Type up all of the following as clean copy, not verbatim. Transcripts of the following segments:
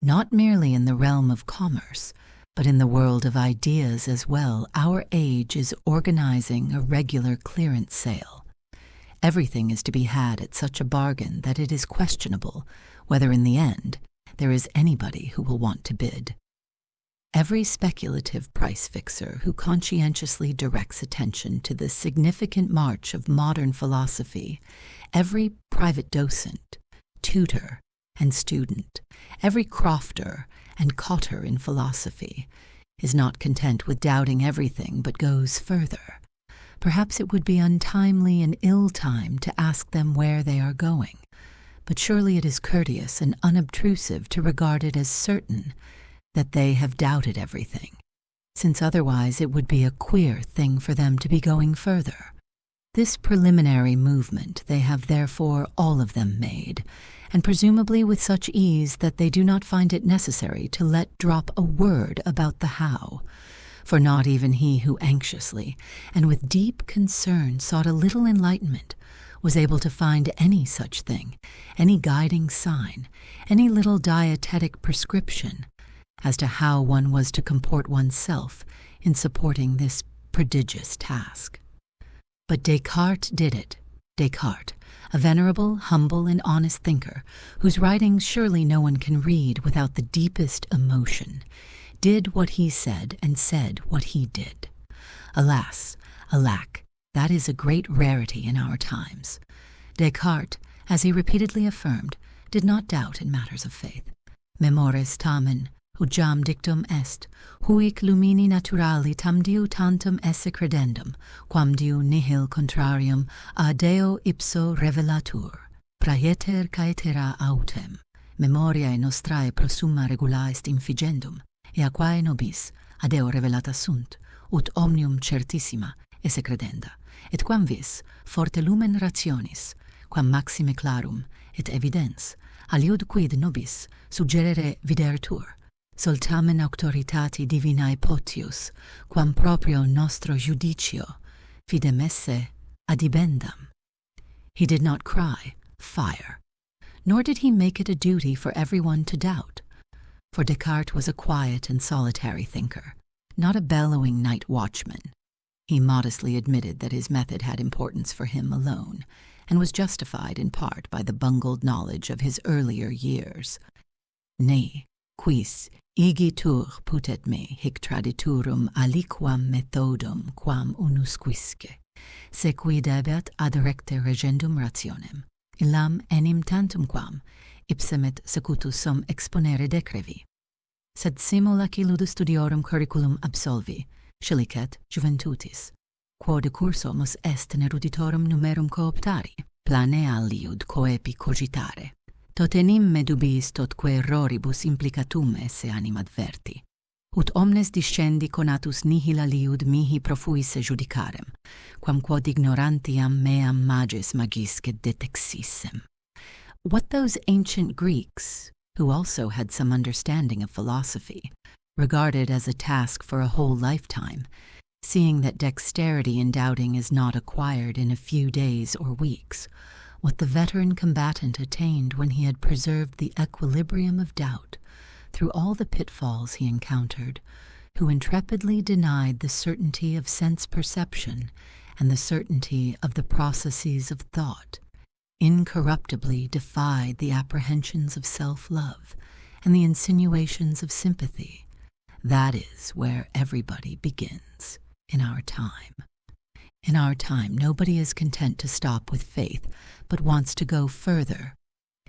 Not merely in the realm of commerce, but in the world of ideas as well, our age is organizing a regular clearance sale. Everything is to be had at such a bargain that it is questionable whether in the end there is anybody who will want to bid. Every speculative price fixer who conscientiously directs attention to the significant march of modern philosophy, every private docent, tutor, and student, every crofter and cotter in philosophy, is not content with doubting everything but goes further. Perhaps it would be untimely and ill-timed to ask them where they are going, but surely it is courteous and unobtrusive to regard it as certain that they have doubted everything, since otherwise it would be a queer thing for them to be going further. This preliminary movement they have therefore all of them made, and presumably with such ease that they do not find it necessary to let drop a word about the how, for not even he who anxiously and with deep concern sought a little enlightenment was able to find any such thing, any guiding sign, any little dietetic prescription as to how one was to comport oneself in supporting this prodigious task. But Descartes did it. Descartes, a venerable, humble, and honest thinker, whose writings surely no one can read without the deepest emotion, did what he said and said what he did. Alas, alack, that is a great rarity in our times. Descartes, as he repeatedly affirmed, did not doubt in matters of faith. Memores tamen, jam dictum est, huic lumini naturali tam Deo tantum esse credendum, quam Deo nihil contrarium a Deo ipso revelatur, praeter caetera autem, memoriae nostrae prosumma regula est infigendum, ea quae nobis a Deo revelata sunt, ut omnium certissima esse credenda, et quam vis forte lumen rationis, quam maxime clarum et evidens, aliud quid nobis suggerere videretur, soltamen auctoritati divinae potius, quam proprio nostro judicio, fidem esse adibendam. He did not cry, fire, nor did he make it a duty for everyone to doubt, for Descartes was a quiet and solitary thinker, not a bellowing night watchman. He modestly admitted that his method had importance for him alone, and was justified in part by the bungled knowledge of his earlier years. Nei, quis igitur putet me hic traditurum aliquam methodum quam unusquisque, sequi debet ad recte regendum rationem, illam enim tantum quam ipsem et secutus sum exponere decrevi. Sed simula ciludu studiorum curriculum absolvi, scilicet juventutis, quod cursomus est eruditorum numerum cooptari, planea liud coepi cogitare. Tot enim me dubiis totque erroribus implicatum esse animadverti, ut omnes discendi conatus nihil aliud mihi profuisse judicarem, quam quod ignorantiam meam magis magisque detexissem. What those ancient Greeks, who also had some understanding of philosophy, regarded as a task for a whole lifetime, seeing that dexterity in doubting is not acquired in a few days or weeks, what the veteran combatant attained when he had preserved the equilibrium of doubt through all the pitfalls he encountered, who intrepidly denied the certainty of sense perception and the certainty of the processes of thought, incorruptibly defied the apprehensions of self-love and the insinuations of sympathy. That is where everybody begins in our time. In our time, nobody is content to stop with faith, but wants to go further.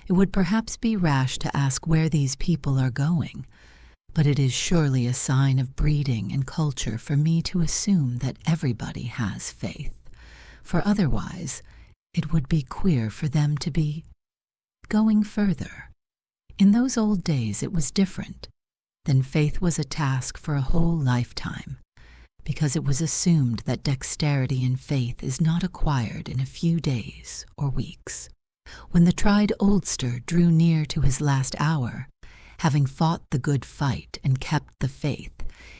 It would perhaps be rash to ask where these people are going, but it is surely a sign of breeding and culture for me to assume that everybody has faith, for otherwise it would be queer for them to be going further. In those old days it was different. Then faith was a task for a whole lifetime, because it was assumed that dexterity in faith is not acquired in a few days or weeks. When the tried oldster drew near to his last hour, having fought the good fight and kept the faith,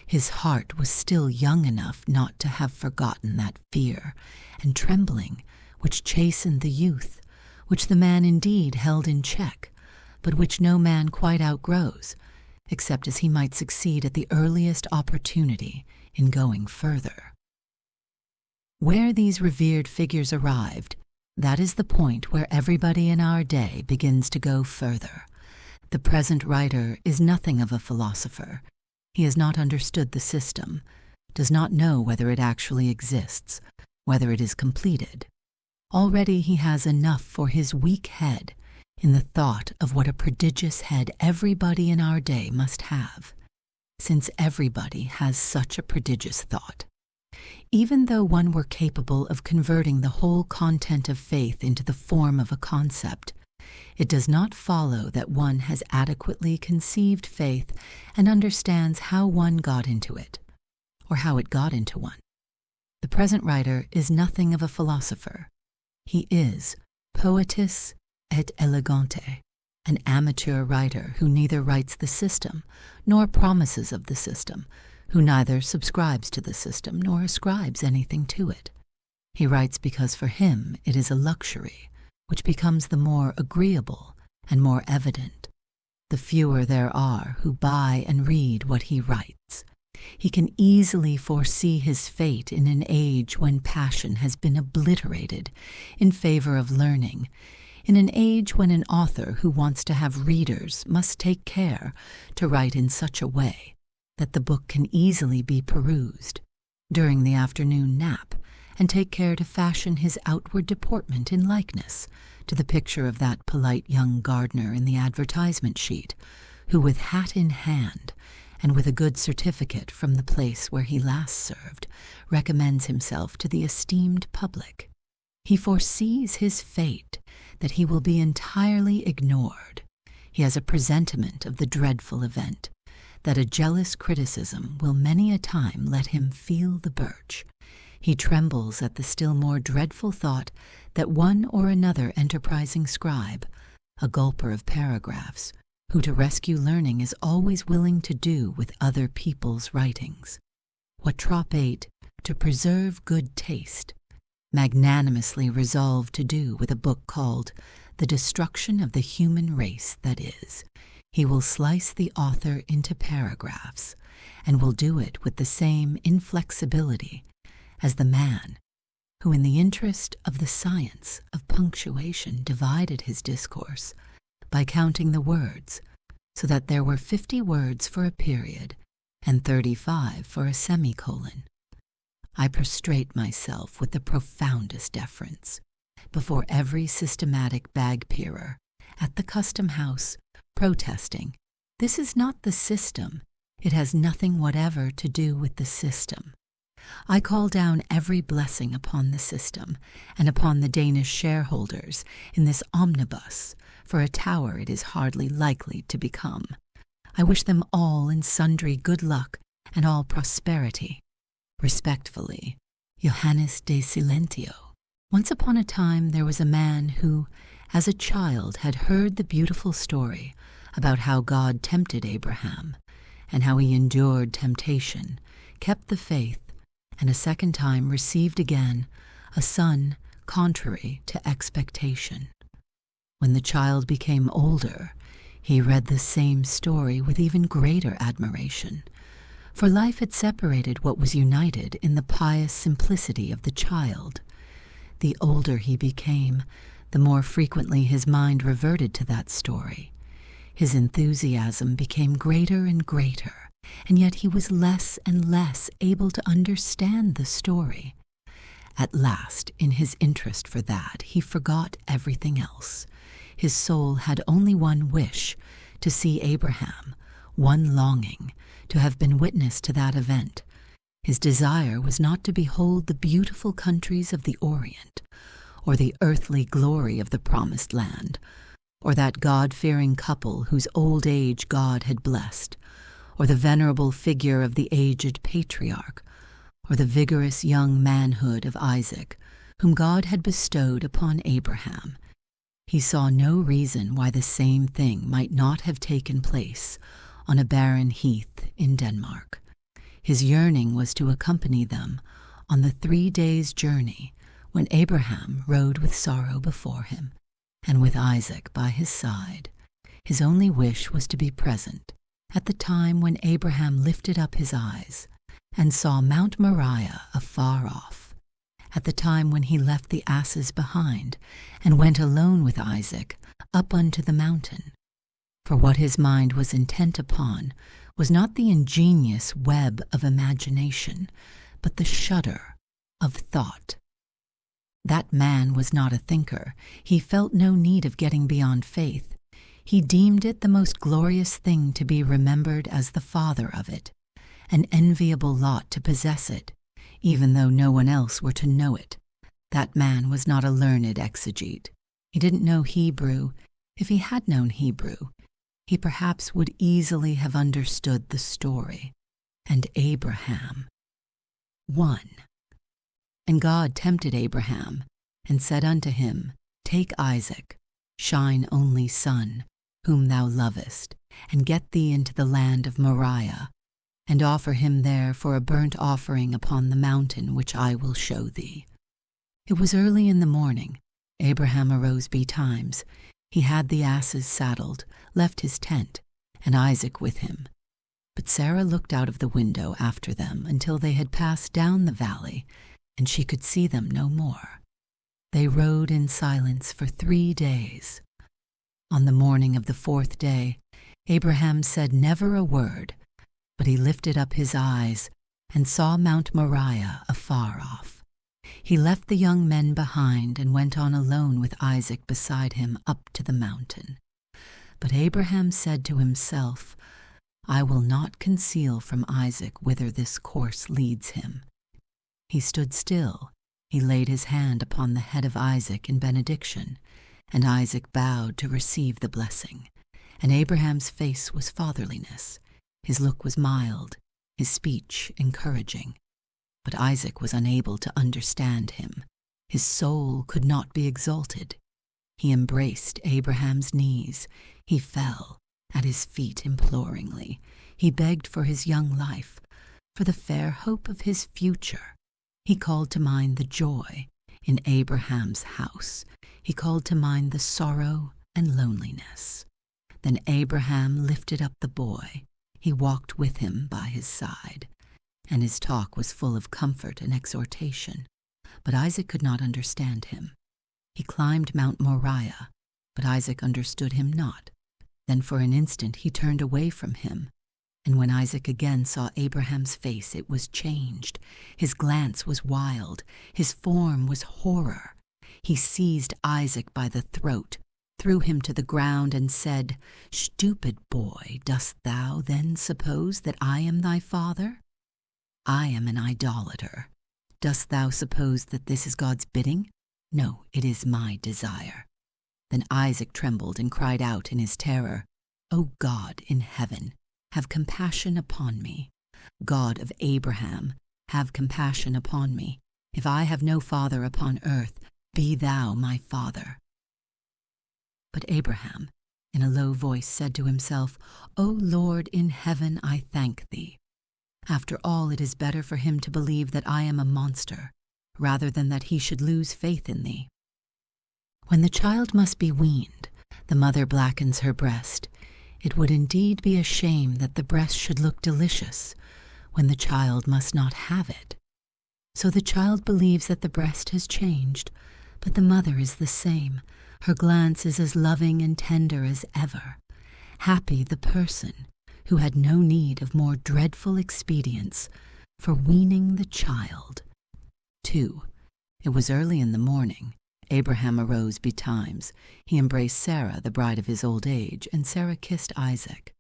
his heart was still young enough not to have forgotten that fear and trembling which chastened the youth, which the man indeed held in check, but which no man quite outgrows, except as he might succeed at the earliest opportunity in going further. Where these revered figures arrived, that is the point where everybody in our day begins to go further. The present writer is nothing of a philosopher. He has not understood the system, does not know whether it actually exists, whether it is completed. Already he has enough for his weak head in the thought of what a prodigious head everybody in our day must have, since everybody has such a prodigious thought. Even though one were capable of converting the whole content of faith into the form of a concept, it does not follow that one has adequately conceived faith and understands how one got into it, or how it got into one. The present writer is nothing of a philosopher. He is poetis et elegante, an amateur writer who neither writes the system nor promises of the system, who neither subscribes to the system nor ascribes anything to it. He writes because for him it is a luxury, which becomes the more agreeable and more evident, the fewer there are who buy and read what he writes. He can easily foresee his fate in an age when passion has been obliterated in favor of learning, in an age when an author who wants to have readers must take care to write in such a way that the book can easily be perused during the afternoon nap, and take care to fashion his outward deportment in likeness to the picture of that polite young gardener in the advertisement sheet, who with hat in hand, and with a good certificate from the place where he last served, recommends himself to the esteemed public. He foresees his fate, that he will be entirely ignored. He has a presentiment of the dreadful event, that a jealous criticism will many a time let him feel the birch. He trembles at the still more dreadful thought that one or another enterprising scribe, a gulper of paragraphs, who to rescue learning is always willing to do with other people's writings, what Trop ate to preserve good taste, magnanimously resolved to do with a book called The Destruction of the Human Race That Is. He will slice the author into paragraphs, and will do it with the same inflexibility as the man who, in the interest of the science of punctuation, divided his discourse by counting the words, so that there were 50 words for a period and 35 for a semicolon. I prostrate myself with the profoundest deference before every systematic bag-peerer at the custom house, protesting, "This is not the system. It has nothing whatever to do with the system." I call down every blessing upon the system and upon the Danish shareholders in this omnibus, for a tower it is hardly likely to become. I wish them all in sundry good luck and all prosperity. Respectfully, Johannes de Silentio. Once upon a time there was a man who, as a child, had heard the beautiful story about how God tempted Abraham, and how he endured temptation, kept the faith, and a second time received again a son contrary to expectation. When the child became older, he read the same story with even greater admiration, for life had separated what was united in the pious simplicity of the child. The older he became, the more frequently his mind reverted to that story. His enthusiasm became greater and greater, and yet he was less and less able to understand the story. At last, in his interest for that, he forgot everything else. His soul had only one wish, to see Abraham, one longing, to have been witness to that event. His desire was not to behold the beautiful countries of the Orient, or the earthly glory of the Promised Land, or that God-fearing couple whose old age God had blessed, or the venerable figure of the aged patriarch, or the vigorous young manhood of Isaac, whom God had bestowed upon Abraham. He saw no reason why the same thing might not have taken place on a barren heath in Denmark. His yearning was to accompany them on the 3 days' journey when Abraham rode with sorrow before him, and with Isaac by his side. His only wish was to be present at the time when Abraham lifted up his eyes and saw Mount Moriah afar off, at the time when he left the asses behind and went alone with Isaac up unto the mountain. For what his mind was intent upon was not the ingenious web of imagination, but the shudder of thought. That man was not a thinker. He felt no need of getting beyond faith. He deemed it the most glorious thing to be remembered as the father of it, an enviable lot to possess it, even though no one else were to know it. That man was not a learned exegete. He didn't know Hebrew. If he had known Hebrew, he perhaps would easily have understood the story. And Abraham. 1. And God tempted Abraham, and said unto him, Take Isaac, shine only son, whom thou lovest, and get thee into the land of Moriah, and offer him there for a burnt offering upon the mountain which I will show thee. It was early in the morning. Abraham arose betimes. He had the asses saddled, left his tent, and Isaac with him. But Sarah looked out of the window after them until they had passed down the valley, and she could see them no more. They rode in silence for 3 days. On the morning of the 4th day, Abraham said never a word, but he lifted up his eyes and saw Mount Moriah afar off. He left the young men behind and went on alone with Isaac beside him up to the mountain. But Abraham said to himself, I will not conceal from Isaac whither this course leads him. He stood still. He laid his hand upon the head of Isaac in benediction, and Isaac bowed to receive the blessing. And Abraham's face was fatherliness. His look was mild, his speech encouraging. But Isaac was unable to understand him. His soul could not be exalted. He embraced Abraham's knees. He fell at his feet imploringly. He begged for his young life, for the fair hope of his future. He called to mind the joy in Abraham's house. He called to mind the sorrow and loneliness. Then Abraham lifted up the boy. He walked with him by his side, and his talk was full of comfort and exhortation. But Isaac could not understand him. He climbed Mount Moriah, but Isaac understood him not. Then for an instant he turned away from him. And when Isaac again saw Abraham's face, it was changed. His glance was wild. His form was horror. He seized Isaac by the throat, threw him to the ground, and said, Stupid boy, dost thou then suppose that I am thy father? I am an idolater. Dost thou suppose that this is God's bidding? No, it is my desire. Then Isaac trembled and cried out in his terror, O God in heaven, have compassion upon me. God of Abraham, have compassion upon me. If I have no father upon earth, be thou my father. But Abraham, in a low voice, said to himself, O Lord in heaven, I thank thee. After all, it is better for him to believe that I am a monster, rather than that he should lose faith in thee. When the child must be weaned, the mother blackens her breast. It would indeed be a shame that the breast should look delicious when the child must not have it. So the child believes that the breast has changed, but the mother is the same. Her glance is as loving and tender as ever. Happy the person who had no need of more dreadful expedients for weaning the child. 2. It was early in the morning. Abraham arose betimes. He embraced Sarah, the bride of his old age, and Sarah kissed Isaac,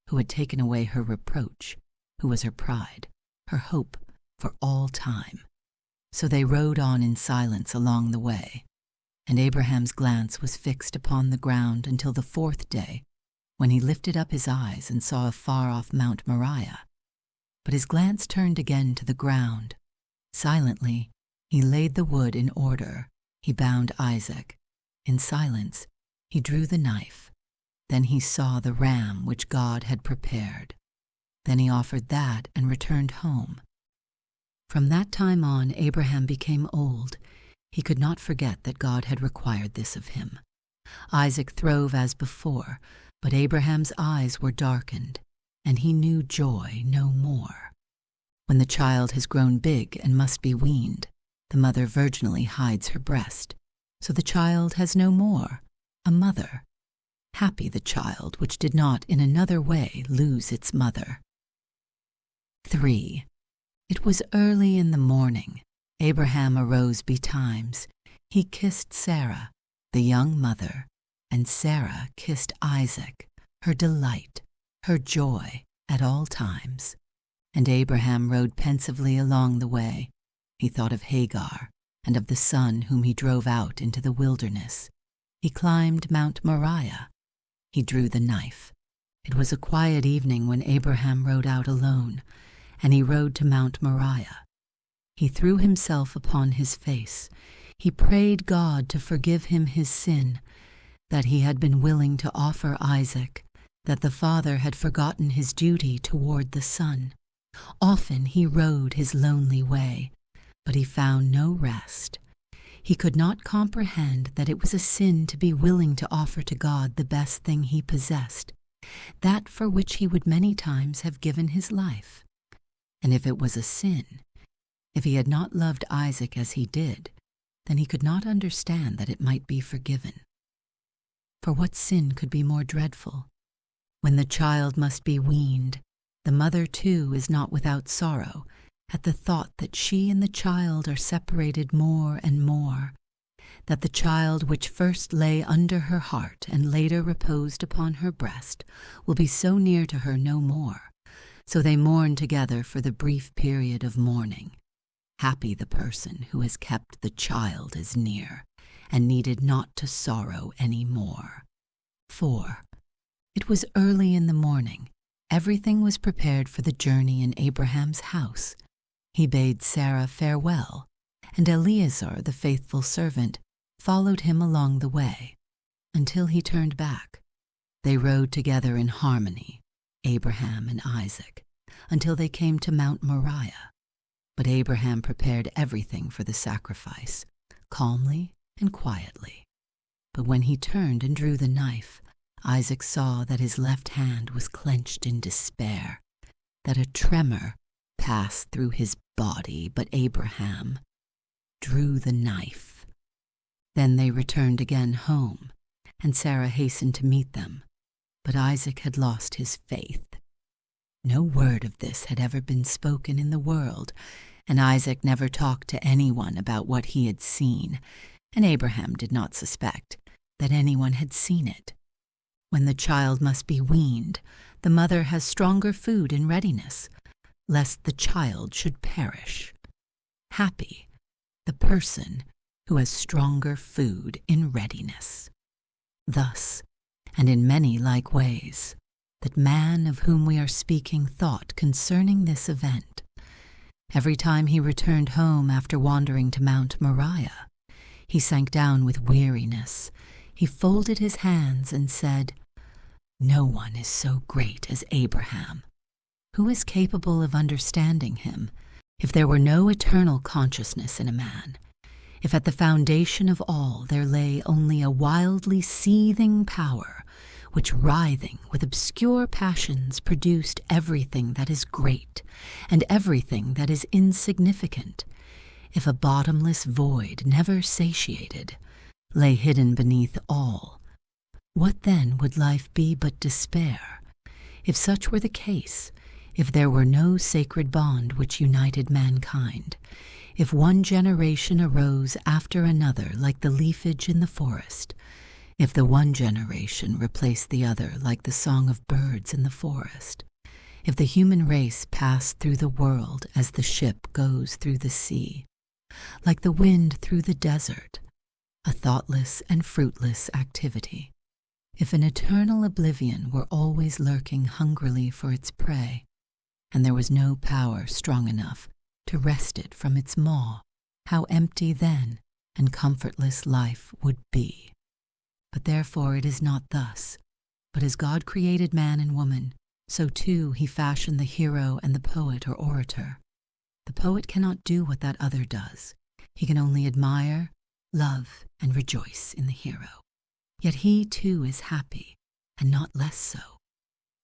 who had taken away her reproach, who was her pride, her hope for all time. So they rode on in silence along the way, and Abraham's glance was fixed upon the ground until the 4th day, when he lifted up his eyes and saw afar off Mount Moriah. But his glance turned again to the ground. Silently, he laid the wood in order. He bound Isaac. In silence, he drew the knife. Then he saw the ram which God had prepared. Then he offered that and returned home. From that time on, Abraham became old. He could not forget that God had required this of him. Isaac throve as before, But Abraham's eyes were darkened, and he knew joy no more. When the child has grown big and must be weaned, the mother virginally hides her breast, so the child has no more a mother. Happy the child which did not in another way lose its mother. 3. It was early in the morning. Abraham arose betimes. He kissed Sarah, the young mother, and Sarah kissed Isaac, her delight, her joy at all times. And Abraham rode pensively along the way. He thought of Hagar and of the son whom he drove out into the wilderness. He climbed Mount Moriah. He drew the knife. It was a quiet evening when Abraham rode out alone, and he rode to Mount Moriah. He threw himself upon his face. He prayed God to forgive him his sin, that he had been willing to offer Isaac, that the father had forgotten his duty toward the son. Often he rode his lonely way, but he found no rest. He could not comprehend that it was a sin to be willing to offer to God the best thing he possessed, that for which he would many times have given his life. And if it was a sin, if he had not loved Isaac as he did, then he could not understand that it might be forgiven. For what sin could be more dreadful? When the child must be weaned, the mother too is not without sorrow at the thought that she and the child are separated more and more, that the child which first lay under her heart and later reposed upon her breast will be so near to her no more. So they mourn together for the brief period of mourning. Happy the person who has kept the child as near, and needed not to sorrow any more. 4. It was early in the morning. Everything was prepared for the journey in Abraham's house. He bade Sarah farewell, and Eliezer, the faithful servant, followed him along the way, until he turned back. They rode together in harmony, Abraham and Isaac, until they came to Mount Moriah. But Abraham prepared everything for the sacrifice, calmly and quietly. But when he turned and drew the knife, Isaac saw that his left hand was clenched in despair, that a tremor passed through his body, but Abraham drew the knife. Then they returned again home, and Sarah hastened to meet them, but Isaac had lost his faith. No word of this had ever been spoken in the world, and Isaac never talked to anyone about what he had seen, and Abraham did not suspect that anyone had seen it. When the child must be weaned, the mother has stronger food in readiness, lest the child should perish. Happy the person who has stronger food in readiness. Thus, and in many like ways, that man of whom we are speaking thought concerning this event. Every time he returned home after wandering to Mount Moriah, he sank down with weariness. He folded his hands and said, "No one is so great as Abraham. Who is capable of understanding him? If there were no eternal consciousness in a man, if at the foundation of all there lay only a wildly seething power, which writhing with obscure passions produced everything that is great and everything that is insignificant, if a bottomless void never satiated lay hidden beneath all, what then would life be but despair? If such were the case, if there were no sacred bond which united mankind, if one generation arose after another like the leafage in the forest, if the one generation replaced the other like the song of birds in the forest, if the human race passed through the world as the ship goes through the sea, like the wind through the desert, a thoughtless and fruitless activity, if an eternal oblivion were always lurking hungrily for its prey, and there was no power strong enough to wrest it from its maw, how empty then and comfortless life would be. But therefore it is not thus, but as God created man and woman, so too he fashioned the hero and the poet or orator. The poet cannot do what that other does. He can only admire, love, and rejoice in the hero. Yet he too is happy, and not less so.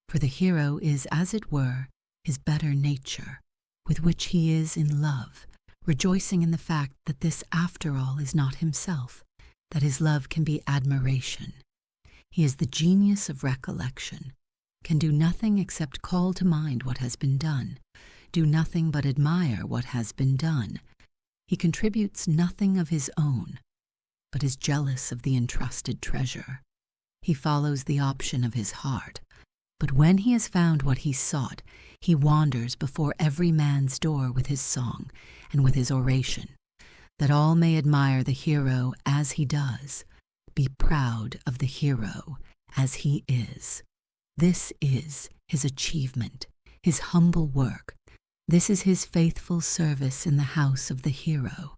For the hero is, as it were, his better nature, with which he is in love, rejoicing in the fact that this, after all, is not himself, that his love can be admiration. He is the genius of recollection, can do nothing except call to mind what has been done, do nothing but admire what has been done. He contributes nothing of his own, but is jealous of the entrusted treasure. He follows the option of his heart, but when he has found what he sought, he wanders before every man's door with his song and with his oration, that all may admire the hero as he does, be proud of the hero as he is. This is his achievement, his humble work. This is his faithful service in the house of the hero.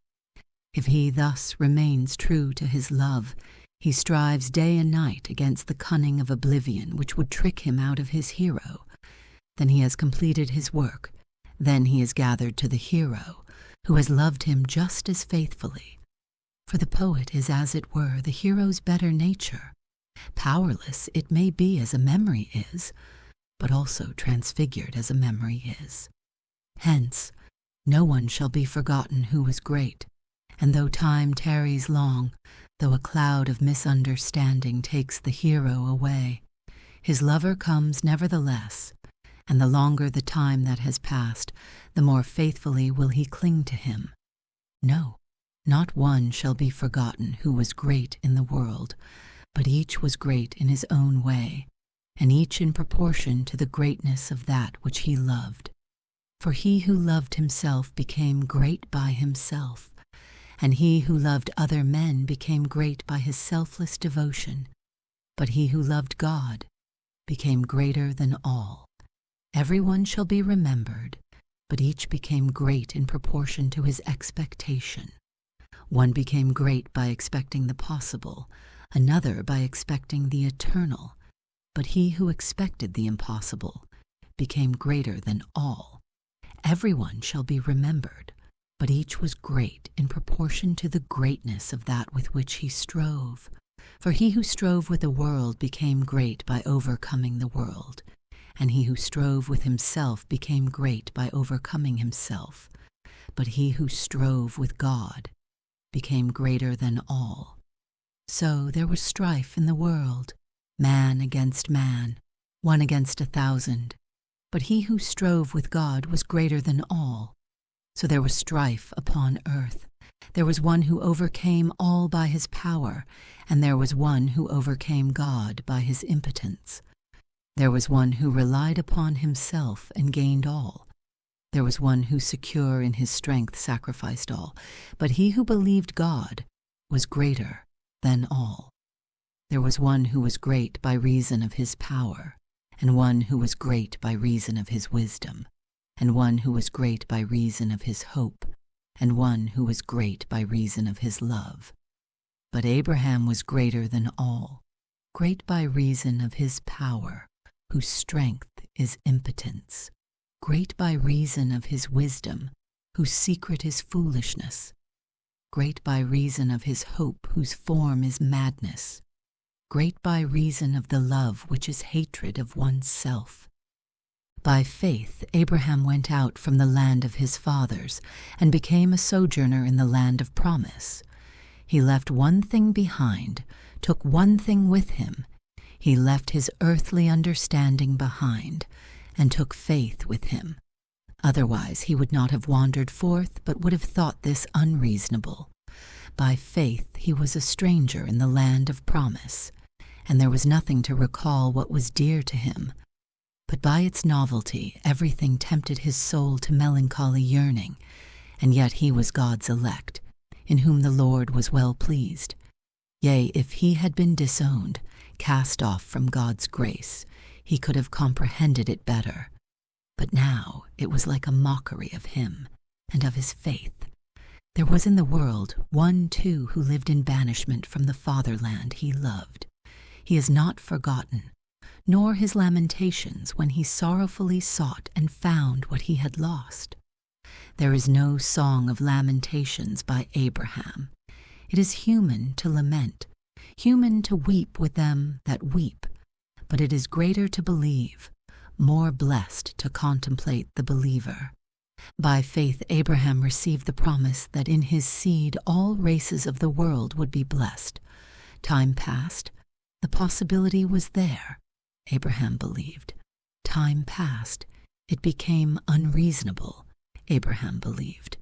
If he thus remains true to his love, he strives day and night against the cunning of oblivion which would trick him out of his hero. Then he has completed his work. Then he is gathered to the hero, who has loved him just as faithfully. For the poet is, as it were, the hero's better nature. Powerless it may be as a memory is, but also transfigured as a memory is. Hence, no one shall be forgotten who was great, and though time tarries long, though a cloud of misunderstanding takes the hero away, his lover comes nevertheless, and the longer the time that has passed, the more faithfully will he cling to him. No, not one shall be forgotten who was great in the world, but each was great in his own way, and each in proportion to the greatness of that which he loved. For he who loved himself became great by himself, and he who loved other men became great by his selfless devotion. But he who loved God became greater than all. Everyone shall be remembered, but each became great in proportion to his expectation. One became great by expecting the possible, another by expecting the eternal. But he who expected the impossible became greater than all. Everyone shall be remembered, but each was great in proportion to the greatness of that with which he strove. For he who strove with the world became great by overcoming the world, and he who strove with himself became great by overcoming himself. But he who strove with God became greater than all. So there was strife in the world, man against man, one against 1,000. But he who strove with God was greater than all. So there was strife upon earth. There was one who overcame all by his power, and there was one who overcame God by his impotence. There was one who relied upon himself and gained all. There was one who, secure in his strength, sacrificed all. But he who believed God was greater than all. There was one who was great by reason of his power, and one who was great by reason of his wisdom, and one who was great by reason of his hope, and one who was great by reason of his love. But Abraham was greater than all, great by reason of his power, whose strength is impotence, great by reason of his wisdom, whose secret is foolishness, great by reason of his hope, whose form is madness, great by reason of the love which is hatred of oneself. By faith Abraham went out from the land of his fathers and became a sojourner in the land of promise. He left one thing behind, took one thing with him. He left his earthly understanding behind, and took faith with him. Otherwise he would not have wandered forth, but would have thought this unreasonable. By faith he was a stranger in the land of promise, and there was nothing to recall what was dear to him. But by its novelty everything tempted his soul to melancholy yearning, and yet he was God's elect, in whom the Lord was well pleased. Yea, if he had been disowned, cast off from God's grace, he could have comprehended it better. But now it was like a mockery of him and of his faith. There was in the world one too who lived in banishment from the fatherland he loved. He is not forgotten, nor his lamentations when he sorrowfully sought and found what he had lost. There is no song of lamentations by Abraham. It is human to lament, human to weep with them that weep, but it is greater to believe, more blessed to contemplate the believer. By faith Abraham received the promise that in his seed all races of the world would be blessed. Time passed. The possibility was there. Abraham believed. Time passed. It became unreasonable. Abraham believed.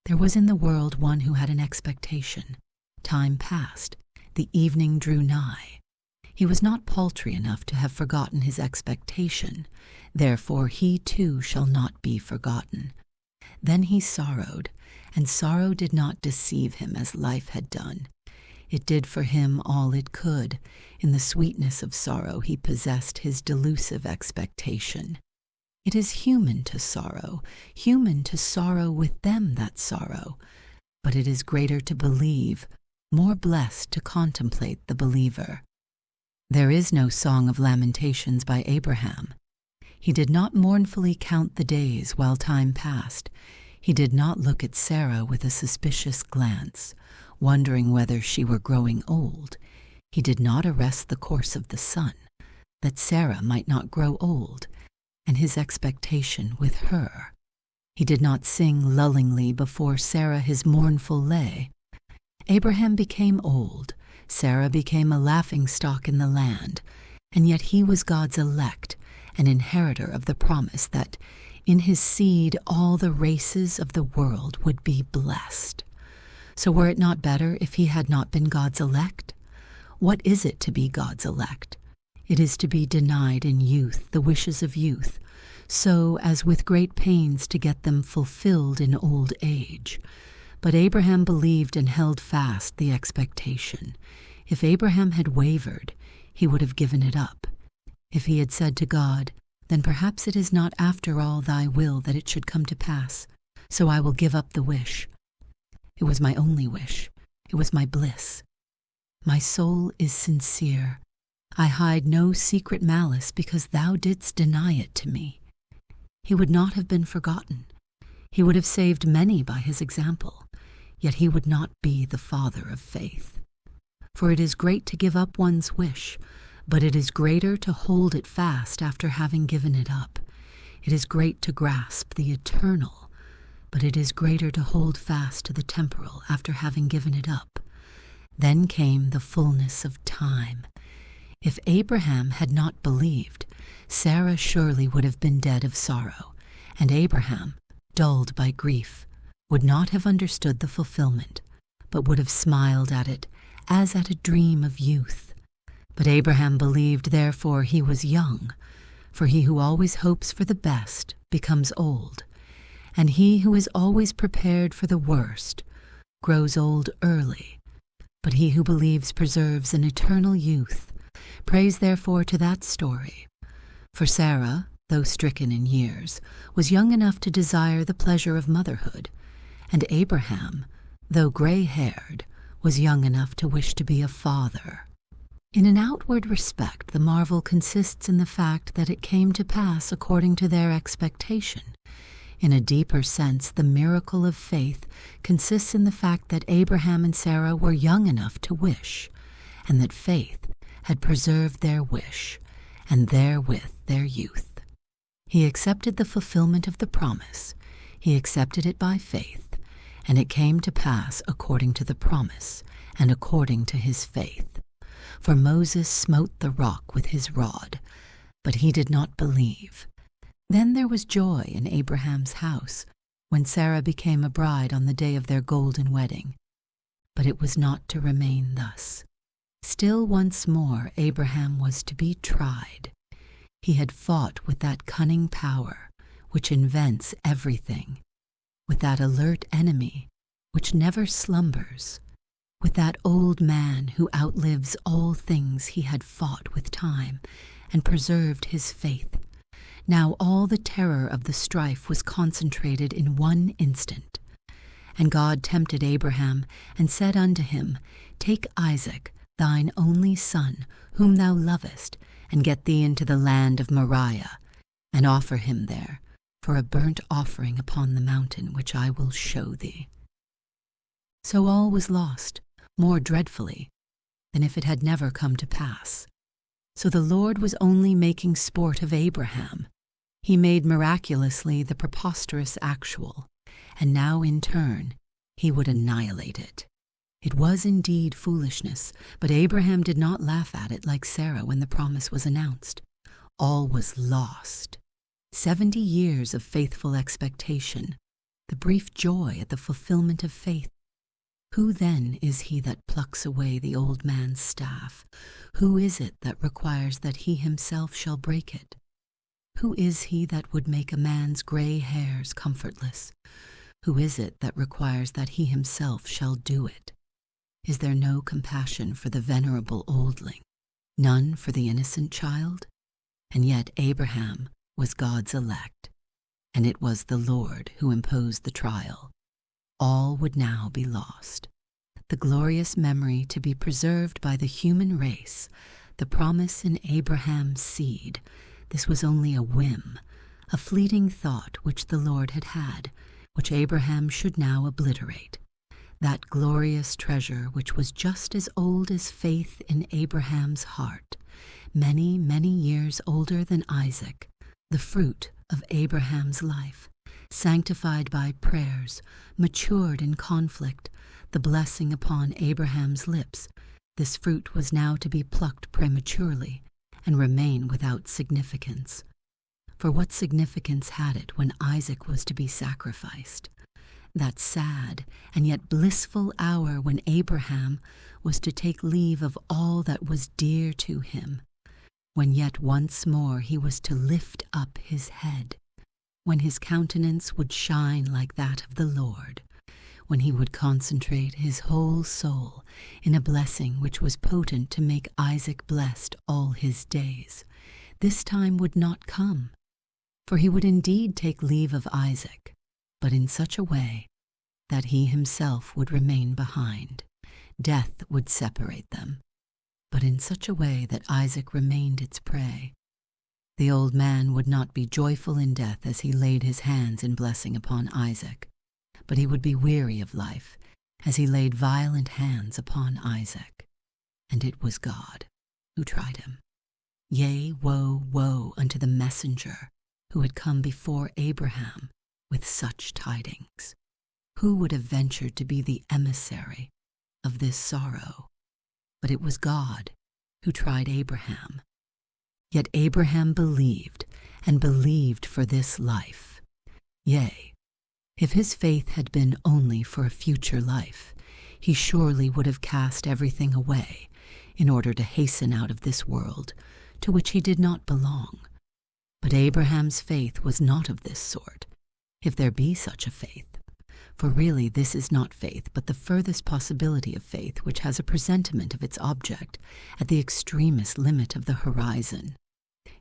There was in the world one who had an expectation. Time passed. The evening drew nigh. He was not paltry enough to have forgotten his expectation. Therefore he too shall not be forgotten. Then he sorrowed, and sorrow did not deceive him as life had done. It did for him all it could. In the sweetness of sorrow he possessed his delusive expectation. It is human to sorrow with them that sorrow. But it is greater to believe, more blessed to contemplate the believer. There is no song of lamentations by Abraham. He did not mournfully count the days while time passed. He did not look at Sarah with a suspicious glance, wondering whether she were growing old. He did not arrest the course of the sun, that Sarah might not grow old, and his expectation with her. He did not sing lullingly before Sarah his mournful lay. Abraham became old, Sarah became a laughingstock in the land, and yet he was God's elect, an inheritor of the promise that in his seed all the races of the world would be blessed. So were it not better if he had not been God's elect? What is it to be God's elect? It is to be denied in youth the wishes of youth, so as with great pains to get them fulfilled in old age. But Abraham believed and held fast the expectation. If Abraham had wavered, he would have given it up. If he had said to God, "Then perhaps it is not after all thy will that it should come to pass, so I will give up the wish. It was my only wish. It was my bliss. My soul is sincere. I hide no secret malice because thou didst deny it to me." He would not have been forgotten. He would have saved many by his example, yet he would not be the father of faith. For it is great to give up one's wish, but it is greater to hold it fast after having given it up. It is great to grasp the eternal, but it is greater to hold fast to the temporal after having given it up. Then came the fullness of time. If Abraham had not believed, Sarah surely would have been dead of sorrow, and Abraham, dulled by grief, would not have understood the fulfillment, but would have smiled at it as at a dream of youth. But Abraham believed, therefore he was young, for he who always hopes for the best becomes old, and he who is always prepared for the worst grows old early. But he who believes preserves an eternal youth. Praise therefore to that story. For Sarah, though stricken in years, was young enough to desire the pleasure of motherhood, and Abraham, though gray-haired, was young enough to wish to be a father. In an outward respect, the marvel consists in the fact that it came to pass according to their expectation. In a deeper sense, the miracle of faith consists in the fact that Abraham and Sarah were young enough to wish, and that faith had preserved their wish, and therewith their youth. He accepted the fulfillment of the promise. He accepted it by faith, and it came to pass according to the promise, and according to his faith. For Moses smote the rock with his rod, but he did not believe. Then there was joy in Abraham's house, when Sarah became a bride on the day of their golden wedding. But it was not to remain thus. Still once more Abraham was to be tried. He had fought with that cunning power which invents everything, with that alert enemy which never slumbers, with that old man who outlives all things. He had fought with time and preserved his faith. Now all the terror of the strife was concentrated in one instant. And God tempted Abraham and said unto him, Take Isaac, thine only son, whom thou lovest, and get thee into the land of Moriah, and offer him there for a burnt offering upon the mountain which I will show thee. So all was lost, more dreadfully than if it had never come to pass. So the Lord was only making sport of Abraham. He made miraculously the preposterous actual, and now in turn he would annihilate it. It was indeed foolishness, but Abraham did not laugh at it like Sarah when the promise was announced. All was lost. 70 years of faithful expectation, the brief joy at the fulfillment of faith. Who then is he that plucks away the old man's staff? Who is it that requires that he himself shall break it? Who is he that would make a man's gray hairs comfortless? Who is it that requires that he himself shall do it? Is there no compassion for the venerable oldling, none for the innocent child? And yet Abraham was God's elect, and it was the Lord who imposed the trial. All would now be lost. The glorious memory to be preserved by the human race, the promise in Abraham's seed, this was only a whim, a fleeting thought which the Lord had had, which Abraham should now obliterate. That glorious treasure which was just as old as faith in Abraham's heart, many, many years older than Isaac, the fruit of Abraham's life, sanctified by prayers, matured in conflict, the blessing upon Abraham's lips, this fruit was now to be plucked prematurely and remain without significance. For what significance had it when Isaac was to be sacrificed? That sad and yet blissful hour when Abraham was to take leave of all that was dear to him, when yet once more he was to lift up his head, when his countenance would shine like that of the Lord, when he would concentrate his whole soul in a blessing which was potent to make Isaac blessed all his days. This time would not come, for he would indeed take leave of Isaac, but in such a way that he himself would remain behind. Death would separate them, but in such a way that Isaac remained its prey. The old man would not be joyful in death as he laid his hands in blessing upon Isaac, but he would be weary of life as he laid violent hands upon Isaac. And it was God who tried him. Yea, woe, woe unto the messenger who had come before Abraham with such tidings. Who would have ventured to be the emissary of this sorrow? But it was God who tried Abraham. Yet Abraham believed, and believed for this life. Yea, if his faith had been only for a future life, he surely would have cast everything away in order to hasten out of this world to which he did not belong. But Abraham's faith was not of this sort, if there be such a faith. For really this is not faith, but the furthest possibility of faith, which has a presentiment of its object at the extremest limit of the horizon,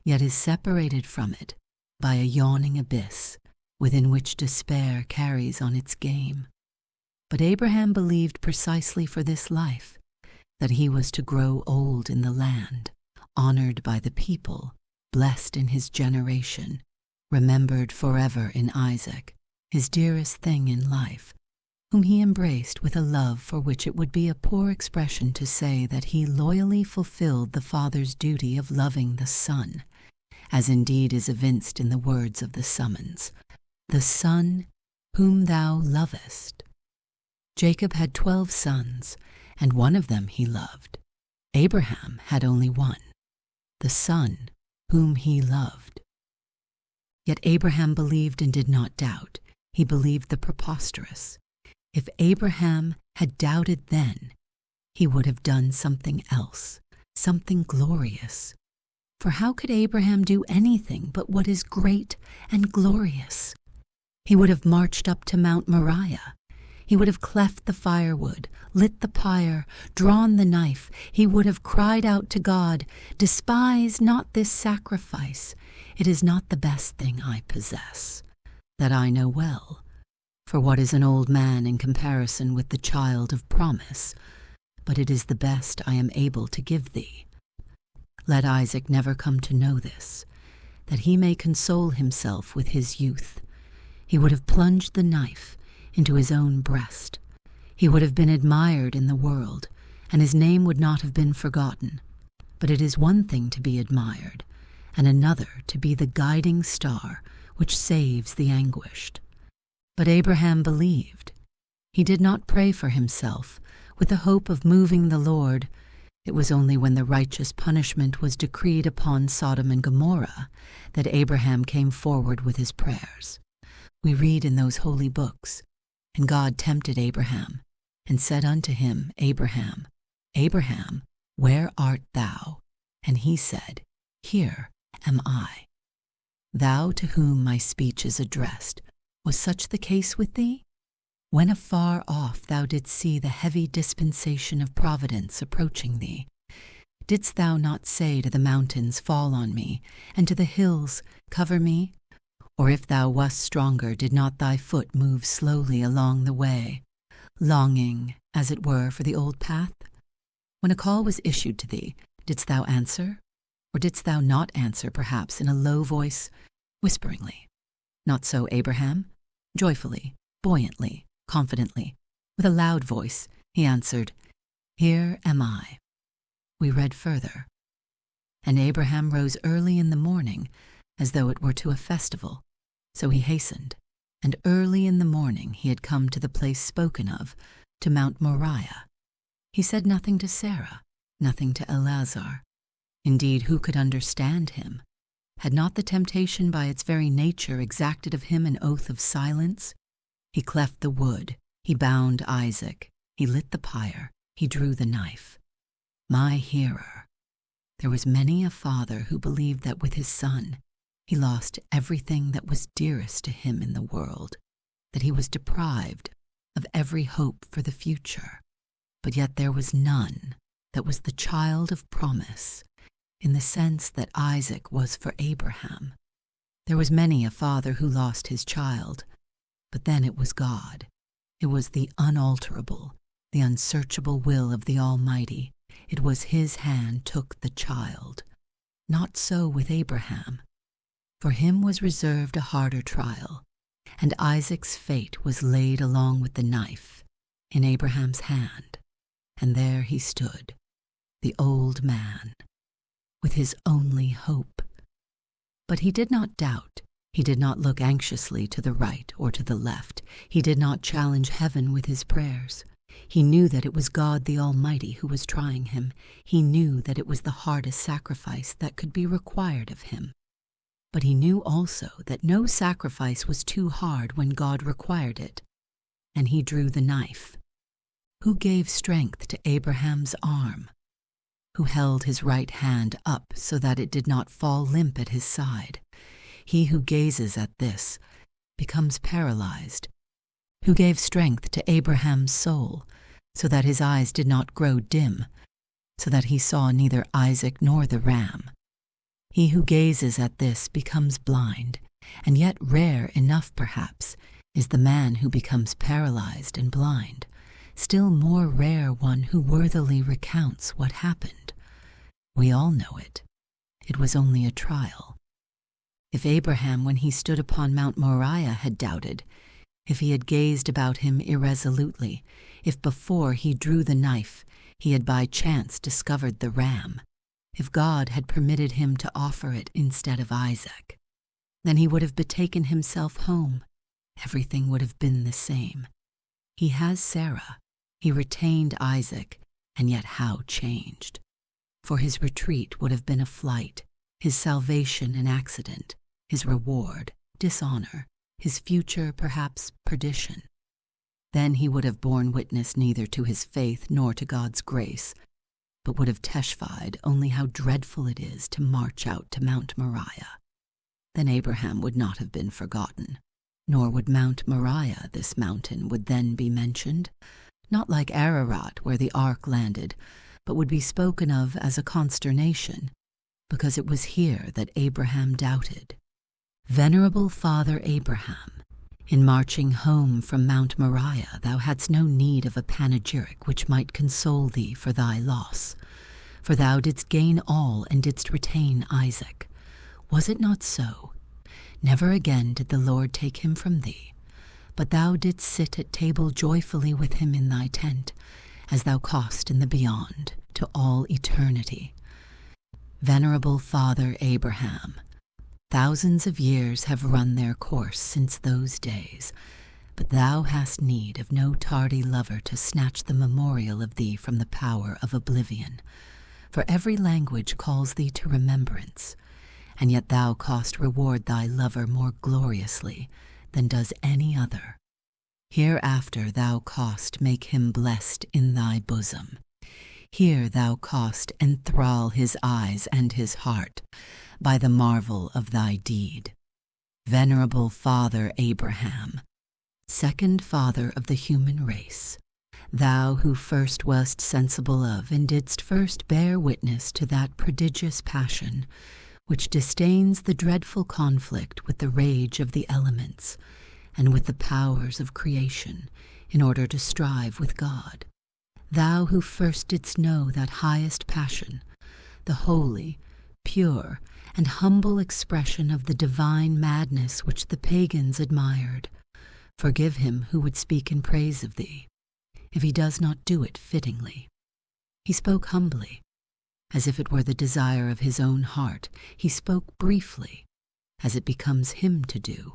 yet is separated from it by a yawning abyss, within which despair carries on its game. But Abraham believed precisely for this life, that he was to grow old in the land, honored by the people, blessed in his generation, remembered forever in Isaac, his dearest thing in life, whom he embraced with a love for which it would be a poor expression to say that he loyally fulfilled the father's duty of loving the son, as indeed is evinced in the words of the summons, "The son whom thou lovest." Jacob had 12 sons, and one of them he loved. Abraham had only one, the son whom he loved. Yet Abraham believed and did not doubt. He believed the preposterous. If Abraham had doubted then, he would have done something else, something glorious. For how could Abraham do anything but what is great and glorious? He would have marched up to Mount Moriah. He would have cleft the firewood, lit the pyre, drawn the knife. He would have cried out to God, "Despise not this sacrifice. It is not the best thing I possess, that I know well. For what is an old man in comparison with the child of promise? But it is the best I am able to give thee." Let Isaac never come to know this, that he may console himself with his youth. He would have plunged the knife into his own breast. He would have been admired in the world, and his name would not have been forgotten. But it is one thing to be admired, and another to be the guiding star which saves the anguished. But Abraham believed. He did not pray for himself, with the hope of moving the Lord. It was only when the righteous punishment was decreed upon Sodom and Gomorrah that Abraham came forward with his prayers. We read in those holy books, "And God tempted Abraham, and said unto him, Abraham, Abraham, where art thou? And he said, Here am I." Thou to whom my speech is addressed, was such the case with thee? When afar off thou didst see the heavy dispensation of providence approaching thee, didst thou not say to the mountains, Fall on me, and to the hills, Cover me? Or if thou wast stronger, did not thy foot move slowly along the way, longing, as it were, for the old path? When a call was issued to thee, didst thou answer? Or didst thou not answer, perhaps, in a low voice, whisperingly? Not so Abraham. Joyfully, buoyantly, confidently, with a loud voice, he answered, Here am I. We read further. And Abraham rose early in the morning, as though it were to a festival. So he hastened, and early in the morning he had come to the place spoken of, to Mount Moriah. He said nothing to Sarah, nothing to Eleazar. Indeed, who could understand him? Had not the temptation by its very nature exacted of him an oath of silence? He cleft the wood, he bound Isaac, he lit the pyre, he drew the knife. My hearer, there was many a father who believed that with his son he lost everything that was dearest to him in the world, that he was deprived of every hope for the future. But yet there was none that was the child of promise, in the sense that Isaac was for Abraham. There was many a father who lost his child, but then it was God. It was the unalterable, the unsearchable will of the Almighty. It was his hand took the child. Not so with Abraham. For him was reserved a harder trial, and Isaac's fate was laid along with the knife in Abraham's hand. And there he stood, the old man, with his only hope. But he did not doubt. He did not look anxiously to the right or to the left. He did not challenge heaven with his prayers. He knew that it was God the Almighty who was trying him. He knew that it was the hardest sacrifice that could be required of him. But he knew also that no sacrifice was too hard when God required it. And he drew the knife. Who gave strength to Abraham's arm? Who held his right hand up so that it did not fall limp at his side? He who gazes at this becomes paralyzed. Who gave strength to Abraham's soul so that his eyes did not grow dim, so that he saw neither Isaac nor the ram? He who gazes at this becomes blind, and yet rare enough perhaps is the man who becomes paralyzed and blind. Still more rare one who worthily recounts what happened. We all know it. It was only a trial. If Abraham, when he stood upon Mount Moriah, had doubted, if he had gazed about him irresolutely, if before he drew the knife he had by chance discovered the ram, if God had permitted him to offer it instead of Isaac, then he would have betaken himself home. Everything would have been the same. He has Sarah. He retained Isaac, and yet how changed. For his retreat would have been a flight, his salvation an accident, his reward dishonor, his future perhaps perdition. Then he would have borne witness neither to his faith nor to God's grace, but would have testified only how dreadful it is to march out to Mount Moriah. Then Abraham would not have been forgotten, nor would Mount Moriah, this mountain, would then be mentioned, not like Ararat where the ark landed, but would be spoken of as a consternation, because it was here that Abraham doubted. Venerable Father Abraham, in marching home from Mount Moriah thou hadst no need of a panegyric which might console thee for thy loss, for thou didst gain all and didst retain Isaac. Was it not so? Never again did the Lord take him from thee, but thou didst sit at table joyfully with him in thy tent, as thou cost in the beyond, to all eternity. Venerable Father Abraham, thousands of years have run their course since those days, but thou hast need of no tardy lover to snatch the memorial of thee from the power of oblivion, for every language calls thee to remembrance, and yet thou cost reward thy lover more gloriously than does any other. Hereafter thou cost make him blessed in thy bosom. Here thou cost enthrall his eyes and his heart by the marvel of thy deed. Venerable Father Abraham, second father of the human race, thou who first wast sensible of and didst first bear witness to that prodigious passion which disdains the dreadful conflict with the rage of the elements and with the powers of creation in order to strive with God. Thou who first didst know that highest passion, the holy, pure, and humble expression of the divine madness which the pagans admired, forgive him who would speak in praise of thee, if he does not do it fittingly. He spoke humbly, as if it were the desire of his own heart. He spoke briefly, as it becomes him to do.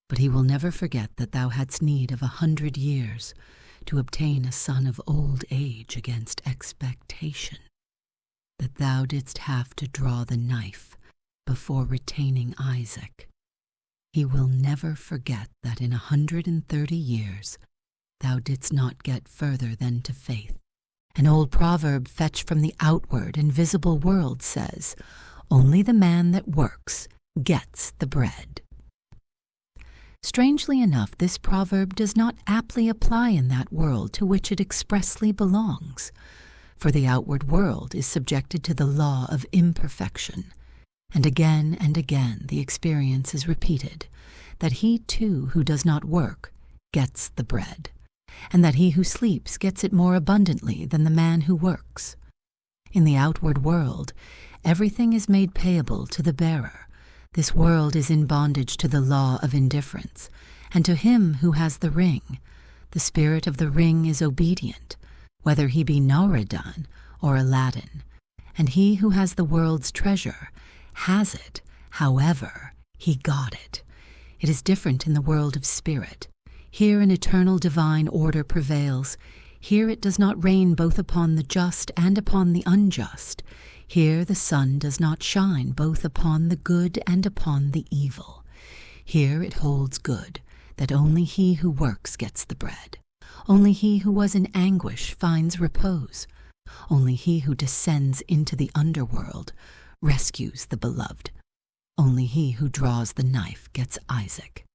But he will never forget that thou hadst need of 100 years to obtain a son of old age against expectation, that thou didst have to draw the knife before retaining Isaac. He will never forget that in 130 years thou didst not get further than to faith. An old proverb fetched from the outward and visible world says, "Only the man that works gets the bread." Strangely enough, this proverb does not aptly apply in that world to which it expressly belongs, for the outward world is subjected to the law of imperfection, and again the experience is repeated that he too who does not work gets the bread, and that he who sleeps gets it more abundantly than the man who works. In the outward world, everything is made payable to the bearer. This world is in bondage to the law of indifference, and to him who has the ring. The spirit of the ring is obedient, whether he be Noradan or Aladdin, and he who has the world's treasure has it, however he got it. It is different in the world of spirit. Here an eternal divine order prevails. Here it does not rain both upon the just and upon the unjust. Here the sun does not shine both upon the good and upon the evil. Here it holds good that only he who works gets the bread. Only he who was in anguish finds repose. Only he who descends into the underworld rescues the beloved. Only he who draws the knife gets Isaac.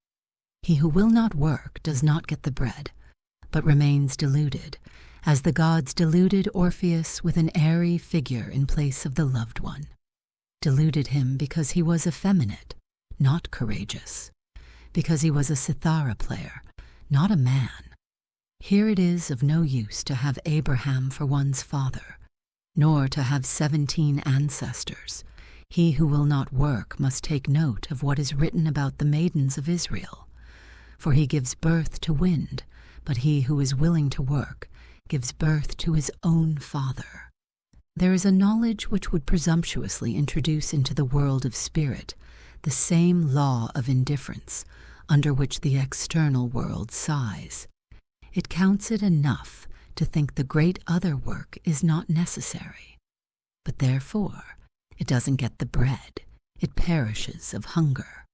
He who will not work does not get the bread, but remains deluded, as the gods deluded Orpheus with an airy figure in place of the loved one. Deluded him because he was effeminate, not courageous, because he was a cithara player, not a man. Here it is of no use to have Abraham for one's father, nor to have 17 ancestors. He who will not work must take note of what is written about the maidens of Israel. For he gives birth to wind, but he who is willing to work gives birth to his own father. There is a knowledge which would presumptuously introduce into the world of spirit the same law of indifference under which the external world sighs. It counts it enough to think the great other work is not necessary, but therefore it doesn't get the bread, it perishes of hunger,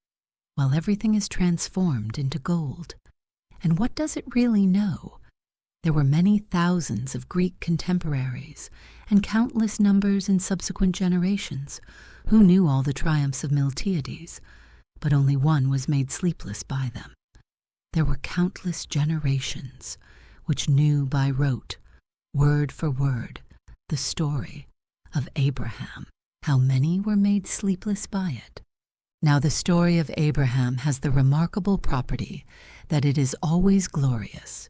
while everything is transformed into gold. And what does it really know? There were many thousands of Greek contemporaries, and countless numbers in subsequent generations, who knew all the triumphs of Miltiades, but only one was made sleepless by them. There were countless generations which knew by rote, word for word, the story of Abraham. How many were made sleepless by it? Now the story of Abraham has the remarkable property that it is always glorious,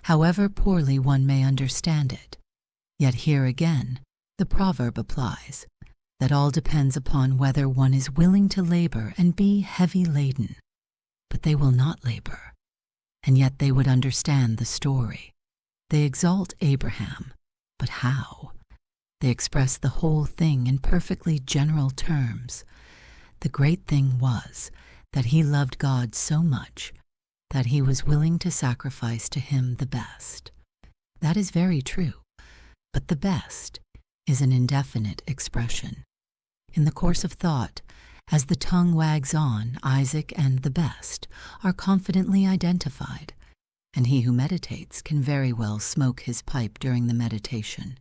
however poorly one may understand it. Yet here again, the proverb applies, that all depends upon whether one is willing to labor and be heavy laden. But they will not labor, and yet they would understand the story. They exalt Abraham, but how? They express the whole thing in perfectly general terms. The great thing was that he loved God so much that he was willing to sacrifice to him the best. That is very true, but the best is an indefinite expression. In the course of thought, as the tongue wags on, Isaac and the best are confidently identified, and he who meditates can very well smoke his pipe during the meditation,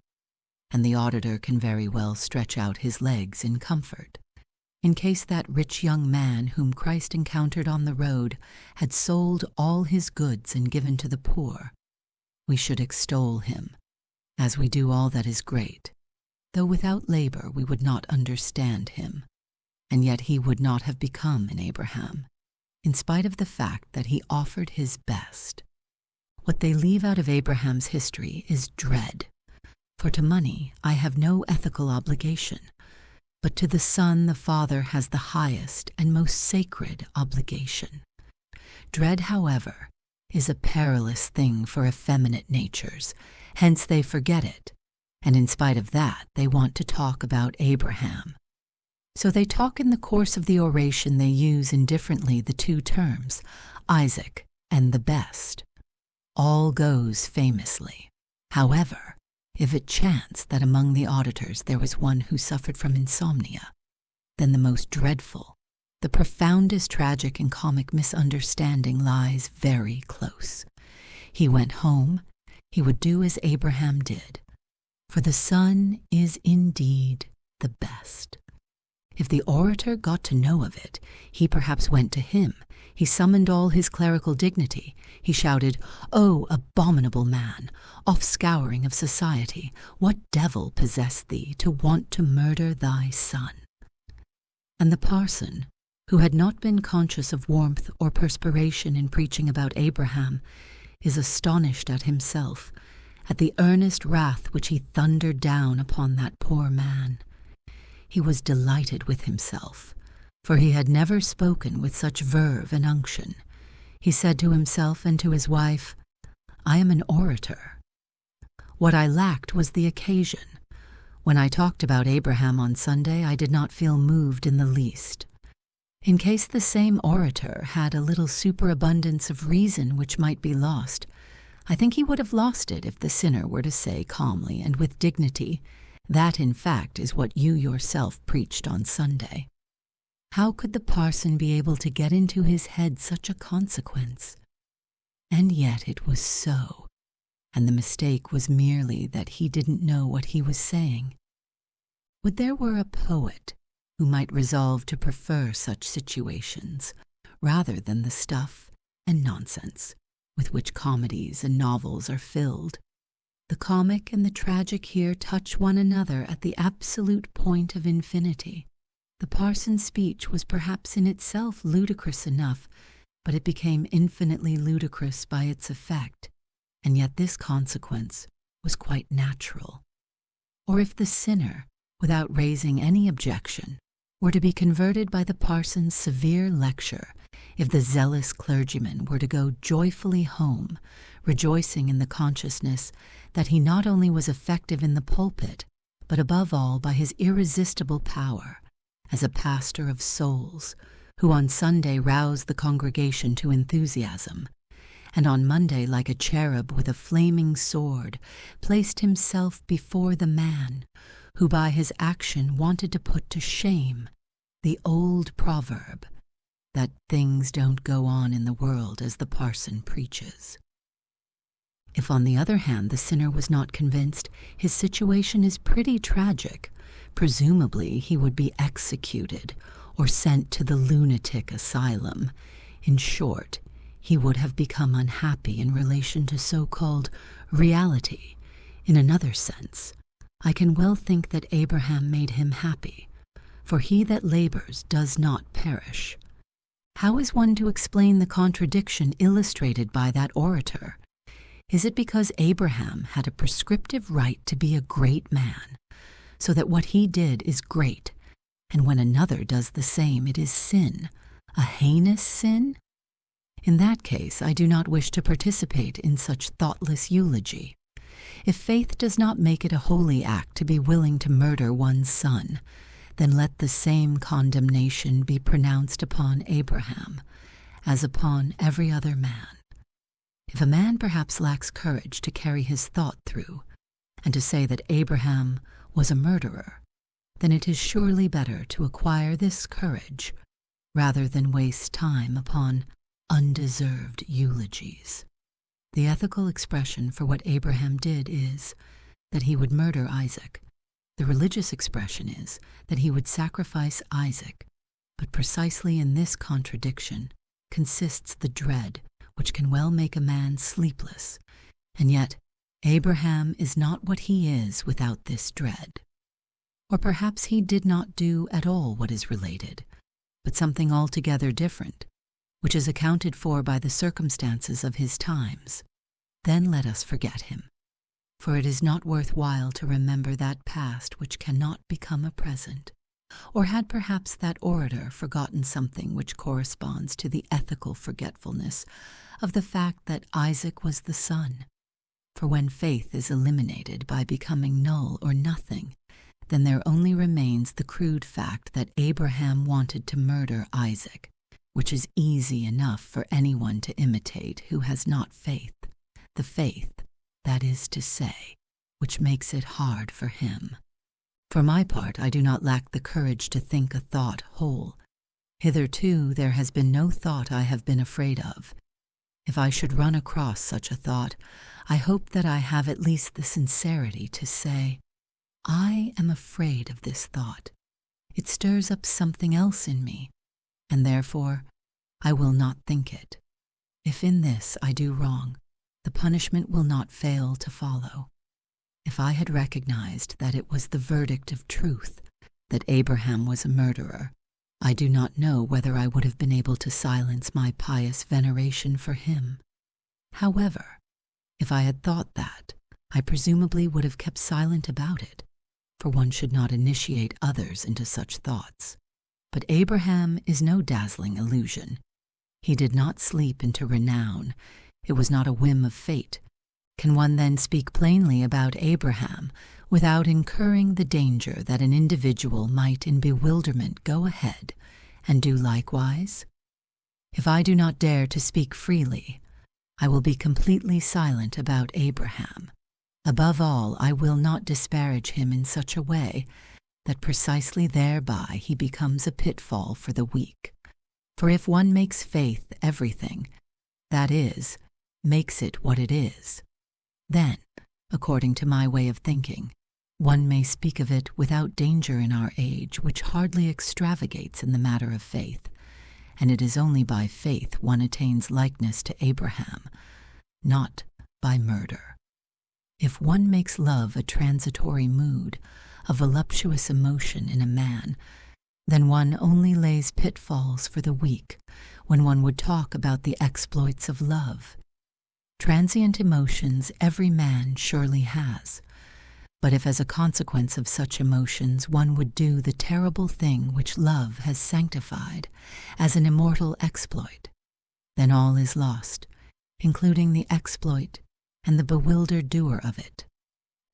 and the auditor can very well stretch out his legs in comfort. In case that rich young man whom Christ encountered on the road had sold all his goods and given to the poor, we should extol him, as we do all that is great, though without labor we would not understand him, and yet he would not have become an Abraham, in spite of the fact that he offered his best. What they leave out of Abraham's history is dread, for to money I have no ethical obligation, but to the son the father has the highest and most sacred obligation. Dread, however, is a perilous thing for effeminate natures, hence they forget it, and in spite of that they want to talk about Abraham. So they talk in the course of the oration they use indifferently the two terms, Isaac and the best. All goes famously. However, if it chanced that among the auditors there was one who suffered from insomnia, then the most dreadful, the profoundest tragic and comic misunderstanding lies very close. He went home, he would do as Abraham did, for the son is indeed the best. If the orator got to know of it, he perhaps went to him. He summoned all his clerical dignity. He shouted, "O abominable man, offscouring of society, what devil possessed thee to want to murder thy son?" And the parson, who had not been conscious of warmth or perspiration in preaching about Abraham, is astonished at himself, at the earnest wrath which he thundered down upon that poor man. He was delighted with himself, for he had never spoken with such verve and unction. He said to himself and to his wife, "I am an orator." What I lacked was the occasion. When I talked about Abraham on Sunday, I did not feel moved in the least. In case the same orator had a little superabundance of reason which might be lost, I think he would have lost it if the sinner were to say calmly and with dignity, "That, in fact, is what you yourself preached on Sunday." How could the parson be able to get into his head such a consequence? And yet it was so, and the mistake was merely that he didn't know what he was saying. Would there were a poet who might resolve to prefer such situations, rather than the stuff and nonsense with which comedies and novels are filled. The comic and the tragic here touch one another at the absolute point of infinity. The parson's speech was perhaps in itself ludicrous enough, but it became infinitely ludicrous by its effect, and yet this consequence was quite natural. Or if the sinner, without raising any objection, were to be converted by the parson's severe lecture, if the zealous clergyman were to go joyfully home, rejoicing in the consciousness that he not only was effective in the pulpit, but above all by his irresistible power as a pastor of souls, who on Sunday roused the congregation to enthusiasm, and on Monday, like a cherub with a flaming sword, placed himself before the man who by his action wanted to put to shame the old proverb that things don't go on in the world as the parson preaches. If, on the other hand, the sinner was not convinced, his situation is pretty tragic. Presumably, he would be executed or sent to the lunatic asylum. In short, he would have become unhappy in relation to so-called reality. In another sense, I can well think that Abraham made him happy, for he that labors does not perish. How is one to explain the contradiction illustrated by that orator? Is it because Abraham had a prescriptive right to be a great man, so that what he did is great, and when another does the same it is sin, a heinous sin? In that case, I do not wish to participate in such thoughtless eulogy. If faith does not make it a holy act to be willing to murder one's son, then let the same condemnation be pronounced upon Abraham as upon every other man. If a man perhaps lacks courage to carry his thought through, and to say that Abraham was a murderer, then it is surely better to acquire this courage rather than waste time upon undeserved eulogies. The ethical expression for what Abraham did is that he would murder Isaac. The religious expression is that he would sacrifice Isaac. But precisely in this contradiction consists the dread which can well make a man sleepless, and yet Abraham is not what he is without this dread. Or perhaps he did not do at all what is related, but something altogether different, which is accounted for by the circumstances of his times. Then let us forget him, for it is not worth while to remember that past which cannot become a present. Or had perhaps that orator forgotten something which corresponds to the ethical forgetfulness of the fact that Isaac was the son? For when faith is eliminated by becoming null or nothing, then there only remains the crude fact that Abraham wanted to murder Isaac, which is easy enough for anyone to imitate who has not faith, the faith, that is to say, which makes it hard for him. For my part, I do not lack the courage to think a thought whole. Hitherto there has been no thought I have been afraid of. If I should run across such a thought, I hope that I have at least the sincerity to say, I am afraid of this thought. It stirs up something else in me, and therefore I will not think it. If in this I do wrong, the punishment will not fail to follow. If I had recognized that it was the verdict of truth, that Abraham was a murderer, I do not know whether I would have been able to silence my pious veneration for him. However, if I had thought that, I presumably would have kept silent about it, for one should not initiate others into such thoughts. But Abraham is no dazzling illusion. He did not sleep into renown. It was not a whim of fate. Can one then speak plainly about Abraham without incurring the danger that an individual might in bewilderment go ahead and do likewise? If I do not dare to speak freely, I will be completely silent about Abraham. Above all, I will not disparage him in such a way that precisely thereby he becomes a pitfall for the weak. For if one makes faith everything, that is, makes it what it is, then, according to my way of thinking, one may speak of it without danger in our age, which hardly extravagates in the matter of faith, and it is only by faith one attains likeness to Abraham, not by murder. If one makes love a transitory mood, a voluptuous emotion in a man, then one only lays pitfalls for the weak when one would talk about the exploits of love. Transient emotions every man surely has, but if as a consequence of such emotions one would do the terrible thing which love has sanctified as an immortal exploit, then all is lost, including the exploit and the bewildered doer of it.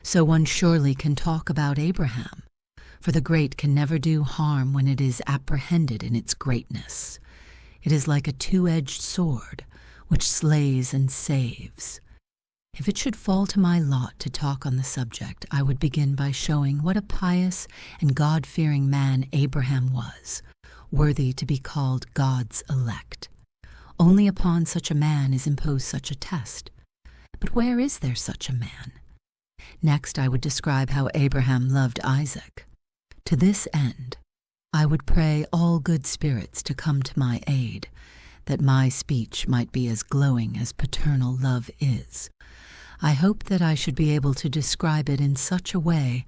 So one surely can talk about Abraham, for the great can never do harm when it is apprehended in its greatness. It is like a two-edged sword, which slays and saves. If it should fall to my lot to talk on the subject, I would begin by showing what a pious and God-fearing man Abraham was, worthy to be called God's elect. Only upon such a man is imposed such a test. But where is there such a man? Next, I would describe how Abraham loved Isaac. To this end, I would pray all good spirits to come to my aid, that my speech might be as glowing as paternal love is. I hope that I should be able to describe it in such a way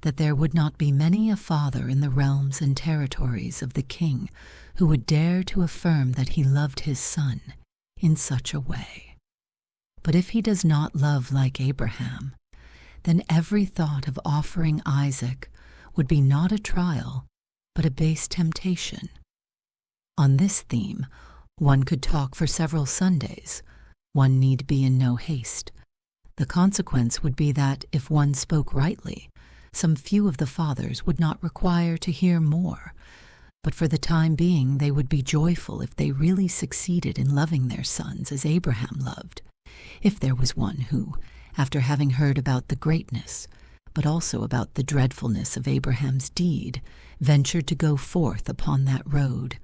that there would not be many a father in the realms and territories of the king who would dare to affirm that he loved his son in such a way. But if he does not love like Abraham, then every thought of offering Isaac would be not a trial, but a base temptation. On this theme, one could talk for several Sundays. One need be in no haste. The consequence would be that, if one spoke rightly, some few of the fathers would not require to hear more, but for the time being they would be joyful if they really succeeded in loving their sons as Abraham loved, if there was one who, after having heard about the greatness, but also about the dreadfulness of Abraham's deed, ventured to go forth upon that road.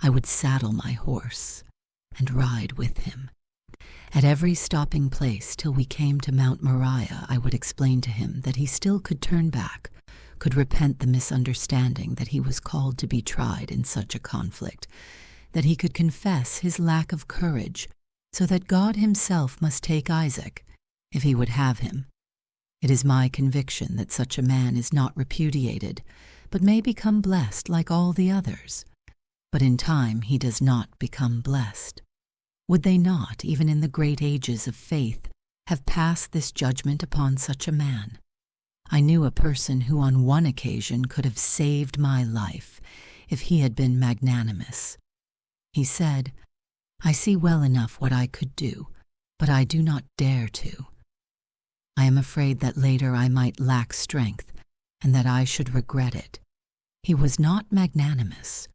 I would saddle my horse and ride with him. At every stopping place till we came to Mount Moriah, I would explain to him that he still could turn back, could repent the misunderstanding that he was called to be tried in such a conflict, that he could confess his lack of courage, so that God himself must take Isaac, if he would have him. It is my conviction that such a man is not repudiated, but may become blessed like all the others. But in time he does not become blessed. Would they not, even in the great ages of faith, have passed this judgment upon such a man? I knew a person who on one occasion could have saved my life if he had been magnanimous. He said, "I see well enough what I could do, but I do not dare to. I am afraid that later I might lack strength, and that I should regret it." He was not magnanimous,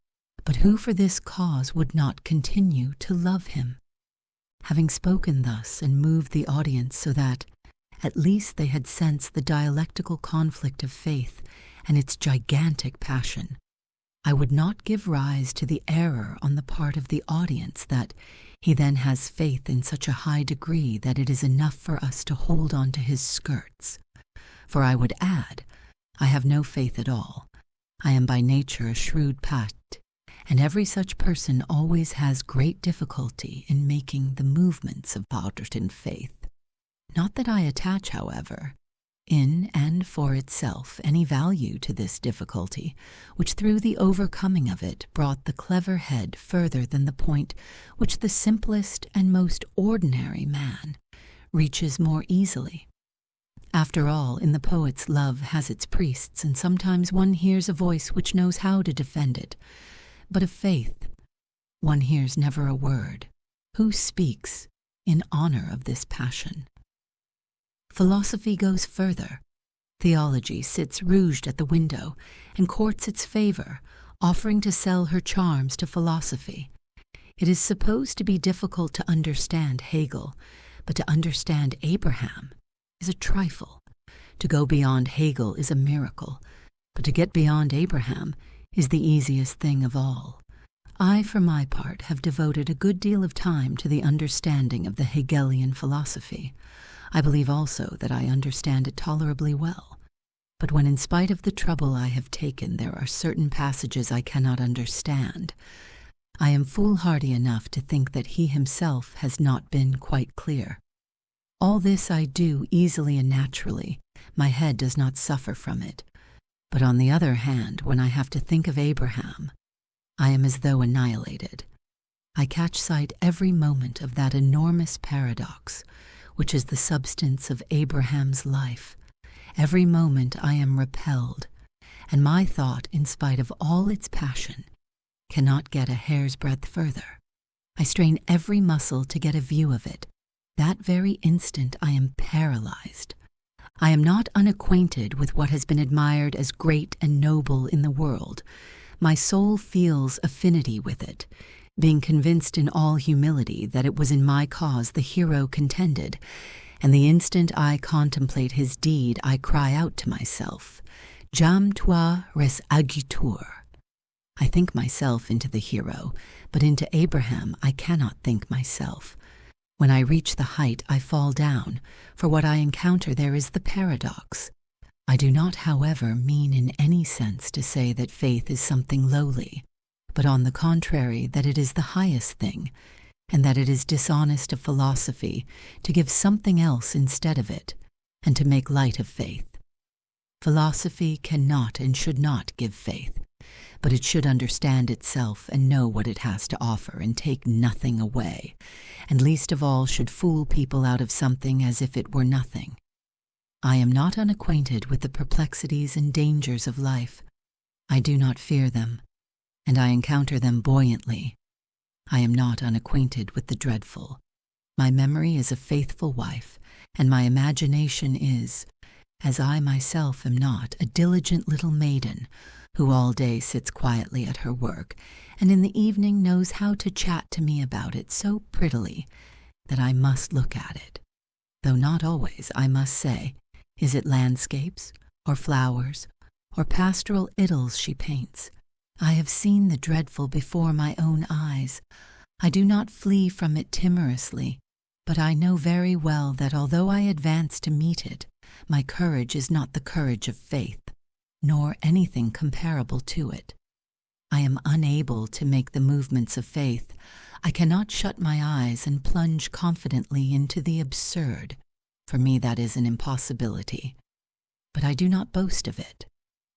but who for this cause would not continue to love him? Having spoken thus and moved the audience so that, at least, they had sensed the dialectical conflict of faith and its gigantic passion, I would not give rise to the error on the part of the audience that he then has faith in such a high degree that it is enough for us to hold on to his skirts. For I would add, I have no faith at all. I am by nature a shrewd pat, and every such person always has great difficulty in making the movements of Protestant faith. Not that I attach, however, in and for itself any value to this difficulty, which through the overcoming of it brought the clever head further than the point which the simplest and most ordinary man reaches more easily. After all, in the poet's love has its priests, and sometimes one hears a voice which knows how to defend it. But of faith, one hears never a word. Who speaks in honor of this passion? Philosophy goes further. Theology sits rouged at the window and courts its favor, offering to sell her charms to philosophy. It is supposed to be difficult to understand Hegel, but to understand Abraham is a trifle. To go beyond Hegel is a miracle, but to get beyond Abraham is the easiest thing of all. I, for my part, have devoted a good deal of time to the understanding of the Hegelian philosophy. I believe also that I understand it tolerably well. But when, in spite of the trouble I have taken, there are certain passages I cannot understand, I am foolhardy enough to think that he himself has not been quite clear. All this I do easily and naturally. My head does not suffer from it. But on the other hand, when I have to think of Abraham, I am as though annihilated. I catch sight every moment of that enormous paradox, which is the substance of Abraham's life. Every moment I am repelled, and my thought, in spite of all its passion, cannot get a hair's breadth further. I strain every muscle to get a view of it. That very instant I am paralyzed. I am not unacquainted with what has been admired as great and noble in the world. My soul feels affinity with it, being convinced in all humility that it was in my cause the hero contended, and the instant I contemplate his deed I cry out to myself, Jam toi res agitur. I think myself into the hero, but into Abraham I cannot think myself. When I reach the height, I fall down, for what I encounter there is the paradox. I do not, however, mean in any sense to say that faith is something lowly, but on the contrary that it is the highest thing, and that it is dishonest of philosophy to give something else instead of it, and to make light of faith. Philosophy cannot and should not give faith, but it should understand itself and know what it has to offer and take nothing away, and least of all should fool people out of something as if it were nothing. I am not unacquainted with the perplexities and dangers of life. I do not fear them, and I encounter them buoyantly. I am not unacquainted with the dreadful. My memory is a faithful wife, and my imagination is, as I myself am not, a diligent little maiden who all day sits quietly at her work, and in the evening knows how to chat to me about it so prettily that I must look at it. Though not always, I must say, is it landscapes, or flowers, or pastoral idylls she paints. I have seen the dreadful before my own eyes. I do not flee from it timorously, but I know very well that although I advance to meet it, my courage is not the courage of faith, nor anything comparable to it. I am unable to make the movements of faith. I cannot shut my eyes and plunge confidently into the absurd. For me that is an impossibility. But I do not boast of it.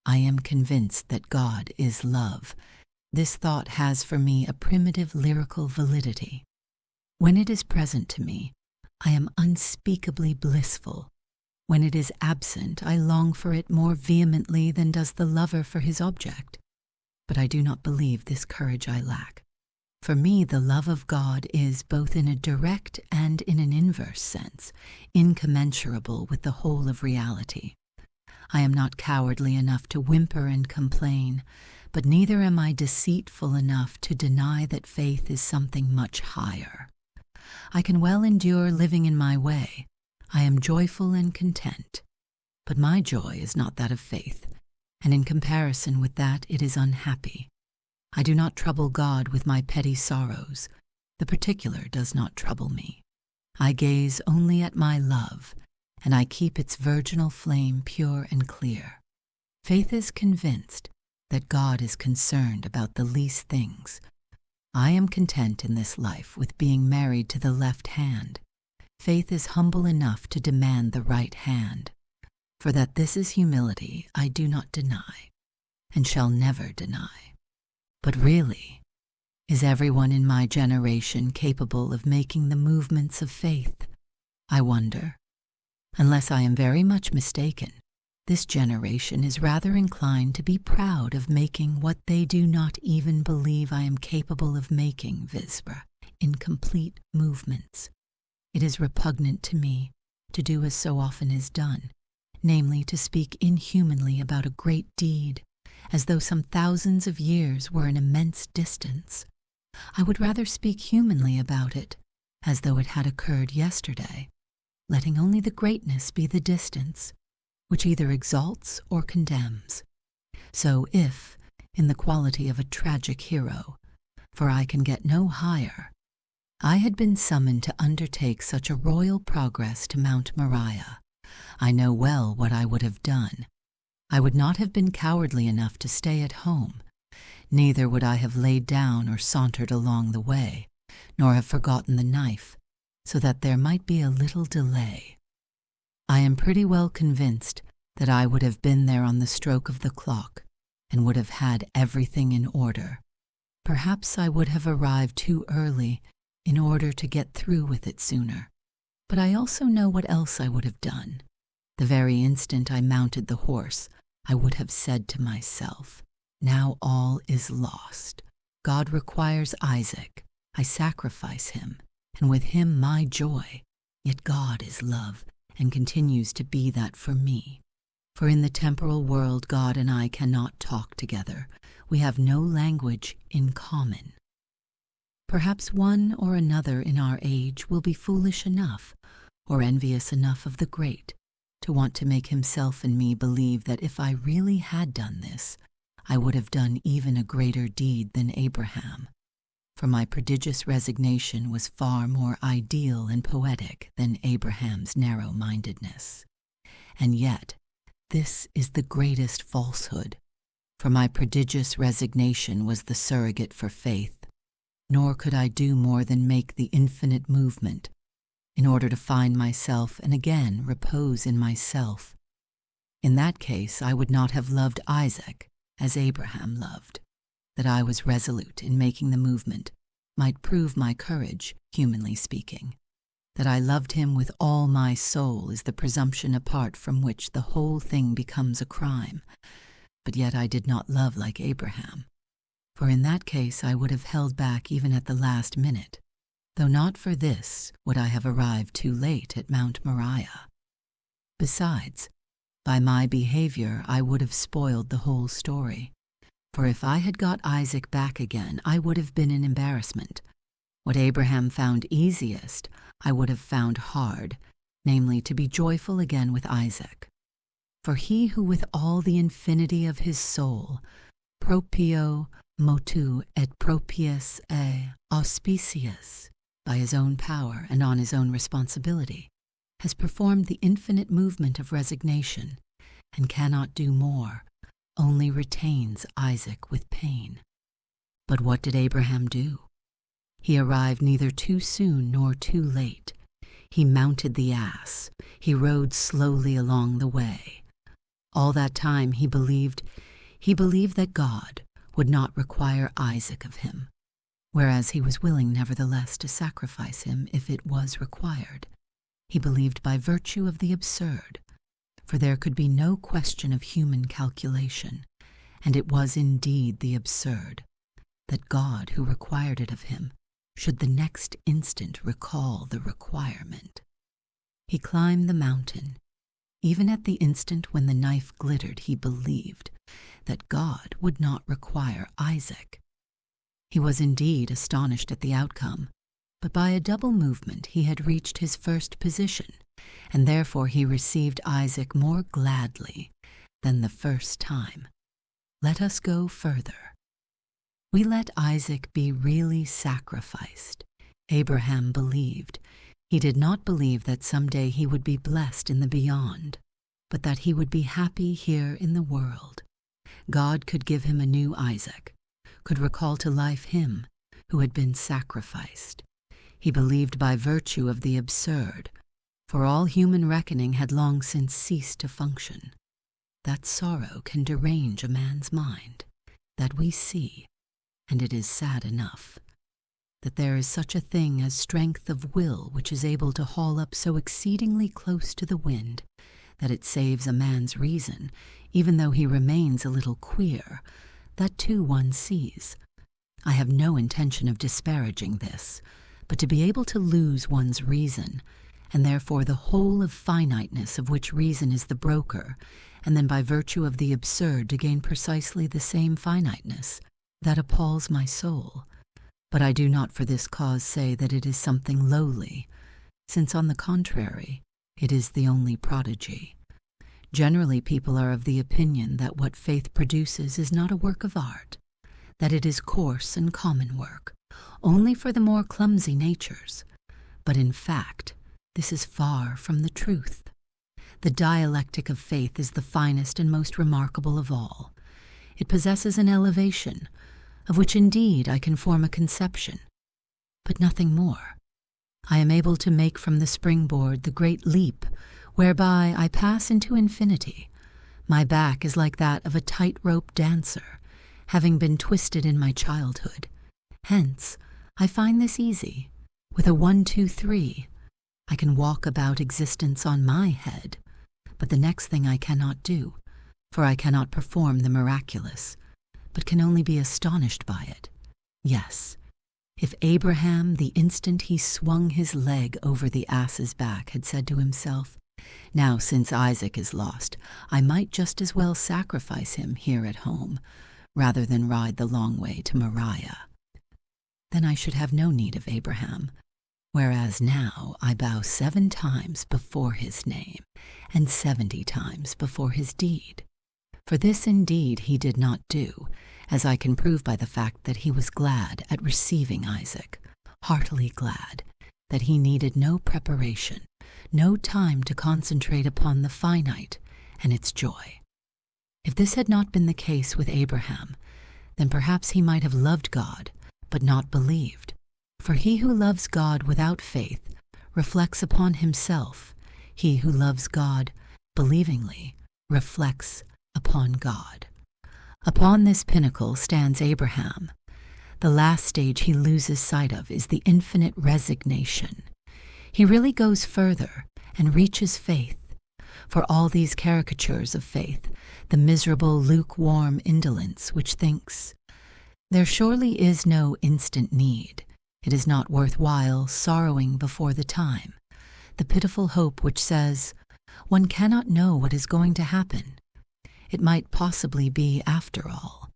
I am convinced that God is love. This thought has for me a primitive lyrical validity. When it is present to me, I am unspeakably blissful. When it is absent, I long for it more vehemently than does the lover for his object. But I do not believe this courage I lack. For me, the love of God is, both in a direct and in an inverse sense, incommensurable with the whole of reality. I am not cowardly enough to whimper and complain, but neither am I deceitful enough to deny that faith is something much higher. I can well endure living in my way. I am joyful and content. But my joy is not that of faith, and in comparison with that it is unhappy. I do not trouble God with my petty sorrows. The particular does not trouble me. I gaze only at my love, and I keep its virginal flame pure and clear. Faith is convinced that God is concerned about the least things. I am content in this life with being married to the left hand. Faith is humble enough to demand the right hand. For that this is humility I do not deny, and shall never deny. But really, is everyone in my generation capable of making the movements of faith? I wonder. Unless I am very much mistaken, this generation is rather inclined to be proud of making what they do not even believe I am capable of making, viz., incomplete movements. It is repugnant to me to do as so often is done, namely to speak inhumanly about a great deed, as though some thousands of years were an immense distance. I would rather speak humanly about it, as though it had occurred yesterday, letting only the greatness be the distance, which either exalts or condemns. So if, in the quality of a tragic hero, for I can get no higher, I had been summoned to undertake such a royal progress to Mount Moriah, I know well what I would have done. I would not have been cowardly enough to stay at home, neither would I have laid down or sauntered along the way, nor have forgotten the knife, so that there might be a little delay. I am pretty well convinced that I would have been there on the stroke of the clock, and would have had everything in order. Perhaps I would have arrived too early in order to get through with it sooner. But I also know what else I would have done. The very instant I mounted the horse, I would have said to myself, "Now all is lost. God requires Isaac. I sacrifice him, and with him my joy. Yet God is love, and continues to be that for me. For in the temporal world God and I cannot talk together. We have no language in common." Perhaps one or another in our age will be foolish enough, or envious enough of the great, to want to make himself and me believe that if I really had done this, I would have done even a greater deed than Abraham. For my prodigious resignation was far more ideal and poetic than Abraham's narrow-mindedness. And yet, this is the greatest falsehood, for my prodigious resignation was the surrogate for faith, nor could I do more than make the infinite movement, in order to find myself and again repose in myself. In that case I would not have loved Isaac as Abraham loved. That I was resolute in making the movement might prove my courage, humanly speaking. That I loved him with all my soul is the presumption apart from which the whole thing becomes a crime. But yet I did not love like Abraham, for in that case I would have held back even at the last minute. though not for this would I have arrived too late at Mount Moriah. Besides, by my behavior I would have spoiled the whole story, for if I had got Isaac back again, I would have been in embarrassment. What Abraham found easiest, I would have found hard, namely to be joyful again with Isaac. For he who with all the infinity of his soul, proprio motu et propius et auspicius, by his own power and on his own responsibility, has performed the infinite movement of resignation, and cannot do more, only retains Isaac with pain. But what did Abraham do? He arrived neither too soon nor too late. He mounted the ass. He rode slowly along the way. All that time he believed that God would not require Isaac of him, whereas he was willing nevertheless to sacrifice him if it was required. He believed by virtue of the absurd, for there could be no question of human calculation, and it was indeed the absurd, that God, who required it of him, should the next instant recall the requirement. He climbed the mountain. Even at the instant when the knife glittered, he believed that God would not require Isaac. He was indeed astonished at the outcome, but by a double movement he had reached his first position, and therefore he received Isaac more gladly than the first time. Let us go further. We let Isaac be really sacrificed. Abraham believed. He did not believe that someday he would be blessed in the beyond, but that he would be happy here in the world. God could give him a new Isaac, could recall to life him who had been sacrificed. He believed by virtue of the absurd, for all human reckoning had long since ceased to function. That sorrow can derange a man's mind, that we see, and it is sad enough, that there is such a thing as strength of will which is able to haul up so exceedingly close to the wind that it saves a man's reason, even though he remains a little queer. That too one sees. I have no intention of disparaging this, but to be able to lose one's reason, and therefore the whole of finiteness of which reason is the broker, and then by virtue of the absurd to gain precisely the same finiteness, that appalls my soul. But I do not for this cause say that it is something lowly, since on the contrary, it is the only prodigy. Generally people are of the opinion that what faith produces is not a work of art, that it is coarse and common work, only for the more clumsy natures. But in fact, this is far from the truth. The dialectic of faith is the finest and most remarkable of all. It possesses an elevation, of which indeed I can form a conception, but nothing more. I am able to make from the springboard the great leap, whereby I pass into infinity. My back is like that of a tightrope dancer, having been twisted in my childhood. Hence, I find this easy. With a 1, 2, 3, I can walk about existence on my head, but the next thing I cannot do, for I cannot perform the miraculous, but can only be astonished by it. Yes, if Abraham, the instant he swung his leg over the ass's back, had said to himself, "Now, since Isaac is lost, I might just as well sacrifice him here at home, rather than ride the long way to Moriah," then I should have no need of Abraham, whereas now I bow 7 times before his name, and 70 times before his deed. For this indeed he did not do, as I can prove by the fact that he was glad at receiving Isaac, heartily glad, that he needed no preparation, no time to concentrate upon the finite and its joy. If this had not been the case with Abraham, then perhaps he might have loved God, but not believed. For he who loves God without faith reflects upon himself. He who loves God believingly reflects upon God. Upon this pinnacle stands Abraham. The last stage he loses sight of is the infinite resignation. He really goes further and reaches faith. For all these caricatures of faith, the miserable, lukewarm indolence which thinks, "There surely is no instant need. It is not worthwhile sorrowing before the time, the pitiful hope which says, one cannot know what is going to happen. It might possibly be after all.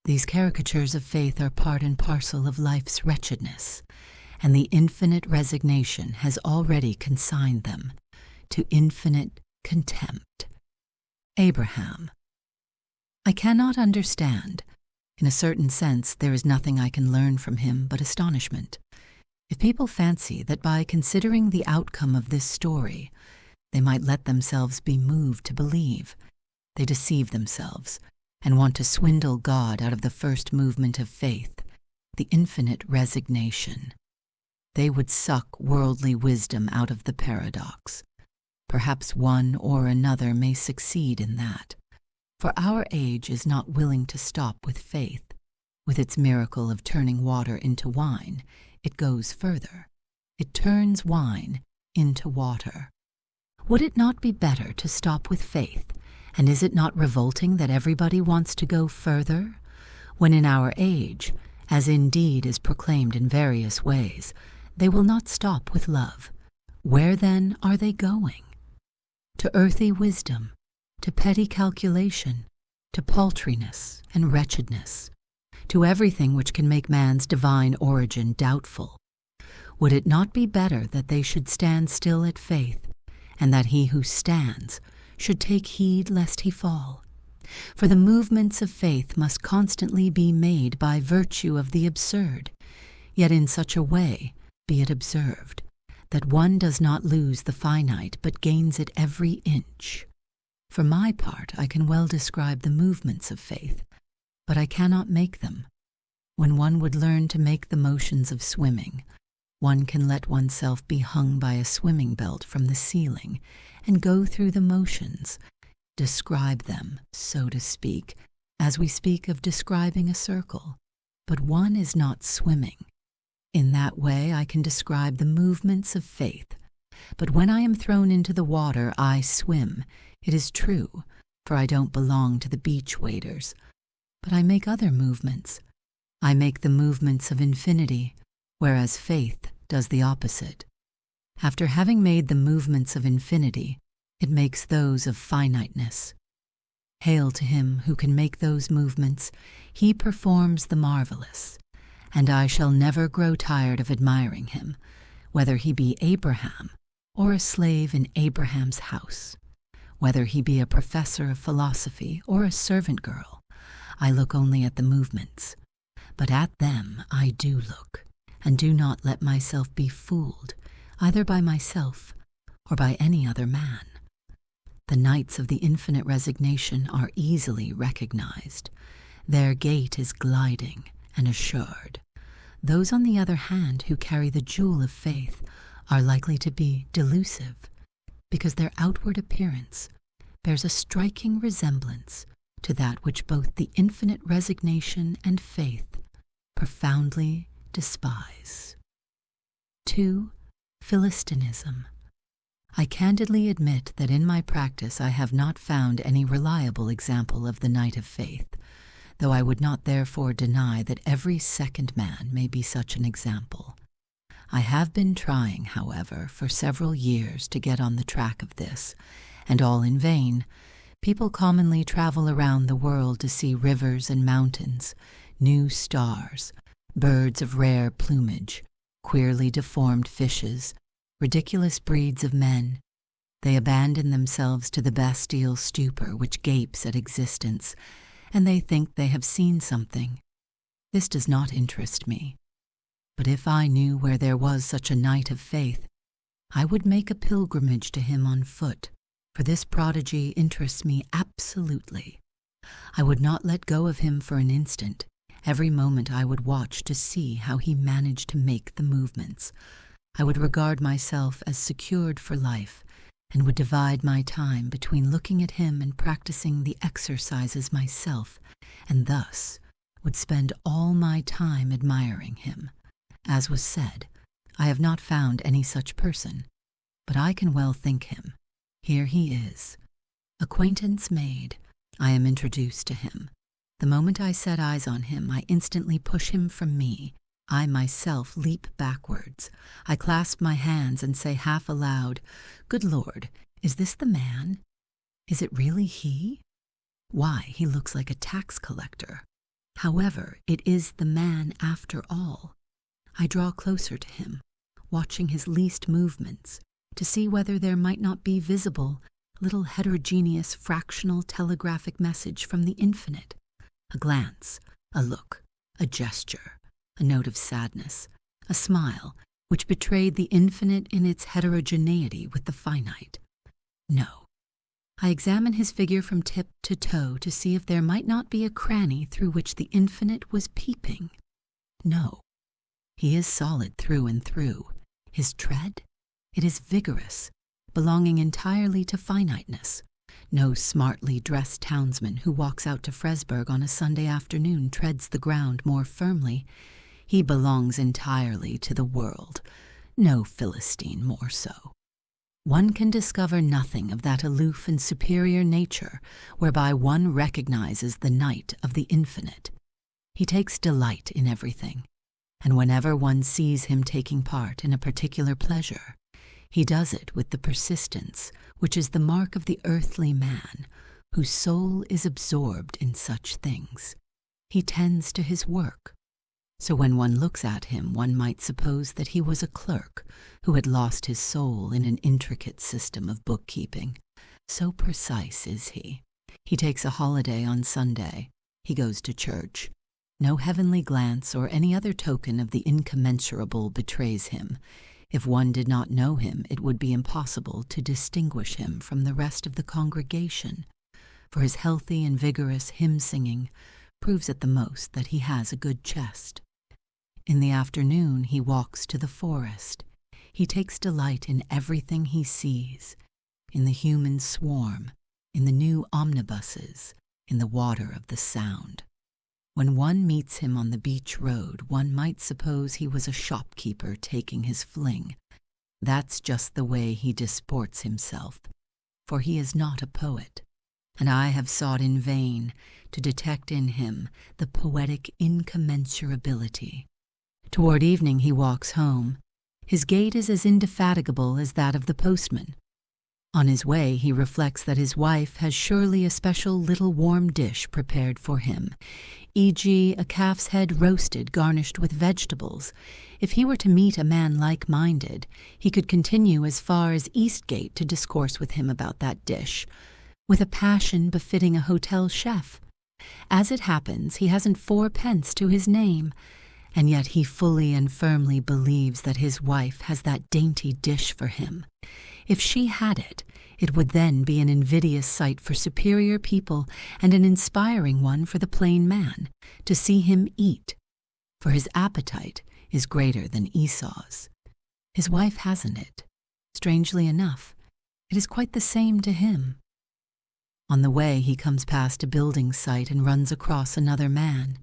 These caricatures of faith are part and parcel of life's wretchedness, and the infinite resignation has already consigned them to infinite contempt. Abraham. I cannot understand. In a certain sense, there is nothing I can learn from him but astonishment. If people fancy that by considering the outcome of this story, they might let themselves be moved to believe, they deceive themselves and want to swindle God out of the first movement of faith, the infinite resignation. They would suck worldly wisdom out of the paradox. Perhaps one or another may succeed in that, for our age is not willing to stop with faith. With its miracle of turning water into wine, it goes further. It turns wine into water. Would it not be better to stop with faith? And is it not revolting that everybody wants to go further? When in our age, as indeed is proclaimed in various ways, they will not stop with love. Where then are they going? To earthly wisdom, to petty calculation, to paltriness and wretchedness, to everything which can make man's divine origin doubtful. Would it not be better that they should stand still at faith, and that he who stands should take heed lest he fall? For the movements of faith must constantly be made by virtue of the absurd, yet in such a way, be it observed, that one does not lose the finite but gains it every inch. For my part, I can well describe the movements of faith, but I cannot make them. When one would learn to make the motions of swimming, one can let oneself be hung by a swimming belt from the ceiling and go through the motions, describe them, so to speak, as we speak of describing a circle, but one is not swimming. In that way I can describe the movements of faith, but when I am thrown into the water I swim, it is true, for I don't belong to the beach waders, but I make other movements. I make the movements of infinity, whereas faith does the opposite. After having made the movements of infinity, it makes those of finiteness. Hail to him who can make those movements. He performs the marvelous, and I shall never grow tired of admiring him, whether he be Abraham or a slave in Abraham's house, whether he be a professor of philosophy or a servant girl. I look only at the movements, but at them I do look, and do not let myself be fooled, either by myself or by any other man. The knights of the infinite resignation are easily recognized. Their gait is gliding and assured. Those, on the other hand, who carry the jewel of faith are likely to be delusive, because their outward appearance bears a striking resemblance to that which both the infinite resignation and faith profoundly despise. 2. Philistinism. I candidly admit that in my practice I have not found any reliable example of the knight of faith, though I would not therefore deny that every second man may be such an example. I have been trying, however, for several years to get on the track of this, and all in vain. People commonly travel around the world to see rivers and mountains, new stars, birds of rare plumage, queerly deformed fishes, ridiculous breeds of men. They abandon themselves to the bestial stupor which gapes at existence, and they think they have seen something. This does not interest me. But if I knew where there was such a knight of faith, I would make a pilgrimage to him on foot, for this prodigy interests me absolutely. I would not let go of him for an instant. Every moment I would watch to see how he managed to make the movements. I would regard myself as secured for life, and would divide my time between looking at him and practicing the exercises myself, and thus would spend all my time admiring him. As was said, I have not found any such person, but I can well think him. Here he is. Acquaintance made, I am introduced to him. The moment I set eyes on him, I instantly push him from me, I myself leap backwards. I clasp my hands and say half aloud, "Good Lord, is this the man? Is it really he? Why, he looks like a tax collector. However, it is the man after all." I draw closer to him, watching his least movements, to see whether there might not be visible little heterogeneous fractional telegraphic message from the infinite. A glance, a look, a gesture, a note of sadness, a smile, which betrayed the infinite in its heterogeneity with the finite. No. I examine his figure from tip to toe to see if there might not be a cranny through which the infinite was peeping. No. He is solid through and through. His tread? It is vigorous, belonging entirely to finiteness. No smartly dressed townsman who walks out to Fresburg on a Sunday afternoon treads the ground more firmly. He belongs entirely to the world, no Philistine more so. One can discover nothing of that aloof and superior nature whereby one recognizes the night of the infinite. He takes delight in everything, and whenever one sees him taking part in a particular pleasure, he does it with the persistence which is the mark of the earthly man, whose soul is absorbed in such things. He tends to his work. So when one looks at him, one might suppose that he was a clerk who had lost his soul in an intricate system of bookkeeping. So precise is he. He takes a holiday on Sunday. He goes to church. No heavenly glance or any other token of the incommensurable betrays him. If one did not know him, it would be impossible to distinguish him from the rest of the congregation, for his healthy and vigorous hymn-singing proves at the most that he has a good chest. In the afternoon he walks to the forest. He takes delight in everything he sees, in the human swarm, in the new omnibuses, in the water of the Sound. When one meets him on the beach road, one might suppose he was a shopkeeper taking his fling. That's just the way he disports himself, for he is not a poet, and I have sought in vain to detect in him the poetic incommensurability. Toward evening he walks home. His gait is as indefatigable as that of the postman. On his way he reflects that his wife has surely a special little warm dish prepared for him, e.g. a calf's head roasted garnished with vegetables. If he were to meet a man like-minded, he could continue as far as Eastgate to discourse with him about that dish, with a passion befitting a hotel chef. As it happens, he hasn't 4 pence to his name, and yet he fully and firmly believes that his wife has that dainty dish for him. If she had it, it would then be an invidious sight for superior people and an inspiring one for the plain man, to see him eat, for his appetite is greater than Esau's. His wife hasn't it. Strangely enough, it is quite the same to him. On the way he comes past a building site and runs across another man.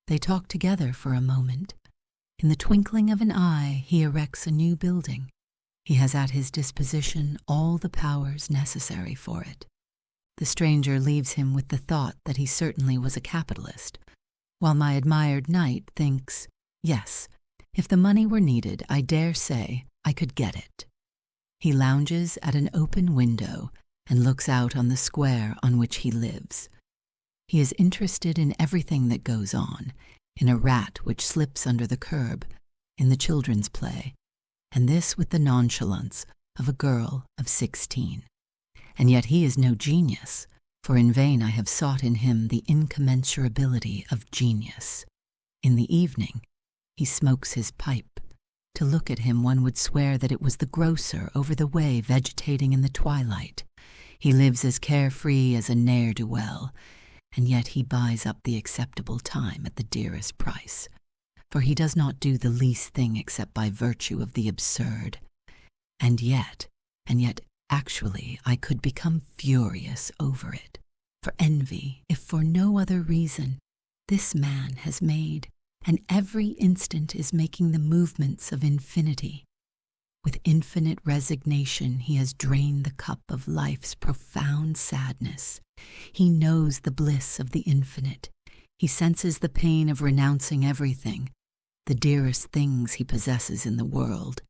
They talk together for a moment. In the twinkling of an eye he erects a new building. He has at his disposition all the powers necessary for it. The stranger leaves him with the thought that he certainly was a capitalist, while my admired knight thinks, yes, if the money were needed, I dare say I could get it. He lounges at an open window and looks out on the square on which he lives. He is interested in everything that goes on, in a rat which slips under the curb, in the children's play, and this with the nonchalance of a girl of 16. And yet he is no genius, for in vain I have sought in him the incommensurability of genius. In the evening, he smokes his pipe. To look at him one would swear that it was the grocer over the way vegetating in the twilight. He lives as carefree as a ne'er-do-well, and yet he buys up the acceptable time at the dearest price, for he does not do the least thing except by virtue of the absurd. And yet, actually, I could become furious over it, for envy, if for no other reason. This man has made, and every instant is making the movements of infinity. With infinite resignation he has drained the cup of life's profound sadness. He knows the bliss of the infinite. He senses the pain of renouncing everything, the dearest things he possesses in the world,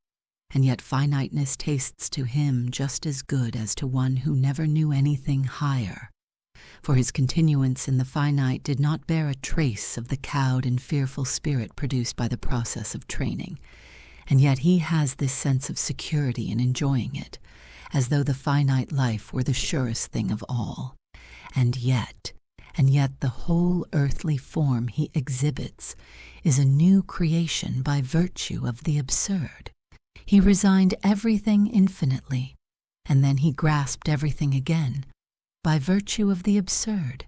and yet finiteness tastes to him just as good as to one who never knew anything higher, for his continuance in the finite did not bear a trace of the cowed and fearful spirit produced by the process of training, and yet he has this sense of security in enjoying it, as though the finite life were the surest thing of all. And yet the whole earthly form he exhibits is a new creation by virtue of the absurd. He resigned everything infinitely, and then he grasped everything again, by virtue of the absurd.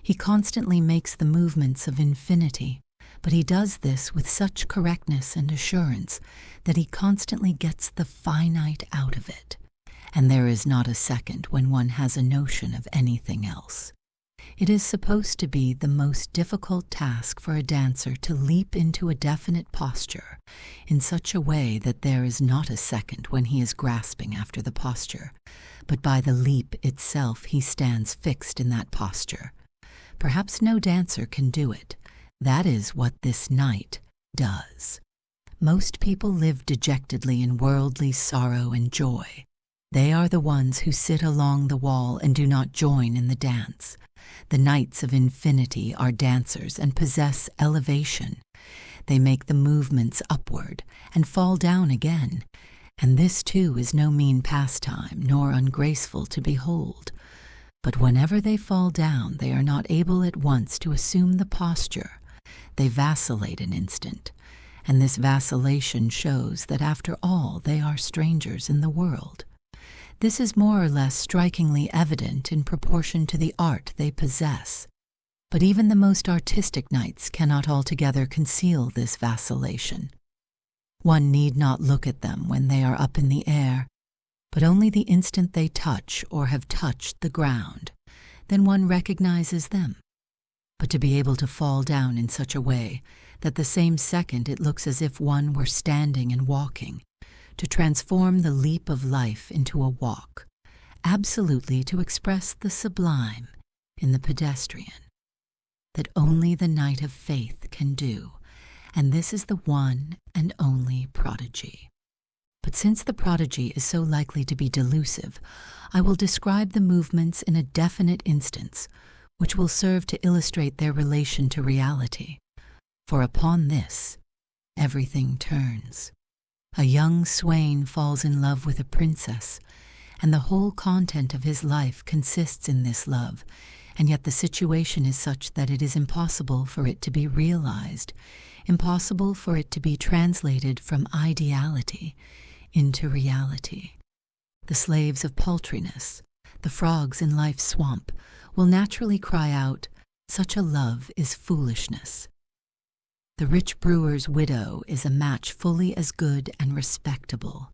He constantly makes the movements of infinity, but he does this with such correctness and assurance that he constantly gets the finite out of it, and there is not a second when one has a notion of anything else. It is supposed to be the most difficult task for a dancer to leap into a definite posture in such a way that there is not a second when he is grasping after the posture, but by the leap itself he stands fixed in that posture. Perhaps no dancer can do it. That is what this knight does. Most people live dejectedly in worldly sorrow and joy. They are the ones who sit along the wall and do not join in the dance. The knights of infinity are dancers and possess elevation. They make the movements upward and fall down again, and this too is no mean pastime nor ungraceful to behold. But whenever they fall down, they are not able at once to assume the posture. They vacillate an instant, and this vacillation shows that after all they are strangers in the world. This is more or less strikingly evident in proportion to the art they possess. But even the most artistic knights cannot altogether conceal this vacillation. One need not look at them when they are up in the air, but only the instant they touch or have touched the ground. Then one recognizes them. But to be able to fall down in such a way that the same second it looks as if one were standing and walking, to transform the leap of life into a walk, absolutely to express the sublime in the pedestrian, that only the knight of faith can do, and this is the one and only prodigy. But since the prodigy is so likely to be delusive, I will describe the movements in a definite instance, which will serve to illustrate their relation to reality, for upon this everything turns. A young swain falls in love with a princess, and the whole content of his life consists in this love, and yet the situation is such that it is impossible for it to be realized, impossible for it to be translated from ideality into reality. The slaves of paltriness, the frogs in life's swamp, will naturally cry out, "Such a love is foolishness." The rich brewer's widow is a match fully as good and respectable.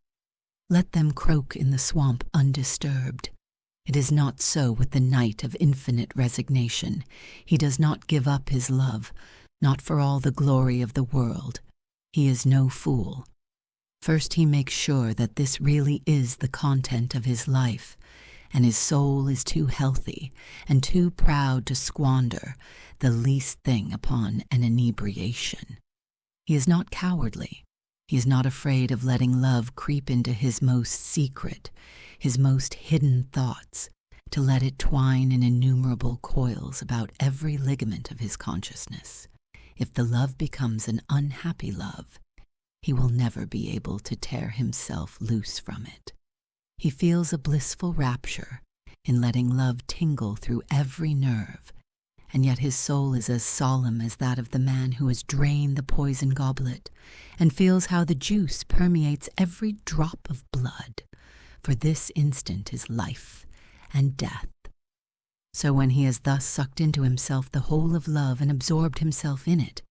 Let them croak in the swamp undisturbed. It is not so with the knight of infinite resignation. He does not give up his love, not for all the glory of the world. He is no fool. First he makes sure that this really is the content of his life, and his soul is too healthy and too proud to squander the least thing upon an inebriation. He is not cowardly. He is not afraid of letting love creep into his most secret, his most hidden thoughts, to let it twine in innumerable coils about every ligament of his consciousness. If the love becomes an unhappy love, he will never be able to tear himself loose from it. He feels a blissful rapture in letting love tingle through every nerve, and yet his soul is as solemn as that of the man who has drained the poison goblet and feels how the juice permeates every drop of blood, for this instant is life and death. So when he has thus sucked into himself the whole of love and absorbed himself in it,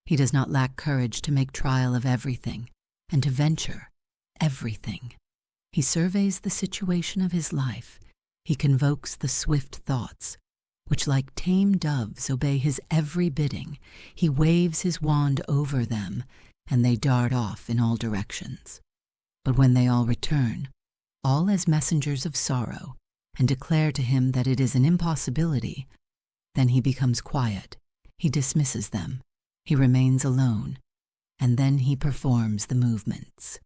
he does not lack courage to make trial of everything and to venture everything. He surveys the situation of his life. He convokes the swift thoughts, which like tame doves obey his every bidding. He waves his wand over them, and they dart off in all directions. But when they all return, all as messengers of sorrow, and declare to him that it is an impossibility, then he becomes quiet. He dismisses them. He remains alone. and then he performs the movements.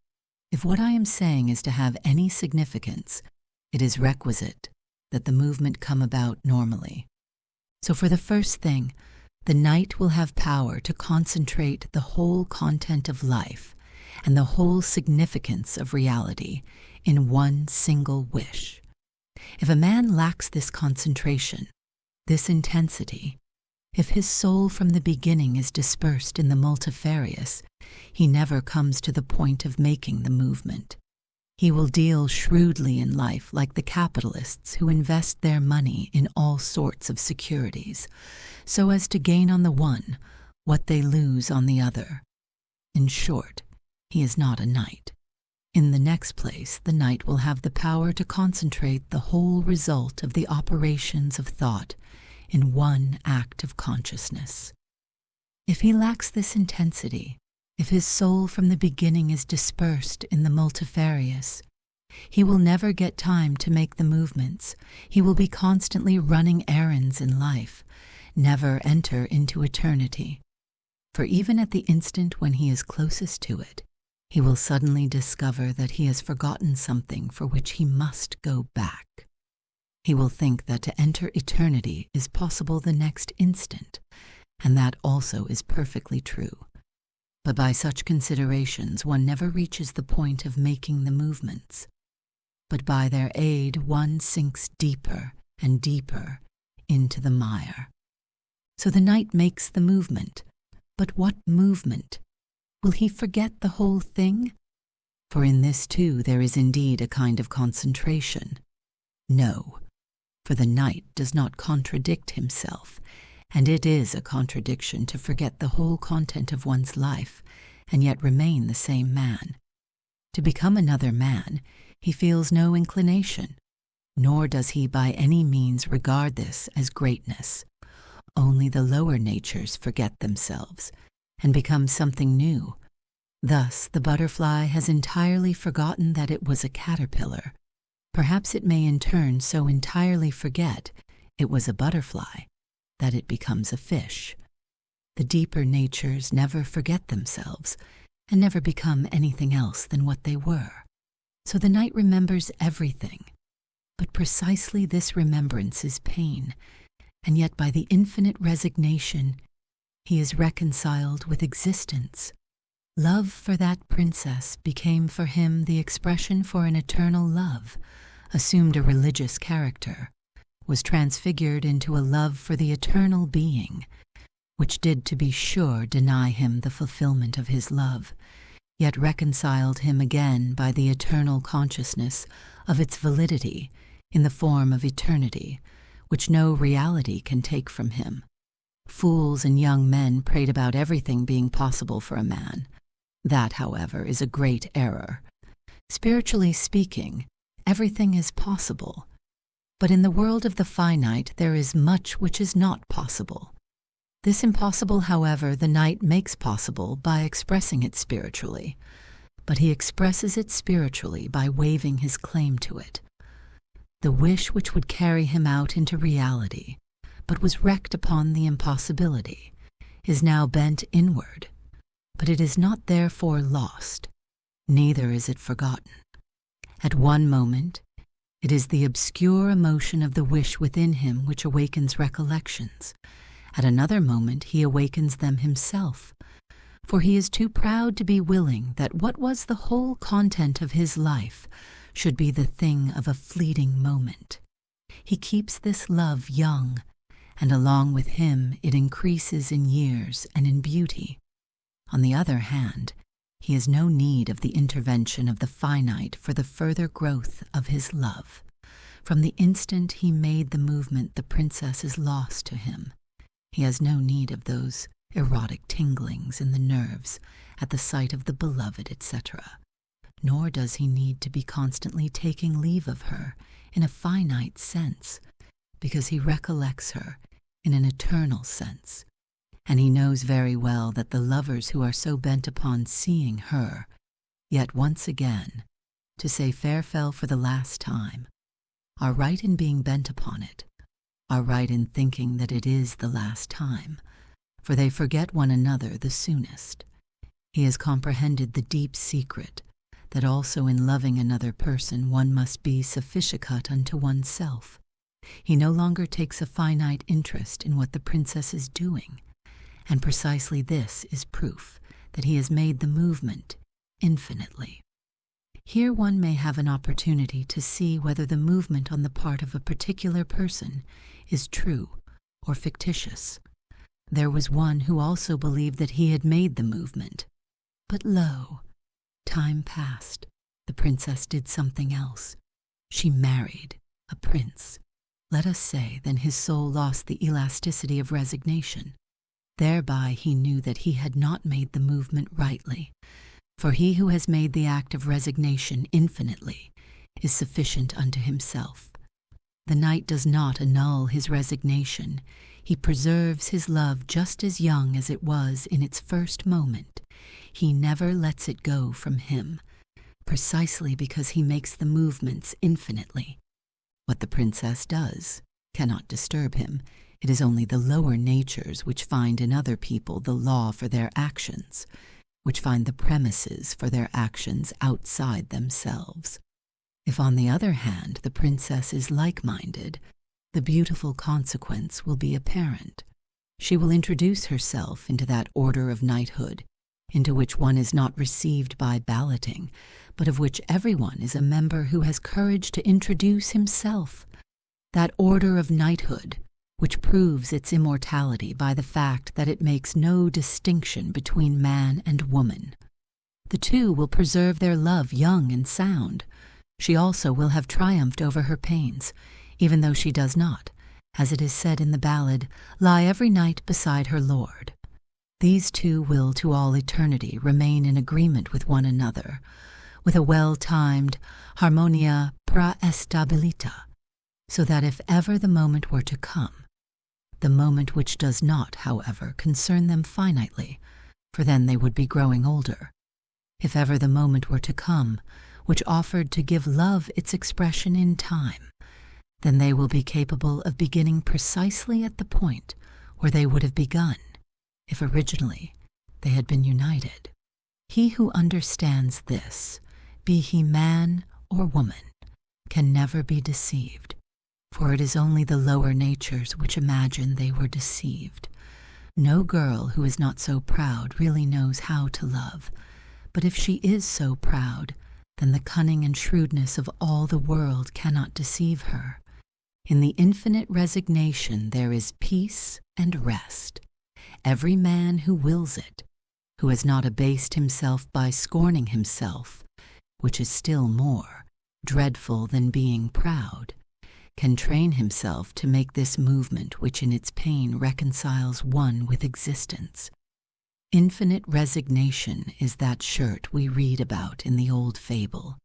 If what I am saying is to have any significance, it is requisite that the movement come about normally. So for the first thing, the night will have power to concentrate the whole content of life and the whole significance of reality in one single wish. If a man lacks this concentration, this intensity, if his soul from the beginning is dispersed in the multifarious, he never comes to the point of making the movement. He will deal shrewdly in life like the capitalists who invest their money in all sorts of securities, so as to gain on the one what they lose on the other. In short, he is not a knight. In the next place, the knight will have the power to concentrate the whole result of the operations of thought in one act of consciousness. If he lacks this intensity, if his soul from the beginning is dispersed in the multifarious, he will never get time to make the movements. He will be constantly running errands in life, never enter into eternity. For even at the instant when he is closest to it, he will suddenly discover that he has forgotten something for which he must go back. He will think that to enter eternity is possible the next instant, and that also is perfectly true. But by such considerations one never reaches the point of making the movements, but by their aid one sinks deeper and deeper into the mire. So the knight makes the movement, but what movement? Will he forget the whole thing? For in this too there is indeed a kind of concentration. No, for the knight does not contradict himself, and it is a contradiction to forget the whole content of one's life and yet remain the same man. To become another man, he feels no inclination, nor does he by any means regard this as greatness. Only the lower natures forget themselves and become something new. Thus the butterfly has entirely forgotten that it was a caterpillar. Perhaps it may in turn so entirely forget it was a butterfly that it becomes a fish. The deeper natures never forget themselves and never become anything else than what they were. So the knight remembers everything, but precisely this remembrance is pain, and yet by the infinite resignation he is reconciled with existence. Love for that princess became for him the expression for an eternal love, assumed a religious character, was transfigured into a love for the eternal being, which did to be sure deny him the fulfillment of his love, yet reconciled him again by the eternal consciousness of its validity in the form of eternity, which no reality can take from him. Fools and young men prate about everything being possible for a man. That, however, is a great error. Spiritually speaking, everything is possible, but in the world of the finite there is much which is not possible. This impossible, however, the knight makes possible by expressing it spiritually, but he expresses it spiritually by waiving his claim to it. The wish which would carry him out into reality, but was wrecked upon the impossibility, is now bent inward, but it is not therefore lost, neither is it forgotten. At one moment, it is the obscure emotion of the wish within him which awakens recollections. At another moment he awakens them himself, for he is too proud to be willing that what was the whole content of his life should be the thing of a fleeting moment. He keeps this love young, and along with him it increases in years and in beauty. On the other hand, he has no need of the intervention of the finite for the further growth of his love. From the instant he made the movement, the princess is lost to him. He has no need of those erotic tinglings in the nerves at the sight of the beloved, etc. Nor does he need to be constantly taking leave of her in a finite sense, because he recollects her in an eternal sense. And he knows very well that the lovers who are so bent upon seeing her, yet once again, to say farewell for the last time, are right in being bent upon it, are right in thinking that it is the last time, for they forget one another the soonest. He has comprehended the deep secret that also in loving another person one must be sufficient unto oneself. He no longer takes a finite interest in what the princess is doing, and precisely this is proof that he has made the movement infinitely. Here one may have an opportunity to see whether the movement on the part of a particular person is true or fictitious. There was one who also believed that he had made the movement. But lo, time passed. The princess did something else. She married a prince. Let us say, then his soul lost the elasticity of resignation. Thereby he knew that he had not made the movement rightly, for he who has made the act of resignation infinitely is sufficient unto himself. The knight does not annul his resignation. He preserves his love just as young as it was in its first moment. He never lets it go from him, precisely because he makes the movements infinitely. What the princess does cannot disturb him. It is only the lower natures which find in other people the law for their actions, which find the premises for their actions outside themselves. If, on the other hand, the princess is like-minded, the beautiful consequence will be apparent. She will introduce herself into that order of knighthood, into which one is not received by balloting, but of which everyone is a member who has courage to introduce himself. That order of knighthood, which proves its immortality by the fact that it makes no distinction between man and woman. The two will preserve their love young and sound. She also will have triumphed over her pains, even though she does not, as it is said in the ballad, lie every night beside her lord. These two will to all eternity remain in agreement with one another, with a well-timed harmonia praestabilita, so that if ever the moment were to come, the moment which does not, however, concern them finitely, for then they would be growing older, if ever the moment were to come, which offered to give love its expression in time, then they will be capable of beginning precisely at the point where they would have begun, if originally they had been united. He who understands this, be he man or woman, can never be deceived, for it is only the lower natures which imagine they were deceived. No girl who is not so proud really knows how to love, but if she is so proud, then the cunning and shrewdness of all the world cannot deceive her. In the infinite resignation there is peace and rest. Every man who wills it, who has not abased himself by scorning himself, which is still more dreadful than being proud, can train himself to make this movement which in its pain reconciles one with existence. Infinite resignation is that shirt we read about in the old fable.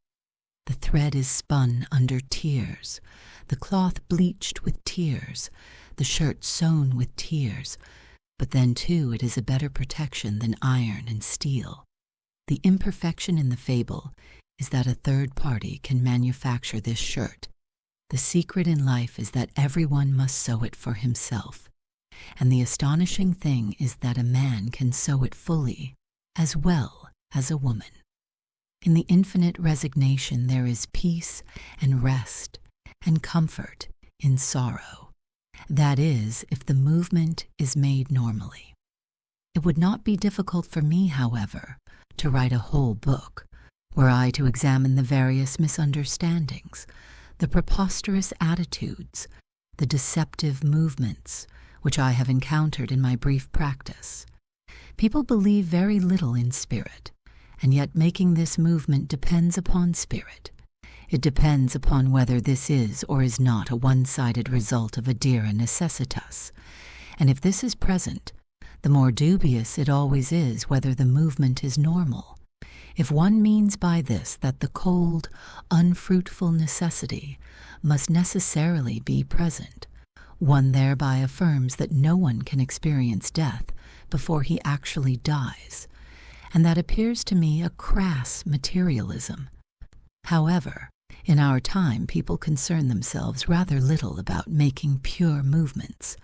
The thread is spun under tears, the cloth bleached with tears, the shirt sewn with tears, but then too it is a better protection than iron and steel. The imperfection in the fable is that a third party can manufacture this shirt. The secret in life is that everyone must sew it for himself, and the astonishing thing is that a man can sew it fully as well as a woman. In the infinite resignation there is peace and rest and comfort in sorrow. That is, if the movement is made normally. It would not be difficult for me, however, to write a whole book, were I to examine the various misunderstandings, the preposterous attitudes, the deceptive movements, which I have encountered in my brief practice. People believe very little in spirit, and yet making this movement depends upon spirit. It depends upon whether this is or is not a one-sided result of adira necessitas, and if this is present, the more dubious it always is whether the movement is normal. If one means by this that the cold, unfruitful necessity must necessarily be present, one thereby affirms that no one can experience death before he actually dies, and that appears to me a crass materialism. However, in our time people concern themselves rather little about making pure movements.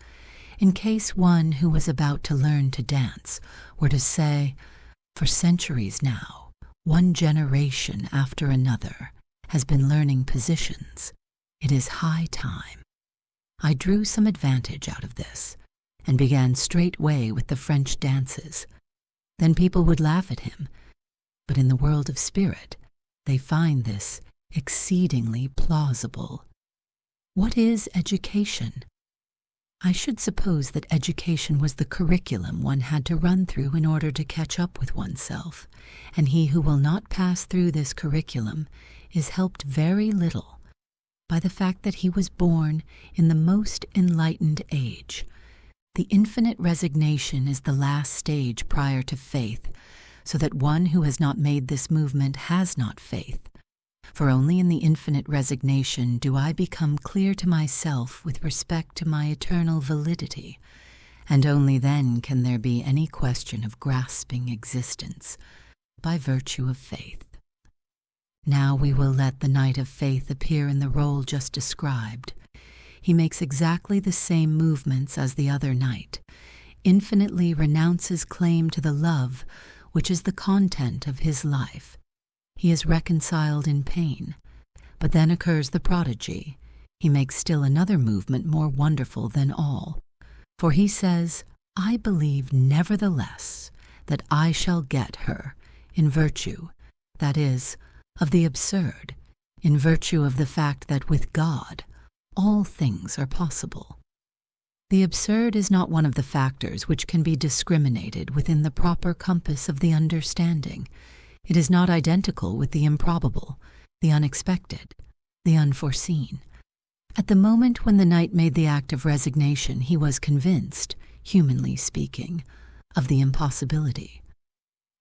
In case one who was about to learn to dance were to say, For centuries now, one generation after another has been learning positions. It is high time. I drew some advantage out of this and began straightway with the French dances. Then people would laugh at him, but in the world of spirit, they find this exceedingly plausible. What is education? I should suppose that education was the curriculum one had to run through in order to catch up with oneself, and he who will not pass through this curriculum is helped very little by the fact that he was born in the most enlightened age. The infinite resignation is the last stage prior to faith, so that one who has not made this movement has not faith. For only in the infinite resignation do I become clear to myself with respect to my eternal validity, and only then can there be any question of grasping existence by virtue of faith. Now we will let the knight of faith appear in the role just described. He makes exactly the same movements as the other knight, infinitely renounces claim to the love which is the content of his life. He is reconciled in pain, but then occurs the prodigy. He makes still another movement more wonderful than all, for he says, I believe nevertheless that I shall get her in virtue, that is, of the absurd, in virtue of the fact that with God all things are possible. The absurd is not one of the factors which can be discriminated within the proper compass of the understanding. It is not identical with the improbable, the unexpected, the unforeseen. At the moment when the knight made the act of resignation, he was convinced, humanly speaking, of the impossibility.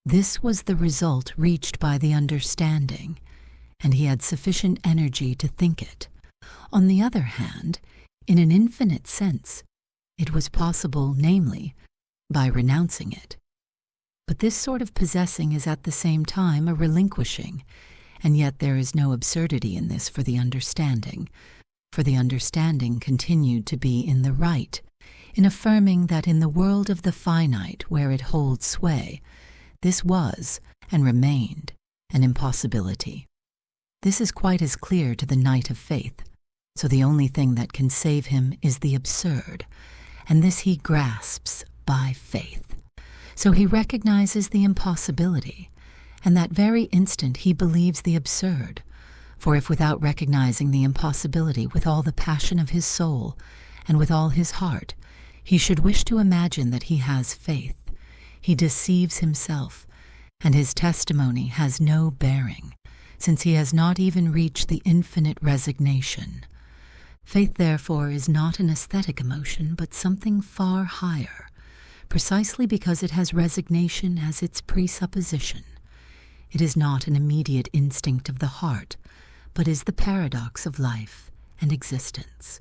This was the result reached by the understanding, and he had sufficient energy to think it. On the other hand, in an infinite sense, it was possible, namely, by renouncing it. But this sort of possessing is at the same time a relinquishing, and yet there is no absurdity in this for the understanding continued to be in the right, in affirming that in the world of the finite where it holds sway, this was, and remained, an impossibility. This is quite as clear to the knight of faith, so the only thing that can save him is the absurd, and this he grasps by faith. So he recognizes the impossibility, and that very instant he believes the absurd. For if without recognizing the impossibility with all the passion of his soul and with all his heart, he should wish to imagine that he has faith, he deceives himself, and his testimony has no bearing, since he has not even reached the infinite resignation. Faith, therefore, is not an aesthetic emotion, but something far higher, precisely because it has resignation as its presupposition. It is not an immediate instinct of the heart, but is the paradox of life and existence.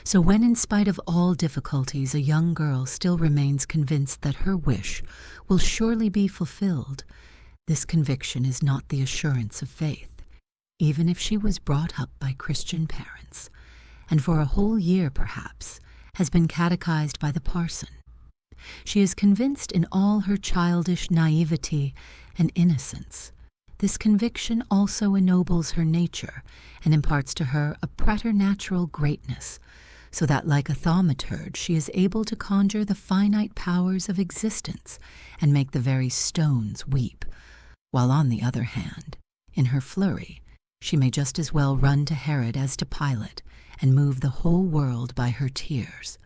So when, in spite of all difficulties, a young girl still remains convinced that her wish will surely be fulfilled, this conviction is not the assurance of faith, even if she was brought up by Christian parents, and for a whole year, perhaps, has been catechized by the parson. She is convinced in all her childish naivety and innocence. This conviction also ennobles her nature and imparts to her a preternatural greatness, so that like a thaumaturge she is able to conjure the finite powers of existence and make the very stones weep, while on the other hand, in her flurry, she may just as well run to Herod as to Pilate and move the whole world by her tears.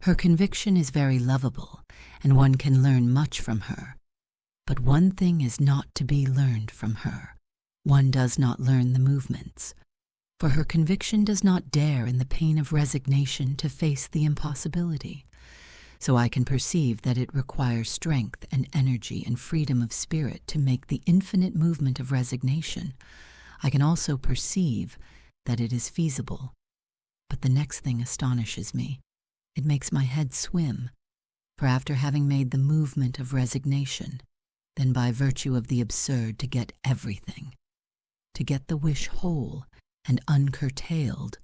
Her conviction is very lovable, and one can learn much from her. But one thing is not to be learned from her. One does not learn the movements, for her conviction does not dare in the pain of resignation to face the impossibility. So I can perceive that it requires strength and energy and freedom of spirit to make the infinite movement of resignation. I can also perceive that it is feasible. But the next thing astonishes me. It makes my head swim, for after having made the movement of resignation, then by virtue of the absurd to get everything, to get the wish whole and uncurtailed,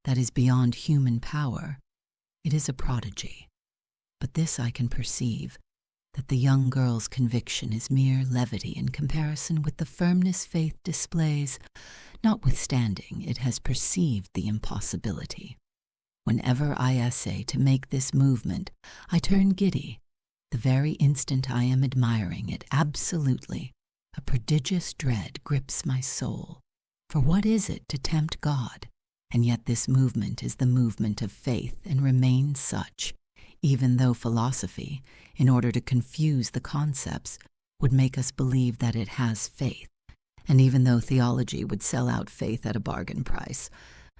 that is beyond human power, it is a prodigy. But this I can perceive, that the young girl's conviction is mere levity in comparison with the firmness faith displays, notwithstanding it has perceived the impossibility. Whenever I essay to make this movement, I turn giddy. The very instant I am admiring it absolutely, a prodigious dread grips my soul. For what is it to tempt God? And yet this movement is the movement of faith and remains such, even though philosophy, in order to confuse the concepts, would make us believe that it has faith, and even though theology would sell out faith at a bargain price.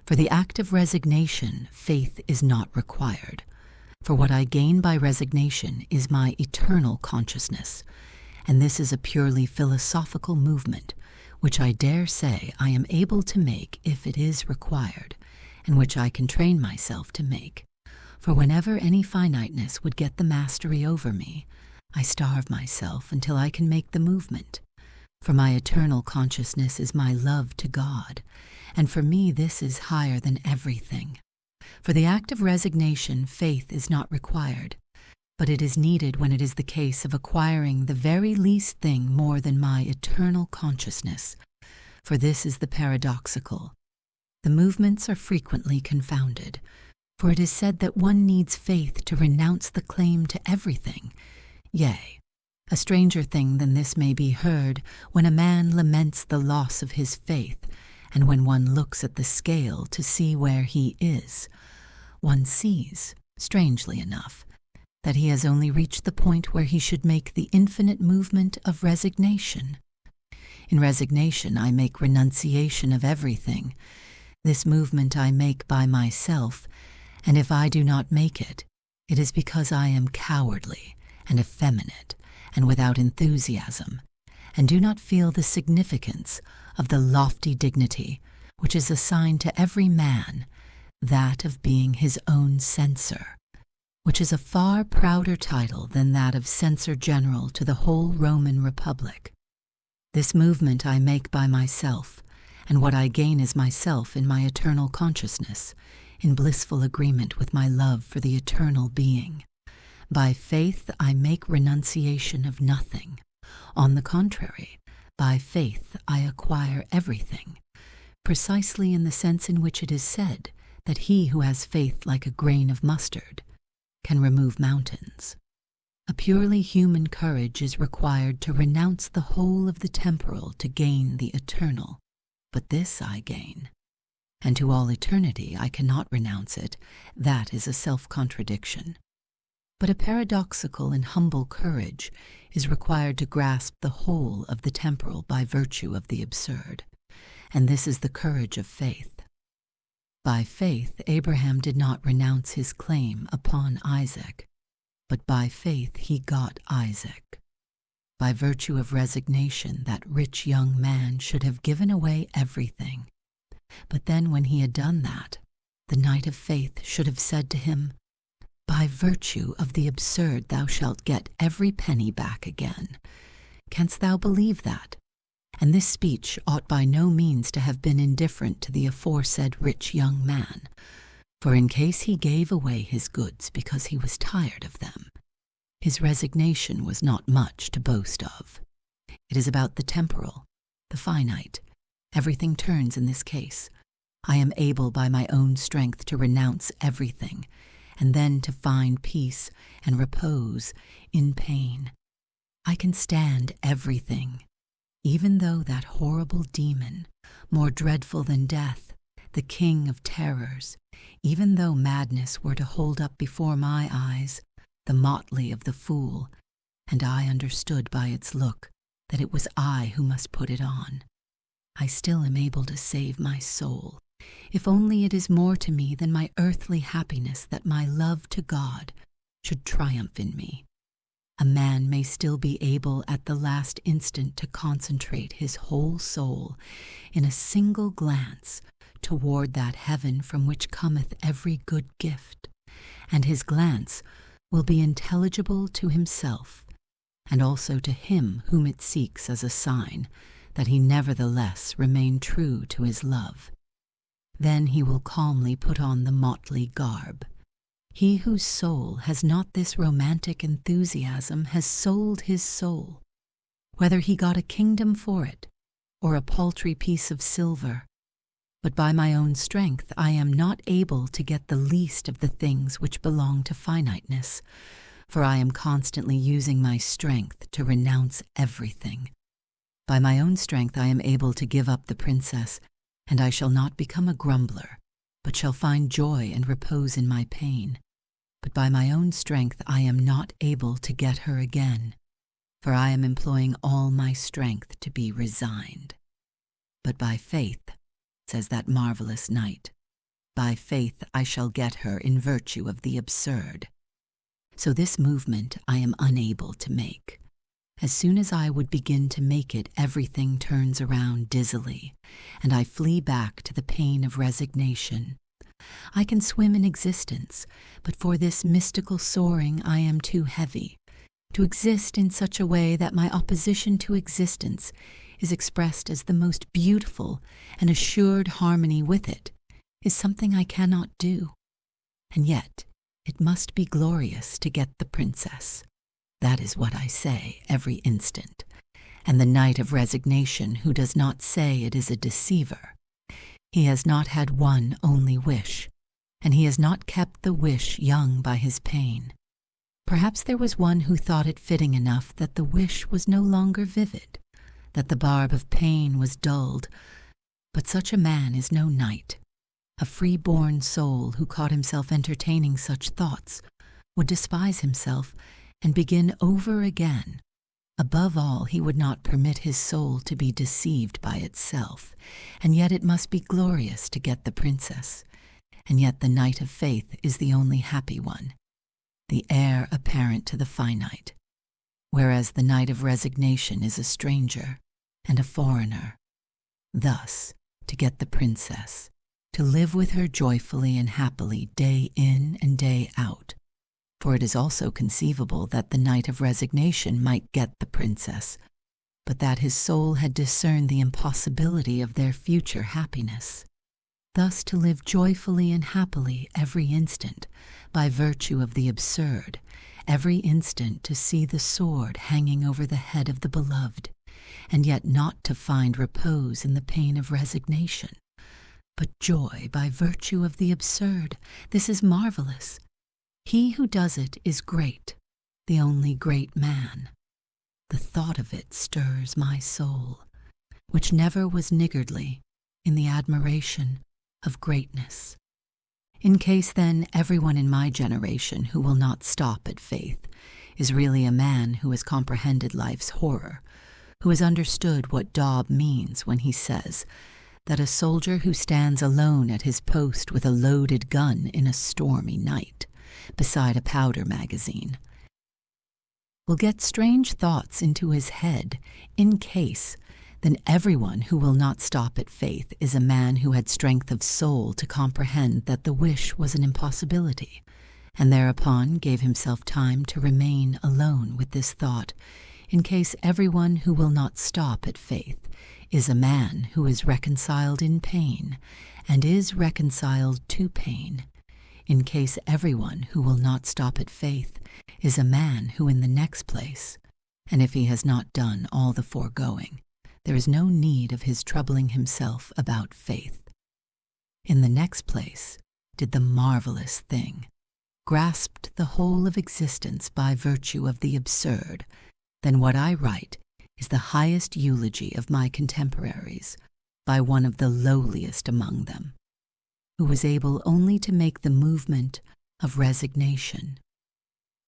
For the act of resignation, faith is not required. For what I gain by resignation is my eternal consciousness, and this is a purely philosophical movement, which I dare say I am able to make if it is required, and which I can train myself to make. For whenever any finiteness would get the mastery over me, I starve myself until I can make the movement. For my eternal consciousness is my love to God, and for me this is higher than everything. For the act of resignation, faith is not required, but it is needed when it is the case of acquiring the very least thing more than my eternal consciousness. For this is the paradoxical. The movements are frequently confounded, for it is said that one needs faith to renounce the claim to everything. Yea, a stranger thing than this may be heard when a man laments the loss of his faith, and when one looks at the scale to see where he is. One sees, strangely enough, that he has only reached the point where he should make the infinite movement of resignation. In resignation I make renunciation of everything. This movement I make by myself, and if I do not make it, it is because I am cowardly and effeminate and without enthusiasm, and do not feel the significance of the lofty dignity which is assigned to every man, that of being his own censor, which is a far prouder title than that of censor general to the whole Roman Republic. This movement I make by myself, and what I gain is myself in my eternal consciousness, in blissful agreement with my love for the eternal being. By faith I make renunciation of nothing. On the contrary, by faith I acquire everything, precisely in the sense in which it is said that he who has faith like a grain of mustard can remove mountains. A purely human courage is required to renounce the whole of the temporal to gain the eternal, but this I gain. And to all eternity I cannot renounce it. That is a self-contradiction. But a paradoxical and humble courage is required to grasp the whole of the temporal by virtue of the absurd, and this is the courage of faith. By faith Abraham did not renounce his claim upon Isaac, but by faith he got Isaac. By virtue of resignation that rich young man should have given away everything. But then when he had done that, the knight of faith should have said to him, "By virtue of the absurd thou shalt get every penny back again. Canst thou believe that?" And this speech ought by no means to have been indifferent to the aforesaid rich young man, for in case he gave away his goods because he was tired of them, his resignation was not much to boast of. It is about the temporal, the finite. Everything turns in this case. I am able by my own strength to renounce everything, and then to find peace and repose in pain. I can stand everything, even though that horrible demon, more dreadful than death, the king of terrors, even though madness were to hold up before my eyes the motley of the fool, and I understood by its look that it was I who must put it on, I still am able to save my soul, if only it is more to me than my earthly happiness that my love to God should triumph in me. A man may still be able at the last instant to concentrate his whole soul in a single glance toward that heaven from which cometh every good gift, and his glance will be intelligible to himself, and also to him whom it seeks as a sign that he nevertheless remain true to his love. Then he will calmly put on the motley garb. He whose soul has not this romantic enthusiasm has sold his soul, whether he got a kingdom for it, or a paltry piece of silver. But by my own strength I am not able to get the least of the things which belong to finiteness, for I am constantly using my strength to renounce everything. By my own strength I am able to give up the princess, and I shall not become a grumbler, but shall find joy and repose in my pain. But by my own strength I am not able to get her again, for I am employing all my strength to be resigned. But by faith, says that marvelous knight, by faith I shall get her in virtue of the absurd. So this movement I am unable to make. As soon as I would begin to make it, everything turns around dizzily, and I flee back to the pain of resignation. I can swim in existence, but for this mystical soaring I am too heavy. To exist in such a way that my opposition to existence is expressed as the most beautiful and assured harmony with it is something I cannot do. And yet it must be glorious to get the princess. That is what I say every instant. And the knight of resignation who does not say it is a deceiver. He has not had one only wish, and he has not kept the wish young by his pain. Perhaps there was one who thought it fitting enough that the wish was no longer vivid, that the barb of pain was dulled, but such a man is no knight. A free-born soul who caught himself entertaining such thoughts would despise himself and begin over again. Above all, he would not permit his soul to be deceived by itself, and yet it must be glorious to get the princess, and yet the knight of faith is the only happy one, the heir apparent to the finite, whereas the knight of resignation is a stranger and a foreigner. Thus, to get the princess, to live with her joyfully and happily day in and day out, for it is also conceivable that the knight of resignation might get the princess, but that his soul had discerned the impossibility of their future happiness. Thus to live joyfully and happily every instant, by virtue of the absurd, every instant to see the sword hanging over the head of the beloved, and yet not to find repose in the pain of resignation, but joy by virtue of the absurd. This is marvelous. He who does it is great, the only great man. The thought of it stirs my soul, which never was niggardly in the admiration of greatness. In case, then, everyone in my generation who will not stop at faith is really a man who has comprehended life's horror, who has understood what Dobb means when he says that a soldier who stands alone at his post with a loaded gun in a stormy night, beside a powder magazine, will get strange thoughts into his head. In case, then everyone who will not stop at faith is a man who had strength of soul to comprehend that the wish was an impossibility, and thereupon gave himself time to remain alone with this thought. In case everyone who will not stop at faith is a man who is reconciled in pain, and is reconciled to pain. In case everyone who will not stop at faith is a man who in the next place, and if he has not done all the foregoing, there is no need of his troubling himself about faith. In the next place did the marvelous thing, grasped the whole of existence by virtue of the absurd, then what I write is the highest eulogy of my contemporaries by one of the lowliest among them, who was able only to make the movement of resignation.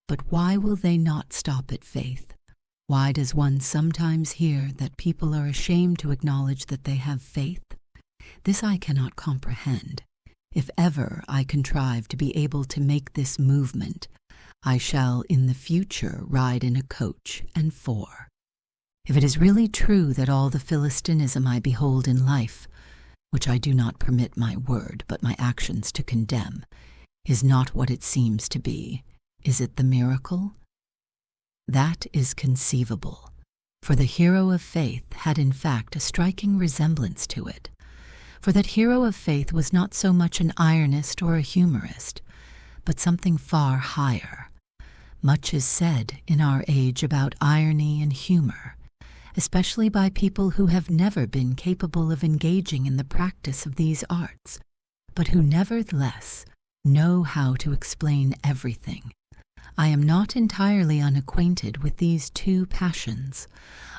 But why will they not stop at faith? Why does one sometimes hear that people are ashamed to acknowledge that they have faith? This I cannot comprehend. If ever I contrive to be able to make this movement, I shall in the future ride in a coach and four. If it is really true that all the Philistinism I behold in life, which I do not permit my word but my actions to condemn, is not what it seems to be, is it the miracle? That is conceivable, for the hero of faith had in fact a striking resemblance to it. For that hero of faith was not so much an ironist or a humorist, but something far higher. Much is said in our age about irony and humor, especially by people who have never been capable of engaging in the practice of these arts, but who nevertheless know how to explain everything. I am not entirely unacquainted with these two passions.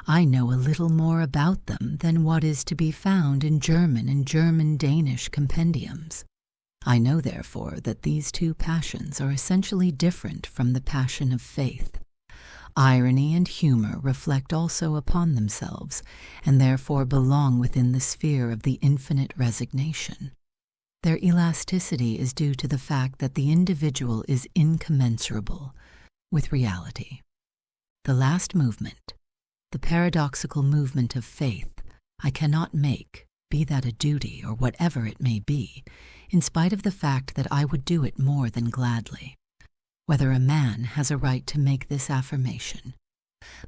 I know a little more about them than what is to be found in German and German-Danish compendiums. I know, therefore, that these two passions are essentially different from the passion of faith. Irony and humor reflect also upon themselves, and therefore belong within the sphere of the infinite resignation. Their elasticity is due to the fact that the individual is incommensurable with reality. The last movement, the paradoxical movement of faith, I cannot make, be that a duty or whatever it may be, in spite of the fact that I would do it more than gladly. Whether a man has a right to make this affirmation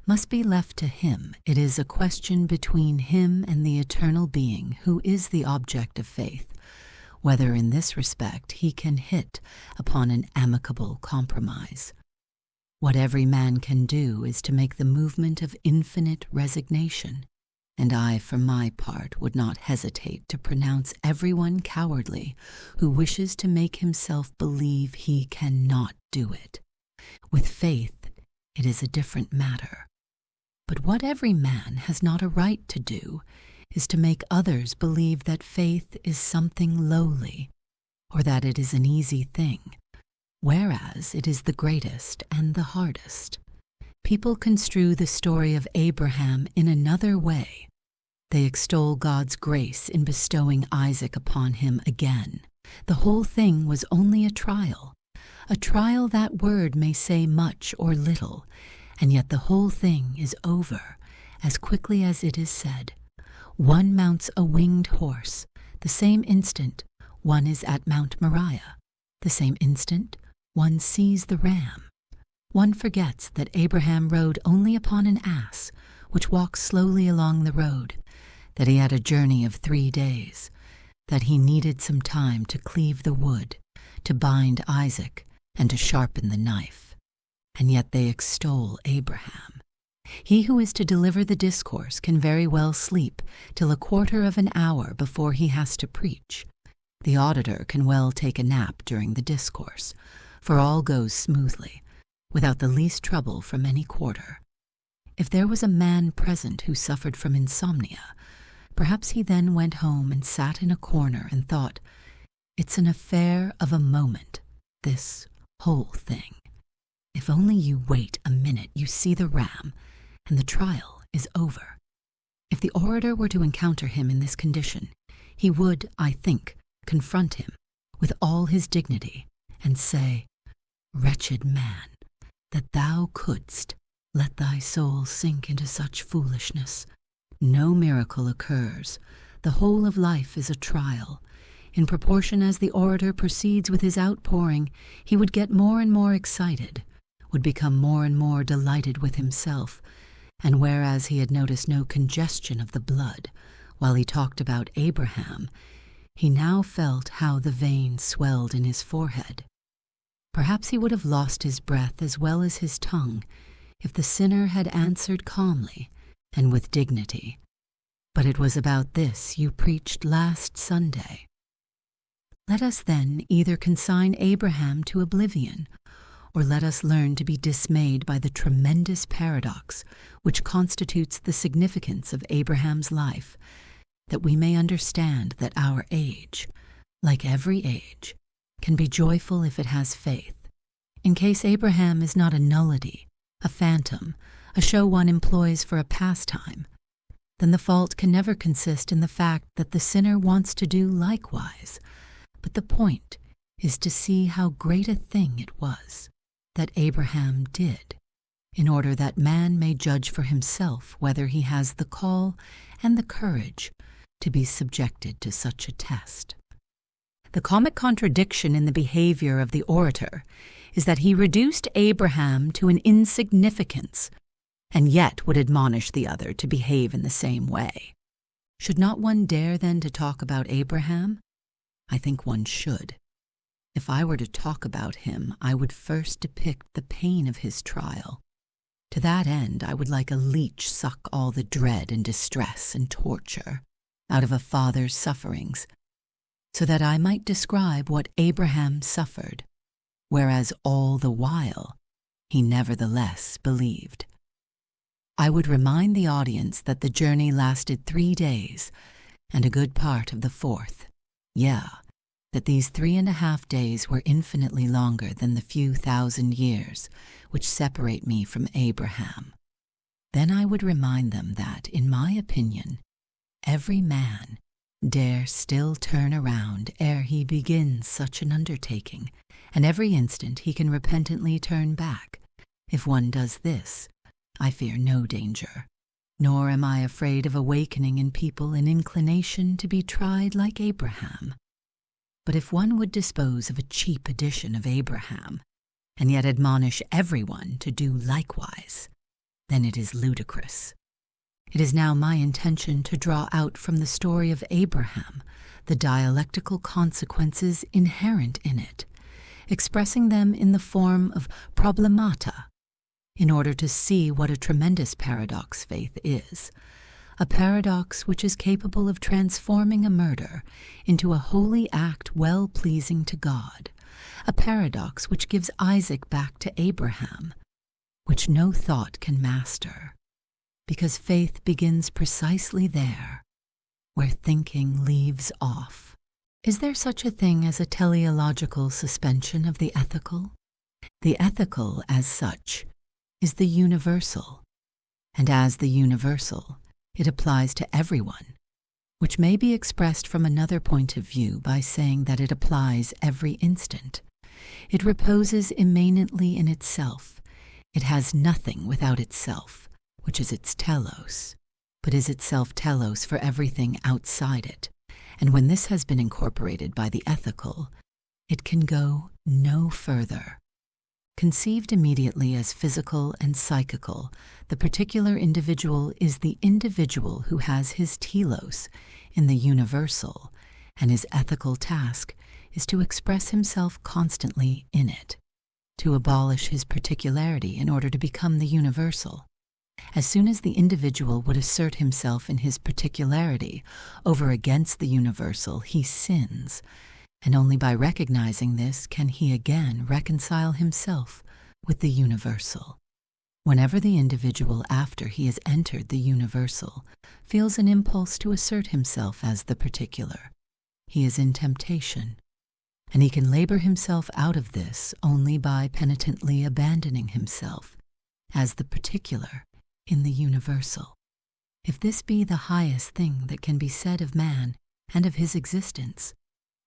must be left to him. It is a question between him and the eternal being who is the object of faith, whether in this respect he can hit upon an amicable compromise. What every man can do is to make the movement of infinite resignation, and I, for my part, would not hesitate to pronounce everyone cowardly who wishes to make himself believe he cannot do it. With faith, it is a different matter. But what every man has not a right to do is to make others believe that faith is something lowly, or that it is an easy thing, whereas it is the greatest and the hardest. People construe the story of Abraham in another way. They extol God's grace in bestowing Isaac upon him again. The whole thing was only a trial. A trial, that word may say much or little, and yet the whole thing is over as quickly as it is said. One mounts a winged horse. The same instant one is at Mount Moriah. The same instant one sees the ram. One forgets that Abraham rode only upon an ass, which walks slowly along the road, that he had a journey of 3 days, that he needed some time to cleave the wood, to bind Isaac, and to sharpen the knife. And yet they extol Abraham. He who is to deliver the discourse can very well sleep till a quarter of an hour before he has to preach. The auditor can well take a nap during the discourse, for all goes smoothly, without the least trouble from any quarter. If there was a man present who suffered from insomnia, perhaps he then went home and sat in a corner and thought, "It's an affair of a moment, this whole thing. If only you wait a minute, you see the ram, and the trial is over." If the orator were to encounter him in this condition, he would, I think, confront him with all his dignity and say, "Wretched man, that thou couldst let thy soul sink into such foolishness. No miracle occurs. The whole of life is a trial. In proportion as the orator proceeds with his outpouring, he would get more and more excited, would become more and more delighted with himself, and whereas he had noticed no congestion of the blood while he talked about Abraham, he now felt how the veins swelled in his forehead. Perhaps he would have lost his breath as well as his tongue if the sinner had answered calmly and with dignity, "But it was about this you preached last Sunday." Let us then either consign Abraham to oblivion, or let us learn to be dismayed by the tremendous paradox which constitutes the significance of Abraham's life, that we may understand that our age, like every age, can be joyful if it has faith. In case Abraham is not a nullity, a phantom, a show one employs for a pastime, then the fault can never consist in the fact that the sinner wants to do likewise, but the point is to see how great a thing it was that Abraham did, in order that man may judge for himself whether he has the call and the courage to be subjected to such a test. The comic contradiction in the behavior of the orator is that he reduced Abraham to an insignificance, and yet would admonish the other to behave in the same way. Should not one dare then to talk about Abraham? I think one should. If I were to talk about him, I would first depict the pain of his trial. To that end, I would like a leech suck all the dread and distress and torture out of a father's sufferings, so that I might describe what Abraham suffered, whereas all the while he nevertheless believed. I would remind the audience that the journey lasted 3 days, and a good part of the 4th. That these 3.5 days were infinitely longer than the few thousand years which separate me from Abraham. Then I would remind them that, in my opinion, every man dare still turn around ere he begins such an undertaking, and every instant he can repentantly turn back. If one does this, I fear no danger, nor am I afraid of awakening in people an inclination to be tried like Abraham. But if one would dispose of a cheap edition of Abraham, and yet admonish everyone to do likewise, then it is ludicrous. It is now my intention to draw out from the story of Abraham the dialectical consequences inherent in it, expressing them in the form of problemata, in order to see what a tremendous paradox faith is, a paradox which is capable of transforming a murder into a holy act well-pleasing to God, a paradox which gives Isaac back to Abraham, which no thought can master, because faith begins precisely there, where thinking leaves off. Is there such a thing as a teleological suspension of the ethical? The ethical, as such, is the universal, and as the universal, it applies to everyone, which may be expressed from another point of view by saying that it applies every instant. It reposes immanently in itself. It has nothing without itself, which is its telos, but is itself telos for everything outside it. And when this has been incorporated by the ethical, it can go no further. Conceived immediately as physical and psychical, the particular individual is the individual who has his telos in the universal, and his ethical task is to express himself constantly in it, to abolish his particularity in order to become the universal. As soon as the individual would assert himself in his particularity over against the universal, he sins, and only by recognizing this can he again reconcile himself with the universal. Whenever the individual, after he has entered the universal, feels an impulse to assert himself as the particular, he is in temptation, and he can labor himself out of this only by penitently abandoning himself as the particular in the universal. If this be the highest thing that can be said of man and of his existence,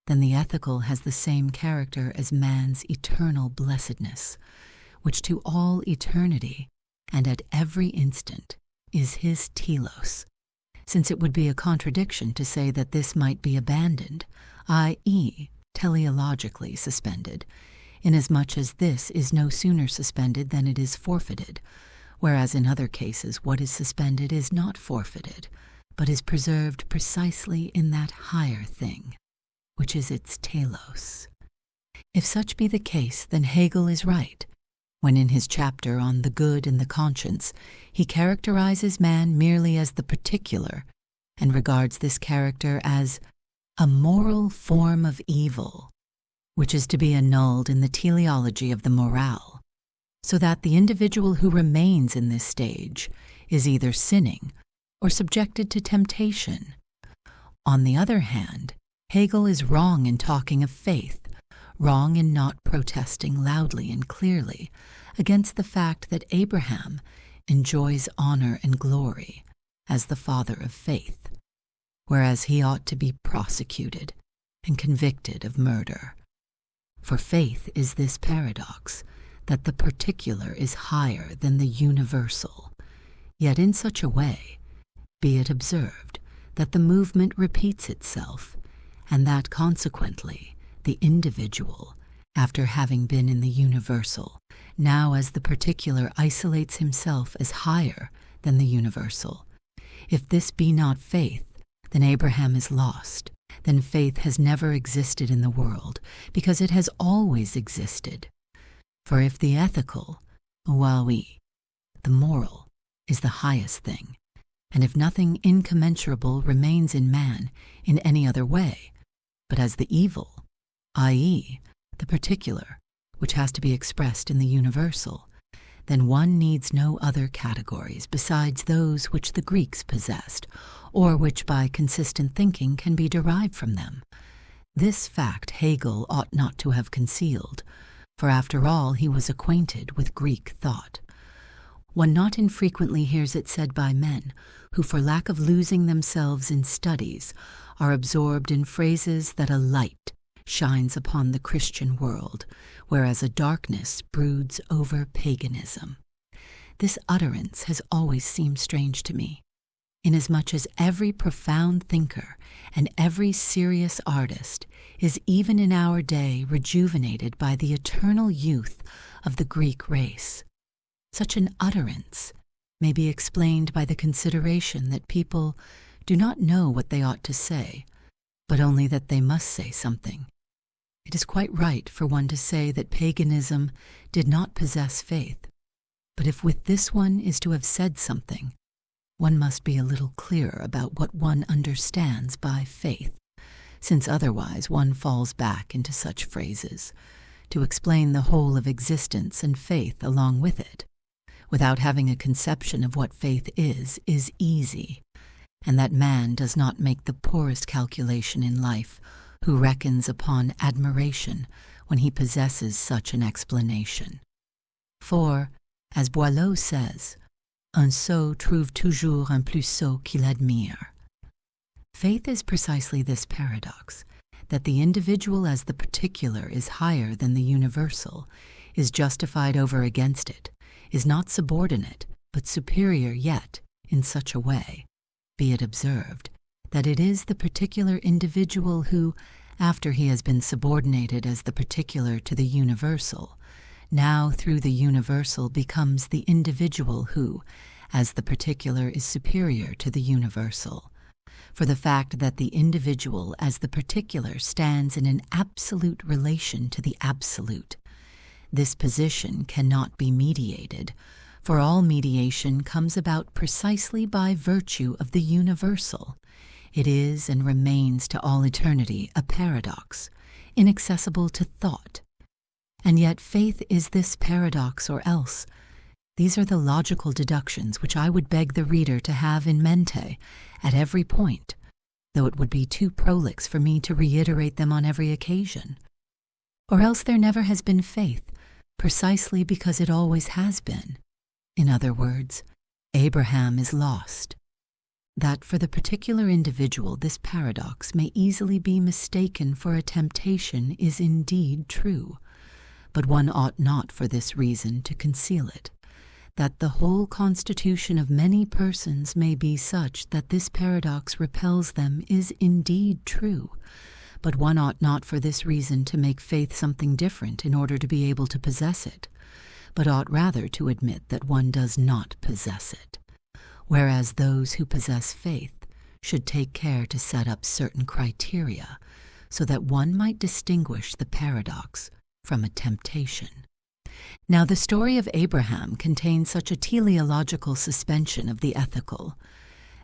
then the ethical has the same character as man's eternal blessedness, which to all eternity and at every instant is his telos, since it would be a contradiction to say that this might be abandoned, i.e., teleologically suspended, inasmuch as this is no sooner suspended than it is forfeited, whereas in other cases what is suspended is not forfeited, but is preserved precisely in that higher thing, which is its telos. If such be the case, then Hegel is right, when in his chapter on the good and the conscience, he characterizes man merely as the particular, and regards this character as a moral form of evil, which is to be annulled in the teleology of the morale, so that the individual who remains in this stage is either sinning or subjected to temptation. On the other hand, Hegel is wrong in talking of faith, wrong in not protesting loudly and clearly against the fact that Abraham enjoys honor and glory as the father of faith, whereas he ought to be prosecuted and convicted of murder. For faith is this paradox, that the particular is higher than the universal, yet in such a way, be it observed, that the movement repeats itself, and that consequently the individual, after having been in the universal, now as the particular isolates himself as higher than the universal. If this be not faith, then Abraham is lost, then faith has never existed in the world, because it has always existed. For if the ethical, oui, the moral, is the highest thing, and if nothing incommensurable remains in man in any other way, but as the evil, i.e., the particular, which has to be expressed in the universal, then one needs no other categories besides those which the Greeks possessed, or which by consistent thinking can be derived from them. This fact Hegel ought not to have concealed, for after all he was acquainted with Greek thought. One not infrequently hears it said by men who, for lack of losing themselves in studies, are absorbed in phrases that a light shines upon the Christian world, whereas a darkness broods over paganism. This utterance has always seemed strange to me, inasmuch as every profound thinker and every serious artist is even in our day rejuvenated by the eternal youth of the Greek race. Such an utterance may be explained by the consideration that people do not know what they ought to say, but only that they must say something. It is quite right for one to say that paganism did not possess faith, but if with this one is to have said something, one must be a little clearer about what one understands by faith, since otherwise one falls back into such phrases. To explain the whole of existence and faith along with it, without having a conception of what faith is easy, and that man does not make the poorest calculation in life who reckons upon admiration when he possesses such an explanation. For, as Boileau says, un sot trouve toujours un plus sot qu'il admire. Faith is precisely this paradox, that the individual as the particular is higher than the universal, is justified over against it, is not subordinate, but superior yet in such a way, be it observed, that it is the particular individual who, after he has been subordinated as the particular to the universal, now through the universal becomes the individual who, as the particular, is superior to the universal. For the fact that the individual as the particular stands in an absolute relation to the absolute, this position cannot be mediated, for all mediation comes about precisely by virtue of the universal. It is and remains to all eternity a paradox, inaccessible to thought. And yet faith is this paradox or else. These are the logical deductions which I would beg the reader to have in mente at every point, though it would be too prolix for me to reiterate them on every occasion. Or else there never has been faith, precisely because it always has been. In other words, Abraham is lost. That for the particular individual this paradox may easily be mistaken for a temptation is indeed true, but one ought not for this reason to conceal it. That the whole constitution of many persons may be such that this paradox repels them is indeed true, but one ought not for this reason to make faith something different in order to be able to possess it, but ought rather to admit that one does not possess it, whereas those who possess faith should take care to set up certain criteria so that one might distinguish the paradox from a temptation. Now the story of Abraham contains such a teleological suspension of the ethical.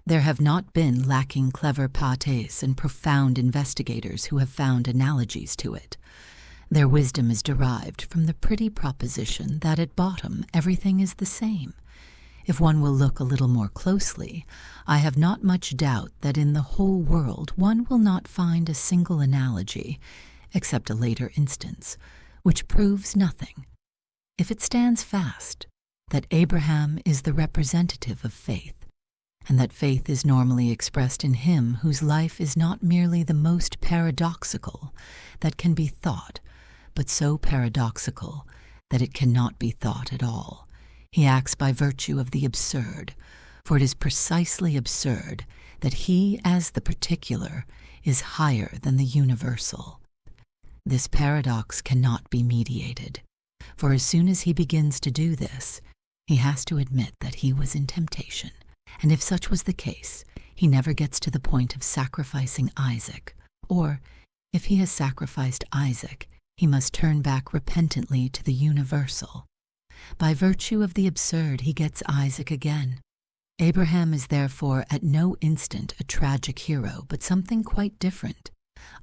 There have not been lacking clever pates and profound investigators who have found analogies to it. Their wisdom is derived from the pretty proposition that at bottom everything is the same. If one will look a little more closely, I have not much doubt that in the whole world one will not find a single analogy, except a later instance, which proves nothing. If it stands fast that Abraham is the representative of faith, and that faith is normally expressed in him whose life is not merely the most paradoxical that can be thought, but so paradoxical that it cannot be thought at all, he acts by virtue of the absurd, for it is precisely absurd that he as the particular is higher than the universal. This paradox cannot be mediated, for as soon as he begins to do this, he has to admit that he was in temptation, and if such was the case, he never gets to the point of sacrificing Isaac, or, if he has sacrificed Isaac, he must turn back repentantly to the universal. By virtue of the absurd, he gets Isaac again. Abraham is therefore at no instant a tragic hero, but something quite different,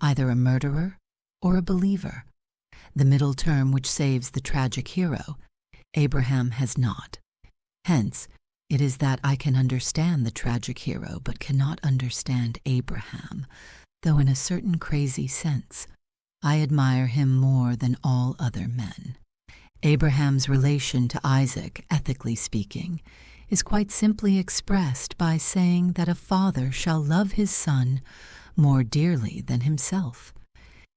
either a murderer or a believer. The middle term which saves the tragic hero, Abraham has not. Hence, it is that I can understand the tragic hero, but cannot understand Abraham, though in a certain crazy sense, I admire him more than all other men. Abraham's relation to Isaac, ethically speaking, is quite simply expressed by saying that a father shall love his son more dearly than himself.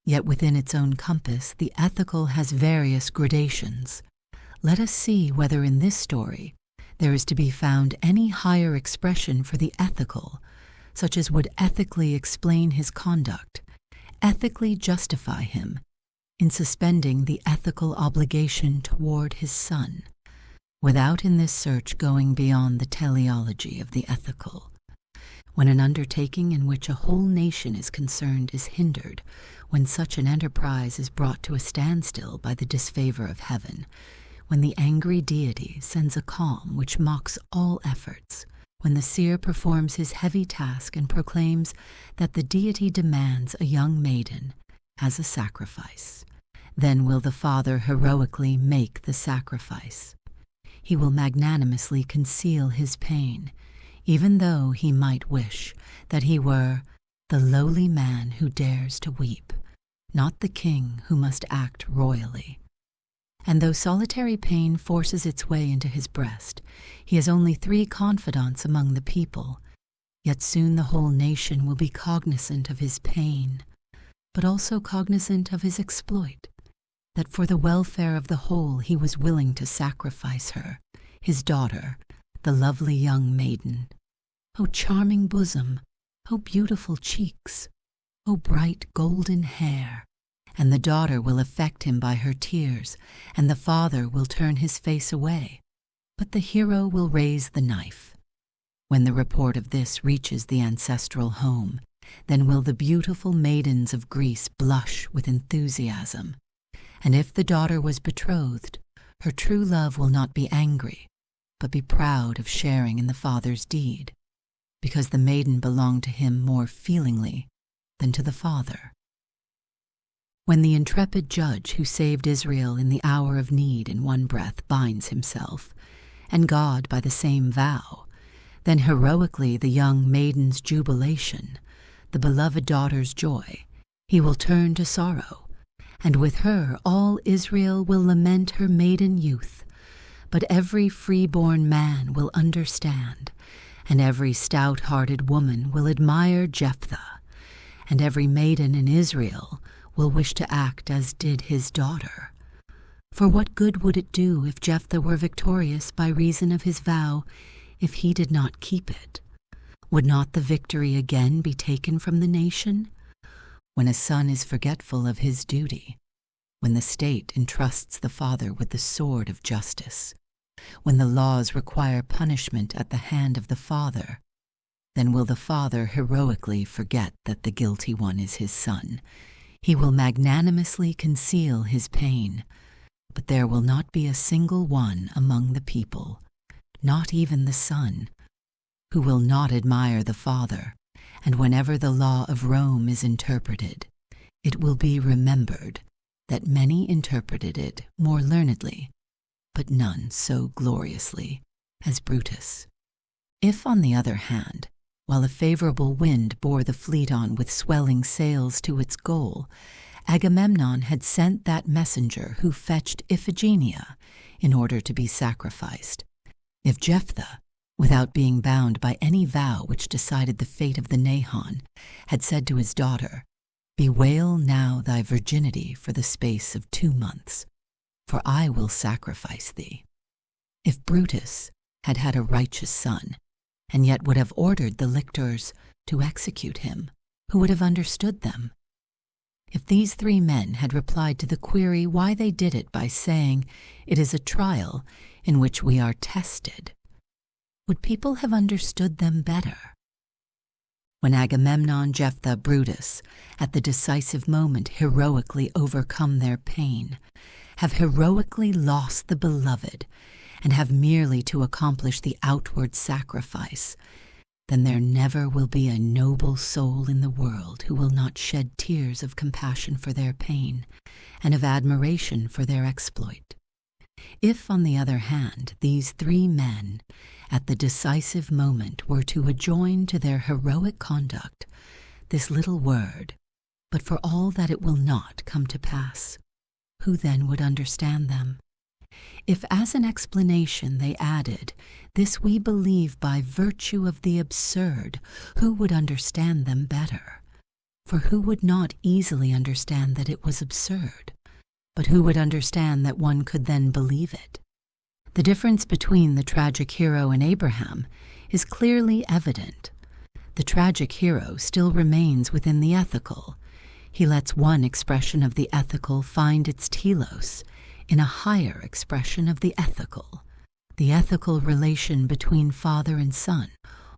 Yet within its own compass, the ethical has various gradations. Let us see whether in this story there is to be found any higher expression for the ethical, such as would ethically explain his conduct, ethically justify him, in suspending the ethical obligation toward his son, without in this search going beyond the teleology of the ethical. When an undertaking in which a whole nation is concerned is hindered, when such an enterprise is brought to a standstill by the disfavor of heaven, when the angry deity sends a calm which mocks all efforts, when the seer performs his heavy task and proclaims that the deity demands a young maiden as a sacrifice, then will the Father heroically make the sacrifice. He will magnanimously conceal his pain, even though he might wish that he were the lowly man who dares to weep, not the king who must act royally. And though solitary pain forces its way into his breast, he has only 3 confidants among the people, yet soon the whole nation will be cognizant of his pain, but also cognizant of his exploit, that for the welfare of the whole he was willing to sacrifice her, his daughter, the lovely young maiden. O charming bosom, O beautiful cheeks, O bright golden hair! And the daughter will affect him by her tears, and the father will turn his face away, but the hero will raise the knife. When the report of this reaches the ancestral home, then will the beautiful maidens of Greece blush with enthusiasm. And if the daughter was betrothed, her true love will not be angry, but be proud of sharing in the father's deed, because the maiden belonged to him more feelingly than to the father. When the intrepid judge who saved Israel in the hour of need in one breath binds himself, and God by the same vow, then heroically the young maiden's jubilation, the beloved daughter's joy, he will turn to sorrow, and with her all Israel will lament her maiden youth. But every free-born man will understand, and every stout-hearted woman will admire Jephthah, and every maiden in Israel will wish to act as did his daughter. For what good would it do if Jephthah were victorious by reason of his vow, if he did not keep it? Would not the victory again be taken from the nation? When a son is forgetful of his duty, when the state entrusts the father with the sword of justice, when the laws require punishment at the hand of the father, then will the father heroically forget that the guilty one is his son. He will magnanimously conceal his pain, but there will not be a single one among the people, not even the son, who will not admire the father, and whenever the law of Rome is interpreted, it will be remembered that many interpreted it more learnedly, but none so gloriously as Brutus. If, on the other hand, while a favorable wind bore the fleet on with swelling sails to its goal, Agamemnon had sent that messenger who fetched Iphigenia in order to be sacrificed. If Jephthah, without being bound by any vow which decided the fate of the Nahon, had said to his daughter, "Bewail now thy virginity for the space of 2 months, for I will sacrifice thee." If Brutus had had a righteous son, and yet would have ordered the lictors to execute him, who would have understood them? If these 3 men had replied to the query why they did it by saying, "It is a trial in which we are tested," would people have understood them better? when Agamemnon, Jephthah, Brutus, at the decisive moment heroically overcome their pain, have heroically lost the beloved, and have merely to accomplish the outward sacrifice, then there never will be a noble soul in the world who will not shed tears of compassion for their pain and of admiration for their exploit. If, on the other hand, these three men, at the decisive moment, were to adjoin to their heroic conduct this little word, but for all that it will not come to pass, who then would understand them? If as an explanation they added, "This we believe by virtue of the absurd," who would understand them better? For who would not easily understand that it was absurd? But who would understand that one could then believe it? The difference between the tragic hero and Abraham is clearly evident. The tragic hero still remains within the ethical. He lets one expression of the ethical find its telos in a higher expression of the ethical relation between father and son,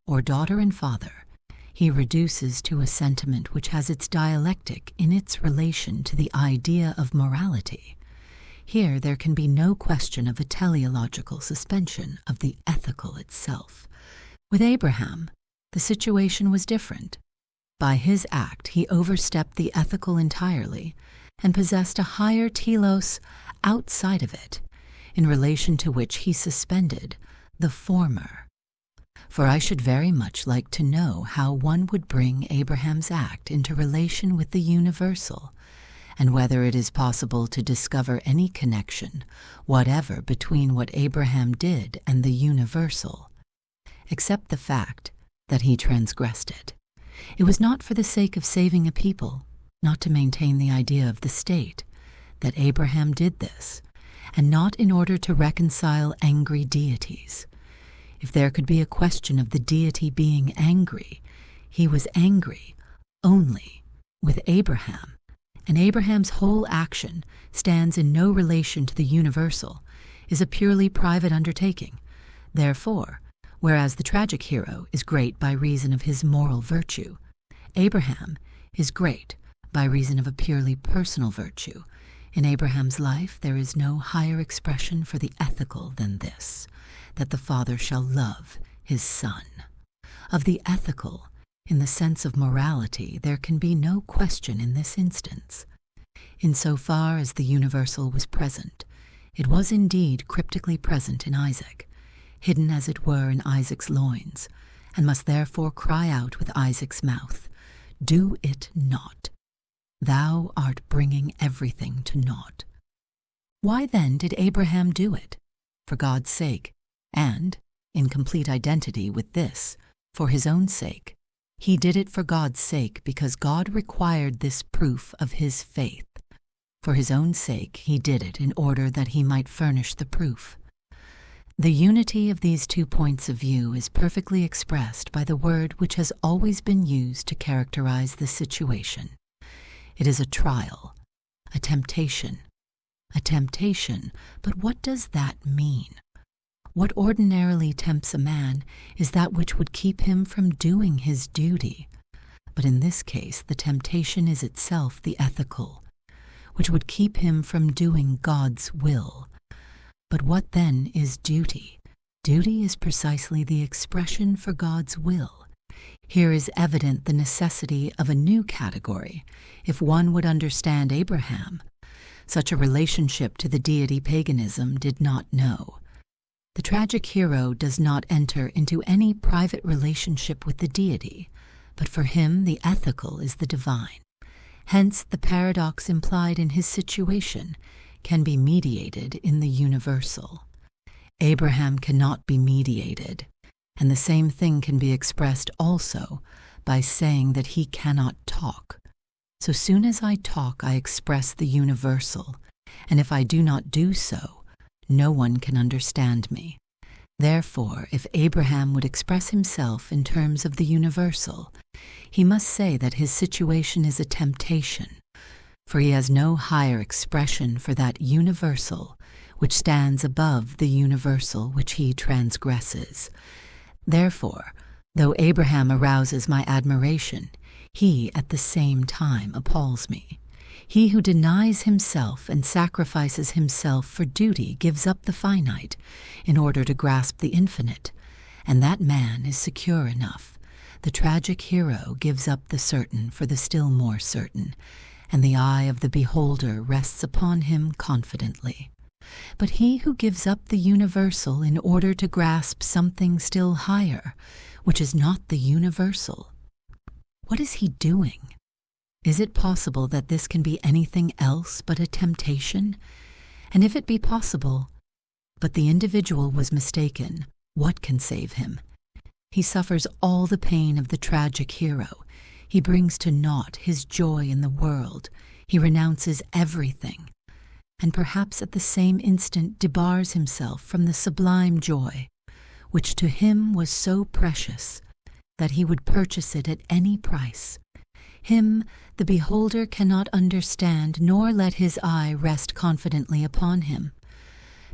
or daughter and father. He reduces to a sentiment which has its dialectic in its relation to the idea of morality. Here there can be no question of a teleological suspension of the ethical itself. With Abraham, the situation was different. By his act, he overstepped the ethical entirely and possessed a higher telos outside of it, in relation to which he suspended the former. For I should very much like to know how one would bring Abraham's act into relation with the universal, and whether it is possible to discover any connection whatever between what Abraham did and the universal, except the fact that he transgressed it. It was not for the sake of saving a people, not to maintain the idea of the state, that Abraham did this, and not in order to reconcile angry deities. If there could be a question of the deity being angry, he was angry only with Abraham, and Abraham's whole action stands in no relation to the universal, is a purely private undertaking. Therefore, whereas the tragic hero is great by reason of his moral virtue, Abraham is great by reason of a purely personal virtue. In Abraham's life there is no higher expression for the ethical than this, that the father shall love his son. Of the ethical, in the sense of morality, there can be no question in this instance. In so far as the universal was present, it was indeed cryptically present in Isaac, hidden as it were in Isaac's loins, and must therefore cry out with Isaac's mouth, "Do it not. Thou art bringing everything to naught." Why then did Abraham do it? For God's sake, and, in complete identity with this, for his own sake. He did it for God's sake because God required this proof of his faith. For his own sake he did it in order that he might furnish the proof. The unity of these two points of view is perfectly expressed by the word which has always been used to characterize the situation. It is a trial, a temptation. A temptation, but what does that mean? What ordinarily tempts a man is that which would keep him from doing his duty. But in this case, the temptation is itself the ethical, which would keep him from doing God's will. But what then is duty? Duty is precisely the expression for God's will. Here is evident the necessity of a new category, if one would understand Abraham. Such a relationship to the deity paganism did not know. The tragic hero does not enter into any private relationship with the deity, but for him the ethical is the divine. Hence the paradox implied in his situation can be mediated in the universal. Abraham cannot be mediated, and the same thing can be expressed also by saying that he cannot talk. So soon as I talk, I express the universal, and if I do not do so, no one can understand me. Therefore, if Abraham would express himself in terms of the universal, he must say that his situation is a temptation, for he has no higher expression for that universal which stands above the universal which he transgresses. Therefore, Though Abraham arouses my admiration, he at the same time appalls me. He who denies himself and sacrifices himself for duty gives up the finite in order to grasp the infinite, and that man is secure enough. The tragic hero gives up the certain for the still more certain, and the eye of the beholder rests upon him confidently. But he who gives up the universal in order to grasp something still higher, which is not the universal, what is he doing? Is it possible that this can be anything else but a temptation? And if it be possible, but the individual was mistaken, what can save him? He suffers all the pain of the tragic hero. He brings to naught his joy in the world. He renounces everything, and perhaps at the same instant debars himself from the sublime joy, which to him was so precious that he would purchase it at any price. Him the beholder cannot understand, nor let his eye rest confidently upon him.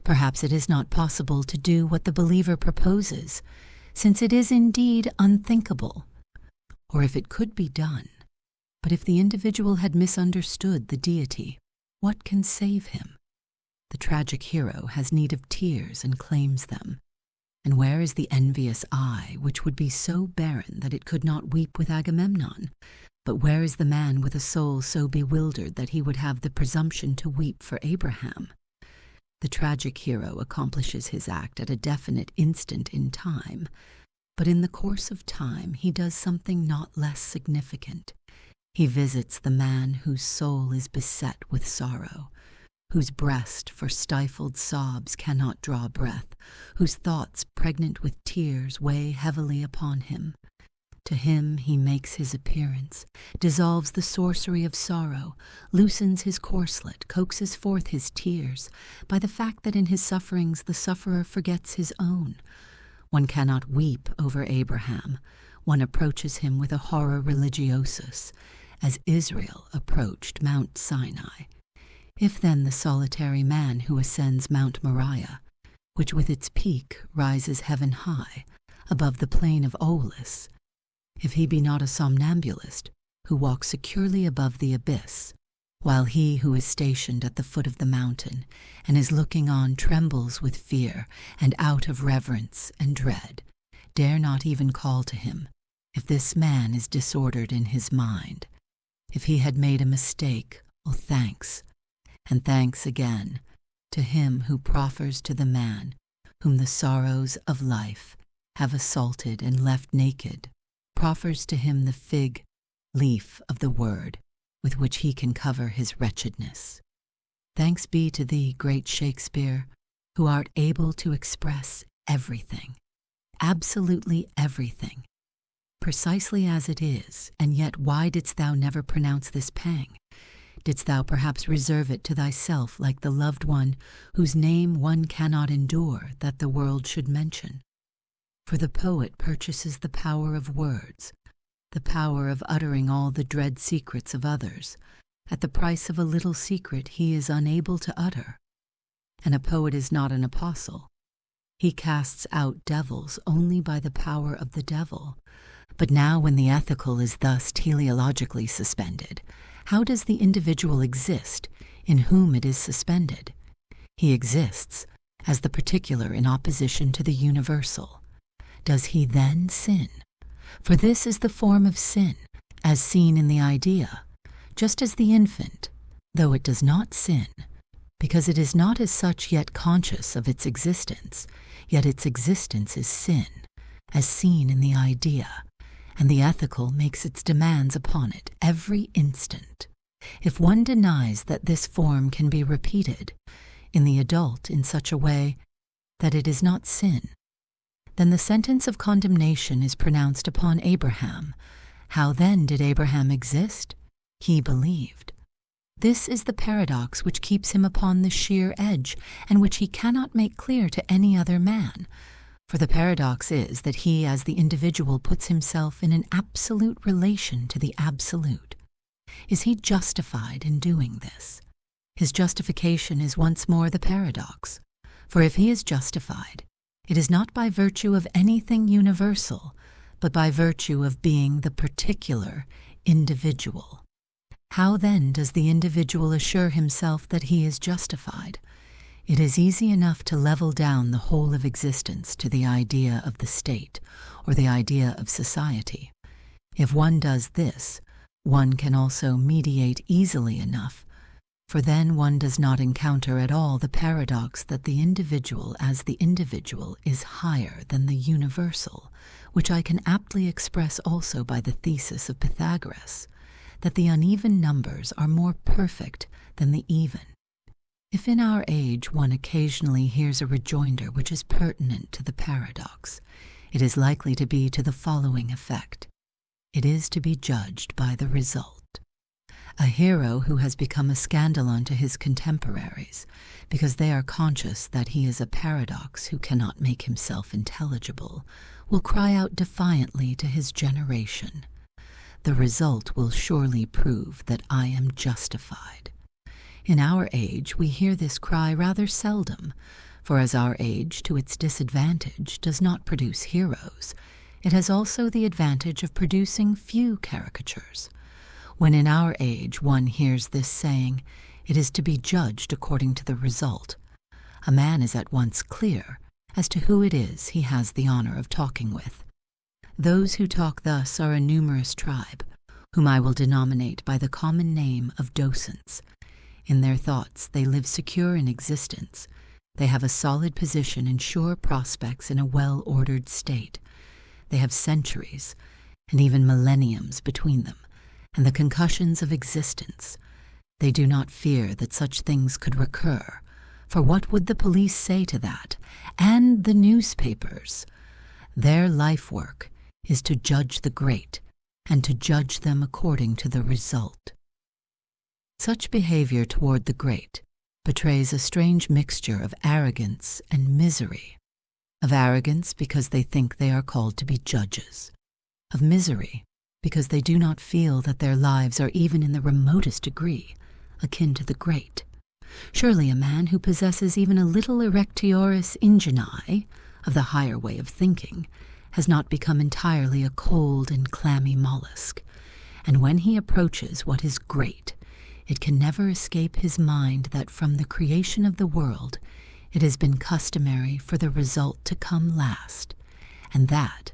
Perhaps it is not possible to do what the believer proposes, since it is indeed unthinkable. Or if it could be done, but if the individual had misunderstood the deity, what can save him? The tragic hero has need of tears and claims them. And where is the envious eye, which would be so barren that it could not weep with Agamemnon? But where is the man with a soul so bewildered that he would have the presumption to weep for Abraham? The tragic hero accomplishes his act at a definite instant in time, but in the course of time he does something not less significant. He visits the man whose soul is beset with sorrow, whose breast for stifled sobs cannot draw breath, whose thoughts pregnant with tears weigh heavily upon him. To him he makes his appearance, dissolves the sorcery of sorrow, loosens his corslet, coaxes forth his tears, by the fact that in his sufferings the sufferer forgets his own. One cannot weep over Abraham. One approaches him with a horror religiosus, as Israel approached Mount Sinai. If then the solitary man who ascends Mount Moriah, which with its peak rises heaven high, above the plain of Aulis, if he be not a somnambulist who walks securely above the abyss, while he who is stationed at the foot of the mountain and is looking on trembles with fear and out of reverence and dread, dare not even call to him, if this man is disordered in his mind, if he had made a mistake, oh thanks, and thanks again, to him who proffers to the man whom the sorrows of life have assaulted and left naked, proffers to him the fig leaf of the word with which he can cover his wretchedness. Thanks be to thee, great Shakespeare, who art able to express everything, absolutely everything, precisely as it is. And yet why didst thou never pronounce this pang? Didst thou perhaps reserve it to thyself like the loved one whose name one cannot endure that the world should mention? For the poet purchases the power of words, the power of uttering all the dread secrets of others, at the price of a little secret he is unable to utter. And a poet is not an apostle. He casts out devils only by the power of the devil. But now when the ethical is thus teleologically suspended, how does the individual exist in whom it is suspended? He exists as the particular in opposition to the universal. Does he then sin? For this is the form of sin, as seen in the idea, just as the infant, though it does not sin, because it is not as such yet conscious of its existence, yet its existence is sin, as seen in the idea, and the ethical makes its demands upon it every instant. If one denies that this form can be repeated in the adult in such a way that it is not sin, then the sentence of condemnation is pronounced upon Abraham. How then did Abraham exist? He believed. This is the paradox which keeps him upon the sheer edge, and which he cannot make clear to any other man. For the paradox is that he as the individual puts himself in an absolute relation to the absolute. Is he justified in doing this? His justification is once more the paradox. For if he is justified, it is not by virtue of anything universal, but by virtue of being the particular individual. How then does the individual assure himself that he is justified? It is easy enough to level down the whole of existence to the idea of the state or the idea of society. If one does this, one can also mediate easily enough, for then one does not encounter at all the paradox that the individual as the individual is higher than the universal, which I can aptly express also by the thesis of Pythagoras, that the uneven numbers are more perfect than the even. If in our age one occasionally hears a rejoinder which is pertinent to the paradox, it is likely to be to the following effect. It is to be judged by the result. A hero who has become a scandal unto his contemporaries, because they are conscious that he is a paradox who cannot make himself intelligible, will cry out defiantly to his generation, "The result will surely prove that I am justified." In our age we hear this cry rather seldom, for as our age, to its disadvantage, does not produce heroes, it has also the advantage of producing few caricatures. When in our age one hears this saying, it is to be judged according to the result, a man is at once clear as to who it is he has the honor of talking with. Those who talk thus are a numerous tribe, whom I will denominate by the common name of docents. In their thoughts they live secure in existence. They have a solid position and sure prospects in a well-ordered state. They have centuries, and even millenniums between them, and the concussions of existence. They do not fear that such things could recur, for what would the police say to that, and the newspapers? Their life work is to judge the great, and to judge them according to the result. Such behavior toward the great betrays a strange mixture of arrogance and misery, of arrogance because they think they are called to be judges, of misery because they do not feel that their lives are even in the remotest degree akin to the great. Surely a man who possesses even a little erectioris ingenii of the higher way of thinking has not become entirely a cold and clammy mollusk, and when he approaches what is great, it can never escape his mind that from the creation of the world it has been customary for the result to come last, and that,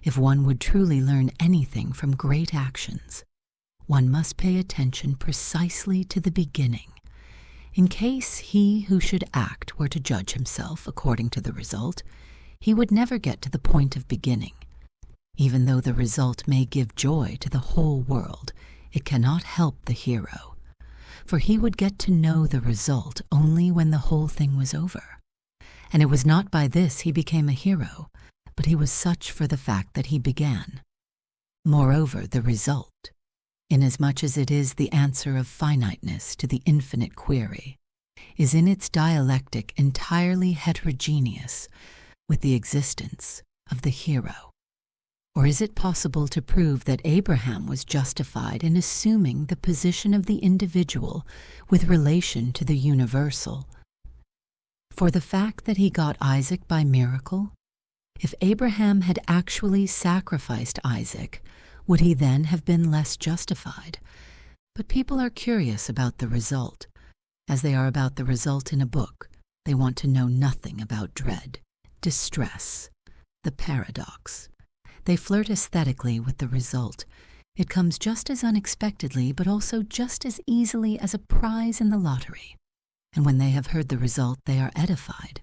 if one would truly learn anything from great actions, one must pay attention precisely to the beginning. In case he who should act were to judge himself according to the result, he would never get to the point of beginning. Even though the result may give joy to the whole world, it cannot help the hero, for he would get to know the result only when the whole thing was over. And it was not by this he became a hero, but he was such for the fact that he began. Moreover, the result, inasmuch as it is the answer of finiteness to the infinite query, is in its dialectic entirely heterogeneous with the existence of the hero. Or is it possible to prove that Abraham was justified in assuming the position of the individual with relation to the universal? For the fact that he got Isaac by miracle? If Abraham had actually sacrificed Isaac, would he then have been less justified? But people are curious about the result. As they are about the result in a book, they want to know nothing about dread, distress, the paradox. They flirt aesthetically with the result. It comes just as unexpectedly, but also just as easily as a prize in the lottery. And when they have heard the result, they are edified.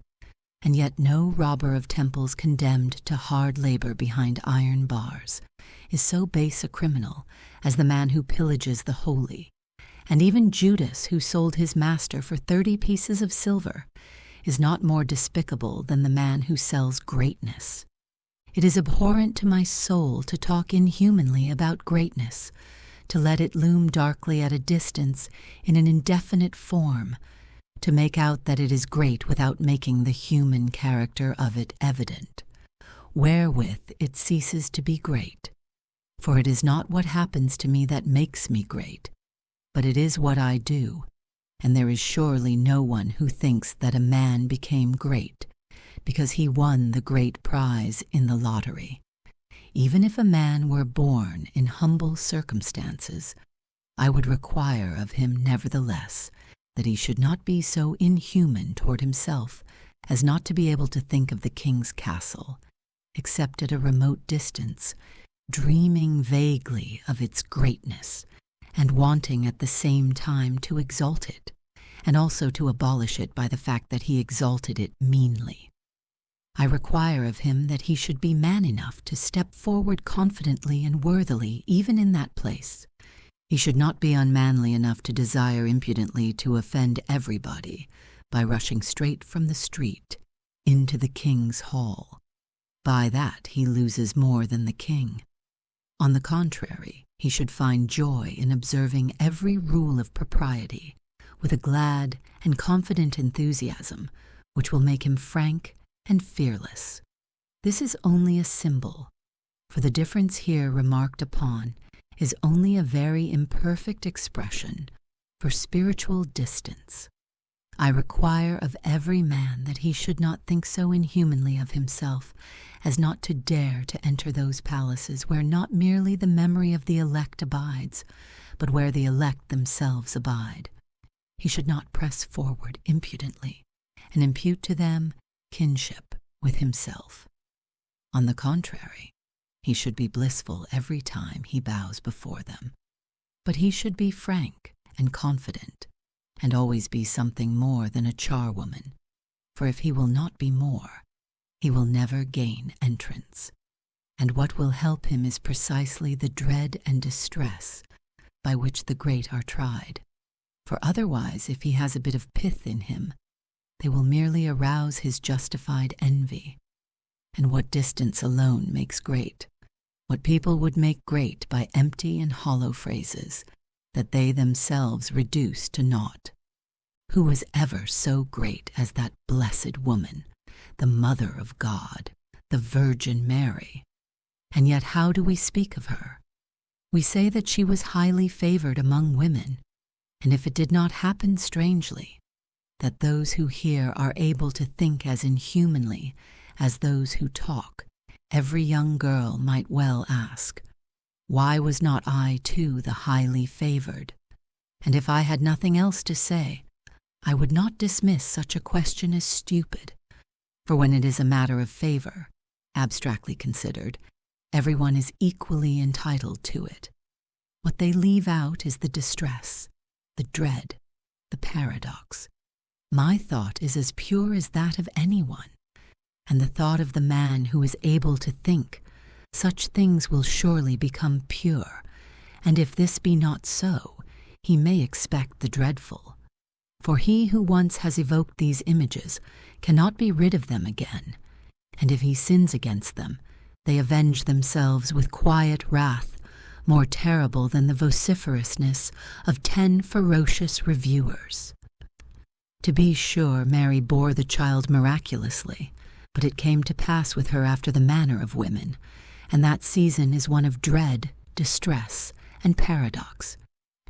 And yet no robber of temples condemned to hard labor behind iron bars is so base a criminal as the man who pillages the holy. And even Judas, who sold his master for 30 pieces of silver, is not more despicable than the man who sells greatness. It is abhorrent to my soul to talk inhumanly about greatness, to let it loom darkly at a distance in an indefinite form, to make out that it is great without making the human character of it evident, wherewith it ceases to be great. For it is not what happens to me that makes me great, but it is what I do, and there is surely no one who thinks that a man became great because he won the great prize in the lottery. even if a man were born in humble circumstances, I would require of him nevertheless that he should not be so inhuman toward himself as not to be able to think of the king's castle, except at a remote distance, dreaming vaguely of its greatness, and wanting at the same time to exalt it, and also to abolish it by the fact that he exalted it meanly. I require of him that he should be man enough to step forward confidently and worthily even in that place. He should not be unmanly enough to desire impudently to offend everybody by rushing straight from the street into the king's hall. By that he loses more than the king. On the contrary, he should find joy in observing every rule of propriety with a glad and confident enthusiasm which will make him frank and fearless. This is only a symbol, for the difference here remarked upon is only a very imperfect expression for spiritual distance. I require of every man that he should not think so inhumanly of himself as not to dare to enter those palaces where not merely the memory of the elect abides, but where the elect themselves abide. He should not press forward impudently and impute to them kinship with himself. On the contrary, he should be blissful every time he bows before them. But he should be frank and confident, and always be something more than a charwoman, for if he will not be more, he will never gain entrance. And what will help him is precisely the dread and distress by which the great are tried. For otherwise, if he has a bit of pith in him, they will merely arouse his justified envy. And what distance alone makes great, what people would make great by empty and hollow phrases that they themselves reduce to naught. Who was ever so great as that blessed woman, the Mother of God, the Virgin Mary? And yet how do we speak of her? We say that she was highly favored among women, and if it did not happen strangely, that those who hear are able to think as inhumanly as those who talk, every young girl might well ask, why was not I too the highly favored? And if I had nothing else to say, I would not dismiss such a question as stupid, for when it is a matter of favor, abstractly considered, everyone is equally entitled to it. What they leave out is the distress, the dread, the paradox. My thought is as pure as that of anyone, and the thought of the man who is able to think, such things will surely become pure, and if this be not so, he may expect the dreadful. For he who once has evoked these images cannot be rid of them again, and if he sins against them, they avenge themselves with quiet wrath, more terrible than the vociferousness of 10 ferocious reviewers. To be sure, Mary bore the child miraculously, but it came to pass with her after the manner of women, and that season is one of dread, distress, and paradox.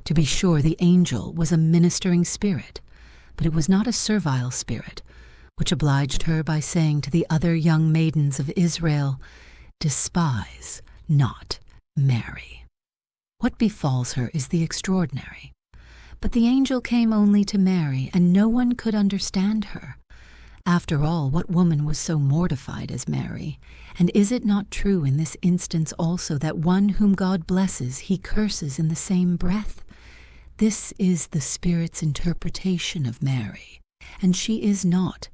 To be sure, the angel was a ministering spirit, but it was not a servile spirit, which obliged her by saying to the other young maidens of Israel, "Despise not Mary." What befalls her is the extraordinary. But the angel came only to Mary, and no one could understand her. After all, what woman was so mortified as Mary? And is it not true in this instance also that one whom God blesses he curses in the same breath? This is the Spirit's interpretation of Mary, and she is not,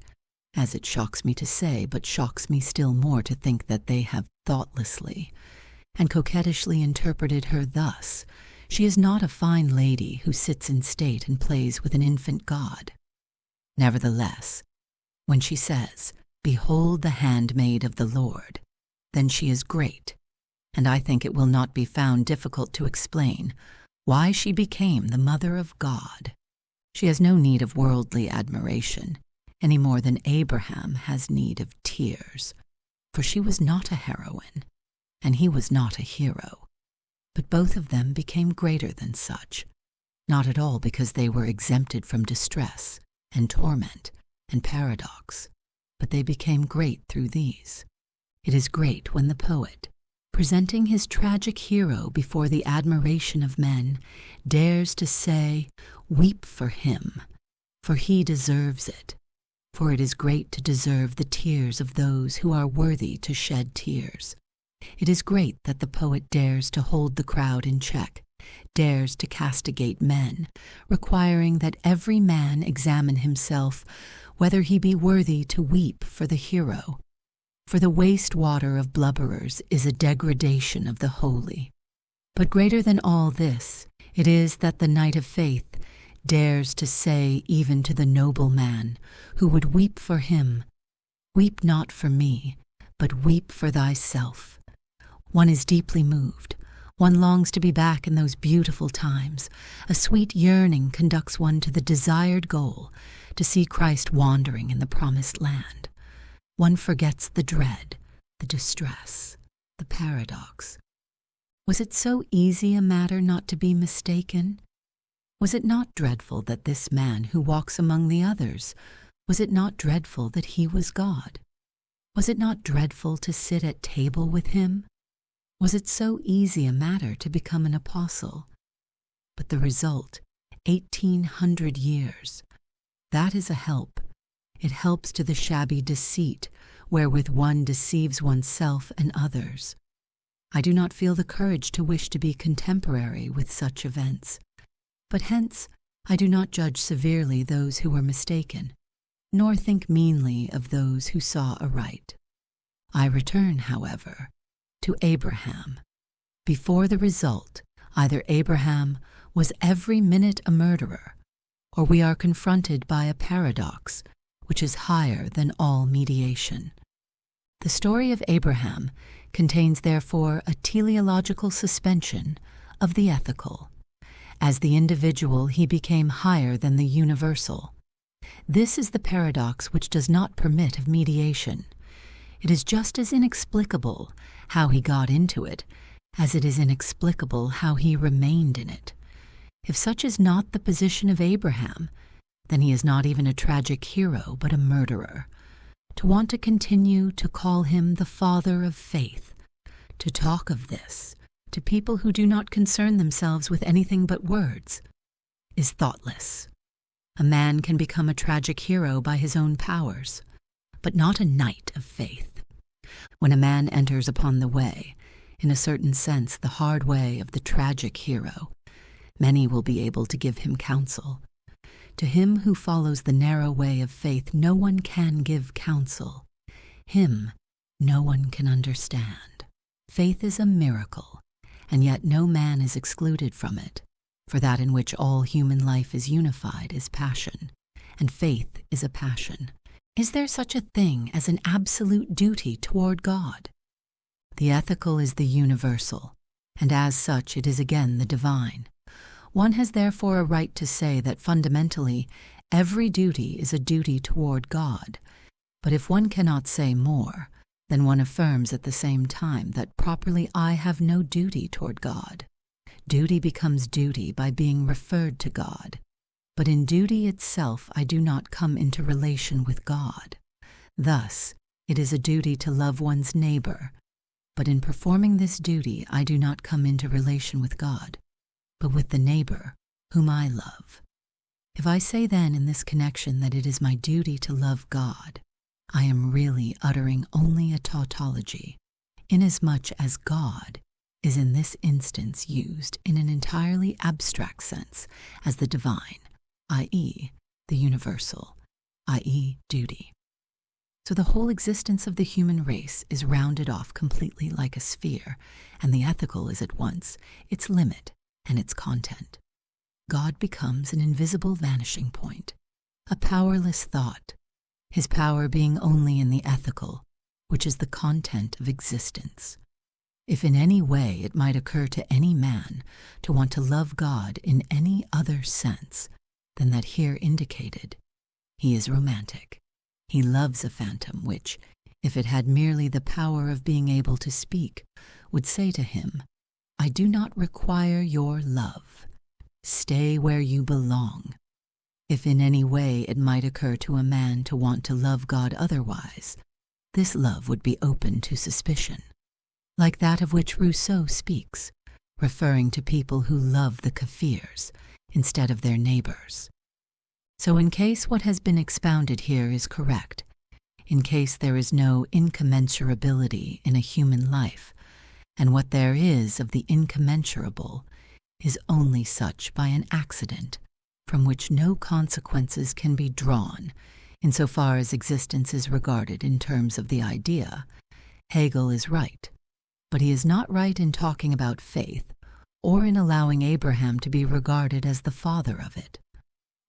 as it shocks me to say, but shocks me still more to think that they have thoughtlessly and coquettishly interpreted her thus. She is not a fine lady who sits in state and plays with an infant God. Nevertheless, when she says, "Behold the handmaid of the Lord," then she is great, and I think it will not be found difficult to explain why she became the Mother of God. She has no need of worldly admiration, any more than Abraham has need of tears, for she was not a heroine, and he was not a hero. But both of them became greater than such, not at all because they were exempted from distress and torment and paradox, but they became great through these. It is great when the poet, presenting his tragic hero before the admiration of men, dares to say, "Weep for him, for he deserves it. For it is great to deserve the tears of those who are worthy to shed tears. It is great that the poet dares to hold the crowd in check, dares to castigate men, requiring that every man examine himself whether he be worthy to weep for the hero. For the waste water of blubberers is a degradation of the holy. But greater than all this, it is that the knight of faith dares to say even to the noble man who would weep for him, "Weep not for me, but weep for thyself." One is deeply moved. One longs to be back in those beautiful times. A sweet yearning conducts one to the desired goal, to see Christ wandering in the promised land. One forgets the dread, the distress, the paradox. Was it so easy a matter not to be mistaken? Was it not dreadful that this man who walks among the others, was it not dreadful that he was God? Was it not dreadful to sit at table with him? Was it so easy a matter to become an apostle? But the result, 1800 years, that is a help. It helps to the shabby deceit wherewith one deceives oneself and others. I do not feel the courage to wish to be contemporary with such events. But hence I do not judge severely those who were mistaken, nor think meanly of those who saw aright. I return, however, to Abraham. Before the result, either Abraham was every minute a murderer, or we are confronted by a paradox which is higher than all mediation. The story of Abraham contains therefore a teleological suspension of the ethical. As the individual, he became higher than the universal. This is the paradox which does not permit of mediation. It is just as inexplicable how he got into it as it is inexplicable how he remained in it. If such is not the position of Abraham, then he is not even a tragic hero, but a murderer. To want to continue to call him the father of faith, to talk of this to people who do not concern themselves with anything but words, is thoughtless. A man can become a tragic hero by his own powers, but not a knight of faith. When a man enters upon the way, in a certain sense the hard way of the tragic hero, many will be able to give him counsel. To him who follows the narrow way of faith, no one can give counsel. Him no one can understand. Faith is a miracle, and yet no man is excluded from it, for that in which all human life is unified is passion, and faith is a passion. Is there such a thing as an absolute duty toward God? The ethical is the universal, and as such it is again the divine. One has therefore a right to say that fundamentally every duty is a duty toward God, but if one cannot say more, then one affirms at the same time that properly I have no duty toward God. Duty becomes duty by being referred to God, but in duty itself I do not come into relation with God. Thus, it is a duty to love one's neighbor, but in performing this duty I do not come into relation with God, but with the neighbor whom I love. If I say then in this connection that it is my duty to love God, I am really uttering only a tautology, inasmuch as God is in this instance used in an entirely abstract sense as the divine, i.e., the universal, i.e., duty. So the whole existence of the human race is rounded off completely like a sphere, and the ethical is at once its limit and its content. God becomes an invisible vanishing point, a powerless thought, his power being only in the ethical, which is the content of existence. If in any way it might occur to any man to want to love God in any other sense than that here indicated, he is romantic. He loves a phantom which, if it had merely the power of being able to speak, would say to him, I do not require your love. Stay where you belong. If in any way it might occur to a man to want to love God otherwise, this love would be open to suspicion. like that of which Rousseau speaks, referring to people who love the Kafirs instead of their neighbors. So in case what has been expounded here is correct, in case there is no incommensurability in a human life, and what there is of the incommensurable is only such by an accident from which no consequences can be drawn insofar as existence is regarded in terms of the idea, Hegel is right, but he is not right in talking about faith or in allowing Abraham to be regarded as the father of it.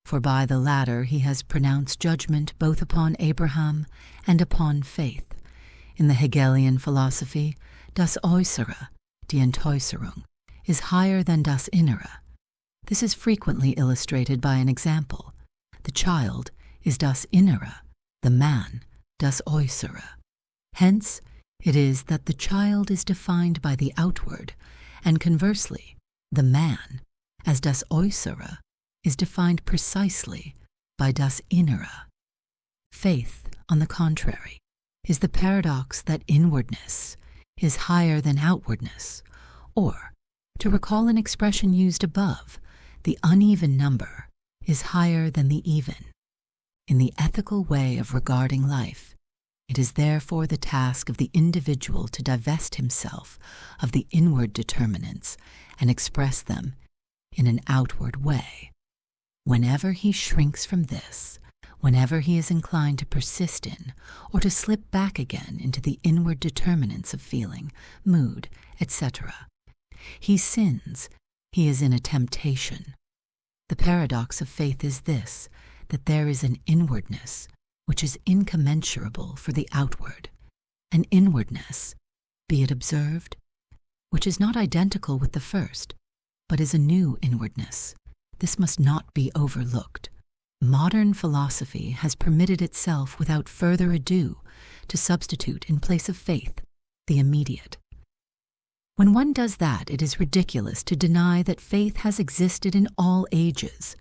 For by the latter he has pronounced judgment both upon Abraham and upon faith. In the Hegelian philosophy, das Äußere, die Entäußerung, is higher than das Innere. This is frequently illustrated by an example. The child is das Innere, the man, das Äußere. Hence, it is that the child is defined by the outward, and conversely, the man, as das Äußere, is defined precisely by das Innere. Faith, on the contrary, is the paradox that inwardness is higher than outwardness, or, to recall an expression used above, the uneven number is higher than the even. In the ethical way of regarding life, it is therefore the task of the individual to divest himself of the inward determinants and express them in an outward way. Whenever he shrinks from this, whenever he is inclined to persist in or to slip back again into the inward determinants of feeling, mood, etc., he sins, he is in a temptation. The paradox of faith is this, that there is an inwardness which is incommensurable for the outward, an inwardness, be it observed, which is not identical with the first, but is a new inwardness. This must not be overlooked. Modern philosophy has permitted itself without further ado to substitute in place of faith the immediate. When one does that, it is ridiculous to deny that faith has existed in all ages.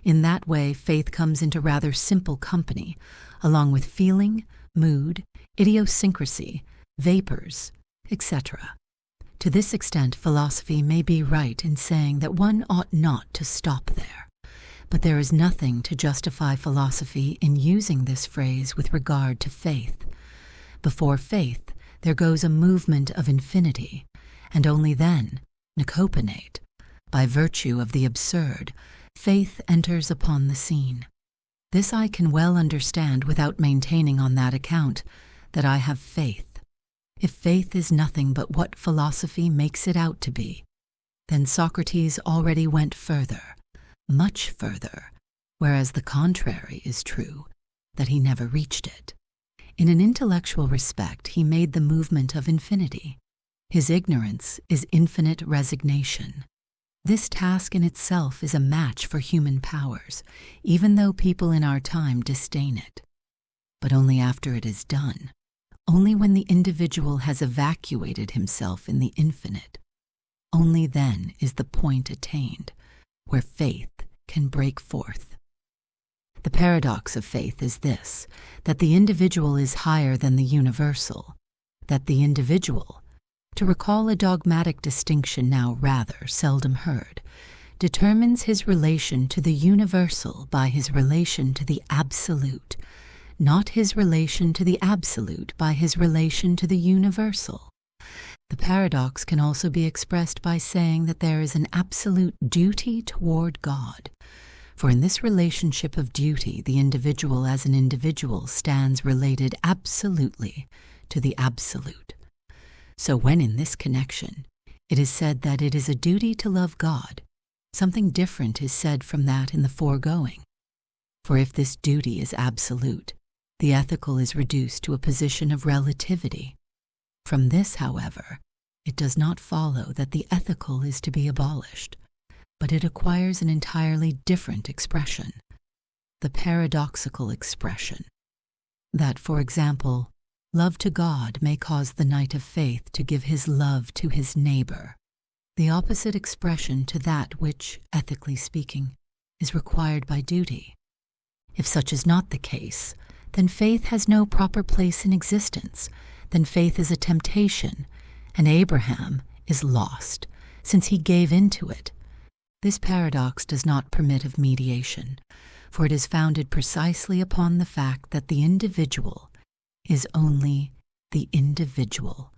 In that way, faith comes into rather simple company, along with feeling, mood, idiosyncrasy, vapors, etc. To this extent, philosophy may be right in saying that one ought not to stop there. But there is nothing to justify philosophy in using this phrase with regard to faith. Before faith, there goes a movement of infinity, and only then, nicopanate, by virtue of the absurd, faith enters upon the scene. This I can well understand without maintaining on that account that I have faith. If faith is nothing but what philosophy makes it out to be, then Socrates already went further, much further, whereas the contrary is true, that he never reached it. In an intellectual respect, he made the movement of infinity. His ignorance is infinite resignation. This task in itself is a match for human powers, even though people in our time disdain it. But only after it is done, only when the individual has evacuated himself in the infinite, only then is the point attained where faith can break forth. The paradox of faith is this, that the individual is higher than the universal, that the individual, to recall a dogmatic distinction now rather seldom heard, determines his relation to the universal by his relation to the absolute, not his relation to the absolute by his relation to the universal. The paradox can also be expressed by saying that there is an absolute duty toward God, for in this relationship of duty the individual as an individual stands related absolutely to the absolute. So when in this connection it is said that it is a duty to love God, something different is said from that in the foregoing. For if this duty is absolute, the ethical is reduced to a position of relativity. From this, however, it does not follow that the ethical is to be abolished, but it acquires an entirely different expression, the paradoxical expression, that, for example, love to God may cause the knight of faith to give his love to his neighbor, the opposite expression to that which, ethically speaking, is required by duty. If such is not the case, then faith has no proper place in existence, then faith is a temptation, and Abraham is lost, since he gave in to it. This paradox does not permit of mediation, for it is founded precisely upon the fact that the individual is only the individual.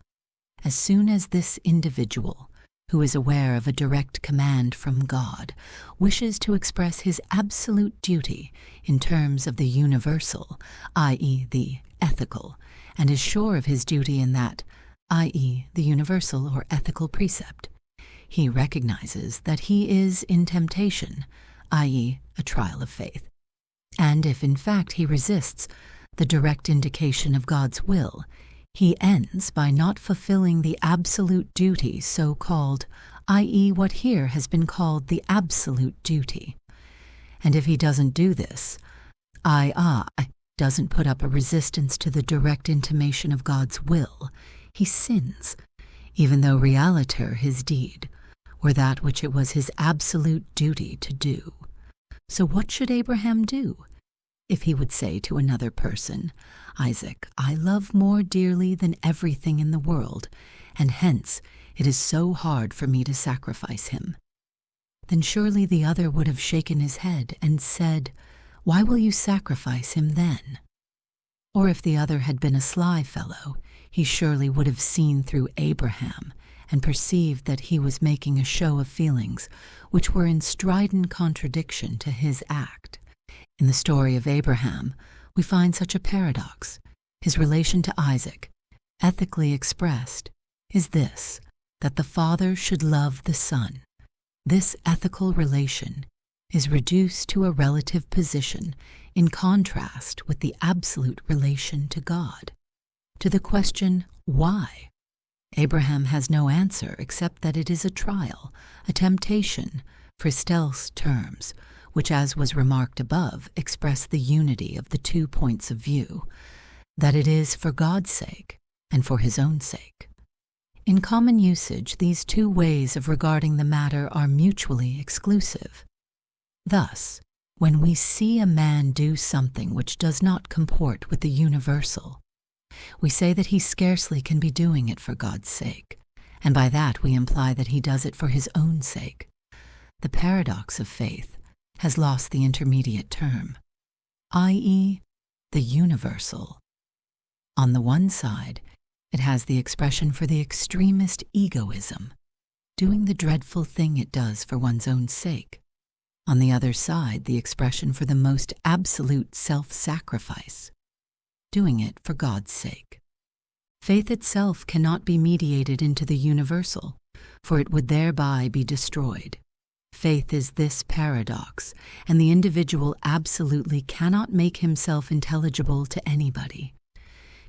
As soon as this individual, who is aware of a direct command from God, wishes to express his absolute duty in terms of the universal, i.e. the ethical, and is sure of his duty in that, i.e. the universal or ethical precept, he recognizes that he is in temptation, i.e. a trial of faith. And if in fact he resists the direct indication of God's will, he ends by not fulfilling the absolute duty so called, i.e. what here has been called the absolute duty. And if he doesn't do this, doesn't put up a resistance to the direct intimation of God's will, he sins, even though realiter his deed, or that which it was his absolute duty to do. So what should Abraham do? If he would say to another person, Isaac, I love more dearly than everything in the world, and hence it is so hard for me to sacrifice him, then surely the other would have shaken his head and said, why will you sacrifice him then? Or if the other had been a sly fellow, he surely would have seen through Abraham and perceived that he was making a show of feelings which were in strident contradiction to his act. In the story of Abraham, we find such a paradox. His relation to Isaac, ethically expressed, is this, that the father should love the son. This ethical relation is reduced to a relative position in contrast with the absolute relation to God. To the question, why? Abraham has no answer except that it is a trial, a temptation, Fristel's terms, which, as was remarked above, express the unity of the 2 points of view, that it is for God's sake and for his own sake. In common usage, these 2 ways of regarding the matter are mutually exclusive. Thus, when we see a man do something which does not comport with the universal, we say that he scarcely can be doing it for God's sake, and by that we imply that he does it for his own sake. The paradox of faith has lost the intermediate term, i.e., the universal. On the one side, it has the expression for the extremist egoism, doing the dreadful thing it does for one's own sake. On the other side, the expression for the most absolute self-sacrifice, doing it for God's sake. Faith itself cannot be mediated into the universal, for it would thereby be destroyed. Faith is this paradox, and the individual absolutely cannot make himself intelligible to anybody.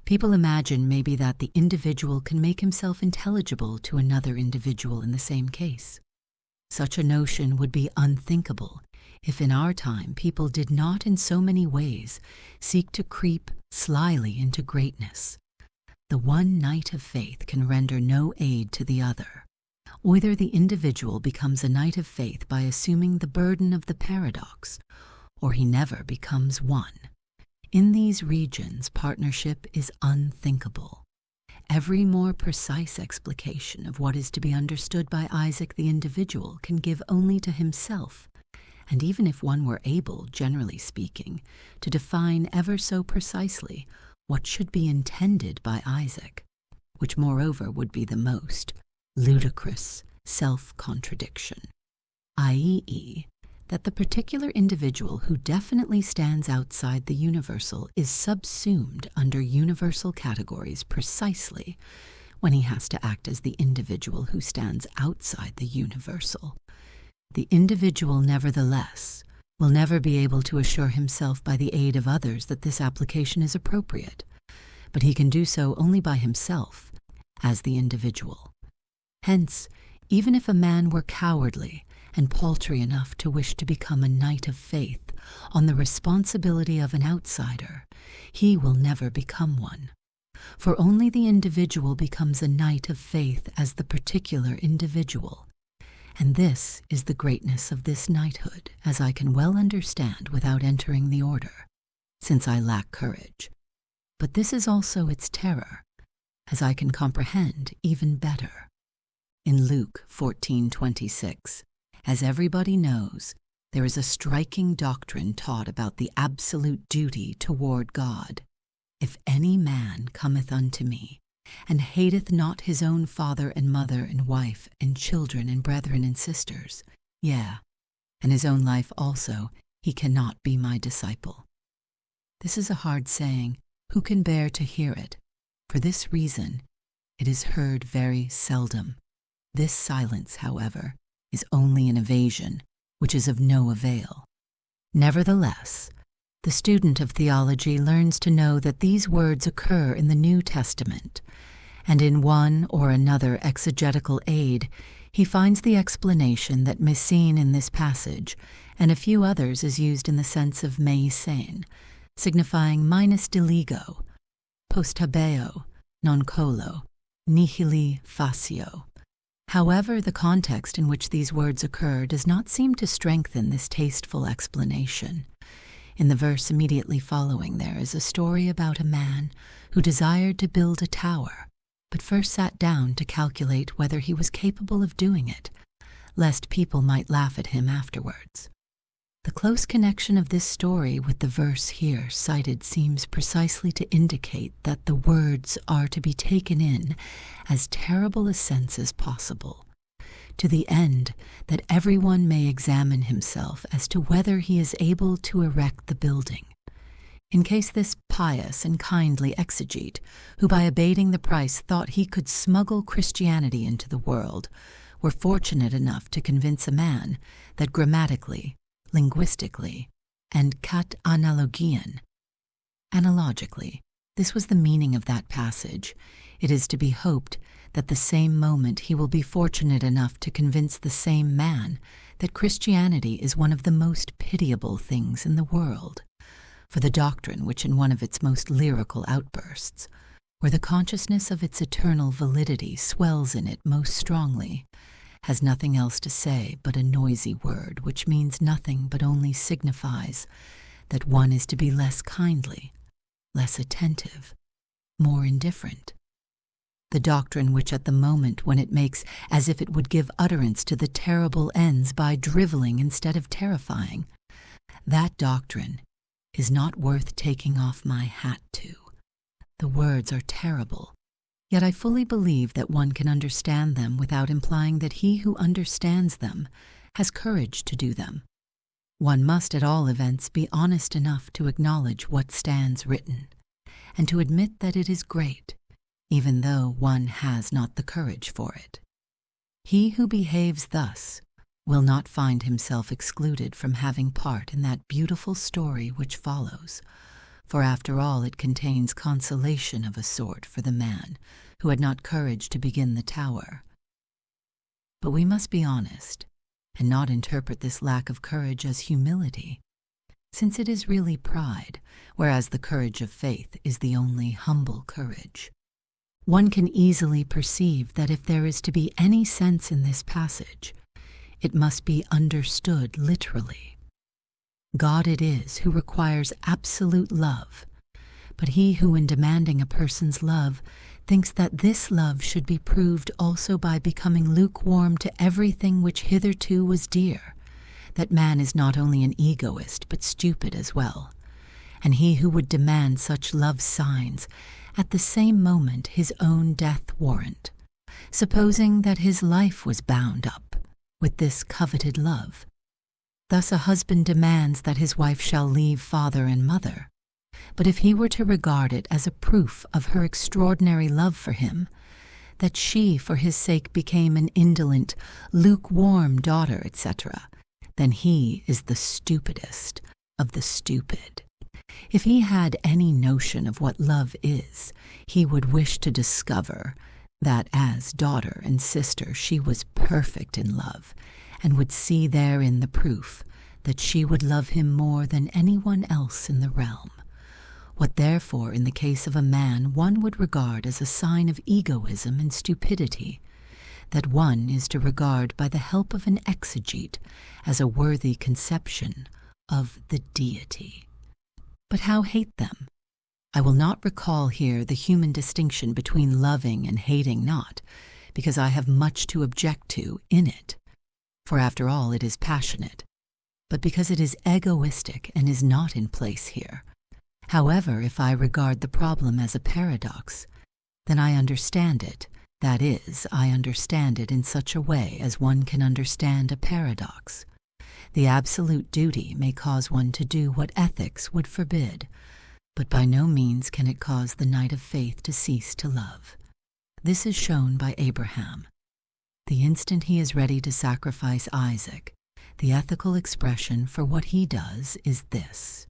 People imagine maybe that the individual can make himself intelligible to another individual in the same case. Such a notion would be unthinkable if in our time people did not in so many ways seek to creep slyly into greatness. The one knight of faith can render no aid to the other. Either the individual becomes a knight of faith by assuming the burden of the paradox, or he never becomes one. In these regions, partnership is unthinkable. Every more precise explication of what is to be understood by Isaac the individual can give only to himself, and even if one were able, generally speaking, to define ever so precisely what should be intended by Isaac, which moreover would be the most ludicrous self-contradiction, i.e., that the particular individual who definitely stands outside the universal is subsumed under universal categories precisely when he has to act as the individual who stands outside the universal. The individual, nevertheless, will never be able to assure himself by the aid of others that this application is appropriate, but he can do so only by himself, as the individual. Hence, even if a man were cowardly and paltry enough to wish to become a knight of faith on the responsibility of an outsider, he will never become one. For only the individual becomes a knight of faith as the particular individual. And this is the greatness of this knighthood, as I can well understand without entering the order, since I lack courage. But this is also its terror, as I can comprehend even better. In Luke 14:26, as everybody knows, there is a striking doctrine taught about the absolute duty toward God. If any man cometh unto me, and hateth not his own father and mother and wife and children and brethren and sisters, yea, and his own life also, he cannot be my disciple. This is a hard saying. Who can bear to hear it? For this reason, it is heard very seldom. This silence, however, is only an evasion, which is of no avail. Nevertheless, the student of theology learns to know that these words occur in the New Testament, and in one or another exegetical aid, he finds the explanation that mesein in this passage, and a few others is used in the sense of mesein, signifying minus deligo, post habeo, non colo, nihili facio. However, the context in which these words occur does not seem to strengthen this tasteful explanation. In the verse immediately following there is a story about a man who desired to build a tower, but first sat down to calculate whether he was capable of doing it, lest people might laugh at him afterwards. The close connection of this story with the verse here cited seems precisely to indicate that the words are to be taken in as terrible a sense as possible, to the end that everyone may examine himself as to whether he is able to erect the building. In case this pious and kindly exegete, who by abating the price thought he could smuggle Christianity into the world, were fortunate enough to convince a man that grammatically, linguistically, and kat analogian, analogically, this was the meaning of that passage, it is to be hoped that the same moment he will be fortunate enough to convince the same man that Christianity is one of the most pitiable things in the world, for the doctrine which in one of its most lyrical outbursts, where the consciousness of its eternal validity swells in it most strongly, has nothing else to say but a noisy word which means nothing but only signifies that one is to be less kindly, less attentive, more indifferent. The doctrine which at the moment when it makes as if it would give utterance to the terrible ends by driveling instead of terrifying, that doctrine is not worth taking off my hat to. The words are terrible, yet I fully believe that one can understand them without implying that he who understands them has courage to do them. One must at all events be honest enough to acknowledge what stands written, and to admit that it is great, even though one has not the courage for it. He who behaves thus will not find himself excluded from having part in that beautiful story which follows, for after all it contains consolation of a sort for the man who had not courage to begin the tower. But we must be honest, and not interpret this lack of courage as humility, since it is really pride, whereas the courage of faith is the only humble courage. One can easily perceive that if there is to be any sense in this passage, it must be understood literally. God it is who requires absolute love, but he who in demanding a person's love thinks that this love should be proved also by becoming lukewarm to everything which hitherto was dear, that man is not only an egoist but stupid as well, and he who would demand such love signs at the same moment his own death warrant, supposing that his life was bound up with this coveted love. Thus a husband demands that his wife shall leave father and mother, but if he were to regard it as a proof of her extraordinary love for him, that she for his sake became an indolent, lukewarm daughter, etc., then he is the stupidest of the stupid. If he had any notion of what love is, he would wish to discover that as daughter and sister she was perfect in love, and would see therein the proof that she would love him more than anyone else in the realm. What therefore in the case of a man one would regard as a sign of egoism and stupidity, that one is to regard by the help of an exegete as a worthy conception of the deity. But how hate them? I will not recall here the human distinction between loving and hating not, because I have much to object to in it, for after all it is passionate, but because it is egoistic and is not in place here. However, if I regard the problem as a paradox, then I understand it. That is, I understand it in such a way as one can understand a paradox. The absolute duty may cause one to do what ethics would forbid, but by no means can it cause the knight of faith to cease to love. This is shown by Abraham. The instant he is ready to sacrifice Isaac, the ethical expression for what he does is this: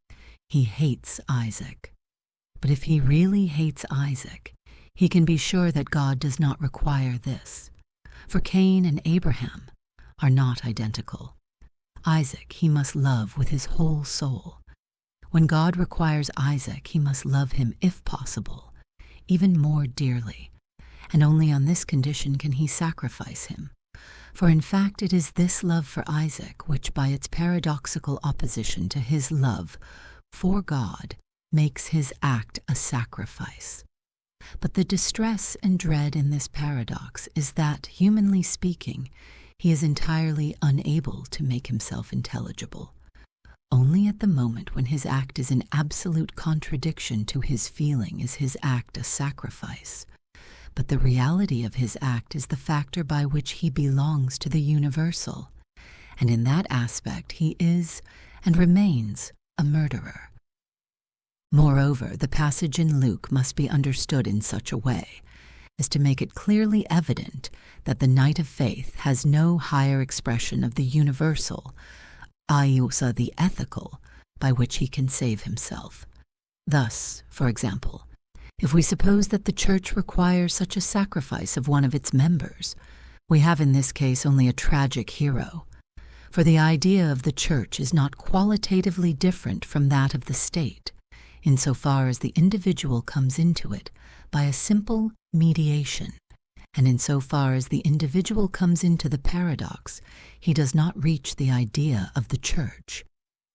he hates Isaac. But if he really hates Isaac, he can be sure that God does not require this. For Cain and Abraham are not identical. Isaac he must love with his whole soul. When God requires Isaac, he must love him, if possible, even more dearly, and only on this condition can he sacrifice him. For in fact it is this love for Isaac which, by its paradoxical opposition to his love for God, makes his act a sacrifice. But the distress and dread in this paradox is that, humanly speaking, he is entirely unable to make himself intelligible. Only at the moment when his act is in absolute contradiction to his feeling is his act a sacrifice. But the reality of his act is the factor by which he belongs to the universal, and in that aspect he is and remains a murderer. Moreover, the passage in Luke must be understood in such a way as to make it clearly evident that the knight of faith has no higher expression of the universal, aiusa the ethical, by which he can save himself. Thus, for example, if we suppose that the Church requires such a sacrifice of one of its members, we have in this case only a tragic hero, for the idea of the Church is not qualitatively different from that of the state, insofar as the individual comes into it by a simple mediation, and insofar as the individual comes into the paradox, he does not reach the idea of the Church.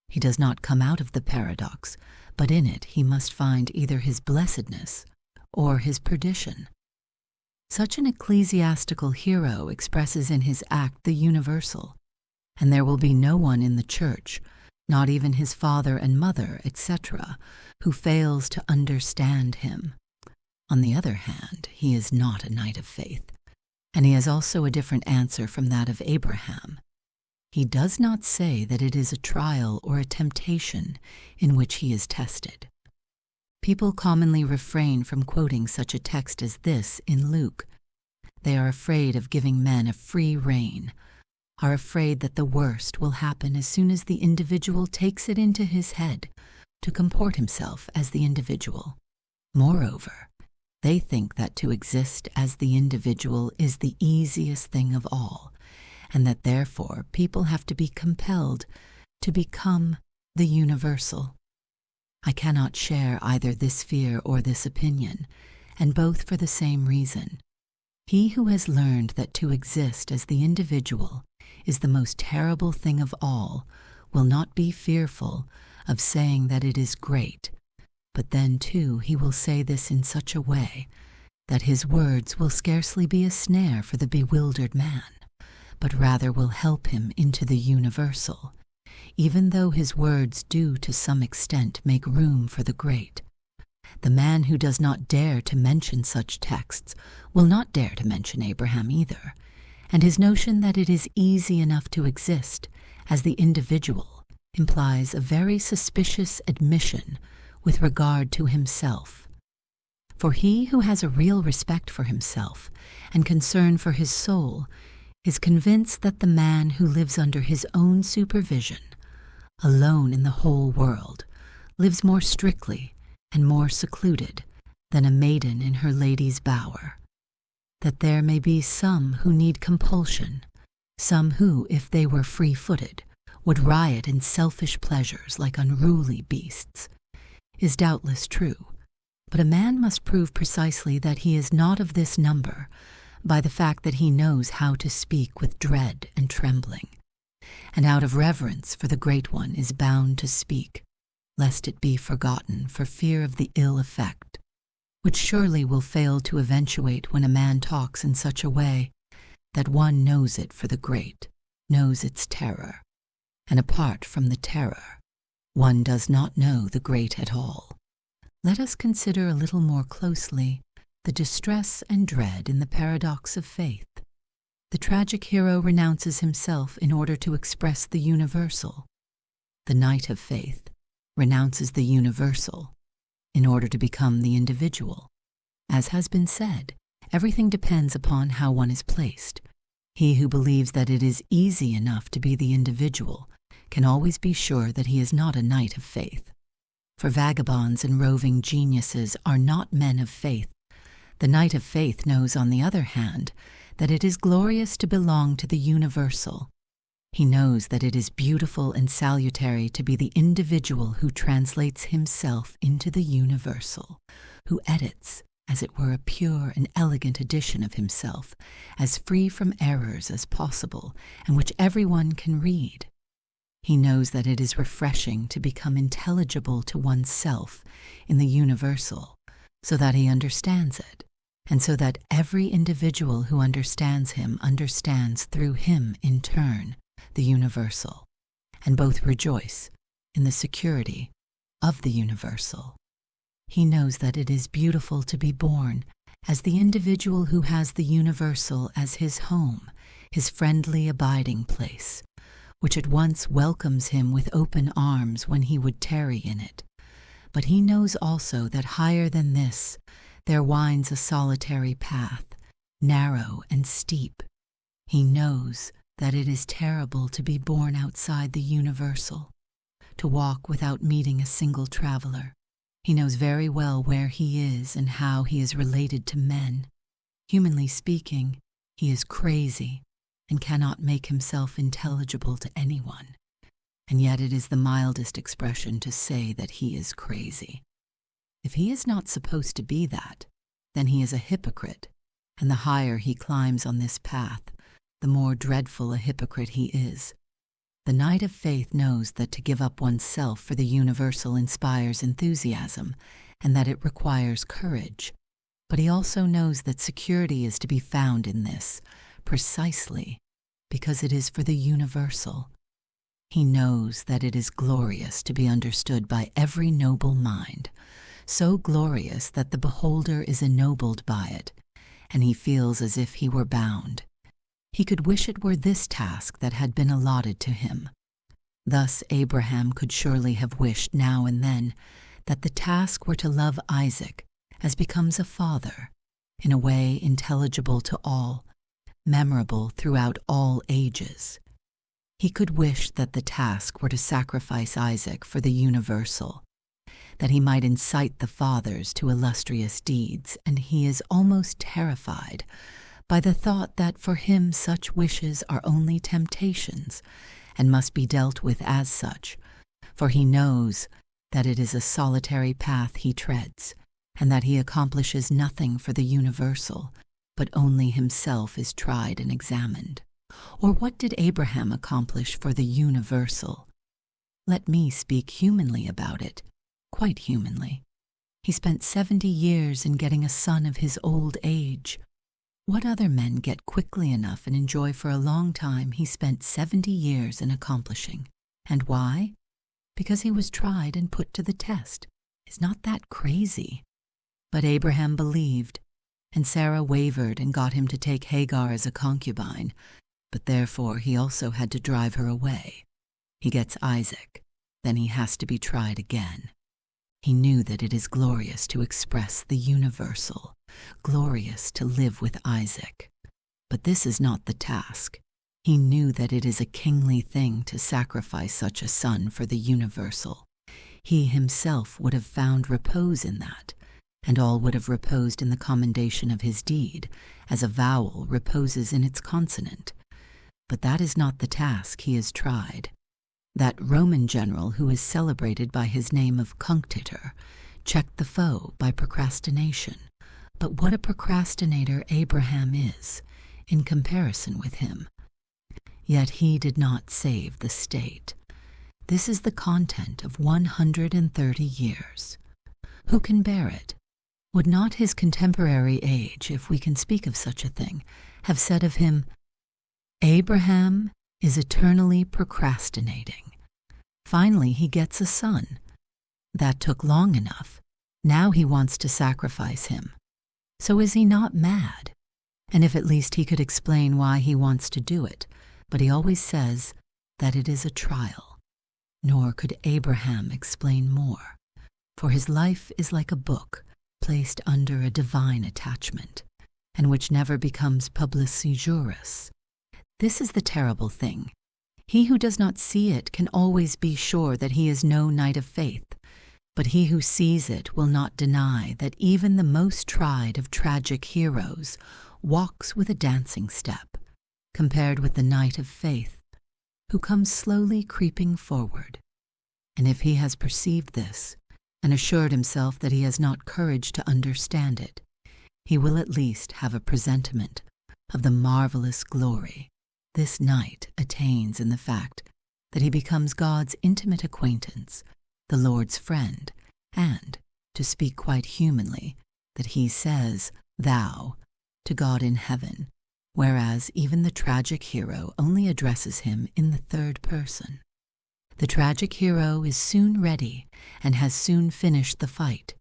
He does not come out of the paradox, but in it he must find either his blessedness or his perdition. Such an ecclesiastical hero expresses in his act the universal, and there will be no one in the Church, not even his father and mother, etc., who fails to understand him. On the other hand, he is not a knight of faith, and he has also a different answer from that of Abraham. He does not say that it is a trial or a temptation in which he is tested. People commonly refrain from quoting such a text as this in Luke. They are afraid of giving men a free rein, are afraid that the worst will happen as soon as the individual takes it into his head to comport himself as the individual. Moreover, they think that to exist as the individual is the easiest thing of all, and that therefore people have to be compelled to become the universal. I cannot share either this fear or this opinion, and both for the same reason. He who has learned that to exist as the individual is the most terrible thing of all will not be fearful of saying that it is great, but then too he will say this in such a way that his words will scarcely be a snare for the bewildered man, but rather will help him into the universal, even though his words do to some extent make room for the great. The man who does not dare to mention such texts will not dare to mention Abraham either, and his notion that it is easy enough to exist as the individual implies a very suspicious admission with regard to himself. For he who has a real respect for himself and concern for his soul is convinced that the man who lives under his own supervision, alone in the whole world, lives more strictly and more secluded than a maiden in her lady's bower, that there may be some who need compulsion, some who, if they were free-footed, would riot in selfish pleasures like unruly beasts, is doubtless true, but a man must prove precisely that he is not of this number by the fact that he knows how to speak with dread and trembling, and out of reverence for the Great One is bound to speak, lest it be forgotten for fear of the ill effect, which surely will fail to eventuate when a man talks in such a way that one knows it for the great, knows its terror, and apart from the terror, one does not know the great at all. Let us consider a little more closely the distress and dread in the paradox of faith. The tragic hero renounces himself in order to express the universal. The knight of faith renounces the universal in order to become the individual. As has been said, everything depends upon how one is placed. He who believes that it is easy enough to be the individual can always be sure that he is not a knight of faith. For vagabonds and roving geniuses are not men of faith. The knight of faith knows, on the other hand, that it is glorious to belong to the universal. He knows that it is beautiful and salutary to be the individual who translates himself into the universal, who edits, as it were, a pure and elegant edition of himself, as free from errors as possible, and which everyone can read. He knows that it is refreshing to become intelligible to oneself in the universal, so that he understands it, and so that every individual who understands him understands through him in turn the universal, and both rejoice in the security of the universal. He knows that it is beautiful to be born as the individual who has the universal as his home, his friendly abiding place, which at once welcomes him with open arms when he would tarry in it. But he knows also that higher than this there winds a solitary path, narrow and steep. He knows that it is terrible to be born outside the universal, to walk without meeting a single traveler. He knows very well where he is and how he is related to men. Humanly speaking, he is crazy and cannot make himself intelligible to anyone. And yet it is the mildest expression to say that he is crazy. If he is not supposed to be that, then he is a hypocrite, and the higher he climbs on this path, the more dreadful a hypocrite he is. The knight of faith knows that to give up oneself for the universal inspires enthusiasm, and that it requires courage. But he also knows that security is to be found in this, precisely because it is for the universal. He knows that it is glorious to be understood by every noble mind, so glorious that the beholder is ennobled by it, and he feels as if he were bound. He could wish it were this task that had been allotted to him. Thus Abraham could surely have wished now and then that the task were to love Isaac as becomes a father, in a way intelligible to all, memorable throughout all ages. He could wish that the task were to sacrifice Isaac for the universal, that he might incite the fathers to illustrious deeds, and he is almost terrified by the thought that for him such wishes are only temptations and must be dealt with as such, for he knows that it is a solitary path he treads, and that he accomplishes nothing for the universal, but only himself is tried and examined. Or what did Abraham accomplish for the universal? Let me speak humanly about it, quite humanly. He spent 70 years in getting a son of his old age. What other men get quickly enough and enjoy for a long time, he spent 70 years in accomplishing. And why? Because he was tried and put to the test. Is not that crazy? But Abraham believed, and Sarah wavered and got him to take Hagar as a concubine, but therefore he also had to drive her away. He gets Isaac, then he has to be tried again. He knew that it is glorious to express the universal, glorious to live with Isaac. But this is not the task. He knew that it is a kingly thing to sacrifice such a son for the universal. He himself would have found repose in that, and all would have reposed in the commendation of his deed, as a vowel reposes in its consonant. But that is not the task he has tried. That Roman general who is celebrated by his name of Cunctator checked the foe by procrastination. But what a procrastinator Abraham is, in comparison with him. Yet he did not save the state. This is the content of 130 years. Who can bear it? Would not his contemporary age, if we can speak of such a thing, have said of him, "Abraham is eternally procrastinating. Finally, he gets a son. That took long enough. Now he wants to sacrifice him. So is he not mad?" And if at least he could explain why he wants to do it, but he always says that it is a trial. Nor could Abraham explain more, for his life is like a book placed under a divine attachment, and which never becomes publici juris. This is the terrible thing. He who does not see it can always be sure that he is no knight of faith, but he who sees it will not deny that even the most tried of tragic heroes walks with a dancing step, compared with the knight of faith, who comes slowly creeping forward. And if he has perceived this, and assured himself that he has not courage to understand it, he will at least have a presentiment of the marvelous glory this knight attains in the fact that he becomes God's intimate acquaintance, the Lord's friend, and, to speak quite humanly, that he says, "thou," to God in heaven, whereas even the tragic hero only addresses him in the third person. The tragic hero is soon ready and has soon finished the fight.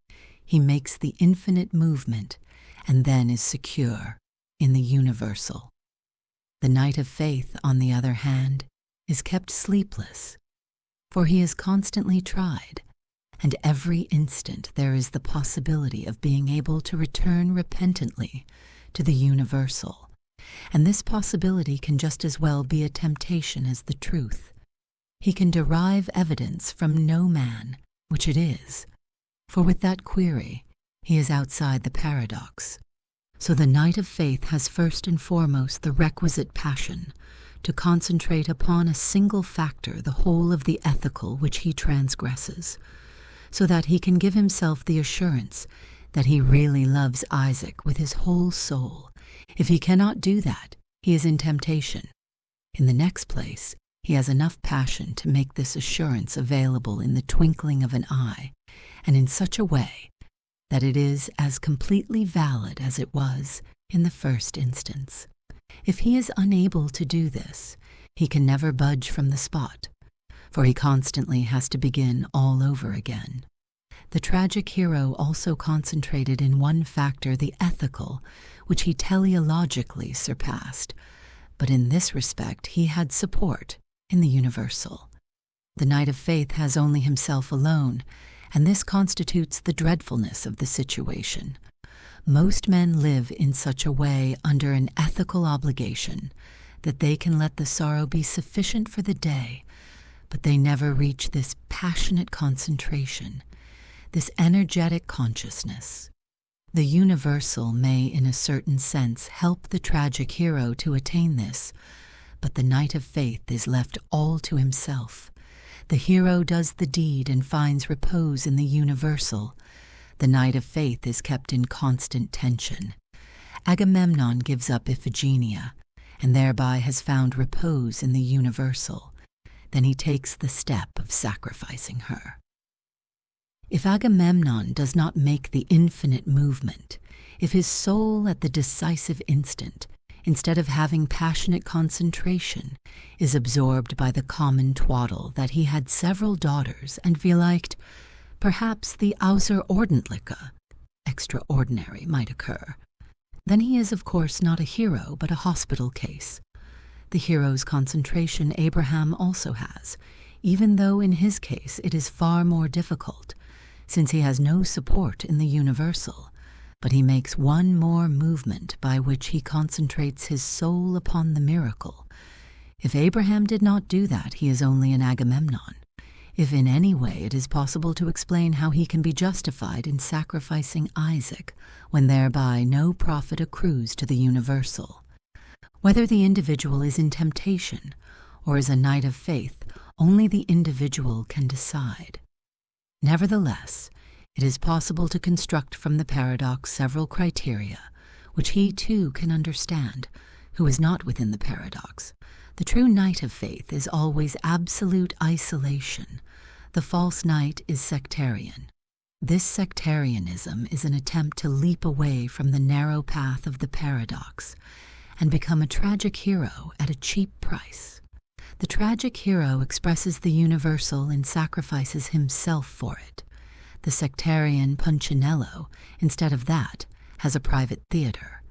He makes the infinite movement and then is secure in the universal. The knight of faith, on the other hand, is kept sleepless, for he is constantly tried, and every instant there is the possibility of being able to return repentantly to the universal, and this possibility can just as well be a temptation as the truth. He can derive evidence from no man, which it is, for with that query he is outside the paradox. So the knight of faith has first and foremost the requisite passion to concentrate upon a single factor the whole of the ethical which he transgresses, so that he can give himself the assurance that he really loves Isaac with his whole soul. If he cannot do that, he is in temptation. In the next place, he has enough passion to make this assurance available in the twinkling of an eye, and in such a way that it is as completely valid as it was in the first instance. If he is unable to do this, he can never budge from the spot, for he constantly has to begin all over again. The tragic hero also concentrated in one factor the ethical, which he teleologically surpassed, but in this respect he had support in the universal. The knight of faith has only himself alone, and this constitutes the dreadfulness of the situation. Most men live in such a way under an ethical obligation that they can let the sorrow be sufficient for the day, but they never reach this passionate concentration, this energetic consciousness. The universal may, in a certain sense, help the tragic hero to attain this, but the knight of faith is left all to himself. The hero does the deed and finds repose in the universal. The knight of faith is kept in constant tension. Agamemnon gives up Iphigenia, and thereby has found repose in the universal. Then he takes the step of sacrificing her. If Agamemnon does not make the infinite movement, if his soul at the decisive instant, instead of having passionate concentration, is absorbed by the common twaddle that he had several daughters and vielleicht, perhaps the außerordentliche, extraordinary, might occur, then he is of course not a hero but a hospital case. The hero's concentration Abraham also has, even though in his case it is far more difficult, since he has no support in the universal, but he makes one more movement by which he concentrates his soul upon the miracle. If Abraham did not do that, he is only an Agamemnon. If in any way it is possible to explain how he can be justified in sacrificing Isaac, when thereby no profit accrues to the universal. Whether the individual is in temptation or is a knight of faith, only the individual can decide. Nevertheless, it is possible to construct from the paradox several criteria, which he too can understand, who is not within the paradox, The true knight of faith is always absolute isolation. The false knight is sectarian. This sectarianism is an attempt to leap away from the narrow path of the paradox and become a tragic hero at a cheap price. The tragic hero expresses the universal and sacrifices himself for it. The sectarian Punchinello, instead of that, has a private theater.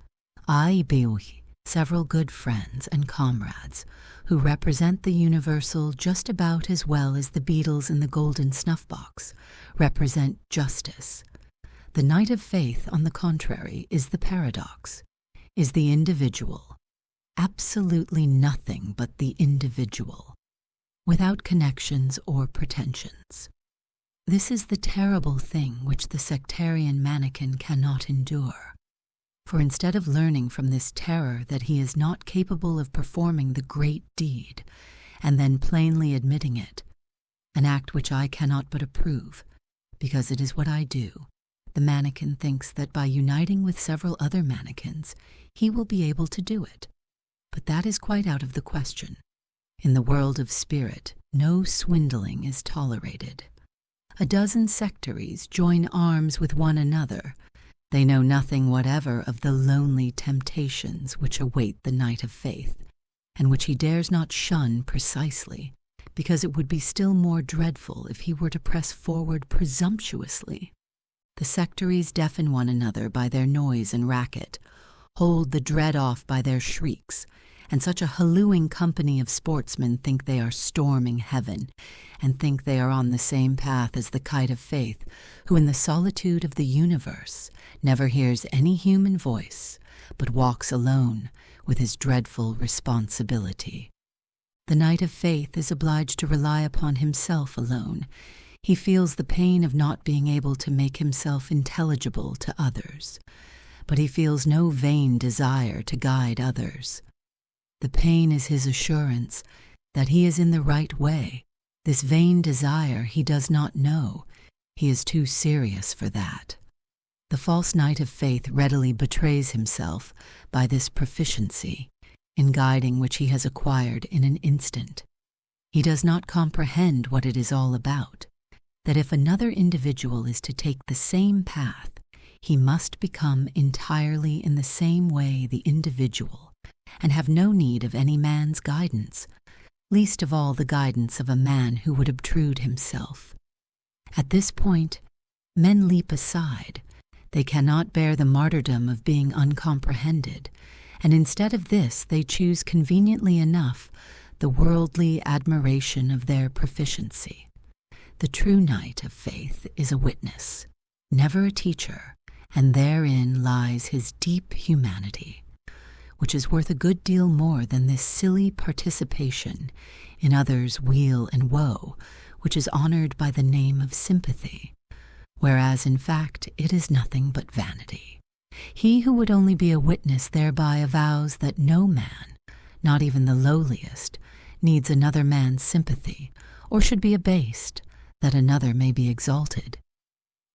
I beui, several good friends and comrades, who represent the universal just about as well as the beetles in the golden snuff box represent justice. The knight of faith, on the contrary, is the paradox, is the individual, absolutely nothing but the individual, without connections or pretensions. This is the terrible thing which the sectarian mannequin cannot endure. For instead of learning from this terror that he is not capable of performing the great deed, and then plainly admitting it, an act which I cannot but approve, because it is what I do, the mannequin thinks that by uniting with several other mannequins, he will be able to do it. But that is quite out of the question. In the world of spirit, no swindling is tolerated. A dozen sectaries join arms with one another. They know nothing whatever of the lonely temptations which await the knight of faith, and which he dares not shun precisely, because it would be still more dreadful if he were to press forward presumptuously. The sectaries deafen one another by their noise and racket, hold the dread off by their shrieks, and such a hallooing company of sportsmen think they are storming heaven, and think they are on the same path as the kite of faith, who in the solitude of the universe never hears any human voice, but walks alone with his dreadful responsibility. The knight of faith is obliged to rely upon himself alone. He feels the pain of not being able to make himself intelligible to others, but he feels no vain desire to guide others. The pain is his assurance that he is in the right way. This vain desire he does not know. He is too serious for that. The false knight of faith readily betrays himself by this proficiency, in guiding which he has acquired in an instant. He does not comprehend what it is all about, that if another individual is to take the same path, he must become entirely in the same way the individual, and have no need of any man's guidance, least of all the guidance of a man who would obtrude himself. At this point, men leap aside. They cannot bear the martyrdom of being uncomprehended, and instead of this they choose conveniently enough the worldly admiration of their proficiency. The true knight of faith is a witness, never a teacher, and therein lies his deep humanity, which is worth a good deal more than this silly participation in others' weal and woe, which is honored by the name of sympathy, whereas in fact it is nothing but vanity. He who would only be a witness thereby avows that no man, not even the lowliest, needs another man's sympathy, or should be abased, that another may be exalted.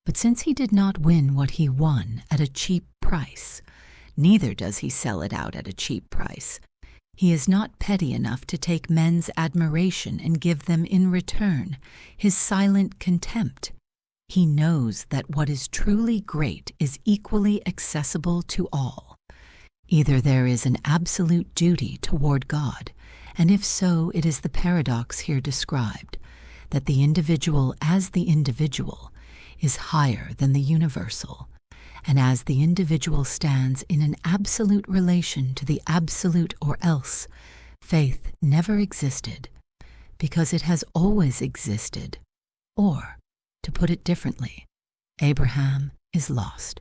But since he did not win what he won at a cheap price, neither does he sell it out at a cheap price. He is not petty enough to take men's admiration and give them in return his silent contempt. He knows that what is truly great is equally accessible to all. Either there is an absolute duty toward God, and if so, it is the paradox here described, that the individual as the individual is higher than the universal, and as the individual stands in an absolute relation to the absolute or else, faith never existed, because it has always existed. Or, to put it differently, Abraham is lost.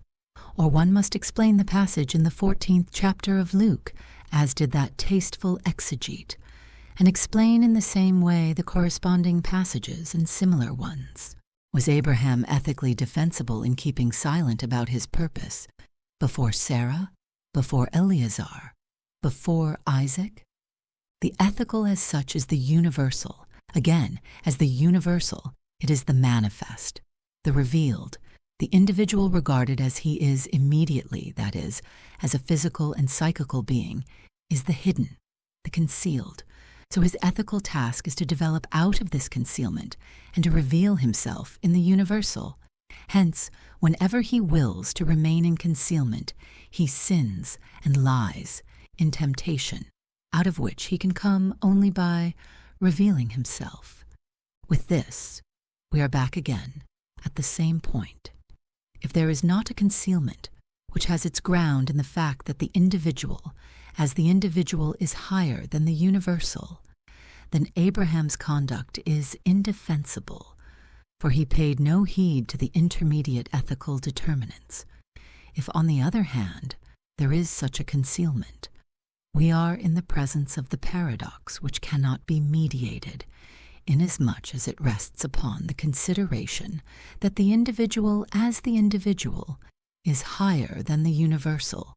Or one must explain the passage in the 14th chapter of Luke, as did that tasteful exegete, and explain in the same way the corresponding passages and similar ones. Was Abraham ethically defensible in keeping silent about his purpose? Before Sarah? Before Eleazar? Before Isaac? The ethical as such is the universal. Again, as the universal, it is the manifest, the revealed, the individual regarded as he is immediately, that is, as a physical and psychical being, is the hidden, the concealed, So his ethical task is to develop out of this concealment and to reveal himself in the universal. Hence, whenever he wills to remain in concealment, he sins and lies in temptation, out of which he can come only by revealing himself. With this, we are back again at the same point. If there is not a concealment which has its ground in the fact that the individual, as the individual, is higher than the universal, then Abraham's conduct is indefensible, for he paid no heed to the intermediate ethical determinants. If, on the other hand, there is such a concealment, we are in the presence of the paradox which cannot be mediated, inasmuch as it rests upon the consideration that the individual as the individual is higher than the universal,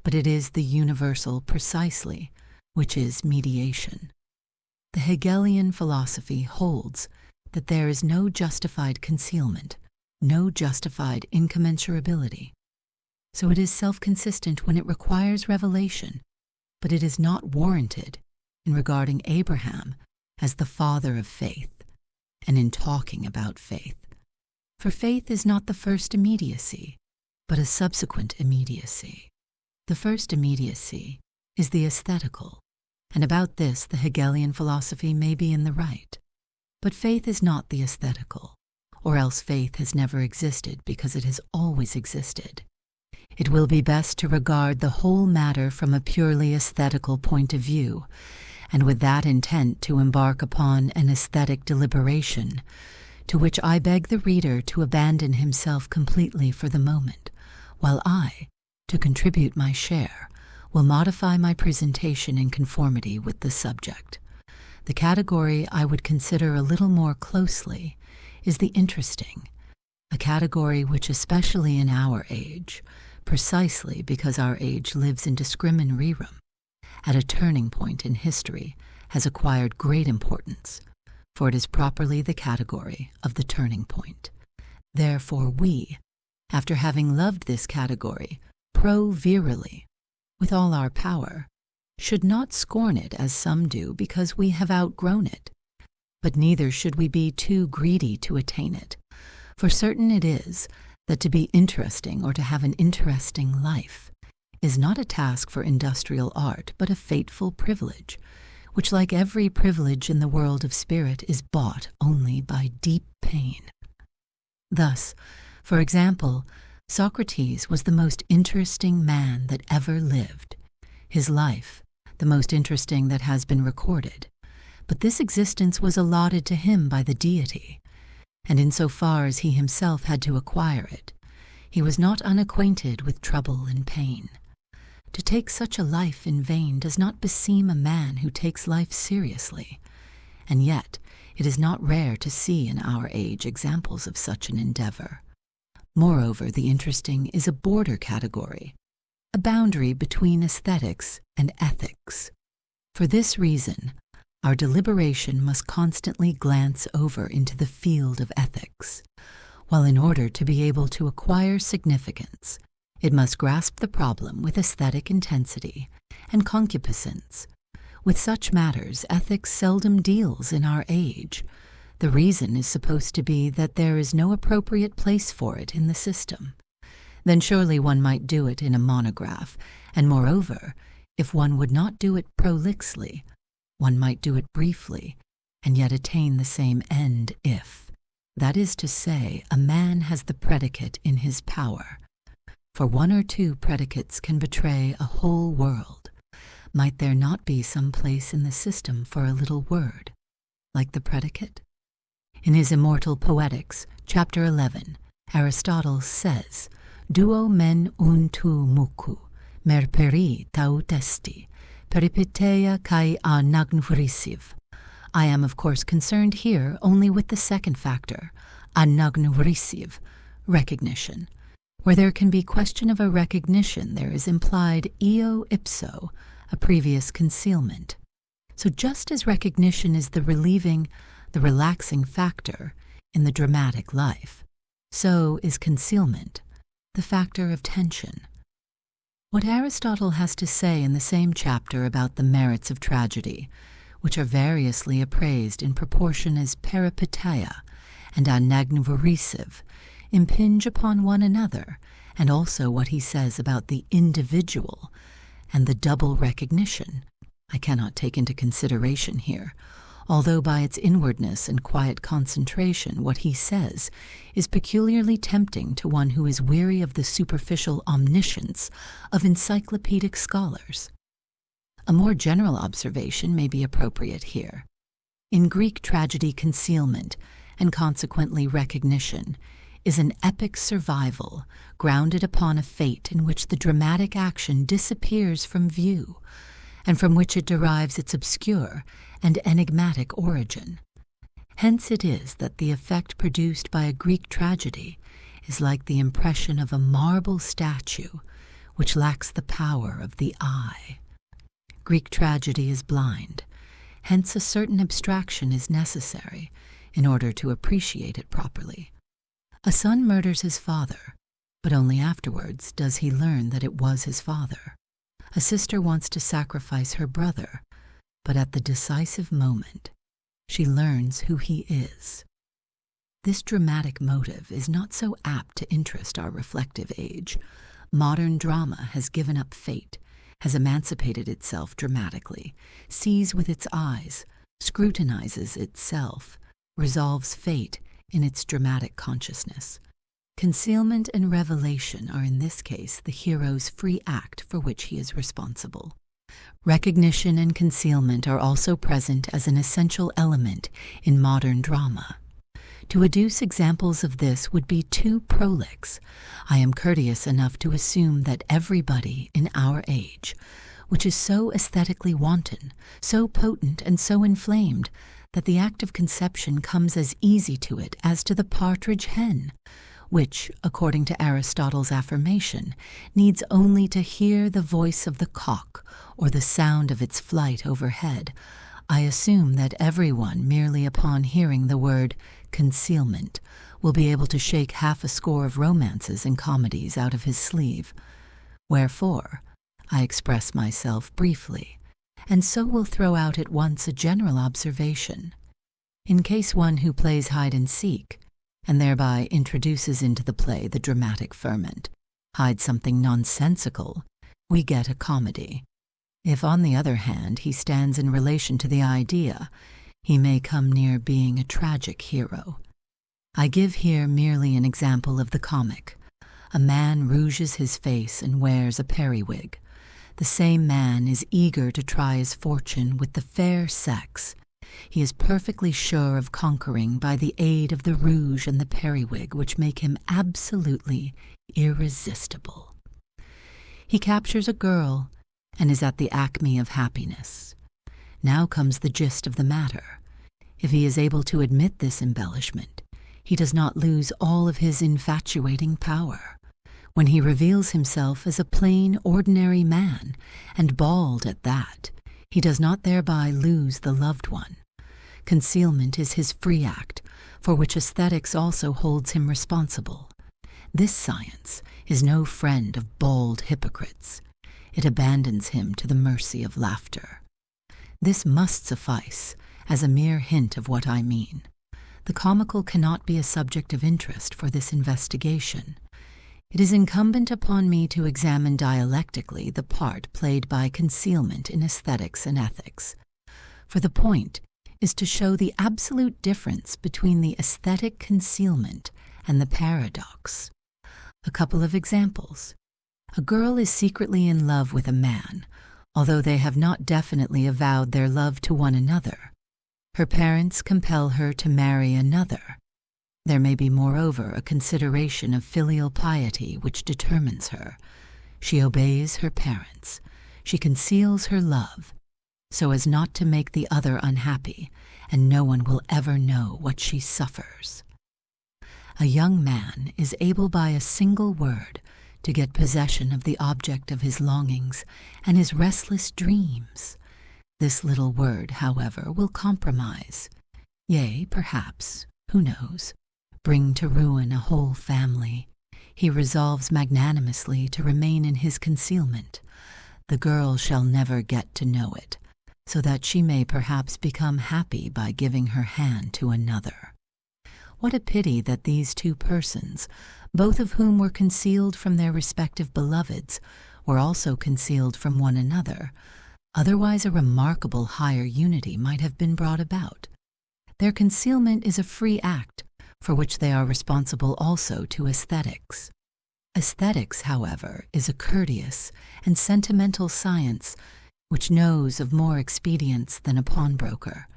but it is the universal precisely which is mediation. The Hegelian philosophy holds that there is no justified concealment, no justified incommensurability. So it is self-consistent when it requires revelation, but it is not warranted in regarding Abraham as the father of faith, and in talking about faith. For faith is not the first immediacy, but a subsequent immediacy. The first immediacy is the aesthetical, and about this the Hegelian philosophy may be in the right. But faith is not the aesthetical, or else faith has never existed because it has always existed. It will be best to regard the whole matter from a purely aesthetical point of view, and with that intent to embark upon an aesthetic deliberation, to which I beg the reader to abandon himself completely for the moment, while I, to contribute my share, will modify my presentation in conformity with the subject. The category I would consider a little more closely is the interesting, a category which, especially in our age, precisely because our age lives in discrimin rerum, at a turning point in history, has acquired great importance, for it is properly the category of the turning point. Therefore we, after having loved this category pro-virally, with all our power, should not scorn it as some do because we have outgrown it, but neither should we be too greedy to attain it, for certain it is that to be interesting or to have an interesting life is not a task for industrial art, but a fateful privilege, which, like every privilege in the world of spirit, is bought only by deep pain. Thus, for example, Socrates was the most interesting man that ever lived, his life the most interesting that has been recorded, but this existence was allotted to him by the deity, and insofar as he himself had to acquire it, he was not unacquainted with trouble and pain. To take such a life in vain does not beseem a man who takes life seriously, and yet it is not rare to see in our age examples of such an endeavor. Moreover, the interesting is a border category, a boundary between aesthetics and ethics. For this reason, our deliberation must constantly glance over into the field of ethics, while in order to be able to acquire significance, it must grasp the problem with aesthetic intensity and concupiscence. With such matters, ethics seldom deals in our age. The reason is supposed to be that there is no appropriate place for it in the system. Then surely one might do it in a monograph, and moreover, if one would not do it prolixly, one might do it briefly, and yet attain the same end if, that is to say, a man has the predicate in his power. For one or two predicates can betray a whole world. Might there not be some place in the system for a little word, like the predicate? In his immortal Poetics, chapter 11, Aristotle says, Duo men untu mucu, merperi taut esti, peripeteia kai anagnvrisiv. I am, of course, concerned here only with the second factor, anagnvrisiv, recognition. Where there can be question of a recognition, there is implied eo ipso, a previous concealment. So just as recognition is the relieving, the relaxing factor in the dramatic life, so is concealment the factor of tension. What Aristotle has to say in the same chapter about the merits of tragedy, which are variously appraised in proportion as peripeteia and anagnvorisiv impinge upon one another, and also what he says about the individual and the double recognition, I cannot take into consideration here, although by its inwardness and quiet concentration what he says is peculiarly tempting to one who is weary of the superficial omniscience of encyclopedic scholars. A more general observation may be appropriate here. In Greek tragedy, concealment, and consequently recognition, is an epic survival grounded upon a fate in which the dramatic action disappears from view, and from which it derives its obscure and enigmatic origin. Hence it is that the effect produced by a Greek tragedy is like the impression of a marble statue which lacks the power of the eye. Greek tragedy is blind, hence a certain abstraction is necessary in order to appreciate it properly. A son murders his father, but only afterwards does he learn that it was his father. A sister wants to sacrifice her brother, but at the decisive moment, she learns who he is. This dramatic motive is not so apt to interest our reflective age. Modern drama has given up fate, has emancipated itself dramatically, sees with its eyes, scrutinizes itself, resolves fate in its dramatic consciousness. Concealment and revelation are in this case the hero's free act for which he is responsible. Recognition and concealment are also present as an essential element in modern drama. To adduce examples of this would be too prolix. I am courteous enough to assume that everybody in our age, which is so aesthetically wanton, so potent and so inflamed, that the act of conception comes as easy to it as to the partridge hen, which, according to Aristotle's affirmation, needs only to hear the voice of the cock or the sound of its flight overhead. I assume that everyone, merely upon hearing the word concealment, will be able to shake half a score of romances and comedies out of his sleeve. Wherefore, I express myself briefly, and so will throw out at once a general observation. In case one who plays hide-and-seek, and thereby introduces into the play the dramatic ferment, hides something nonsensical, we get a comedy. If, on the other hand, he stands in relation to the idea, he may come near being a tragic hero. I give here merely an example of the comic. A man rouges his face and wears a periwig. The same man is eager to try his fortune with the fair sex. He is perfectly sure of conquering by the aid of the rouge and the periwig, which make him absolutely irresistible. He captures a girl and is at the acme of happiness. Now comes the gist of the matter. If he is able to admit this embellishment, he does not lose all of his infatuating power. When he reveals himself as a plain, ordinary man, and bald at that, he does not thereby lose the loved one. Concealment is his free act, for which aesthetics also holds him responsible. This science is no friend of bald hypocrites. It abandons him to the mercy of laughter. This must suffice as a mere hint of what I mean. The comical cannot be a subject of interest for this investigation. It is incumbent upon me to examine dialectically the part played by concealment in aesthetics and ethics, for the point is to show the absolute difference between the aesthetic concealment and the paradox. A couple of examples. A girl is secretly in love with a man, although they have not definitely avowed their love to one another. Her parents compel her to marry another. There may be, moreover, a consideration of filial piety which determines her. She obeys her parents. She conceals her love, so as not to make the other unhappy, and no one will ever know what she suffers. A young man is able by a single word to get possession of the object of his longings and his restless dreams. This little word, however, will compromise, yea, perhaps, who knows, bring to ruin a whole family. He resolves magnanimously to remain in his concealment. The girl shall never get to know it. so that she may perhaps become happy by giving her hand to another. What a pity that these two persons, both of whom were concealed from their respective beloveds, were also concealed from one another. Otherwise a remarkable higher unity might have been brought about. Their concealment is a free act, for which they are responsible also to aesthetics. Aesthetics, however, is a courteous and sentimental science which knows of more expedients than a pawnbroker.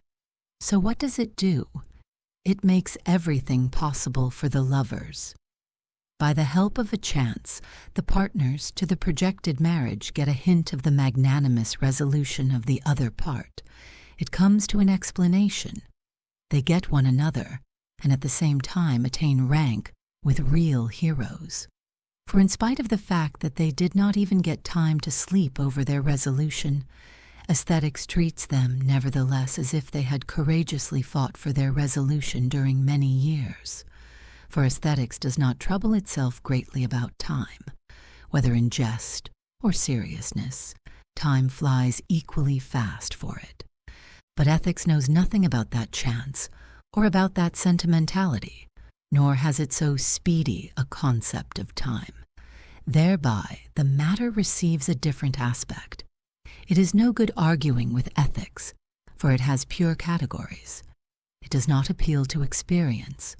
So what does it do? It makes everything possible for the lovers. By the help of a chance, the partners to the projected marriage get a hint of the magnanimous resolution of the other part. It comes to an explanation. They get one another, and at the same time attain rank with real heroes. For in spite of the fact that they did not even get time to sleep over their resolution, aesthetics treats them nevertheless as if they had courageously fought for their resolution during many years. For aesthetics does not trouble itself greatly about time. Whether in jest or seriousness, time flies equally fast for it. But ethics knows nothing about that chance or about that sentimentality, nor has it so speedy a concept of time. Thereby the matter receives a different aspect. It is no good arguing with ethics, for it has pure categories. It does not appeal to experience,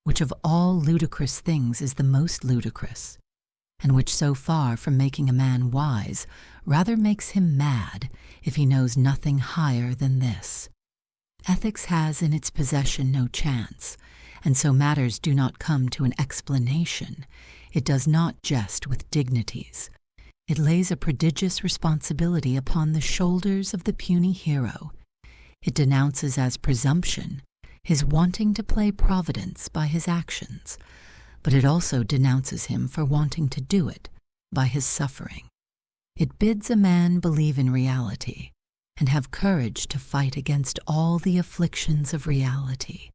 which of all ludicrous things is the most ludicrous, and which so far from making a man wise, rather makes him mad if he knows nothing higher than this. Ethics has in its possession no chance, and so matters do not come to an explanation. It does not jest with dignities. It lays a prodigious responsibility upon the shoulders of the puny hero. It denounces as presumption his wanting to play Providence by his actions, but it also denounces him for wanting to do it by his suffering. It bids a man believe in reality and have courage to fight against all the afflictions of reality,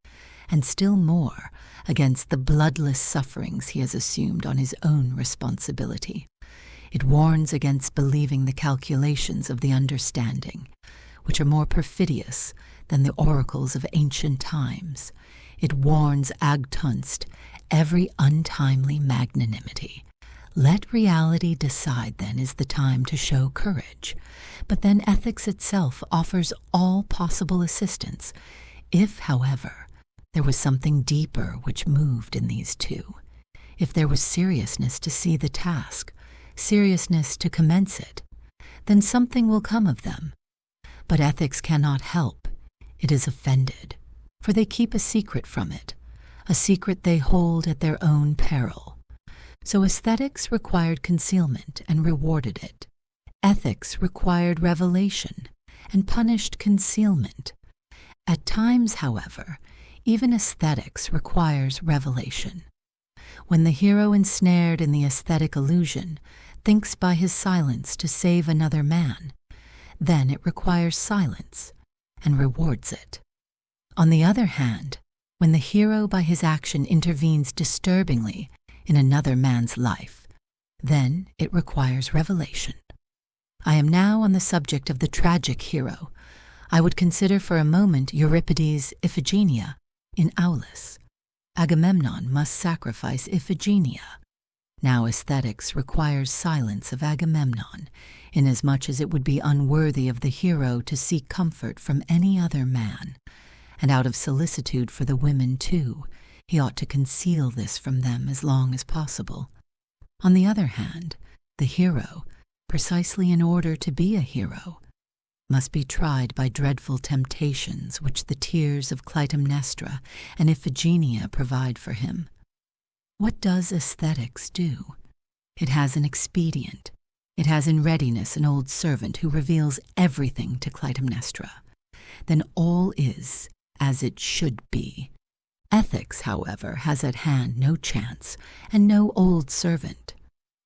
and still more against the bloodless sufferings he has assumed on his own responsibility. It warns against believing the calculations of the understanding, which are more perfidious than the oracles of ancient times. It warns agtunst every untimely magnanimity. Let reality decide, then, is the time to show courage. But then ethics itself offers all possible assistance. If, however, there was something deeper which moved in these two, if there was seriousness to see the task, seriousness to commence it, then something will come of them. But ethics cannot help. It is offended, for they keep a secret from it, a secret they hold at their own peril. So aesthetics required concealment and rewarded it. Ethics required revelation and punished concealment. At times, however, even aesthetics requires revelation. When the hero ensnared in the aesthetic illusion thinks by his silence to save another man, then it requires silence and rewards it. On the other hand, when the hero by his action intervenes disturbingly in another man's life, then it requires revelation. I am now on the subject of the tragic hero. I would consider for a moment Euripides' Iphigenia in Aulis. Agamemnon must sacrifice Iphigenia. Now aesthetics requires silence of Agamemnon, inasmuch as it would be unworthy of the hero to seek comfort from any other man, and out of solicitude for the women too, he ought to conceal this from them as long as possible. On the other hand, the hero, precisely in order to be a hero, must be tried by dreadful temptations which the tears of Clytemnestra and Iphigenia provide for him. What does aesthetics do? It has an expedient. It has in readiness an old servant who reveals everything to Clytemnestra. Then all is as it should be. Ethics, however, has at hand no chance and no old servant.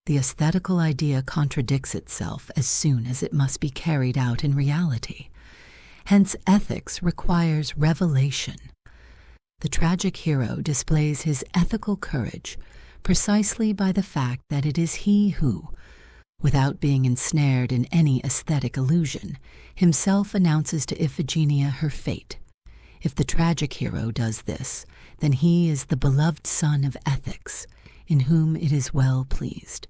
The aesthetical idea contradicts itself as soon as it must be carried out in reality. Hence ethics requires revelation. The tragic hero displays his ethical courage precisely by the fact that it is he who, Without being ensnared in any aesthetic illusion, himself announces to Iphigenia her fate. If the tragic hero does this, then he is the beloved son of ethics, in whom it is well pleased.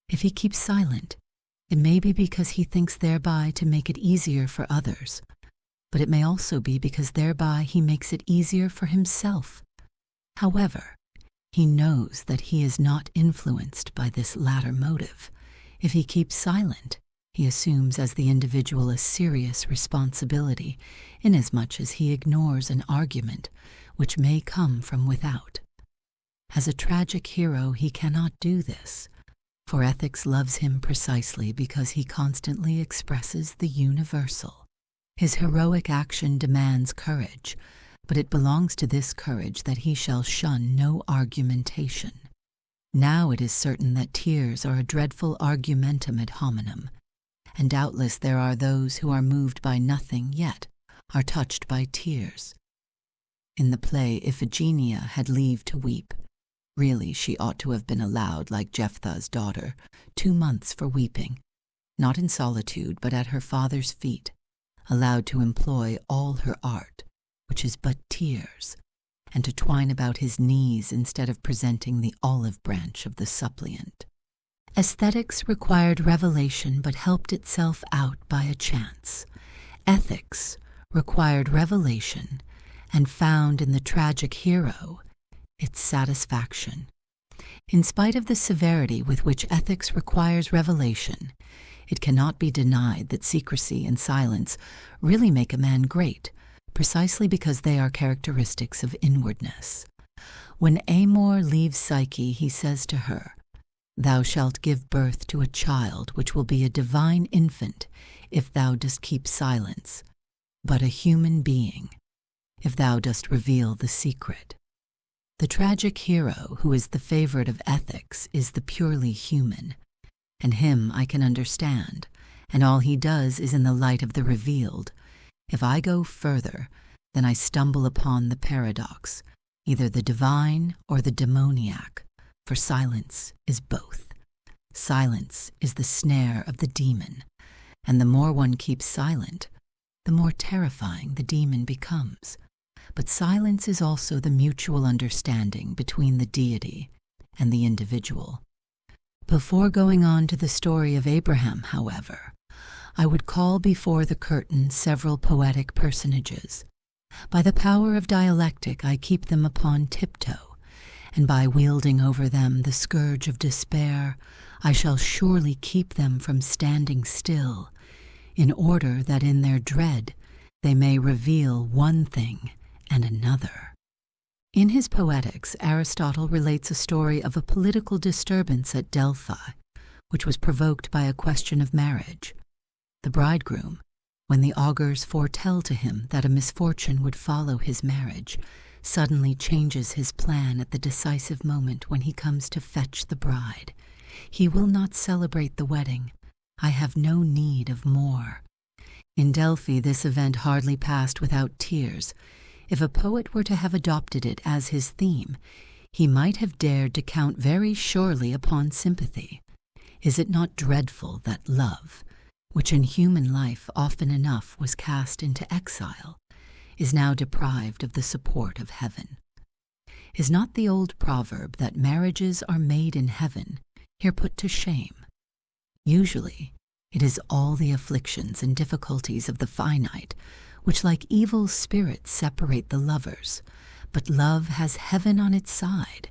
If he keeps silent, it may be because he thinks thereby to make it easier for others, but it may also be because thereby he makes it easier for himself. However, he knows that he is not influenced by this latter motive. If he keeps silent, he assumes as the individual a serious responsibility, inasmuch as he ignores an argument which may come from without. As a tragic hero, he cannot do this, for ethics loves him precisely because he constantly expresses the universal. His heroic action demands courage, but it belongs to this courage that he shall shun no argumentation. Now it is certain that tears are a dreadful argumentum ad hominem, and doubtless there are those who are moved by nothing yet are touched by tears. In the play, Iphigenia had leave to weep. Really, she ought to have been allowed, like Jephthah's daughter, 2 months for weeping, not in solitude, but at her father's feet, allowed to employ all her art, which is but tears, and to twine about his knees instead of presenting the olive branch of the suppliant. Aesthetics required revelation but helped itself out by a chance. Ethics required revelation and found in the tragic hero its satisfaction. In spite of the severity with which ethics requires revelation, it cannot be denied that secrecy and silence really make a man great, precisely because they are characteristics of inwardness. When Amor leaves Psyche, he says to her, "Thou shalt give birth to a child which will be a divine infant if thou dost keep silence, but a human being if thou dost reveal the secret." The tragic hero, who is the favorite of ethics, is the purely human, and him I can understand, and all he does is in the light of the revealed. If I go further, then I stumble upon the paradox, either the divine or the demoniac, for silence is both. Silence is the snare of the demon, and the more one keeps silent, the more terrifying the demon becomes. But silence is also the mutual understanding between the deity and the individual. Before going on to the story of Abraham, however, I would call before the curtain several poetic personages. By the power of dialectic I keep them upon tiptoe, and by wielding over them the scourge of despair, I shall surely keep them from standing still, in order that in their dread they may reveal one thing and another. In his Poetics, Aristotle relates a story of a political disturbance at Delphi, which was provoked by a question of marriage. The bridegroom, when the augurs foretell to him that a misfortune would follow his marriage, suddenly changes his plan at the decisive moment when he comes to fetch the bride. He will not celebrate the wedding. I have no need of more. In Delphi, this event hardly passed without tears. If a poet were to have adopted it as his theme, he might have dared to count very surely upon sympathy. Is it not dreadful that love, which in human life often enough was cast into exile, is now deprived of the support of heaven? Is not the old proverb that marriages are made in heaven here put to shame? Usually, it is all the afflictions and difficulties of the finite which like evil spirits separate the lovers, but love has heaven on its side,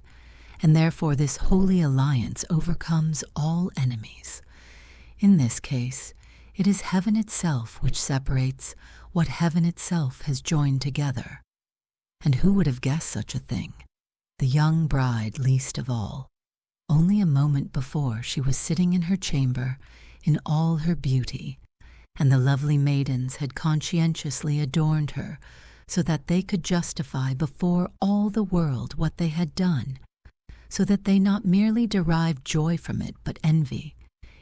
and therefore this holy alliance overcomes all enemies. In this case, it is heaven itself which separates what heaven itself has joined together. And who would have guessed such a thing? The young bride least of all. Only a moment before she was sitting in her chamber in all her beauty, and the lovely maidens had conscientiously adorned her so that they could justify before all the world what they had done, so that they not merely derived joy from it, but envy,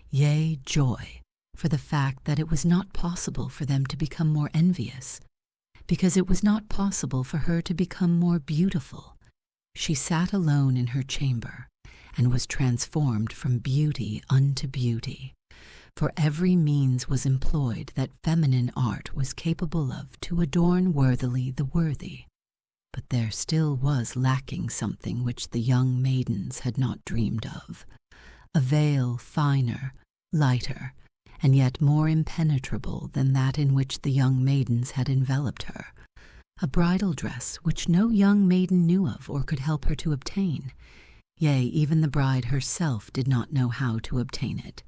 yea, joy, for the fact that it was not possible for them to become more envious, because it was not possible for her to become more beautiful. She sat alone in her chamber, and was transformed from beauty unto beauty. For every means was employed that feminine art was capable of to adorn worthily the worthy. But there still was lacking something which the young maidens had not dreamed of, a veil finer, lighter, and yet more impenetrable than that in which the young maidens had enveloped her, a bridal dress which no young maiden knew of or could help her to obtain. Yea, even the bride herself did not know how to obtain it.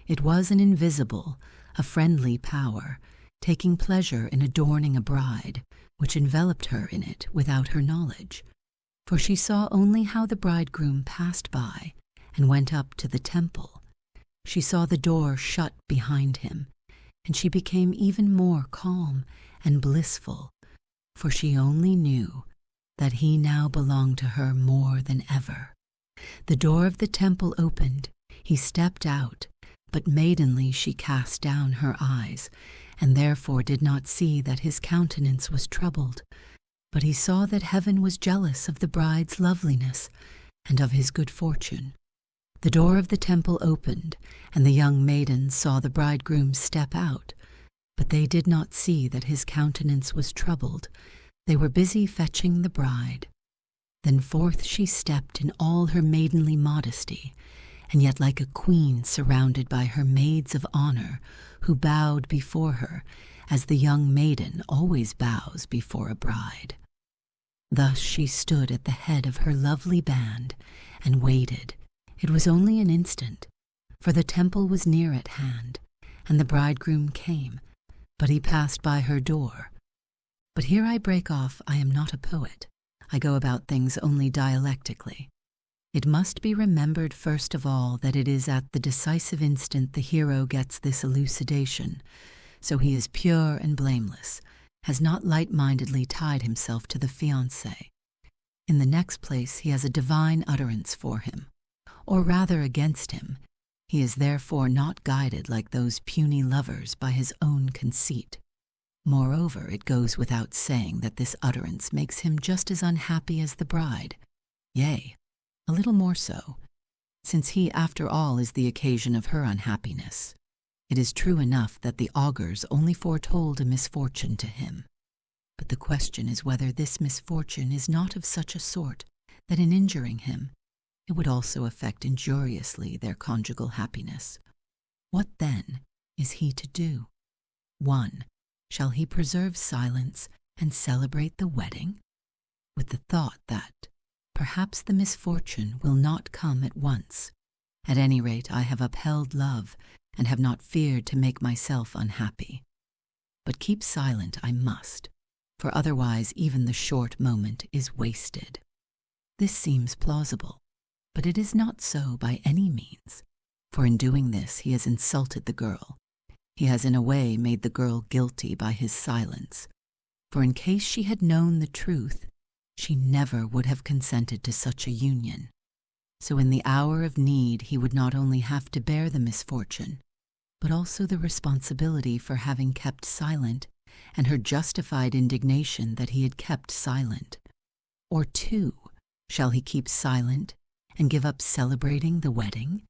It was an invisible, a friendly power, taking pleasure in adorning a bride, which enveloped her in it without her knowledge. For she saw only how the bridegroom passed by and went up to the temple. She saw the door shut behind him, and she became even more calm and blissful, for she only knew that he now belonged to her more than ever. The door of the temple opened, he stepped out, but maidenly she cast down her eyes, and therefore did not see that his countenance was troubled. But he saw that heaven was jealous of the bride's loveliness and of his good fortune. The door of the temple opened, and the young maidens saw the bridegroom step out, but they did not see that his countenance was troubled. They were busy fetching the bride. Then forth she stepped in all her maidenly modesty, and yet like a queen surrounded by her maids of honor, who bowed before her, as the young maiden always bows before a bride. Thus she stood at the head of her lovely band, and waited. It was only an instant, for the temple was near at hand, and the bridegroom came, but he passed by her door. But here I break off. I am not a poet. I go about things only dialectically. It must be remembered first of all that it is at the decisive instant the hero gets this elucidation, so he is pure and blameless, has not light-mindedly tied himself to the fiancée. In the next place he has a divine utterance for him, or rather against him. He is therefore not guided like those puny lovers by his own conceit. Moreover, it goes without saying that this utterance makes him just as unhappy as the bride, yea, a little more so, since he after all is the occasion of her unhappiness. It is true enough that the augurs only foretold a misfortune to him, but the question is whether this misfortune is not of such a sort that in injuring him it would also affect injuriously their conjugal happiness. What then is he to do? 1. Shall he preserve silence and celebrate the wedding, with the thought that perhaps the misfortune will not come at once? At any rate, I have upheld love and have not feared to make myself unhappy. But keep silent I must, for otherwise even the short moment is wasted. This seems plausible, but it is not so by any means, for in doing this he has insulted the girl. He has in a way made the girl guilty by his silence, for in case she had known the truth, she never would have consented to such a union. So in the hour of need he would not only have to bear the misfortune, but also the responsibility for having kept silent, and her justified indignation that he had kept silent. Or 2, shall he keep silent and give up celebrating the wedding?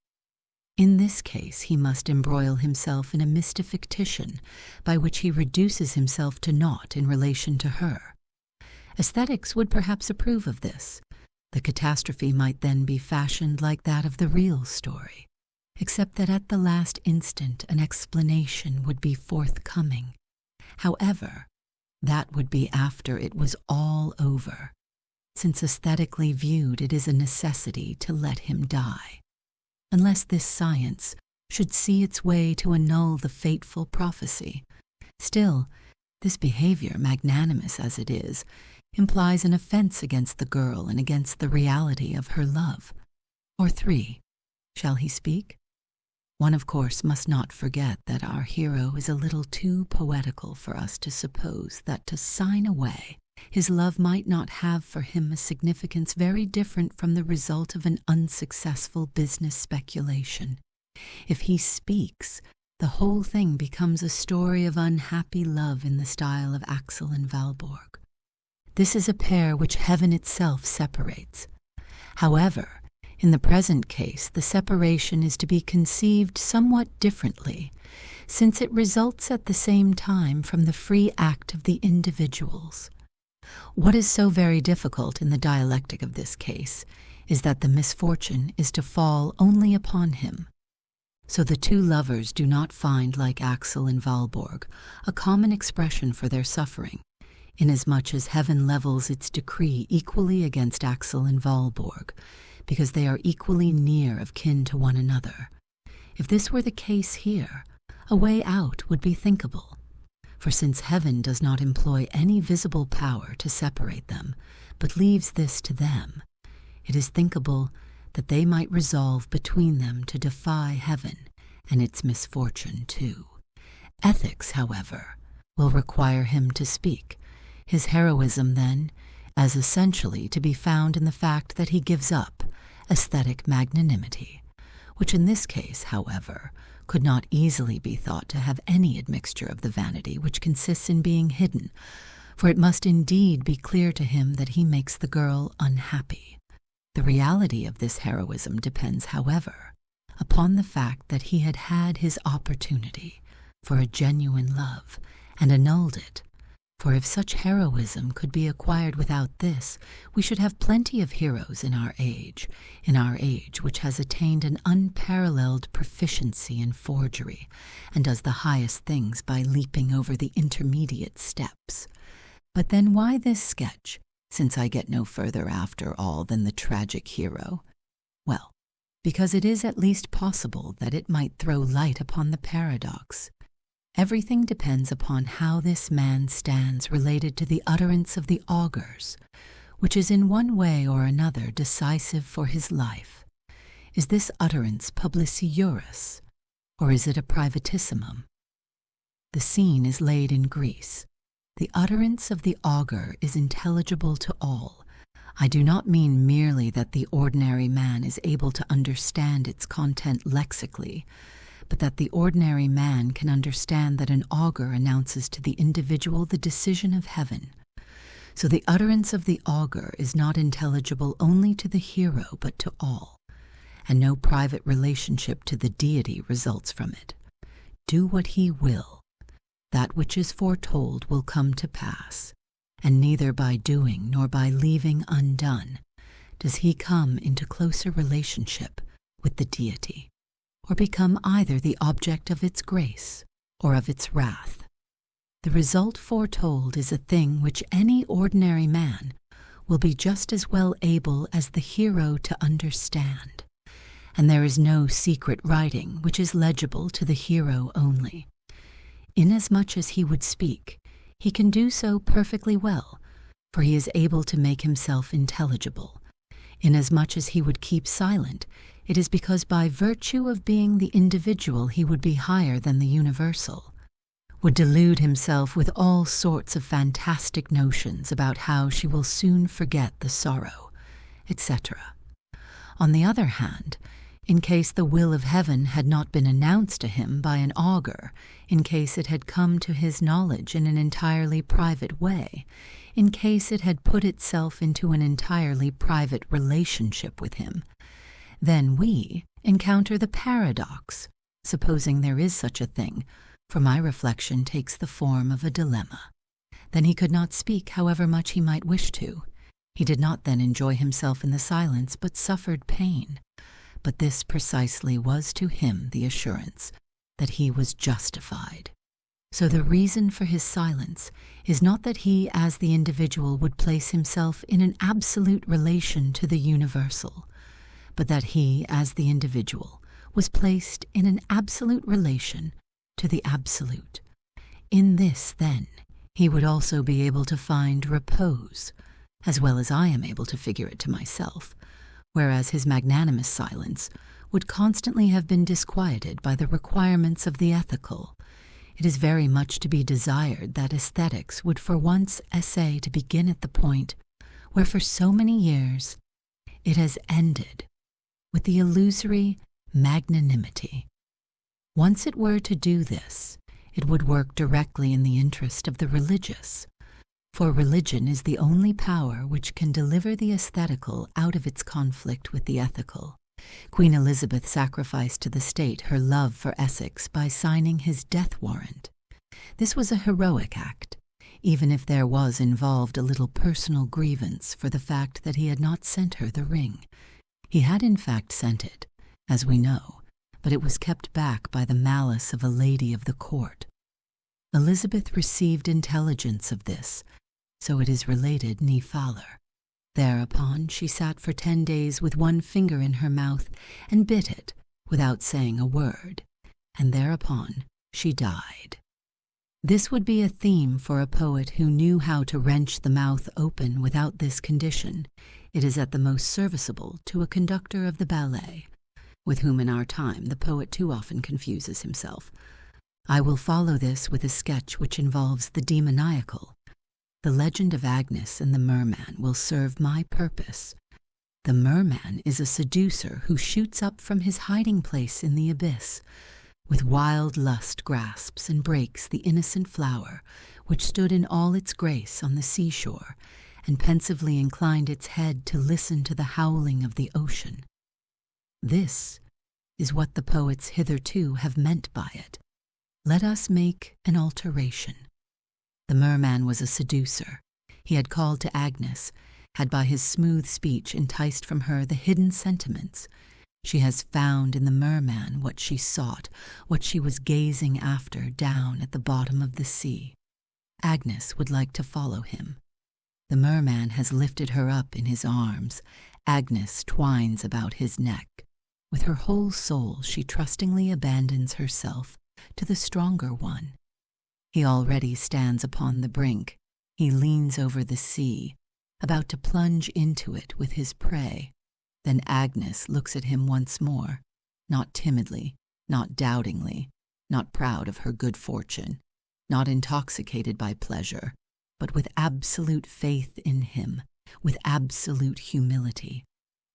In this case he must embroil himself in a mystification by which he reduces himself to naught in relation to her. Aesthetics would perhaps approve of this. The catastrophe might then be fashioned like that of the real story, except that at the last instant an explanation would be forthcoming. However, that would be after it was all over, since aesthetically viewed it is a necessity to let him die, unless this science should see its way to annul the fateful prophecy. Still, this behavior, magnanimous as it is, implies an offense against the girl and against the reality of her love. Or 3, shall he speak? One, of course, must not forget that our hero is a little too poetical for us to suppose that to sign away his love might not have for him a significance very different from the result of an unsuccessful business speculation. If he speaks, the whole thing becomes a story of unhappy love in the style of Axel and Valborg. This is a pair which heaven itself separates. However, In the present case, the separation is to be conceived somewhat differently, since it results at the same time from the free act of the individuals. What is so very difficult in the dialectic of this case is that the misfortune is to fall only upon him. So the two lovers do not find, like Axel and Valborg, a common expression for their suffering, inasmuch as heaven levels its decree equally against Axel and Valborg, because they are equally near of kin to one another. If this were the case here, a way out would be thinkable. For since heaven does not employ any visible power to separate them, but leaves this to them, it is thinkable that they might resolve between them to defy heaven and its misfortune too. Ethics, however, will require him to speak. His heroism, then, as essentially to be found in the fact that he gives up aesthetic magnanimity, which in this case, however, could not easily be thought to have any admixture of the vanity which consists in being hidden, for it must indeed be clear to him that he makes the girl unhappy. The reality of this heroism depends, however, upon the fact that he had had his opportunity for a genuine love and annulled it. For if such heroism could be acquired without this, we should have plenty of heroes in our age which has attained an unparalleled proficiency in forgery, and does the highest things by leaping over the intermediate steps. But then why this sketch, since I get no further after all than the tragic hero? Well, because it is at least possible that it might throw light upon the paradox. Everything depends upon how this man stands related to the utterance of the augurs, which is in one way or another decisive for his life. Is this utterance publiciuris, or is it a privatissimum? The scene is laid in Greece. The utterance of the augur is intelligible to all. I do not mean merely that the ordinary man is able to understand its content lexically, but that the ordinary man can understand that an augur announces to the individual the decision of heaven. So the utterance of the augur is not intelligible only to the hero but to all, and no private relationship to the deity results from it. Do what he will, that which is foretold will come to pass, and neither by doing nor by leaving undone does he come into closer relationship with the deity, or become either the object of its grace or of its wrath. The result foretold is a thing which any ordinary man will be just as well able as the hero to understand, and there is no secret writing which is legible to the hero only. Inasmuch as he would speak, he can do so perfectly well, for he is able to make himself intelligible. Inasmuch as he would keep silent, it is because by virtue of being the individual he would be higher than the universal, would delude himself with all sorts of fantastic notions about how she will soon forget the sorrow, etc. On the other hand, in case the will of heaven had not been announced to him by an augur, in case it had come to his knowledge in an entirely private way, in case it had put itself into an entirely private relationship with him, then we encounter the paradox, supposing there is such a thing, for my reflection takes the form of a dilemma. Then he could not speak however much he might wish to. He did not then enjoy himself in the silence, but suffered pain. But this precisely was to him the assurance that he was justified. So the reason for his silence is not that he as the individual would place himself in an absolute relation to the universal, but that he as the individual was placed in an absolute relation to the absolute. In this, then, he would also be able to find repose, as well as I am able to figure it to myself, whereas his magnanimous silence would constantly have been disquieted by the requirements of the ethical. It is very much to be desired that aesthetics would for once essay to begin at the point where for so many years it has ended, with the illusory magnanimity. Once it were to do this, it would work directly in the interest of the religious, For religion is the only power which can deliver the aesthetical out of its conflict with the ethical. Queen Elizabeth sacrificed to the state her love for Essex by signing his death warrant. This was a heroic act, even if there was involved a little personal grievance for the fact that he had not sent her the ring. He had in fact sent it, as we know, but it was kept back by the malice of a lady of the court. Elizabeth received intelligence of this, so it is related ne faller. Thereupon she sat for 10 days with one finger in her mouth and bit it without saying a word, and thereupon she died. This would be a theme for a poet who knew how to wrench the mouth open without this condition. It is at the most serviceable to a conductor of the ballet, with whom in our time the poet too often confuses himself. I will follow this with a sketch which involves the demoniacal. The legend of Agnes and the merman will serve my purpose. The merman is a seducer who shoots up from his hiding place in the abyss, with wild lust grasps and breaks the innocent flower which stood in all its grace on the seashore, and pensively inclined its head to listen to the howling of the ocean. This is what the poets hitherto have meant by it. Let us make an alteration. The merman was a seducer. He had called to Agnes, had by his smooth speech enticed from her the hidden sentiments. She has found in the merman what she sought, what she was gazing after down at the bottom of the sea. Agnes would like to follow him. The merman has lifted her up in his arms. Agnes twines about his neck. With her whole soul she trustingly abandons herself to the stronger one. He already stands upon the brink. He leans over the sea, about to plunge into it with his prey. Then Agnes looks at him once more, not timidly, not doubtingly, not proud of her good fortune, not intoxicated by pleasure, but with absolute faith in him, with absolute humility,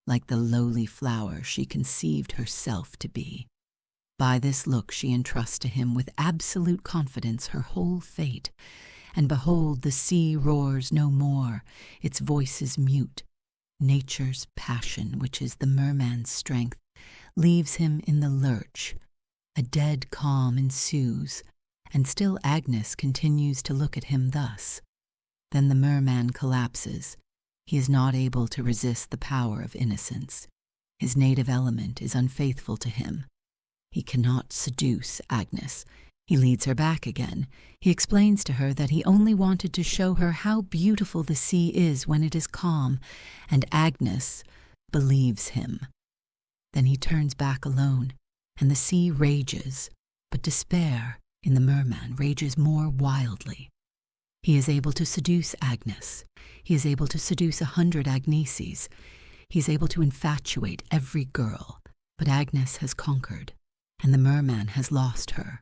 like the lowly flower she conceived herself to be. By this look she entrusts to him with absolute confidence her whole fate, and behold, the sea roars no more, its voice is mute. Nature's passion, which is the merman's strength, leaves him in the lurch. A dead calm ensues, and still Agnes continues to look at him thus. Then the merman collapses. He is not able to resist the power of innocence. His native element is unfaithful to him. He cannot seduce Agnes. He leads her back again. He explains to her that he only wanted to show her how beautiful the sea is when it is calm, and Agnes believes him. Then he turns back alone, and the sea rages, but despair in the merman rages more wildly. He is able to seduce Agnes. He is able to seduce 100 Agneses. He is able to infatuate every girl, but Agnes has conquered, and the merman has lost her.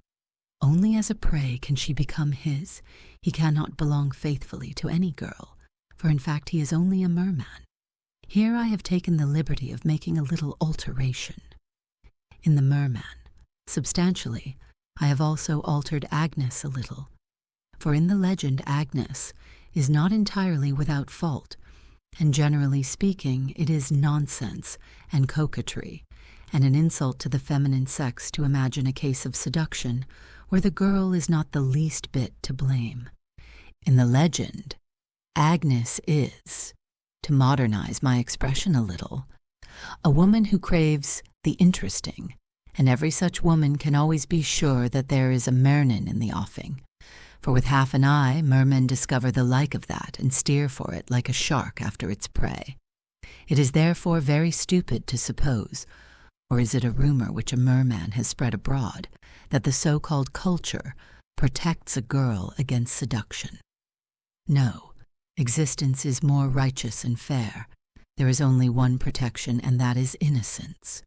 Only as a prey can she become his. He cannot belong faithfully to any girl, for in fact he is only a merman. Here I have taken the liberty of making a little alteration. In the merman, substantially, I have also altered Agnes a little, for in the legend Agnes is not entirely without fault, and generally speaking it is nonsense and coquetry, and an insult to the feminine sex to imagine a case of seduction where the girl is not the least bit to blame. In the legend, Agnes is, to modernize my expression a little, a woman who craves the interesting, and every such woman can always be sure that there is a merman in the offing, for with half an eye mermen discover the like of that and steer for it like a shark after its prey. It is therefore very stupid to suppose, or is it a rumor which a merman has spread abroad, that the so-called culture protects a girl against seduction? No, existence is more righteous and fair. There is only one protection, and that is innocence.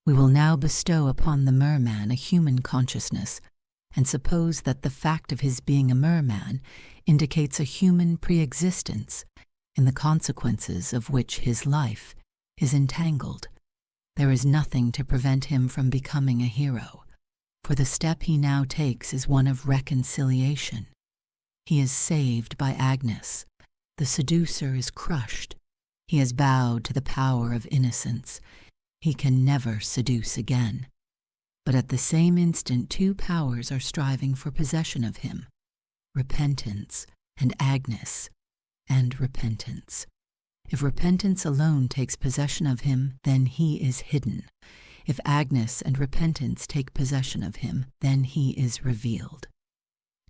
We will now bestow upon the merman a human consciousness, and suppose that the fact of his being a merman indicates a human pre-existence, in the consequences of which his life is entangled. There is nothing to prevent him from becoming a hero, for the step he now takes is one of reconciliation. He is saved by Agnes. The seducer is crushed. He has bowed to the power of innocence. He can never seduce again. But at the same instant, two powers are striving for possession of him: repentance and Agnes, and repentance. If repentance alone takes possession of him, then he is hidden. If Agnes and repentance take possession of him, then he is revealed.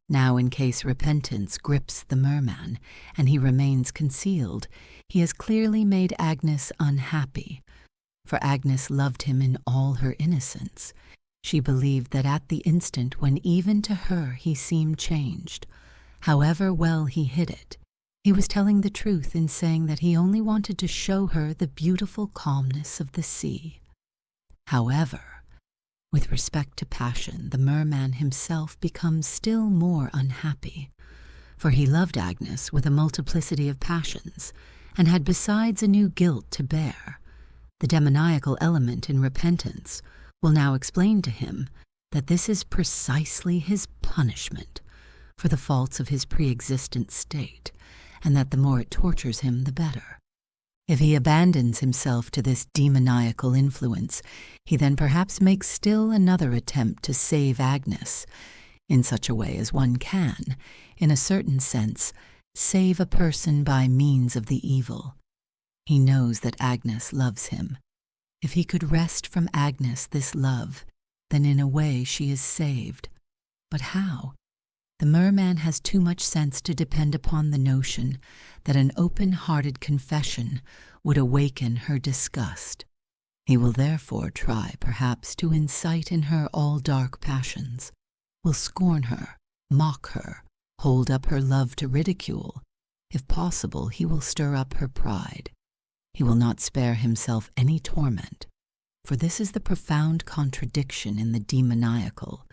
Now, in case repentance grips the merman, and he remains concealed, he has clearly made Agnes unhappy. For Agnes loved him in all her innocence. She believed that at the instant when even to her he seemed changed, however well he hid it, he was telling the truth in saying that he only wanted to show her the beautiful calmness of the sea. However, with respect to passion, the merman himself becomes still more unhappy, for he loved Agnes with a multiplicity of passions, and had besides a new guilt to bear. The demoniacal element in repentance will now explain to him that this is precisely his punishment for the faults of his pre-existent state, and that the more it tortures him, the better. If he abandons himself to this demoniacal influence, he then perhaps makes still another attempt to save Agnes, in such a way as one can, in a certain sense, save a person by means of the evil. He knows that Agnes loves him. If he could wrest from Agnes this love, then in a way she is saved. But how? The merman has too much sense to depend upon the notion that an open-hearted confession would awaken her disgust. He will therefore try, perhaps, to incite in her all dark passions, will scorn her, mock her, hold up her love to ridicule. If possible, he will stir up her pride. He will not spare himself any torment, for this is the profound contradiction in the demoniacal,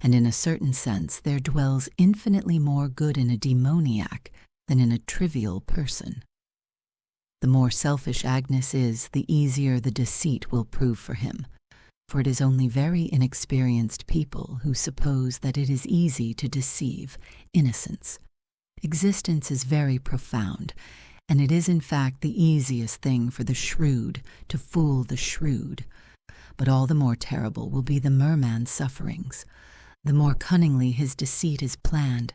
and in a certain sense there dwells infinitely more good in a demoniac than in a trivial person. The more selfish Agnes is, the easier the deceit will prove for him, for it is only very inexperienced people who suppose that it is easy to deceive innocence. Existence is very profound, and it is in fact the easiest thing for the shrewd to fool the shrewd. But all the more terrible will be the merman's sufferings. The more cunningly his deceit is planned,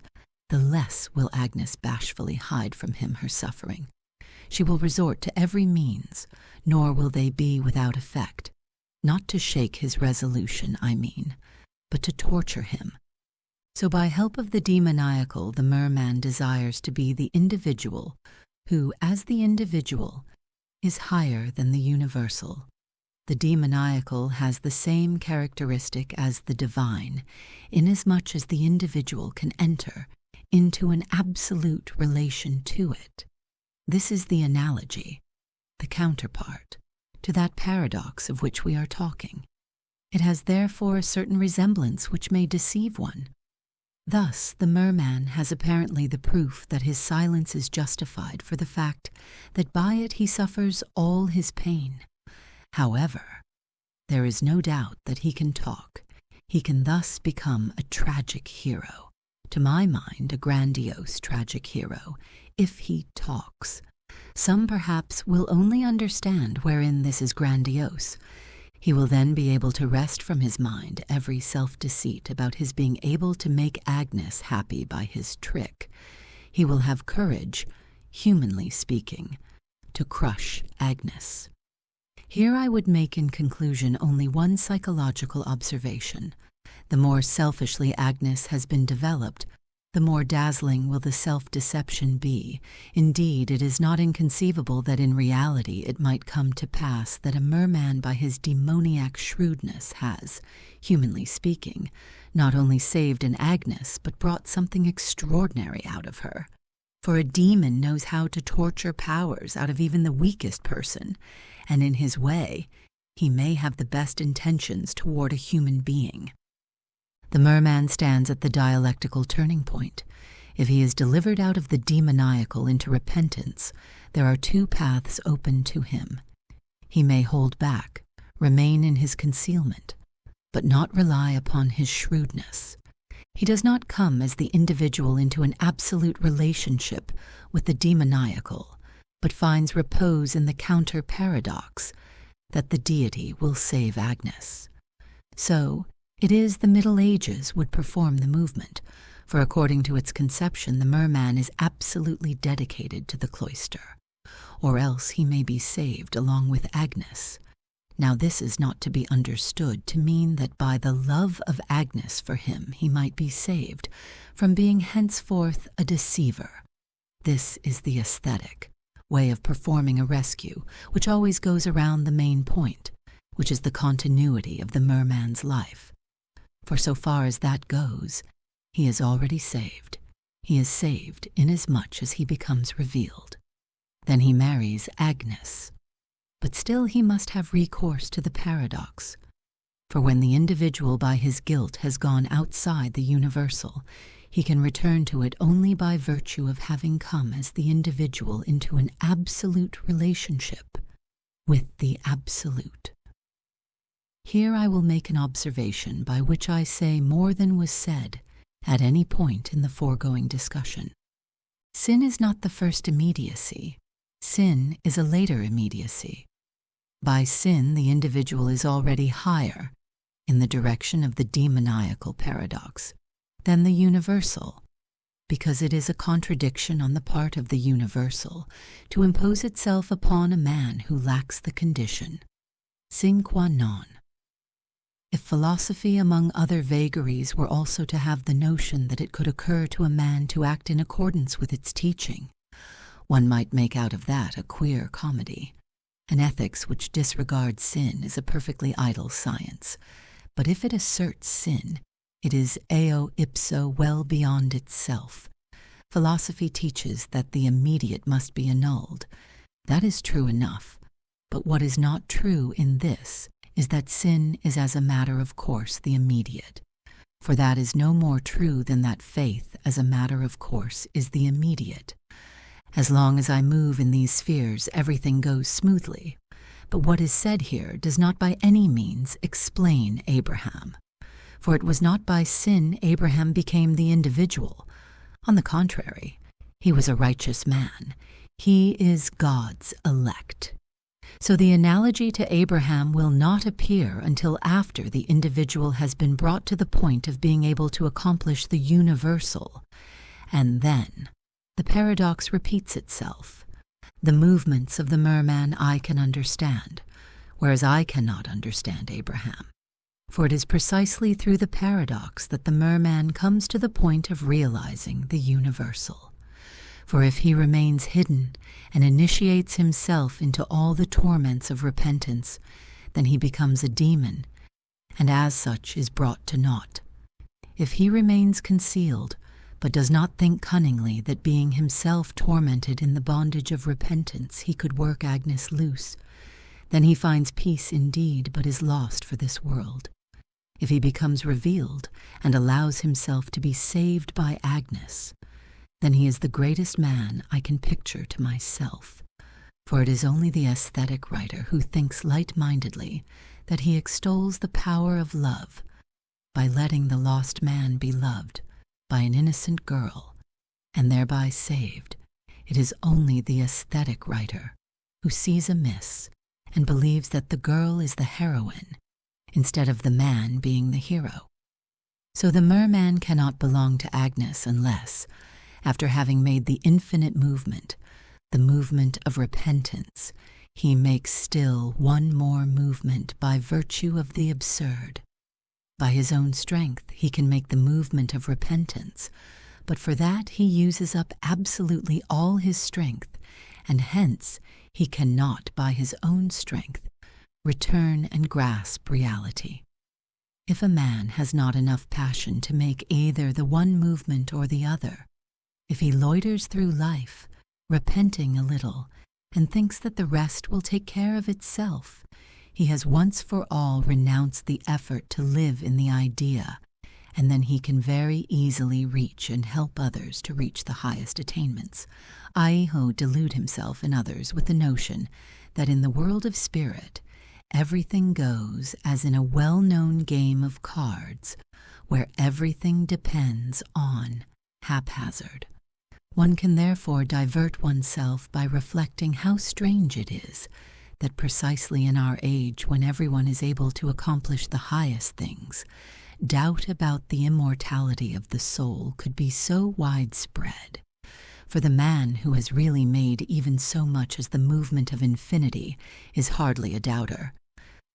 the less will Agnes bashfully hide from him her suffering. She will resort to every means, nor will they be without effect, not to shake his resolution, I mean, but to torture him. So by help of the demoniacal, the merman desires to be the individual who, as the individual, is higher than the universal. The demoniacal has the same characteristic as the divine, inasmuch as the individual can enter into an absolute relation to it. This is the analogy, the counterpart, to that paradox of which we are talking. It has therefore a certain resemblance which may deceive one. Thus, the merman has apparently the proof that his silence is justified for the fact that by it he suffers all his pain. However, there is no doubt that he can talk. He can thus become a tragic hero, to my mind a grandiose tragic hero, if he talks. Some perhaps will only understand wherein this is grandiose. He will then be able to wrest from his mind every self-deceit about his being able to make Agnes happy by his trick. He will have courage, humanly speaking, to crush Agnes. Here I would make in conclusion only one psychological observation. The more selfishly Agnes has been developed, the more dazzling will the self-deception be. Indeed, it is not inconceivable that in reality it might come to pass that a merman by his demoniac shrewdness has, humanly speaking, not only saved an Agnes, but brought something extraordinary out of her. For a demon knows how to torture powers out of even the weakest person, and in his way, he may have the best intentions toward a human being. The merman stands at the dialectical turning point. If he is delivered out of the demoniacal into repentance, there are two paths open to him. He may hold back, remain in his concealment, but not rely upon his shrewdness. He does not come as the individual into an absolute relationship with the demoniacal, but finds repose in the counter-paradox that the deity will save Agnes. So, it is the Middle Ages would perform the movement, for according to its conception the merman is absolutely dedicated to the cloister, or else he may be saved along with Agnes. Now this is not to be understood to mean that by the love of Agnes for him he might be saved from being henceforth a deceiver. This is the aesthetic way of performing a rescue, which always goes around the main point, which is the continuity of the merman's life. For so far as that goes, he is already saved. He is saved inasmuch as he becomes revealed. Then he marries Agnes. But still he must have recourse to the paradox. For when the individual by his guilt has gone outside the universal, he can return to it only by virtue of having come as the individual into an absolute relationship with the absolute. Here I will make an observation by which I say more than was said at any point in the foregoing discussion. Sin is not the first immediacy. Sin is a later immediacy. By sin, the individual is already higher, in the direction of the demoniacal paradox, than the universal, because it is a contradiction on the part of the universal to impose itself upon a man who lacks the condition, sine qua non. If philosophy, among other vagaries, were also to have the notion that it could occur to a man to act in accordance with its teaching, one might make out of that a queer comedy. An ethics which disregards sin is a perfectly idle science, but if it asserts sin, it is eo ipso well beyond itself. Philosophy teaches that the immediate must be annulled. That is true enough, but what is not true in this is that sin is as a matter of course the immediate, for that is no more true than that faith as a matter of course is the immediate. As long as I move in these spheres, everything goes smoothly. But what is said here does not by any means explain Abraham. For it was not by sin Abraham became the individual. On the contrary, he was a righteous man. He is God's elect. So the analogy to Abraham will not appear until after the individual has been brought to the point of being able to accomplish the universal. And then the paradox repeats itself. The movements of the merman I can understand, whereas I cannot understand Abraham. For it is precisely through the paradox that the merman comes to the point of realizing the universal. For if he remains hidden and initiates himself into all the torments of repentance, then he becomes a demon, and as such is brought to naught. If he remains concealed, but does not think cunningly that being himself tormented in the bondage of repentance he could work Agnes loose, then he finds peace indeed, but is lost for this world. If he becomes revealed and allows himself to be saved by Agnes, then he is the greatest man I can picture to myself. For it is only the aesthetic writer who thinks light-mindedly that he extols the power of love by letting the lost man be loved by an innocent girl, and thereby saved. It is only the aesthetic writer who sees amiss and believes that the girl is the heroine, instead of the man being the hero. So the merman cannot belong to Agnes unless, after having made the infinite movement, the movement of repentance, he makes still one more movement by virtue of the absurd. By his own strength he can make the movement of repentance, but for that he uses up absolutely all his strength, and hence he cannot by his own strength return and grasp reality. If a man has not enough passion to make either the one movement or the other, if he loiters through life, repenting a little, and thinks that the rest will take care of itself, he has once for all renounced the effort to live in the idea, and then he can very easily reach and help others to reach the highest attainments, i.e. delude himself and others with the notion that in the world of spirit everything goes as in a well-known game of cards, where everything depends on haphazard. One can therefore divert oneself by reflecting how strange it is that precisely in our age, when everyone is able to accomplish the highest things, doubt about the immortality of the soul could be so widespread. For the man who has really made even so much as the movement of infinity is hardly a doubter.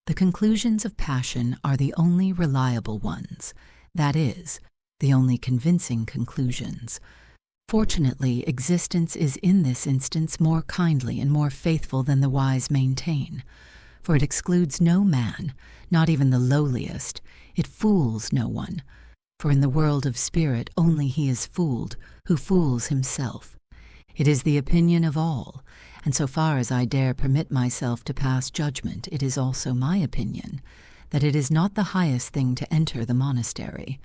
The conclusions of passion are the only reliable ones, that is, the only convincing conclusions. Fortunately, existence is in this instance more kindly and more faithful than the wise maintain, for it excludes no man, not even the lowliest. It fools no one, for in the world of spirit only he is fooled who fools himself. It is the opinion of all, and so far as I dare permit myself to pass judgment, it is also my opinion, that it is not the highest thing to enter the monastery,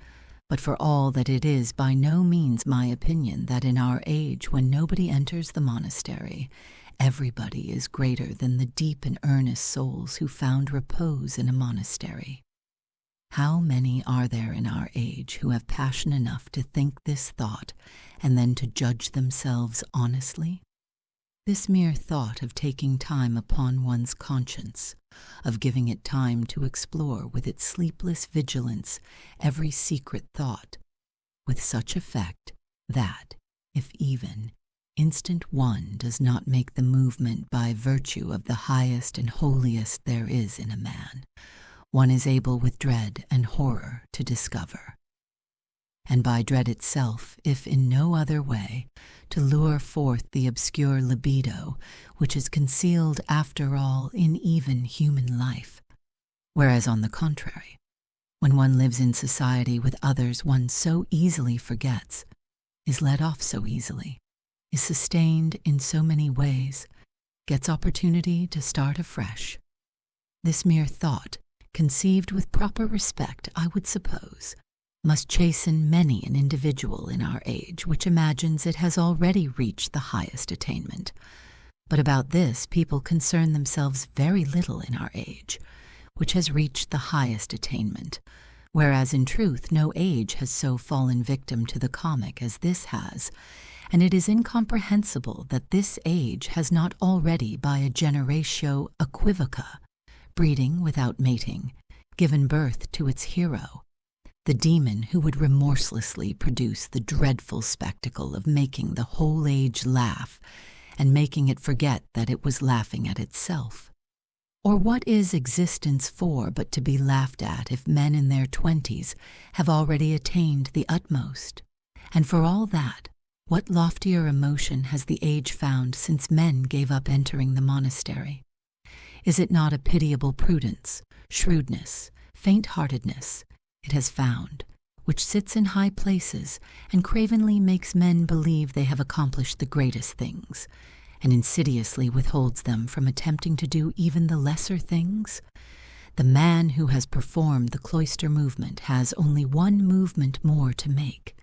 but for all that it is by no means my opinion that in our age, when nobody enters the monastery, everybody is greater than the deep and earnest souls who found repose in a monastery. How many are there in our age who have passion enough to think this thought and then to judge themselves honestly? This mere thought of taking time upon one's conscience, of giving it time to explore with its sleepless vigilance every secret thought, with such effect that, if even instant one does not make the movement by virtue of the highest and holiest there is in a man, one is able with dread and horror to discover, and by dread itself, if in no other way, to lure forth the obscure libido which is concealed after all in even human life. Whereas on the contrary, when one lives in society with others one so easily forgets, is led off so easily, is sustained in so many ways, gets opportunity to start afresh. This mere thought, conceived with proper respect, I would suppose, must chasten many an individual in our age which imagines it has already reached the highest attainment. But about this people concern themselves very little in our age, which has reached the highest attainment, whereas in truth no age has so fallen victim to the comic as this has, and it is incomprehensible that this age has not already by a generatio equivoca, breeding without mating, given birth to its hero, the demon who would remorselessly produce the dreadful spectacle of making the whole age laugh and making it forget that it was laughing at itself. Or what is existence for but to be laughed at if men in their 20s have already attained the utmost? And for all that, what loftier emotion has the age found since men gave up entering the monastery? Is it not a pitiable prudence, shrewdness, faint-heartedness it has found, which sits in high places and cravenly makes men believe they have accomplished the greatest things, and insidiously withholds them from attempting to do even the lesser things? The man who has performed the cloister movement has only one movement more to make,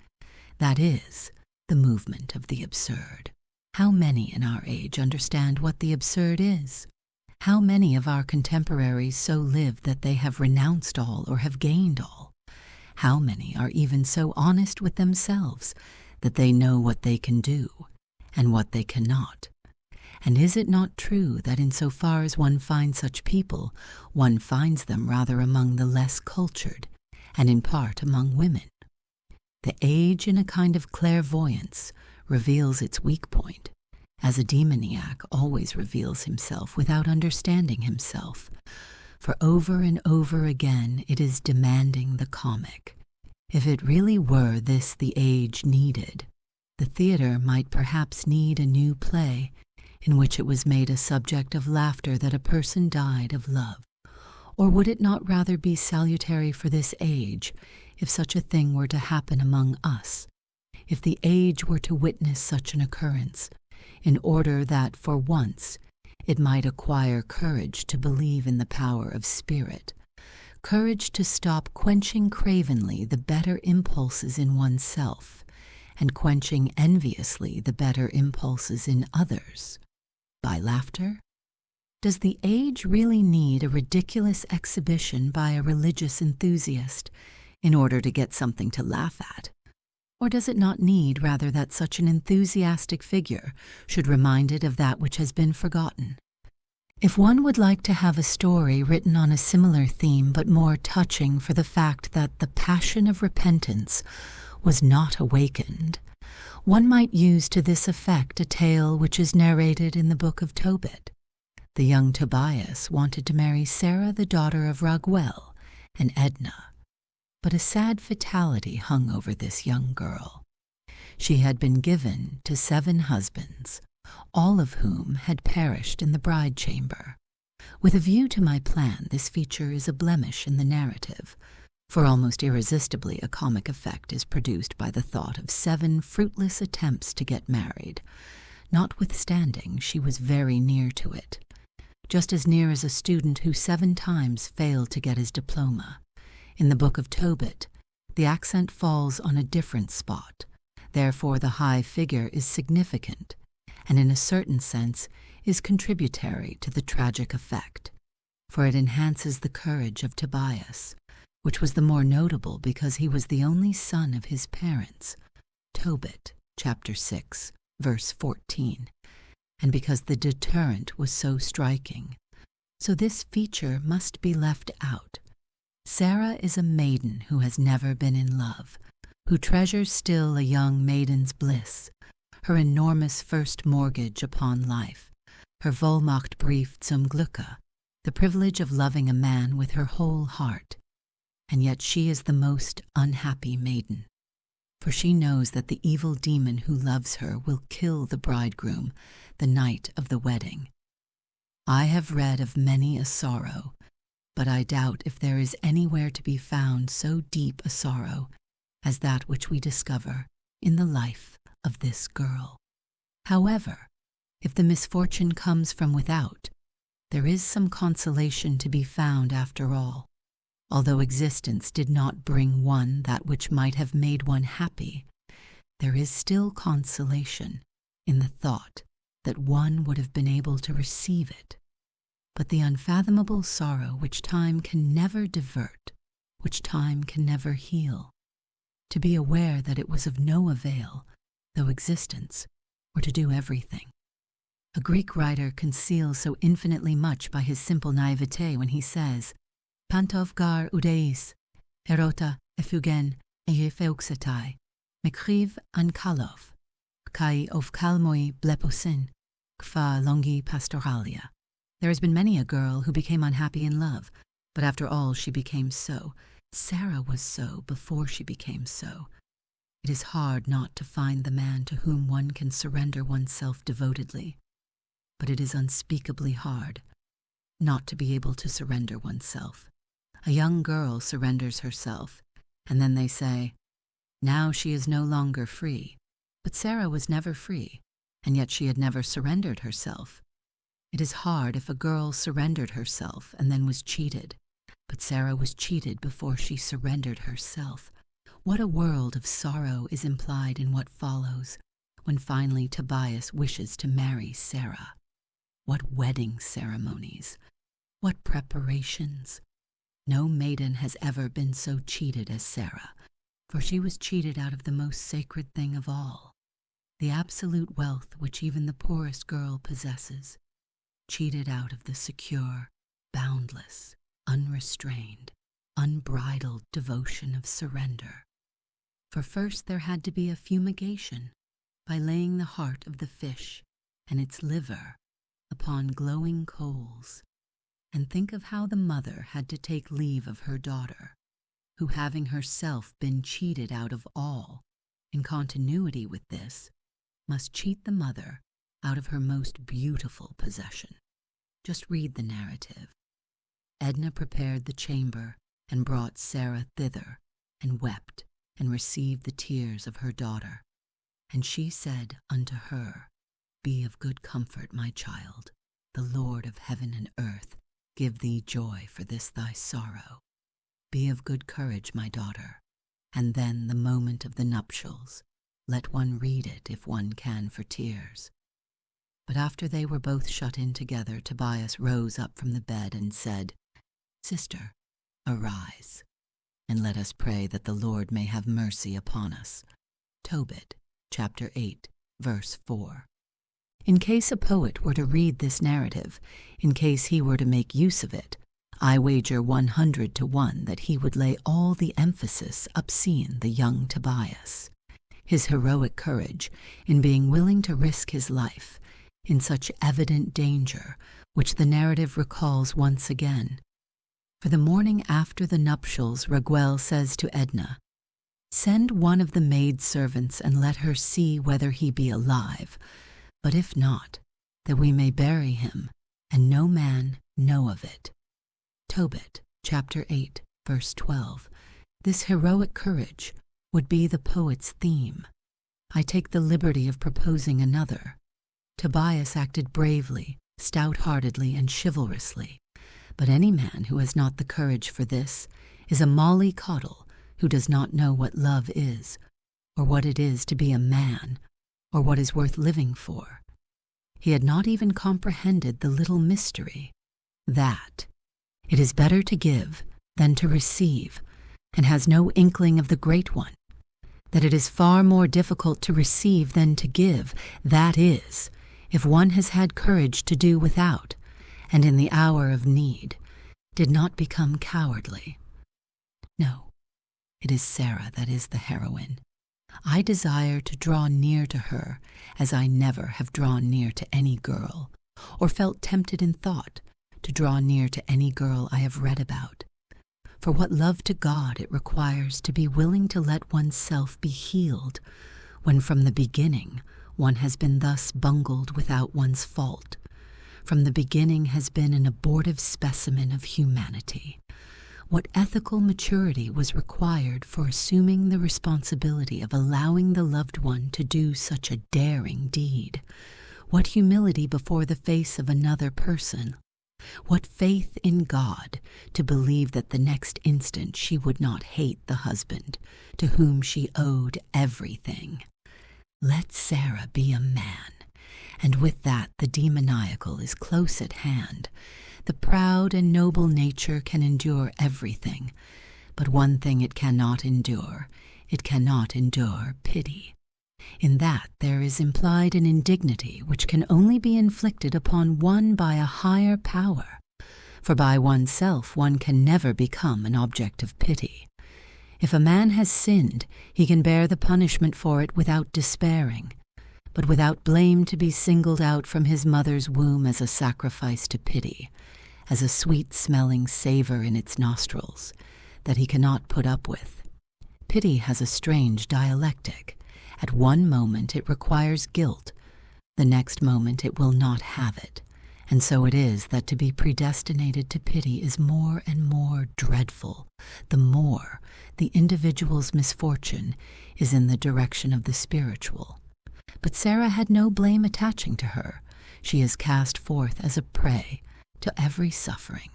that is, the movement of the absurd. How many in our age understand what the absurd is? How many of our contemporaries so live that they have renounced all or have gained all? How many are even so honest with themselves that they know what they can do and what they cannot? And is it not true that in so far as one finds such people, one finds them rather among the less cultured, and in part among women? The age, in a kind of clairvoyance, reveals its weak point, as a demoniac always reveals himself without understanding himself, for over and over again it is demanding the comic. If it really were this the age needed, the theatre might perhaps need a new play in which it was made a subject of laughter that a person died of love. Or would it not rather be salutary for this age if such a thing were to happen among us, if the age were to witness such an occurrence, in order that for once it might acquire courage to believe in the power of spirit, courage to stop quenching cravenly the better impulses in oneself, and quenching enviously the better impulses in others, by laughter? Does the age really need a ridiculous exhibition by a religious enthusiast in order to get something to laugh at? Or does it not need rather that such an enthusiastic figure should remind it of that which has been forgotten? If one would like to have a story written on a similar theme but more touching for the fact that the passion of repentance was not awakened, one might use to this effect a tale which is narrated in the book of Tobit. The young Tobias wanted to marry Sarah, the daughter of Raguel and Edna, but a sad fatality hung over this young girl. She had been given to 7 husbands, all of whom had perished in the bride chamber. With a view to my plan, this feature is a blemish in the narrative, for almost irresistibly a comic effect is produced by the thought of 7 fruitless attempts to get married. Notwithstanding, she was very near to it, just as near as a student who 7 times failed to get his diploma. In the book of Tobit, the accent falls on a different spot. Therefore, the high figure is significant, and in a certain sense is contributory to the tragic effect, for it enhances the courage of Tobias, which was the more notable because he was the only son of his parents, Tobit, chapter 6, verse 14, and because the deterrent was so striking. So this feature must be left out. Sarah is a maiden who has never been in love, who treasures still a young maiden's bliss, her enormous first mortgage upon life, her Vollmachtbrief zum Glücke, the privilege of loving a man with her whole heart. And yet she is the most unhappy maiden, for she knows that the evil demon who loves her will kill the bridegroom the night of the wedding. I have read of many a sorrow, but I doubt if there is anywhere to be found so deep a sorrow as that which we discover in the life of this girl. However, if the misfortune comes from without, there is some consolation to be found after all. Although existence did not bring one that which might have made one happy, there is still consolation in the thought that one would have been able to receive it. But the unfathomable sorrow which time can never divert, which time can never heal, to be aware that it was of no avail, though existence were to do everything. A Greek writer conceals so infinitely much by his simple naivete when he says, Pantov gar udeis, erota effugen eifeuxetai, mekriv an kalov, kai ovkalmoi bleposin, kva longi pastoralia. There has been many a girl who became unhappy in love, but after all she became so. Sarah was so before she became so. It is hard not to find the man to whom one can surrender oneself devotedly, but it is unspeakably hard not to be able to surrender oneself. A young girl surrenders herself, and then they say, now she is no longer free. But Sarah was never free, and yet she had never surrendered herself. It is hard if a girl surrendered herself and then was cheated, but Sarah was cheated before she surrendered herself. What a world of sorrow is implied in what follows, when finally Tobias wishes to marry Sarah. What wedding ceremonies! What preparations! No maiden has ever been so cheated as Sarah, for she was cheated out of the most sacred thing of all, the absolute wealth which even the poorest girl possesses, cheated out of the secure, boundless, unrestrained, unbridled devotion of surrender. For first there had to be a fumigation, by laying the heart of the fish and its liver upon glowing coals. And think of how the mother had to take leave of her daughter, who, having herself been cheated out of all, in continuity with this, must cheat the mother out of her most beautiful possession. Just read the narrative. Edna prepared the chamber and brought Sarah thither, and wept, and received the tears of her daughter. And she said unto her, Be of good comfort, my child. The Lord of heaven and earth give thee joy for this thy sorrow. Be of good courage, my daughter. And then the moment of the nuptials, let one read it if one can for tears. But after they were both shut in together, Tobias rose up from the bed and said, Sister, arise. and let us pray that the Lord may have mercy upon us. Tobit, chapter 8, verse 4. In case a poet were to read this narrative, in case he were to make use of it, I wager 100 to 1 that he would lay all the emphasis upon the young Tobias. His heroic courage in being willing to risk his life in such evident danger, which the narrative recalls once again. For the morning after the nuptials, Raguel says to Edna, "Send one of the maidservants and let her see whether he be alive, but if not, that we may bury him, and no man know of it." Tobit, chapter 8, verse 12. This heroic courage would be the poet's theme. I take the liberty of proposing another. Tobias acted bravely, stout-heartedly, and chivalrously, but any man who has not the courage for this is a mollycoddle who does not know what love is, or what it is to be a man, or what is worth living for. He had not even comprehended the little mystery, that it is better to give than to receive, and has no inkling of the great one, that it is far more difficult to receive than to give, that is, if one has had courage to do without, and in the hour of need, did not become cowardly. No, it is Sarah that is the heroine. I desire to draw near to her as I never have drawn near to any girl, or felt tempted in thought to draw near to any girl I have read about. For what love to God it requires to be willing to let oneself be healed, when from the beginning one has been thus bungled without one's fault, from the beginning has been an abortive specimen of humanity. What ethical maturity was required for assuming the responsibility of allowing the loved one to do such a daring deed? What humility before the face of another person? What faith in God to believe that the next instant she would not hate the husband to whom she owed everything? Let Sarah be a man, and with that the demoniacal is close at hand. The proud and noble nature can endure everything, but one thing it cannot endure pity. In that there is implied an indignity which can only be inflicted upon one by a higher power, for by oneself one can never become an object of pity. If a man has sinned, he can bear the punishment for it without despairing, but without blame to be singled out from his mother's womb as a sacrifice to pity, as a sweet-smelling savor in its nostrils, that he cannot put up with. Pity has a strange dialectic. At one moment it requires guilt, the next moment it will not have it, and so it is that to be predestinated to pity is more and more dreadful, the more the individual's misfortune is in the direction of the spiritual. But Sarah had no blame attaching to her. She is cast forth as a prey to every suffering,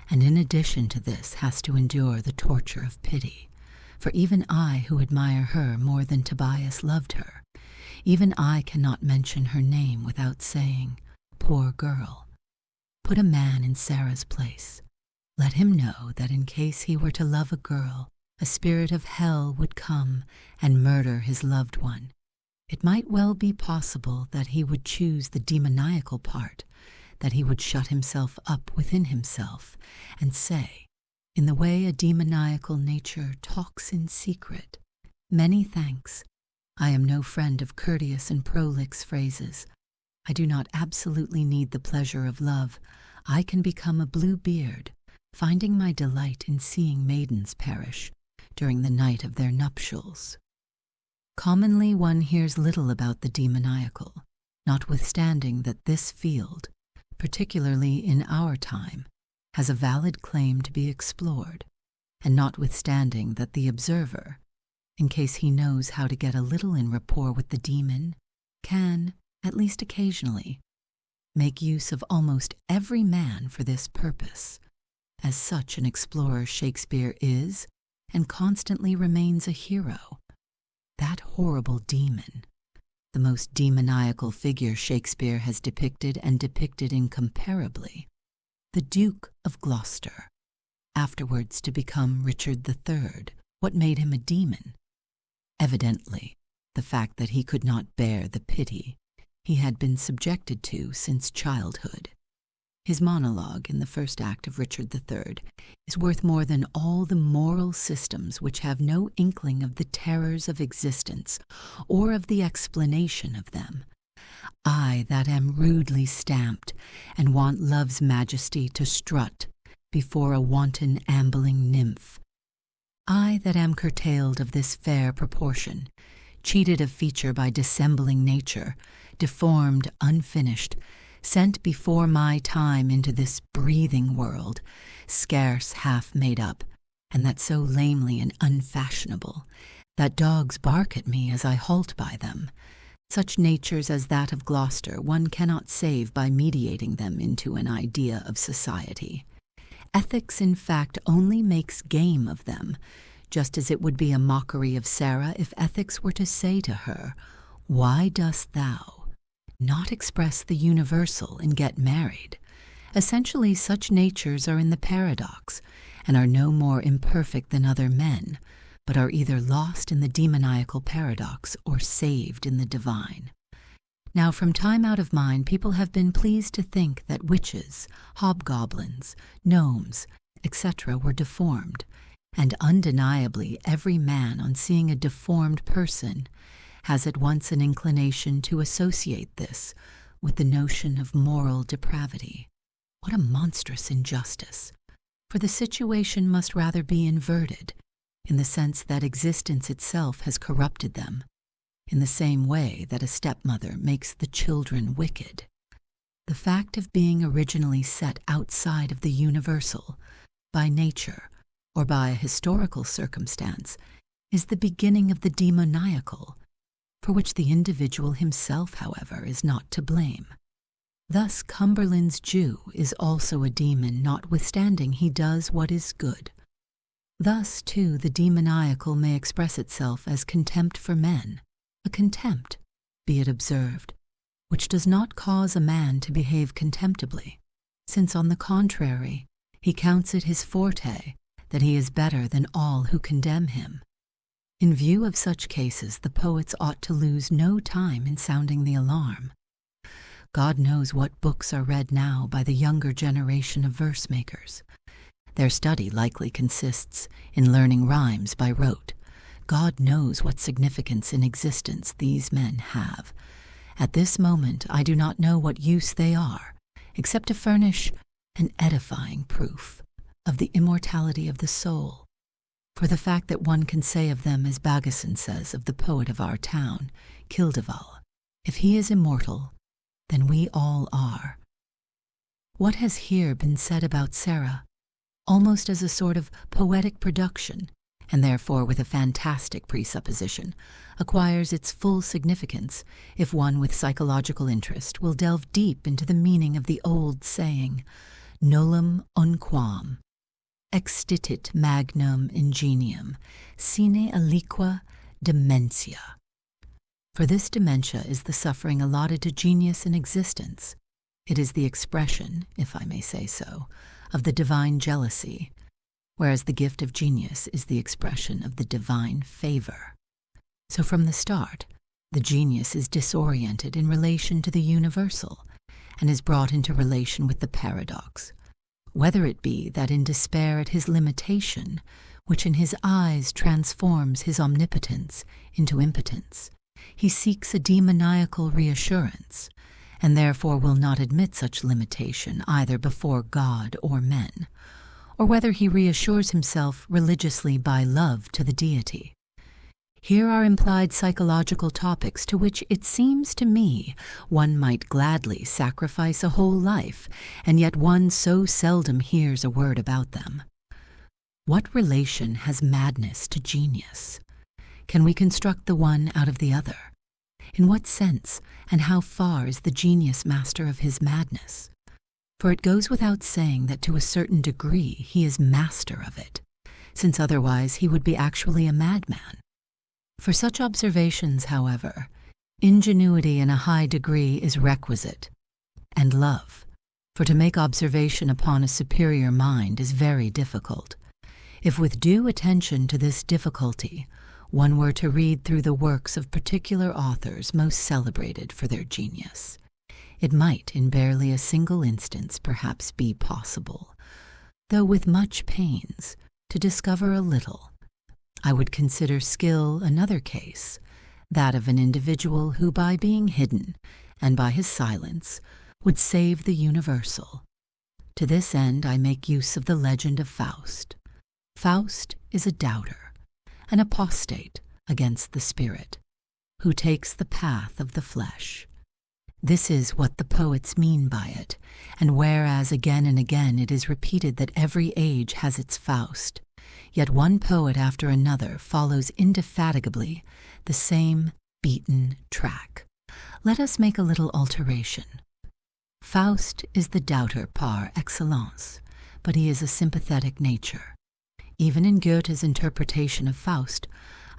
and in addition to this has to endure the torture of pity. For even I, who admire her more than Tobias loved her, even I cannot mention her name without saying, "Poor girl." Put a man in Sarah's place. Let him know that in case he were to love a girl, a spirit of hell would come and murder his loved one. It might well be possible that he would choose the demoniacal part, that he would shut himself up within himself and say, in the way a demoniacal nature talks in secret, "Many thanks. I am no friend of courteous and prolix phrases. I do not absolutely need the pleasure of love. I can become a blue beard, finding my delight in seeing maidens perish during the night of their nuptials." Commonly one hears little about the demoniacal, notwithstanding that this field, particularly in our time, has a valid claim to be explored, and notwithstanding that the observer, in case he knows how to get a little in rapport with the demon, can, at least occasionally, make use of almost every man for this purpose. As such an explorer Shakespeare is, and constantly remains a hero. That horrible demon, the most demoniacal figure Shakespeare has depicted and depicted incomparably, the Duke of Gloucester, afterwards to become Richard III? What made him a demon? Evidently, the fact that he could not bear the pity he had been subjected to since childhood. His monologue in the first act of Richard III is worth more than all the moral systems which have no inkling of the terrors of existence or of the explanation of them. I that am rudely stamped and want love's majesty to strut before a wanton ambling nymph. I that am curtailed of this fair proportion, cheated of feature by dissembling nature, deformed, unfinished, sent before my time into this breathing world, scarce half made up, and that so lamely and unfashionable, that dogs bark at me as I halt by them. Such natures as that of Gloucester one cannot save by mediating them into an idea of society. Ethics, in fact, only makes game of them, just as it would be a mockery of Sarah if ethics were to say to her, "Why dost thou not express the universal and get married?" Essentially, such natures are in the paradox, and are no more imperfect than other men, but are either lost in the demoniacal paradox or saved in the divine. Now, from time out of mind, people have been pleased to think that witches, hobgoblins, gnomes, etc. were deformed, and undeniably every man, on seeing a deformed person, has at once an inclination to associate this with the notion of moral depravity. What a monstrous injustice! For the situation must rather be inverted, in the sense that existence itself has corrupted them, in the same way that a stepmother makes the children wicked. The fact of being originally set outside of the universal, by nature, or by a historical circumstance, is the beginning of the demoniacal, for which the individual himself, however, is not to blame. Thus Cumberland's Jew is also a demon, notwithstanding he does what is good. Thus, too, the demoniacal may express itself as contempt for men, a contempt, be it observed, which does not cause a man to behave contemptibly, since, on the contrary, he counts it his forte that he is better than all who condemn him. In view of such cases, the poets ought to lose no time in sounding the alarm. God knows what books are read now by the younger generation of verse-makers. Their study likely consists in learning rhymes by rote. God knows what significance in existence these men have. At this moment I do not know what use they are, except to furnish an edifying proof of the immortality of the soul. For the fact that one can say of them as Baggesen says of the poet of our town, Kildeval, if he is immortal, then we all are. What has here been said about Sarah, almost as a sort of poetic production, and therefore with a fantastic presupposition, acquires its full significance if one with psychological interest will delve deep into the meaning of the old saying, "Nullum unquam, extitit magnum ingenium, sine aliqua dementia." For this dementia is the suffering allotted to genius in existence. It is the expression, if I may say so, of the divine jealousy, whereas the gift of genius is the expression of the divine favor. So from the start, the genius is disoriented in relation to the universal, and is brought into relation with the paradox, whether it be that in despair at his limitation, which in his eyes transforms his omnipotence into impotence, he seeks a demoniacal reassurance, and therefore will not admit such limitation either before God or men, or whether he reassures himself religiously by love to the deity. Here are implied psychological topics to which it seems to me one might gladly sacrifice a whole life, and yet one so seldom hears a word about them. What relation has madness to genius? Can we construct the one out of the other? In what sense and how far is the genius master of his madness? For it goes without saying that to a certain degree he is master of it, since otherwise he would be actually a madman. For such observations, however, ingenuity in a high degree is requisite, and love, For to make observation upon a superior mind is very difficult. If with due attention to this difficulty, one were to read through the works of particular authors most celebrated for their genius, it might in barely a single instance perhaps be possible, though with much pains, to discover a little. I would consider skill another case, that of an individual who by being hidden, and by his silence, would save the universal. To this end I make use of the legend of Faust. Faust is a doubter, an apostate against the spirit, who takes the path of the flesh. This is what the poets mean by it, and whereas again and again it is repeated that every age has its Faust, yet one poet after another follows indefatigably the same beaten track. Let us make a little alteration. Faust is the doubter par excellence, but he is a sympathetic nature. Even in Goethe's interpretation of Faust,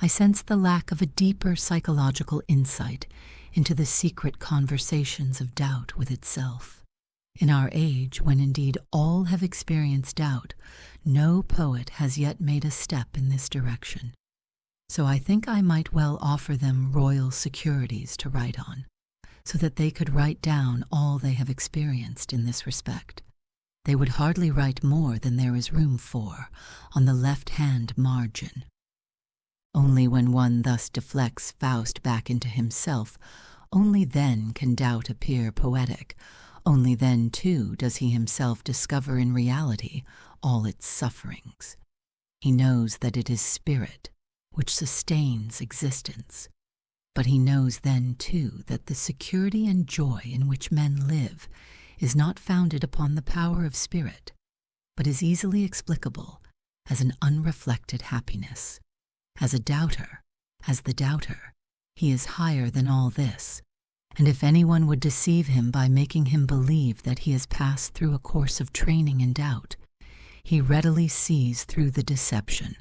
I sense the lack of a deeper psychological insight into the secret conversations of doubt with itself. In our age, when indeed all have experienced doubt, no poet has yet made a step in this direction. So I think I might well offer them royal securities to write on, so that they could write down all they have experienced in this respect. They would hardly write more than there is room for on the left-hand margin. Only when one thus deflects Faust back into himself, only then can doubt appear poetic. Only then, too, does he himself discover in reality all its sufferings. He knows that it is spirit which sustains existence, but he knows then, too, that the security and joy in which men live is not founded upon the power of spirit, but is easily explicable as an unreflected happiness. As a doubter, as the doubter, he is higher than all this, and if anyone would deceive him by making him believe that he has passed through a course of training in doubt, he readily sees through the deception.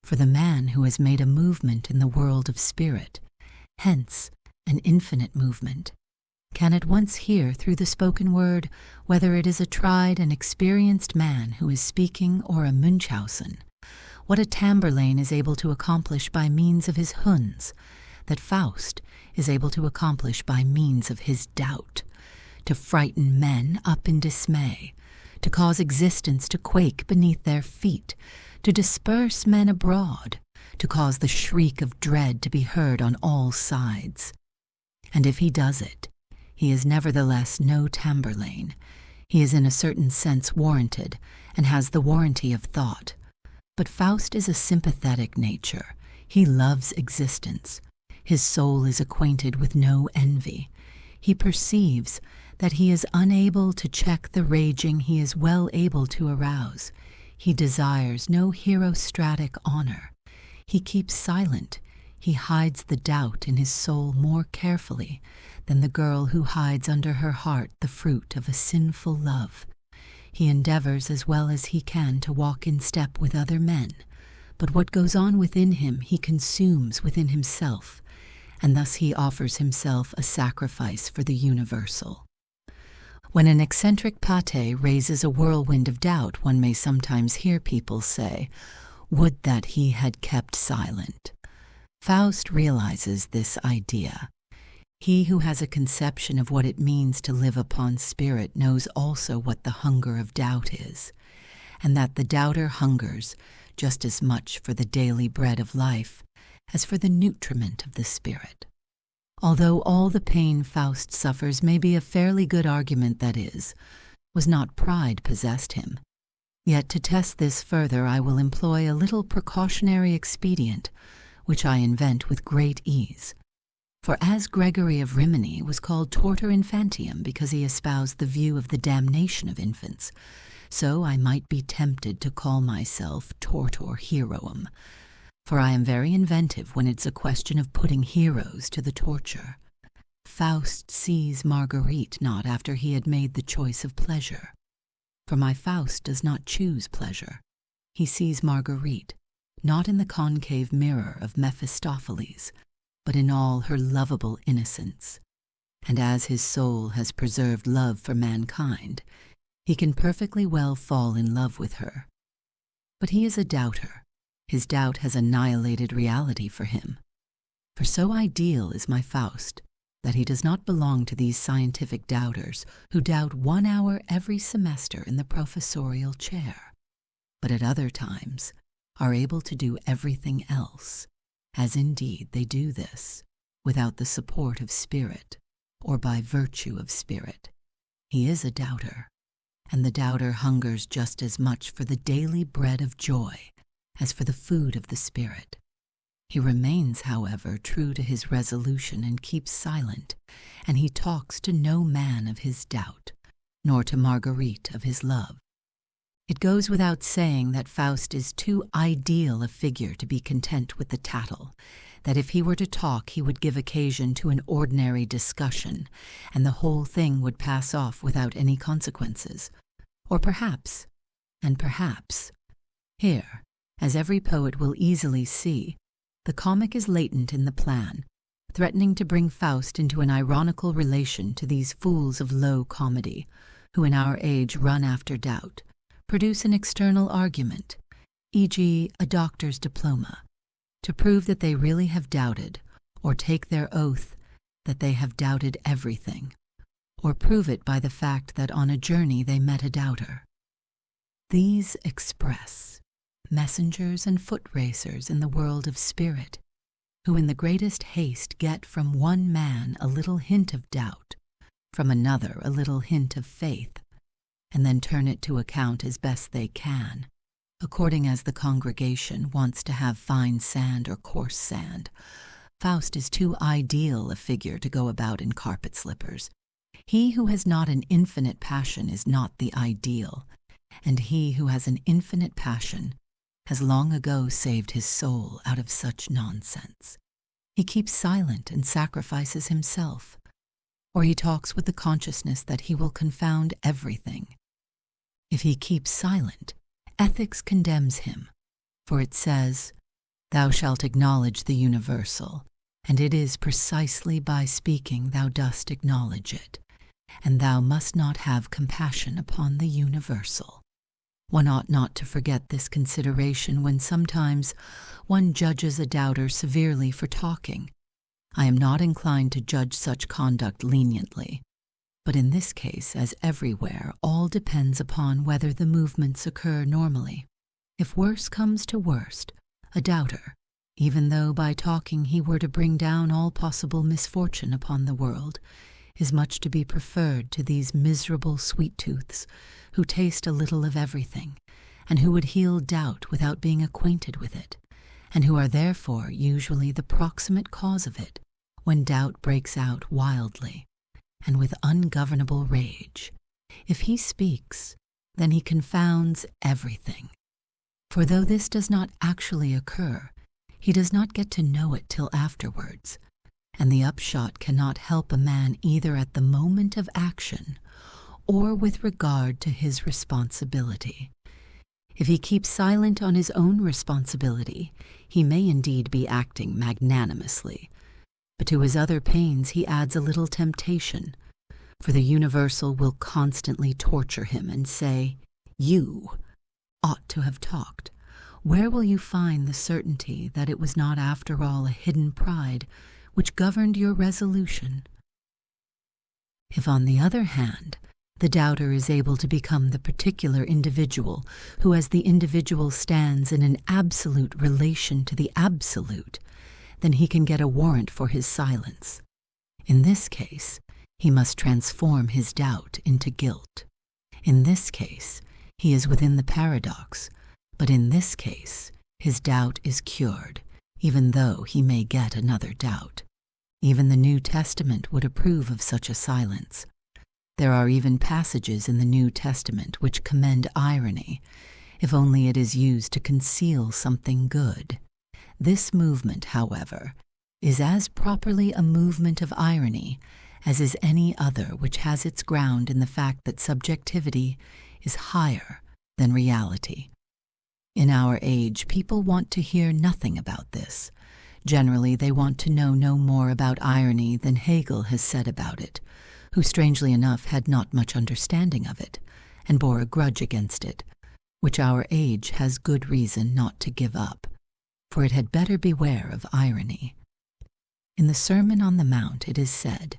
For the man who has made a movement in the world of spirit, hence an infinite movement, can at once hear through the spoken word whether it is a tried and experienced man who is speaking or a Munchausen, what a Tamburlaine is able to accomplish by means of his Huns, that Faust is able to accomplish by means of his doubt, to frighten men up in dismay, to cause existence to quake beneath their feet, to disperse men abroad, to cause the shriek of dread to be heard on all sides. And if he does it, he is nevertheless no Tamburlaine. He is in a certain sense warranted, and has the warranty of thought. But Faust is a sympathetic nature. He loves existence. His soul is acquainted with no envy. He perceives that he is unable to check the raging he is well able to arouse. He desires no herostratic honor. He keeps silent. He hides the doubt in his soul more carefully than the girl who hides under her heart the fruit of a sinful love. He endeavors as well as he can to walk in step with other men, but what goes on within him he consumes within himself, and thus he offers himself a sacrifice for the universal. When an eccentric pate raises a whirlwind of doubt, one may sometimes hear people say, "Would that he had kept silent." Faust realizes this idea. He who has a conception of what it means to live upon spirit knows also what the hunger of doubt is, and that the doubter hungers just as much for the daily bread of life as for the nutriment of the spirit. Although all the pain Faust suffers may be a fairly good argument that was not pride possessed him, yet to test this further I will employ a little precautionary expedient which I invent with great ease. For as Gregory of Rimini was called tortor infantium because he espoused the view of the damnation of infants, so I might be tempted to call myself tortor heroum, for I am very inventive when it's a question of putting heroes to the torture. Faust sees Marguerite not after he had made the choice of pleasure, for my Faust does not choose pleasure. He sees Marguerite, not in the concave mirror of Mephistopheles, but in all her lovable innocence. and as his soul has preserved love for mankind, he can perfectly well fall in love with her. But he is a doubter. His doubt has annihilated reality for him. For so ideal is my Faust that he does not belong to these scientific doubters who doubt 1 hour every semester in the professorial chair, but at other times are able to do everything else, as indeed they do this, without the support of spirit, or by virtue of spirit. He is a doubter, and the doubter hungers just as much for the daily bread of joy as for the food of the spirit. He remains, however, true to his resolution and keeps silent, and he talks to no man of his doubt, nor to Marguerite of his love. It goes without saying that Faust is too ideal a figure to be content with the tattle, that if he were to talk he would give occasion to an ordinary discussion, and the whole thing would pass off without any consequences. Or perhaps, here, as every poet will easily see, the comic is latent in the plan, threatening to bring Faust into an ironical relation to these fools of low comedy, who in our age run after doubt, produce an external argument, e.g. a doctor's diploma, to prove that they really have doubted, or take their oath that they have doubted everything, or prove it by the fact that on a journey they met a doubter. These express messengers and foot racers in the world of spirit, who in the greatest haste get from one man a little hint of doubt, from another a little hint of faith, and then turn it to account as best they can, according as the congregation wants to have fine sand or coarse sand. Faust is too ideal a figure to go about in carpet slippers. He who has not an infinite passion is not the ideal, and he who has an infinite passion has long ago saved his soul out of such nonsense. He keeps silent and sacrifices himself, or he talks with the consciousness that he will confound everything. If he keeps silent, ethics condemns him, for it says, "Thou shalt acknowledge the universal, and it is precisely by speaking thou dost acknowledge it, and thou must not have compassion upon the universal." One ought not to forget this consideration when sometimes one judges a doubter severely for talking. I am not inclined to judge such conduct leniently, but in this case, as everywhere, all depends upon whether the movements occur normally. If worse comes to worst, a doubter, even though by talking he were to bring down all possible misfortune upon the world, is much to be preferred to these miserable sweet-tooths who taste a little of everything, and who would heal doubt without being acquainted with it, and who are therefore usually the proximate cause of it when doubt breaks out wildly and with ungovernable rage. If he speaks, then he confounds everything. For though this does not actually occur, he does not get to know it till afterwards, and the upshot cannot help a man either at the moment of action or with regard to his responsibility. If he keeps silent on his own responsibility, he may indeed be acting magnanimously, but to his other pains he adds a little temptation, for the universal will constantly torture him and say, "You ought to have talked. Where will you find the certainty that it was not after all a hidden pride which governed your resolution?" If, on the other hand, the doubter is able to become the particular individual who as the individual stands in an absolute relation to the absolute, then he can get a warrant for his silence. In this case, he must transform his doubt into guilt. In this case, he is within the paradox, but in this case, his doubt is cured, even though he may get another doubt. Even the New Testament would approve of such a silence. There are even passages in the New Testament which commend irony, if only it is used to conceal something good. This movement, however, is as properly a movement of irony as is any other which has its ground in the fact that subjectivity is higher than reality. In our age, people want to hear nothing about this, Generally, they want to know no more about irony than Hegel has said about it, who strangely enough had not much understanding of it, and bore a grudge against it, which our age has good reason not to give up, for it had better beware of irony. In the Sermon on the Mount it is said,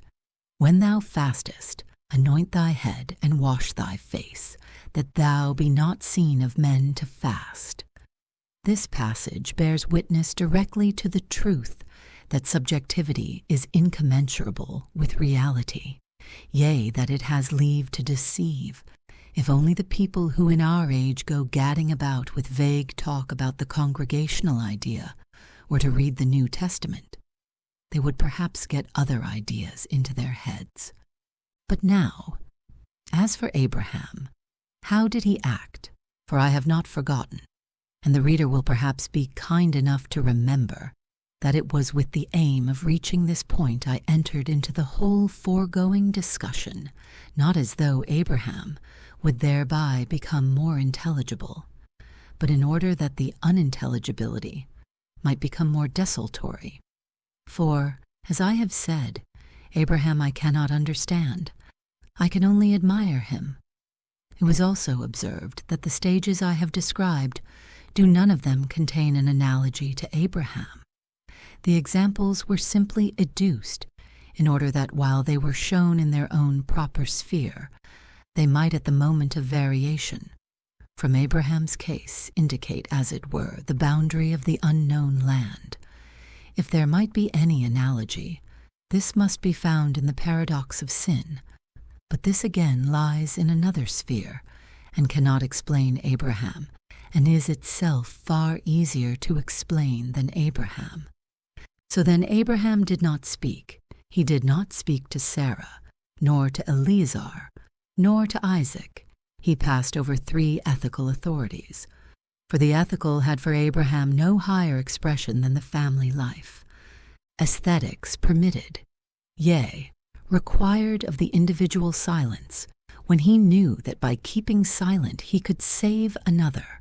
"When thou fastest, anoint thy head and wash thy face, that thou be not seen of men to fast." This passage bears witness directly to the truth that subjectivity is incommensurable with reality, yea, that it has leave to deceive. If only the people who in our age go gadding about with vague talk about the congregational idea were to read the New Testament, they would perhaps get other ideas into their heads. But now, as for Abraham, how did he act? For I have not forgotten, and the reader will perhaps be kind enough to remember that it was with the aim of reaching this point I entered into the whole foregoing discussion, not as though Abraham would thereby become more intelligible, but in order that the unintelligibility might become more desultory. For, as I have said, Abraham I cannot understand. I can only admire him. It was also observed that the stages I have described do none of them contain an analogy to Abraham. The examples were simply adduced in order that while they were shown in their own proper sphere, they might at the moment of variation, from Abraham's case, indicate, as it were, the boundary of the unknown land. If there might be any analogy, this must be found in the paradox of sin, but this again lies in another sphere, and cannot explain Abraham, and is itself far easier to explain than Abraham. So then Abraham did not speak. He did not speak to Sarah, nor to Eleazar, nor to Isaac. He passed over 3 ethical authorities, for the ethical had for Abraham no higher expression than the family life. Aesthetics permitted, yea, required of the individual silence, when he knew that by keeping silent he could save another.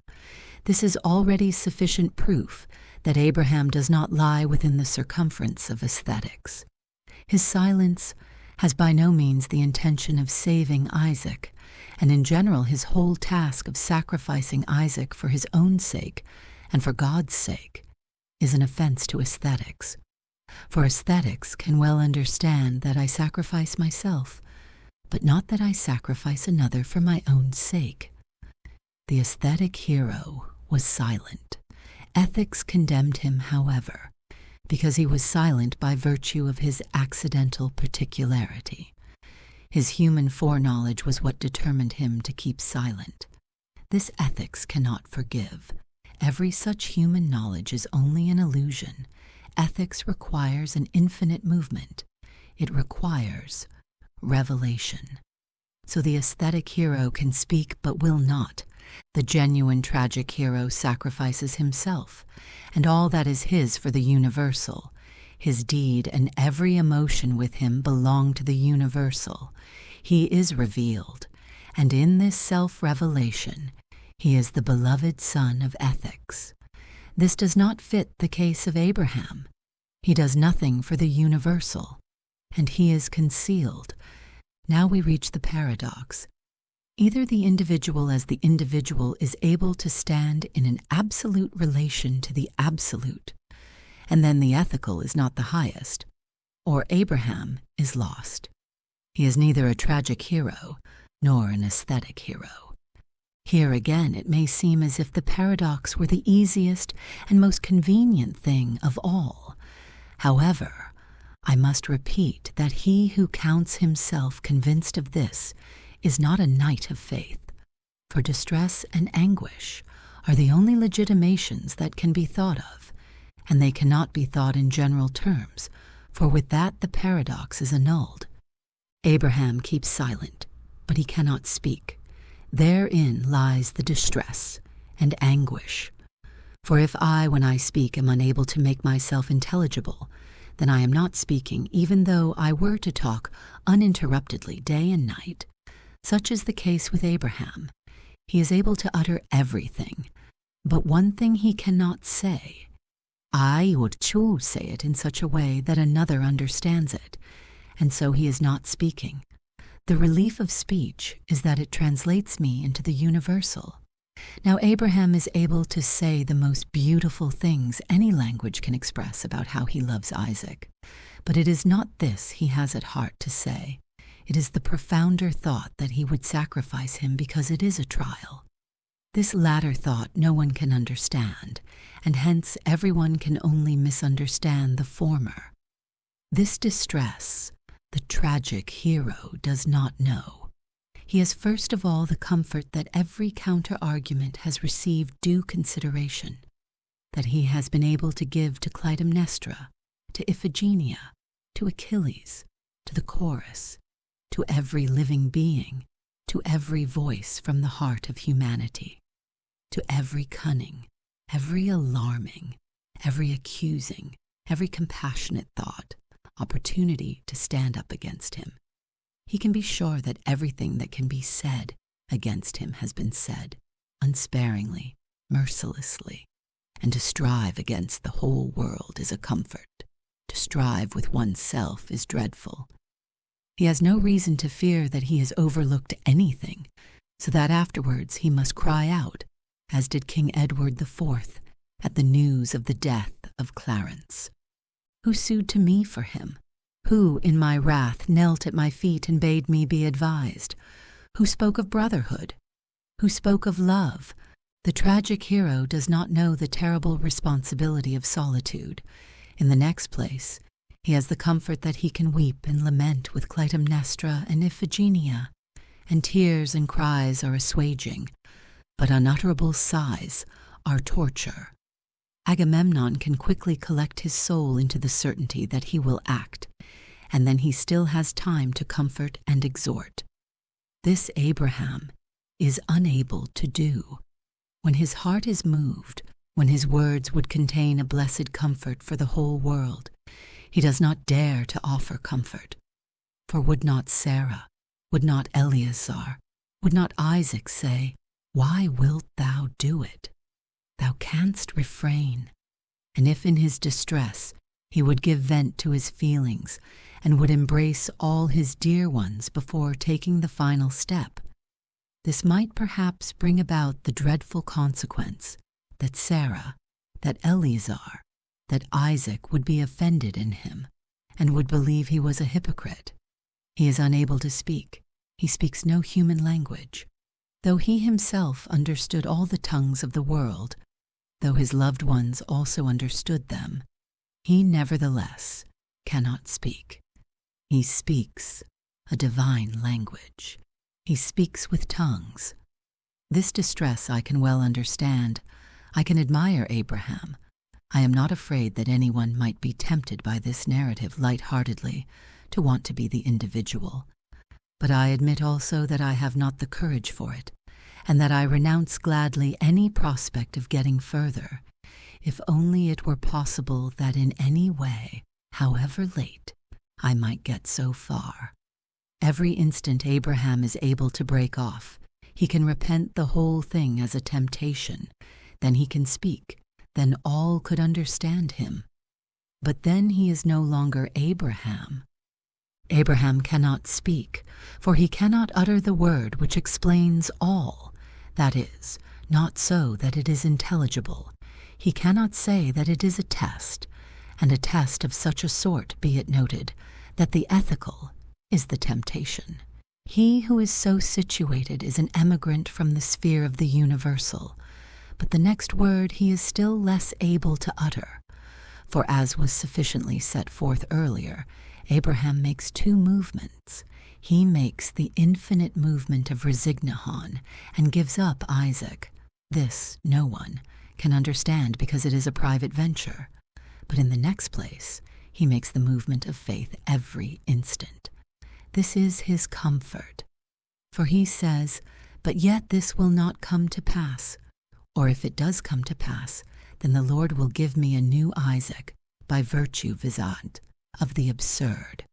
This is already sufficient proof that Abraham does not lie within the circumference of aesthetics. His silence has by no means the intention of saving Isaac, and in general his whole task of sacrificing Isaac for his own sake and for God's sake is an offense to aesthetics. For aesthetics can well understand that I sacrifice myself, but not that I sacrifice another for my own sake. The aesthetic hero was silent. Ethics condemned him, however, because he was silent by virtue of his accidental particularity. His human foreknowledge was what determined him to keep silent. This ethics cannot forgive. Every such human knowledge is only an illusion. Ethics requires an infinite movement. It requires revelation. So the aesthetic hero can speak but will not. The genuine tragic hero sacrifices himself, and all that is his for the universal. His deed and every emotion with him belong to the universal. He is revealed, and in this self-revelation, he is the beloved son of ethics. This does not fit the case of Abraham. He does nothing for the universal, and he is concealed. Now we reach the paradox. Either the individual as the individual is able to stand in an absolute relation to the absolute, and then the ethical is not the highest, or Abraham is lost. He is neither a tragic hero nor an aesthetic hero. Here again it may seem as if the paradox were the easiest and most convenient thing of all. However, I must repeat that he who counts himself convinced of this is not a knight of faith, for distress and anguish are the only legitimations that can be thought of, and they cannot be thought in general terms, for with that the paradox is annulled. Abraham keeps silent, but he cannot speak. Therein lies the distress and anguish. For if I, when I speak, am unable to make myself intelligible, then I am not speaking, even though I were to talk uninterruptedly day and night. Such is the case with Abraham. He is able to utter everything, but one thing he cannot say. I would too say it in such a way that another understands it, and so he is not speaking. The relief of speech is that it translates me into the universal. Now Abraham is able to say the most beautiful things any language can express about how he loves Isaac, but it is not this he has at heart to say. It is the profounder thought that he would sacrifice him because it is a trial. This latter thought no one can understand, and hence everyone can only misunderstand the former. This distress the tragic hero does not know. He has first of all the comfort that every counter-argument has received due consideration, that he has been able to give to Clytemnestra, to Iphigenia, to Achilles, to the chorus, to every living being, to every voice from the heart of humanity, to every cunning, every alarming, every accusing, every compassionate thought, opportunity to stand up against him. He can be sure that everything that can be said against him has been said, unsparingly, mercilessly, and to strive against the whole world is a comfort. To strive with oneself is dreadful. He has no reason to fear that he has overlooked anything, so that afterwards he must cry out, as did King Edward IV, at the news of the death of Clarence. Who sued to me for him? Who, in my wrath, knelt at my feet and bade me be advised? Who spoke of brotherhood? Who spoke of love? The tragic hero does not know the terrible responsibility of solitude. In the next place, he has the comfort that he can weep and lament with Clytemnestra and Iphigenia, and tears and cries are assuaging, but unutterable sighs are torture. Agamemnon can quickly collect his soul into the certainty that he will act, and then he still has time to comfort and exhort. This Abraham is unable to do. When his heart is moved, when his words would contain a blessed comfort for the whole world, he does not dare to offer comfort. For would not Sarah, would not Eleazar, would not Isaac say, "Why wilt thou do it? Thou canst refrain." And if in his distress he would give vent to his feelings and would embrace all his dear ones before taking the final step, this might perhaps bring about the dreadful consequence that Sarah, that Eleazar, that Isaac would be offended in him and would believe he was a hypocrite. He is unable to speak. He speaks no human language. Though he himself understood all the tongues of the world, though his loved ones also understood them, he nevertheless cannot speak. He speaks a divine language. He speaks with tongues. This distress I can well understand. I can admire Abraham. I am not afraid that anyone might be tempted by this narrative light-heartedly to want to be the individual. But I admit also that I have not the courage for it, and that I renounce gladly any prospect of getting further, if only it were possible that in any way, however late, I might get so far. Every instant Abraham is able to break off, he can repent the whole thing as a temptation, then he can speak, then all could understand him. But then he is no longer Abraham. Abraham cannot speak, for he cannot utter the word which explains all, that is, not so that it is intelligible. He cannot say that it is a test, and a test of such a sort, be it noted, that the ethical is the temptation. He who is so situated is an emigrant from the sphere of the universal, but the next word he is still less able to utter, for as was sufficiently set forth earlier, Abraham makes two movements. He makes the infinite movement of resignahan and gives up Isaac. This no one can understand because it is a private venture. But in the next place, he makes the movement of faith every instant. This is his comfort. For he says, "But yet this will not come to pass. Or if it does come to pass, then the Lord will give me a new Isaac, by virtue, visant, of the absurd."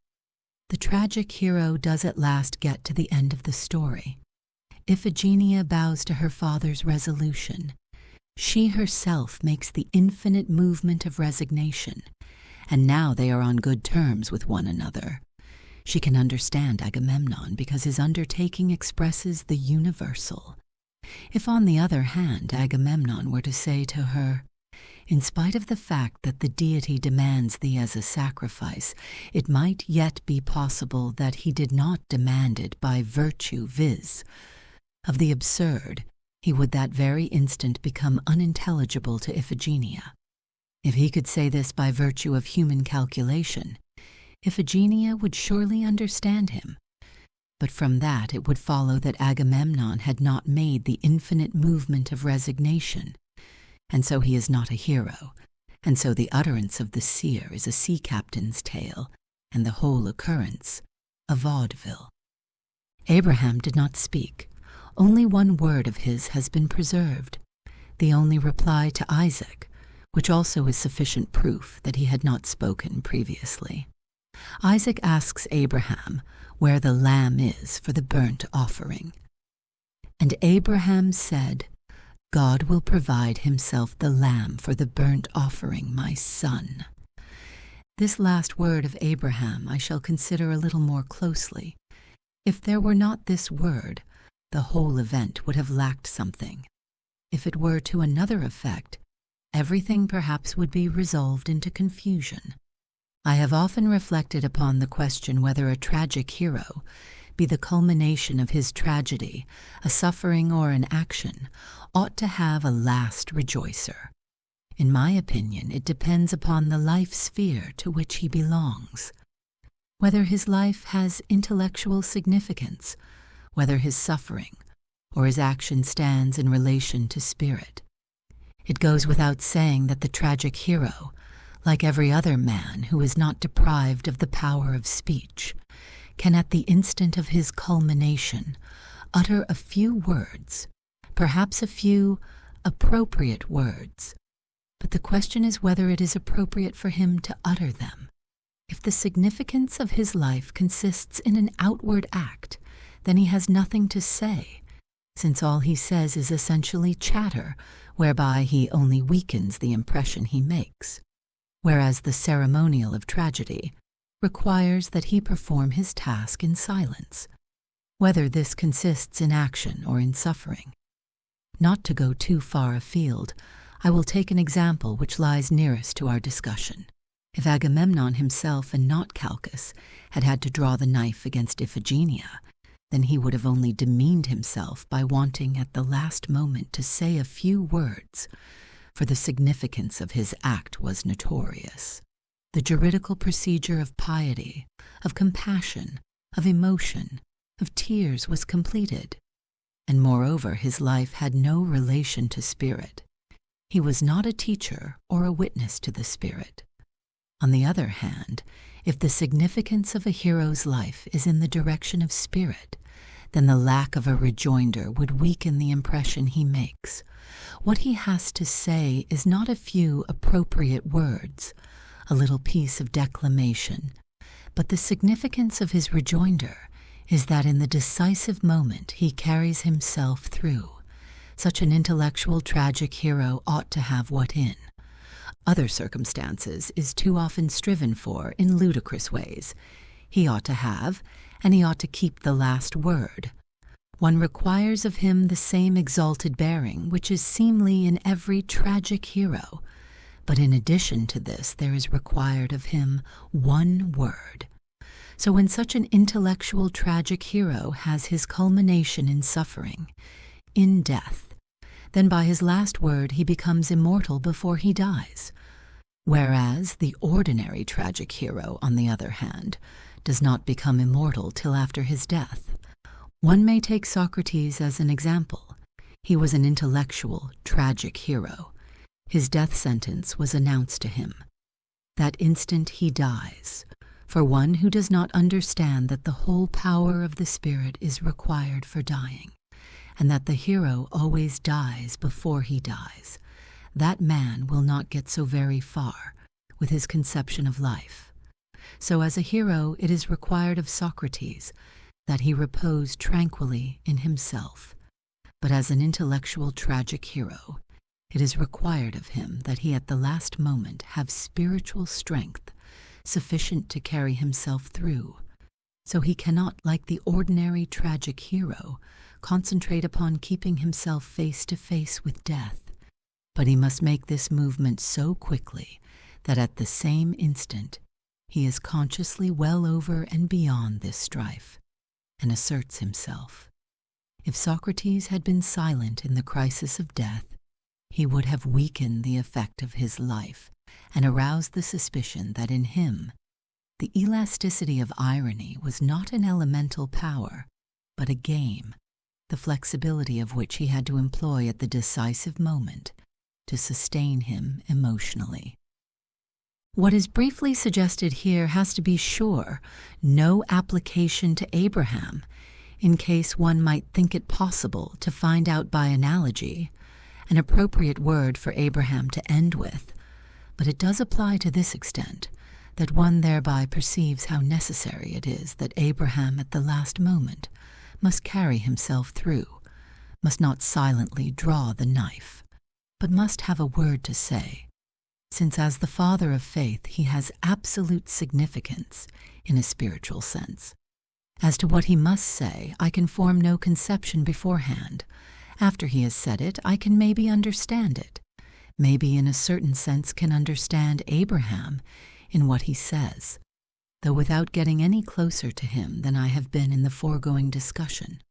The tragic hero does at last get to the end of the story. Iphigenia bows to her father's resolution. She herself makes the infinite movement of resignation, and now they are on good terms with one another. She can understand Agamemnon because his undertaking expresses the universal. If, on the other hand, Agamemnon were to say to her, "In spite of the fact that the deity demands thee as a sacrifice, it might yet be possible that he did not demand it by virtue, viz. of the absurd," he would that very instant become unintelligible to Iphigenia. If he could say this by virtue of human calculation, Iphigenia would surely understand him. But from that it would follow that Agamemnon had not made the infinite movement of resignation, and so he is not a hero, and so the utterance of the seer is a sea captain's tale, and the whole occurrence a vaudeville. Abraham did not speak. Only one word of his has been preserved, the only reply to Isaac, which also is sufficient proof that he had not spoken previously. Isaac asks Abraham where the lamb is for the burnt offering. And Abraham said, "God will provide himself the lamb for the burnt offering, my son." This last word of Abraham I shall consider a little more closely. If there were not this word, the whole event would have lacked something. If it were to another effect, everything perhaps would be resolved into confusion. I have often reflected upon the question whether a tragic hero, be the culmination of his tragedy, a suffering or an action, ought to have a last rejoicer. In my opinion, it depends upon the life sphere to which he belongs. Whether his life has intellectual significance, whether his suffering or his action stands in relation to spirit. It goes without saying that the tragic hero, like every other man who is not deprived of the power of speech, can at the instant of his culmination utter a few words, perhaps a few appropriate words, but the question is whether it is appropriate for him to utter them. If the significance of his life consists in an outward act, then he has nothing to say, since all he says is essentially chatter, whereby he only weakens the impression he makes, whereas the ceremonial of tragedy requires that he perform his task in silence, whether this consists in action or in suffering. Not to go too far afield, I will take an example which lies nearest to our discussion. If Agamemnon himself and not Calchas had had to draw the knife against Iphigenia, then he would have only demeaned himself by wanting at the last moment to say a few words, for the significance of his act was notorious. The juridical procedure of piety, of compassion, of emotion, of tears was completed, and moreover his life had no relation to spirit. He was not a teacher or a witness to the spirit. On the other hand, if the significance of a hero's life is in the direction of spirit, then the lack of a rejoinder would weaken the impression he makes. What he has to say is not a few appropriate words, a little piece of declamation, but the significance of his rejoinder is that in the decisive moment he carries himself through. Such an intellectual tragic hero ought to have what in other circumstances is too often striven for in ludicrous ways. He ought to have, and he ought to keep the last word. One requires of him the same exalted bearing which is seemly in every tragic hero, but in addition to this there is required of him one word. So when such an intellectual tragic hero has his culmination in suffering, in death, then by his last word he becomes immortal before he dies, whereas the ordinary tragic hero, on the other hand, does not become immortal till after his death. One may take Socrates as an example. He was an intellectual, tragic hero. His death sentence was announced to him. That instant he dies, for one who does not understand that the whole power of the spirit is required for dying, and that the hero always dies before he dies. That man will not get so very far with his conception of life. So as a hero it is required of Socrates that he repose tranquilly in himself. But as an intellectual tragic hero, It is required of him that he at the last moment have spiritual strength sufficient to carry himself through, so he cannot, like the ordinary tragic hero, concentrate upon keeping himself face to face with death, but he must make this movement so quickly that at the same instant he is consciously well over and beyond this strife, and asserts himself. If Socrates had been silent in the crisis of death, he would have weakened the effect of his life and aroused the suspicion that in him the elasticity of irony was not an elemental power, but a game, the flexibility of which he had to employ at the decisive moment to sustain him emotionally. What is briefly suggested here has, to be sure, no application to Abraham, in case one might think it possible to find out by analogy an appropriate word for Abraham to end with, but it does apply to this extent, that one thereby perceives how necessary it is that Abraham at the last moment must carry himself through, must not silently draw the knife, but must have a word to say, since as the father of faith he has absolute significance in a spiritual sense. As to what he must say, I can form no conception beforehand. After he has said it, I can maybe understand it, maybe in a certain sense can understand Abraham in what he says, though without getting any closer to him than I have been in the foregoing discussion.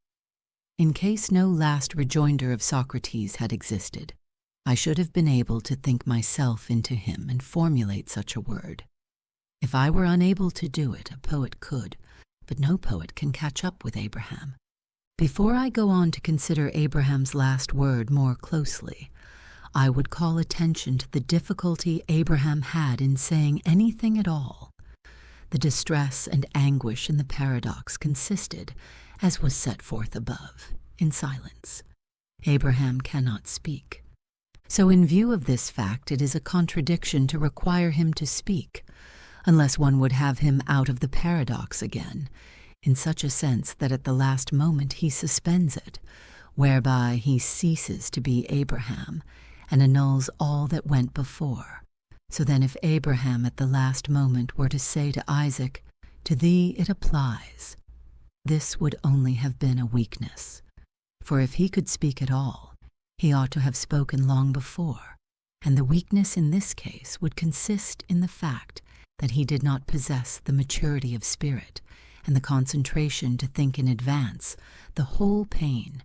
In case no last rejoinder of Socrates had existed, I should have been able to think myself into him and formulate such a word. If I were unable to do it, a poet could, but no poet can catch up with Abraham. Before I go on to consider Abraham's last word more closely, I would call attention to the difficulty Abraham had in saying anything at all. The distress and anguish in the paradox consisted, as was set forth above, in silence. Abraham cannot speak. So in view of this fact, it is a contradiction to require him to speak, unless one would have him out of the paradox again, in such a sense that at the last moment he suspends it, whereby he ceases to be Abraham, and annuls all that went before. So then if Abraham at the last moment were to say to Isaac, "To thee it applies," this would only have been a weakness. For if he could speak at all, he ought to have spoken long before, and the weakness in this case would consist in the fact that he did not possess the maturity of spirit and the concentration to think in advance the whole pain,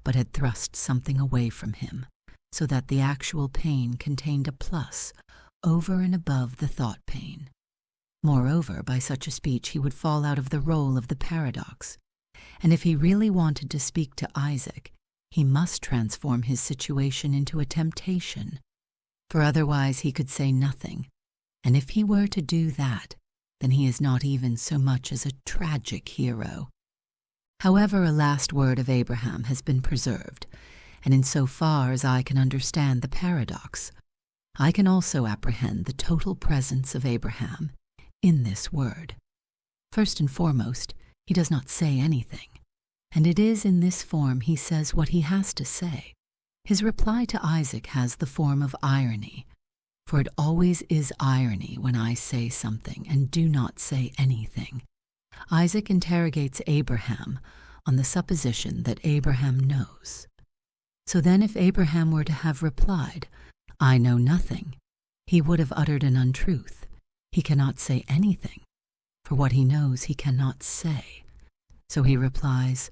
but had thrust something away from him, so that the actual pain contained a plus over and above the thought pain. Moreover, by such a speech he would fall out of the role of the paradox, and if he really wanted to speak to Isaac, he must transform his situation into a temptation, for otherwise he could say nothing, and if he were to do that, then he is not even so much as a tragic hero. However, a last word of Abraham has been preserved, and in so far as I can understand the paradox, I can also apprehend the total presence of Abraham in this word. First and foremost, he does not say anything, and it is in this form he says what he has to say. His reply to Isaac has the form of irony, for it always is irony when I say something and do not say anything. Isaac interrogates Abraham on the supposition that Abraham knows. So then if Abraham were to have replied, "I know nothing," he would have uttered an untruth. He cannot say anything, for what he knows he cannot say. So he replies,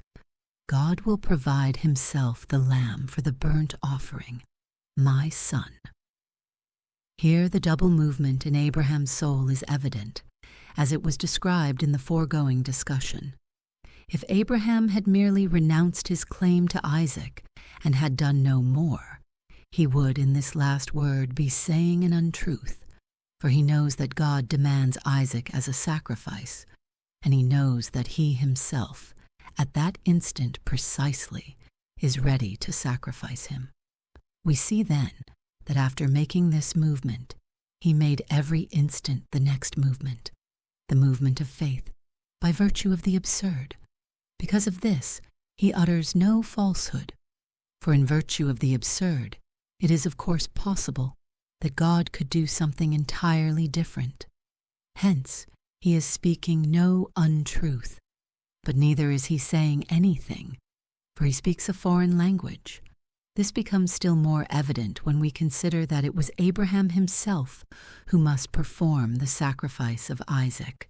"God will provide himself the lamb for the burnt offering, my son." Here the double movement in Abraham's soul is evident, as it was described in the foregoing discussion. If Abraham had merely renounced his claim to Isaac and had done no more, he would in this last word be saying an untruth, for he knows that God demands Isaac as a sacrifice, and he knows that he himself, at that instant precisely, is ready to sacrifice him. We see then that after making this movement, he made every instant the next movement, the movement of faith, by virtue of the absurd. Because of this, he utters no falsehood, for in virtue of the absurd, it is of course possible that God could do something entirely different. Hence, he is speaking no untruth, but neither is he saying anything, for he speaks a foreign language. This becomes still more evident when we consider that it was Abraham himself who must perform the sacrifice of Isaac.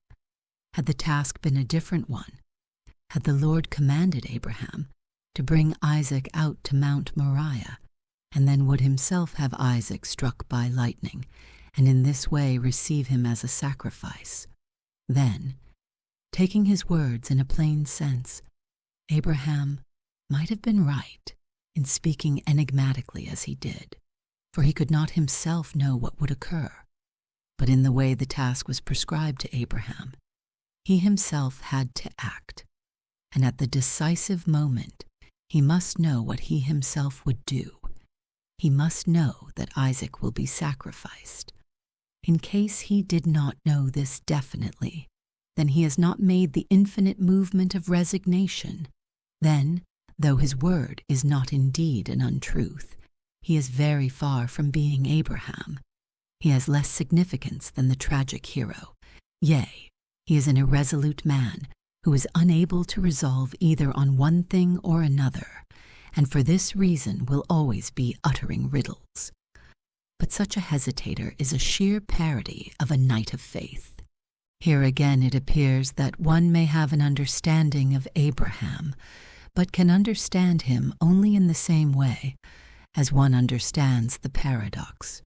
Had the task been a different one, had the Lord commanded Abraham to bring Isaac out to Mount Moriah, and then would himself have Isaac struck by lightning, and in this way receive him as a sacrifice, then, taking his words in a plain sense, Abraham might have been right in speaking enigmatically as he did, for he could not himself know what would occur. But in the way the task was prescribed to Abraham, he himself had to act, and at the decisive moment he must know what he himself would do. He must know that Isaac will be sacrificed. In case he did not know this definitely, then he has not made the infinite movement of resignation. Then, though his word is not indeed an untruth, he is very far from being Abraham. He has less significance than the tragic hero. Yea, he is an irresolute man who is unable to resolve either on one thing or another, and for this reason will always be uttering riddles. But such a hesitator is a sheer parody of a knight of faith. Here again it appears that one may have an understanding of Abraham, but can understand him only in the same way as one understands the paradox.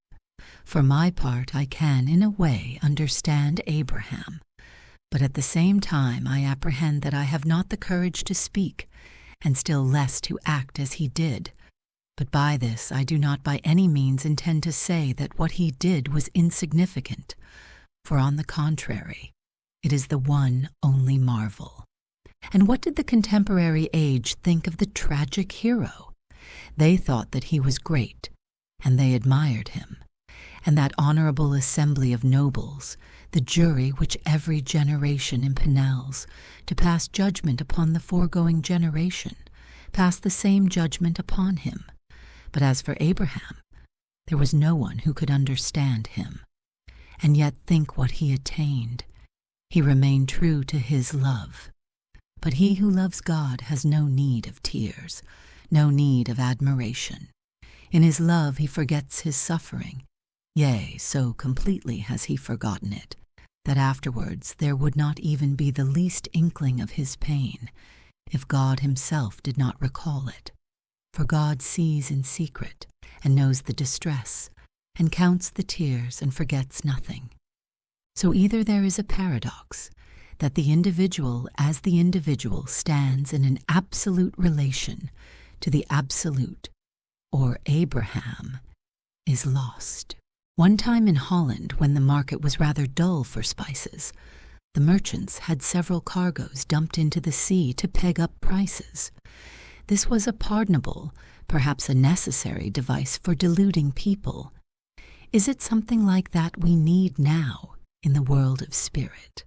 For my part, I can, in a way, understand Abraham, but at the same time I apprehend that I have not the courage to speak, and still less to act as he did. But by this I do not by any means intend to say that what he did was insignificant, for on the contrary, it is the one only marvel. And what did the contemporary age think of the tragic hero? They thought that he was great, and they admired him. And that honorable assembly of nobles, the jury which every generation impels to pass judgment upon the foregoing generation, passed the same judgment upon him. But as for Abraham, there was no one who could understand him. And yet think what he attained. He remained true to his love. But he who loves God has no need of tears, no need of admiration. In his love he forgets his suffering. Yea, so completely has he forgotten it, that afterwards there would not even be the least inkling of his pain, if God himself did not recall it. For God sees in secret, and knows the distress, and counts the tears, and forgets nothing. So either there is a paradox, that the individual as the individual stands in an absolute relation to the absolute, or Abraham is lost. One time in Holland, when the market was rather dull for spices, the merchants had several cargoes dumped into the sea to peg up prices. This was a pardonable, perhaps a necessary device for deluding people. Is it something like that we need now in the world of spirit?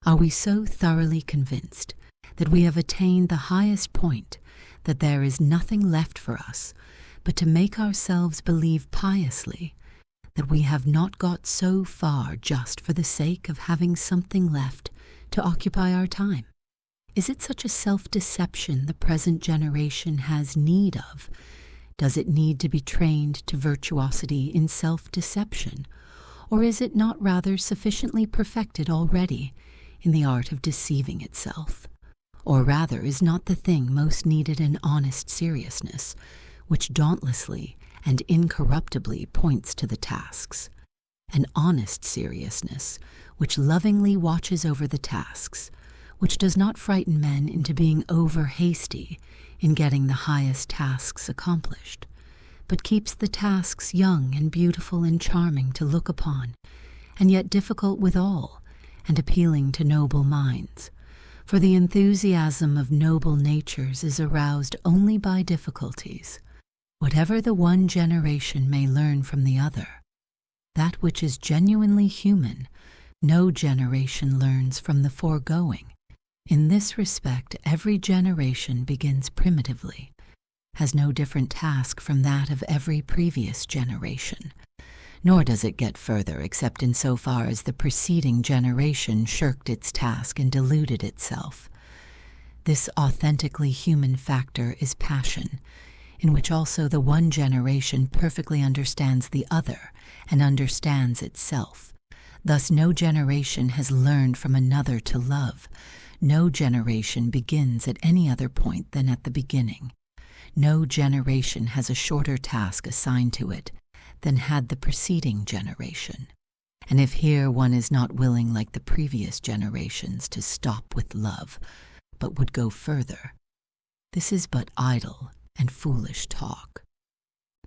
Are we so thoroughly convinced that we have attained the highest point that there is nothing left for us but to make ourselves believe piously that we have not got so far just for the sake of having something left to occupy our time? Is it such a self-deception the present generation has need of? Does it need to be trained to virtuosity in self-deception? Or is it not rather sufficiently perfected already in the art of deceiving itself? Or rather, is not the thing most needed an honest seriousness, which dauntlessly and incorruptibly points to the tasks? An honest seriousness, which lovingly watches over the tasks, which does not frighten men into being over-hasty in getting the highest tasks accomplished, but keeps the tasks young and beautiful and charming to look upon, and yet difficult withal, and appealing to noble minds. For the enthusiasm of noble natures is aroused only by difficulties. Whatever the one generation may learn from the other, that which is genuinely human, no generation learns from the foregoing. In this respect, every generation begins primitively, has no different task from that of every previous generation, nor does it get further except in so far as the preceding generation shirked its task and deluded itself. This authentically human factor is passion, in which also the one generation perfectly understands the other and understands itself. Thus no generation has learned from another to love. No generation begins at any other point than at the beginning. No generation has a shorter task assigned to it than had the preceding generation. And if here one is not willing like the previous generations to stop with love, but would go further, this is but idle and foolish talk.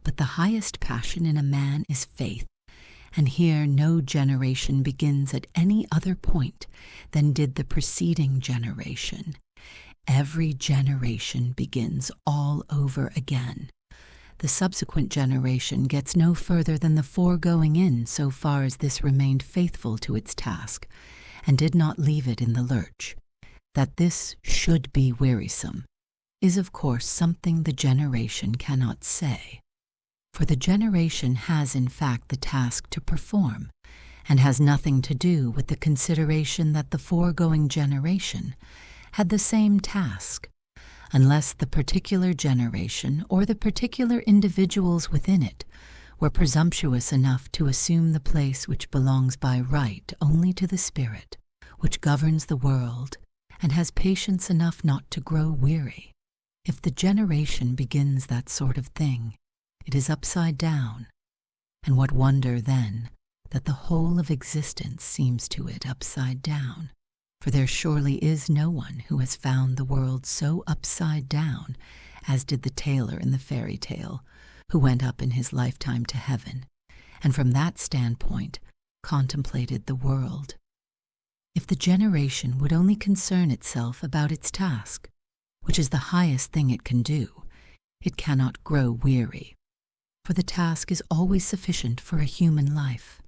But the highest passion in a man is faith, and here no generation begins at any other point than did the preceding generation. Every generation begins all over again. The subsequent generation gets no further than the foregoing in so far as this remained faithful to its task, and did not leave it in the lurch. That this should be wearisome is of course something the generation cannot say. For the generation has in fact the task to perform, and has nothing to do with the consideration that the foregoing generation had the same task, unless the particular generation or the particular individuals within it were presumptuous enough to assume the place which belongs by right only to the Spirit, which governs the world, and has patience enough not to grow weary. If the generation begins that sort of thing, it is upside down, and what wonder then that the whole of existence seems to it upside down? For there surely is no one who has found the world so upside down as did the tailor in the fairy tale, who went up in his lifetime to heaven, and from that standpoint contemplated the world. If the generation would only concern itself about its task, which is the highest thing it can do, it cannot grow weary, for the task is always sufficient for a human life.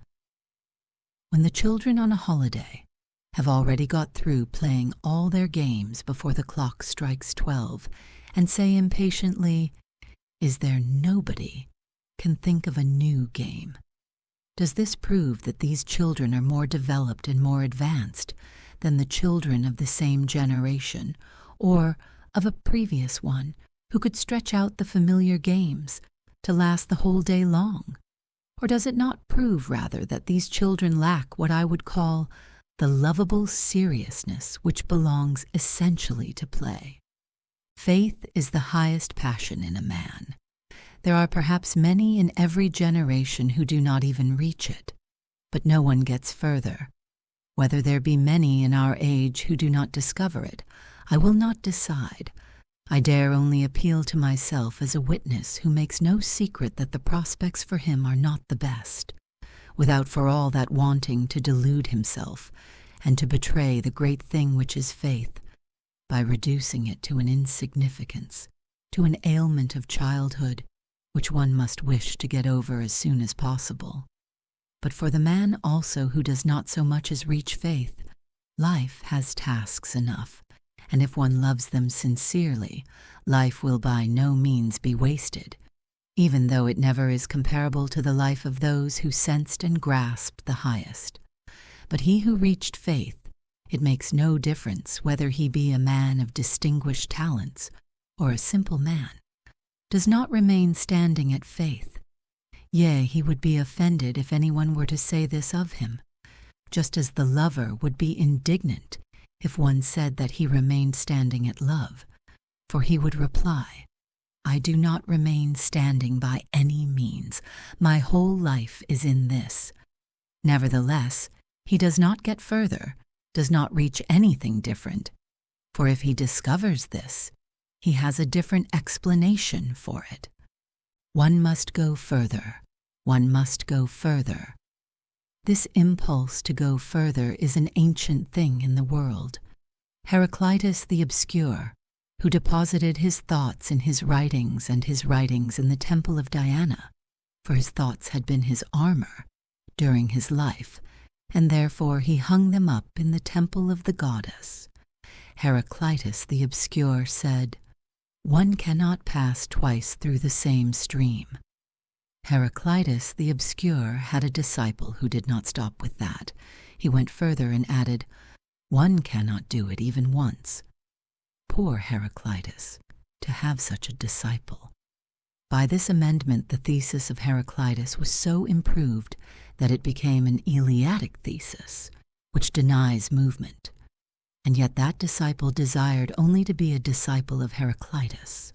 When the children on a holiday have already got through playing all their games before the clock strikes 12, and say impatiently, "Is there nobody can think of a new game?" Does this prove that these children are more developed and more advanced than the children of the same generation, or of a previous one, who could stretch out the familiar games to last the whole day long? Or does it not prove rather that these children lack what I would call the lovable seriousness which belongs essentially to play? Faith is the highest passion in a man. There are perhaps many in every generation who do not even reach it, but no one gets further. Whether there be many in our age who do not discover it, I will not decide. I dare only appeal to myself as a witness who makes no secret that the prospects for him are not the best, without for all that wanting to delude himself and to betray the great thing which is faith, by reducing it to an insignificance, to an ailment of childhood, which one must wish to get over as soon as possible. But for the man also who does not so much as reach faith, life has tasks enough, and if one loves them sincerely, life will by no means be wasted, even though it never is comparable to the life of those who sensed and grasped the highest. But he who reached faith, it makes no difference whether he be a man of distinguished talents or a simple man, does not remain standing at faith. Yea, he would be offended if anyone were to say this of him, just as the lover would be indignant if one said that he remained standing at love, for he would reply, "I do not remain standing by any means. My whole life is in this." Nevertheless, he does not get further, does not reach anything different, for if he discovers this, he has a different explanation for it. One must go further, one must go further. This impulse to go further is an ancient thing in the world. Heraclitus the Obscure, who deposited his thoughts in his writings and his writings in the temple of Diana, for his thoughts had been his armor during his life, and therefore he hung them up in the temple of the goddess. Heraclitus the Obscure said, One cannot pass twice through the same stream. Heraclitus the Obscure had a disciple who did not stop with that. He went further and added, one cannot do it even once. Poor Heraclitus, to have such a disciple. By this amendment, the thesis of Heraclitus was so improved that it became an Eleatic thesis, which denies movement. And yet that disciple desired only to be a disciple of Heraclitus,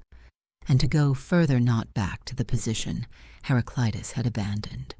and to go further not back to the position Heraclitus had abandoned.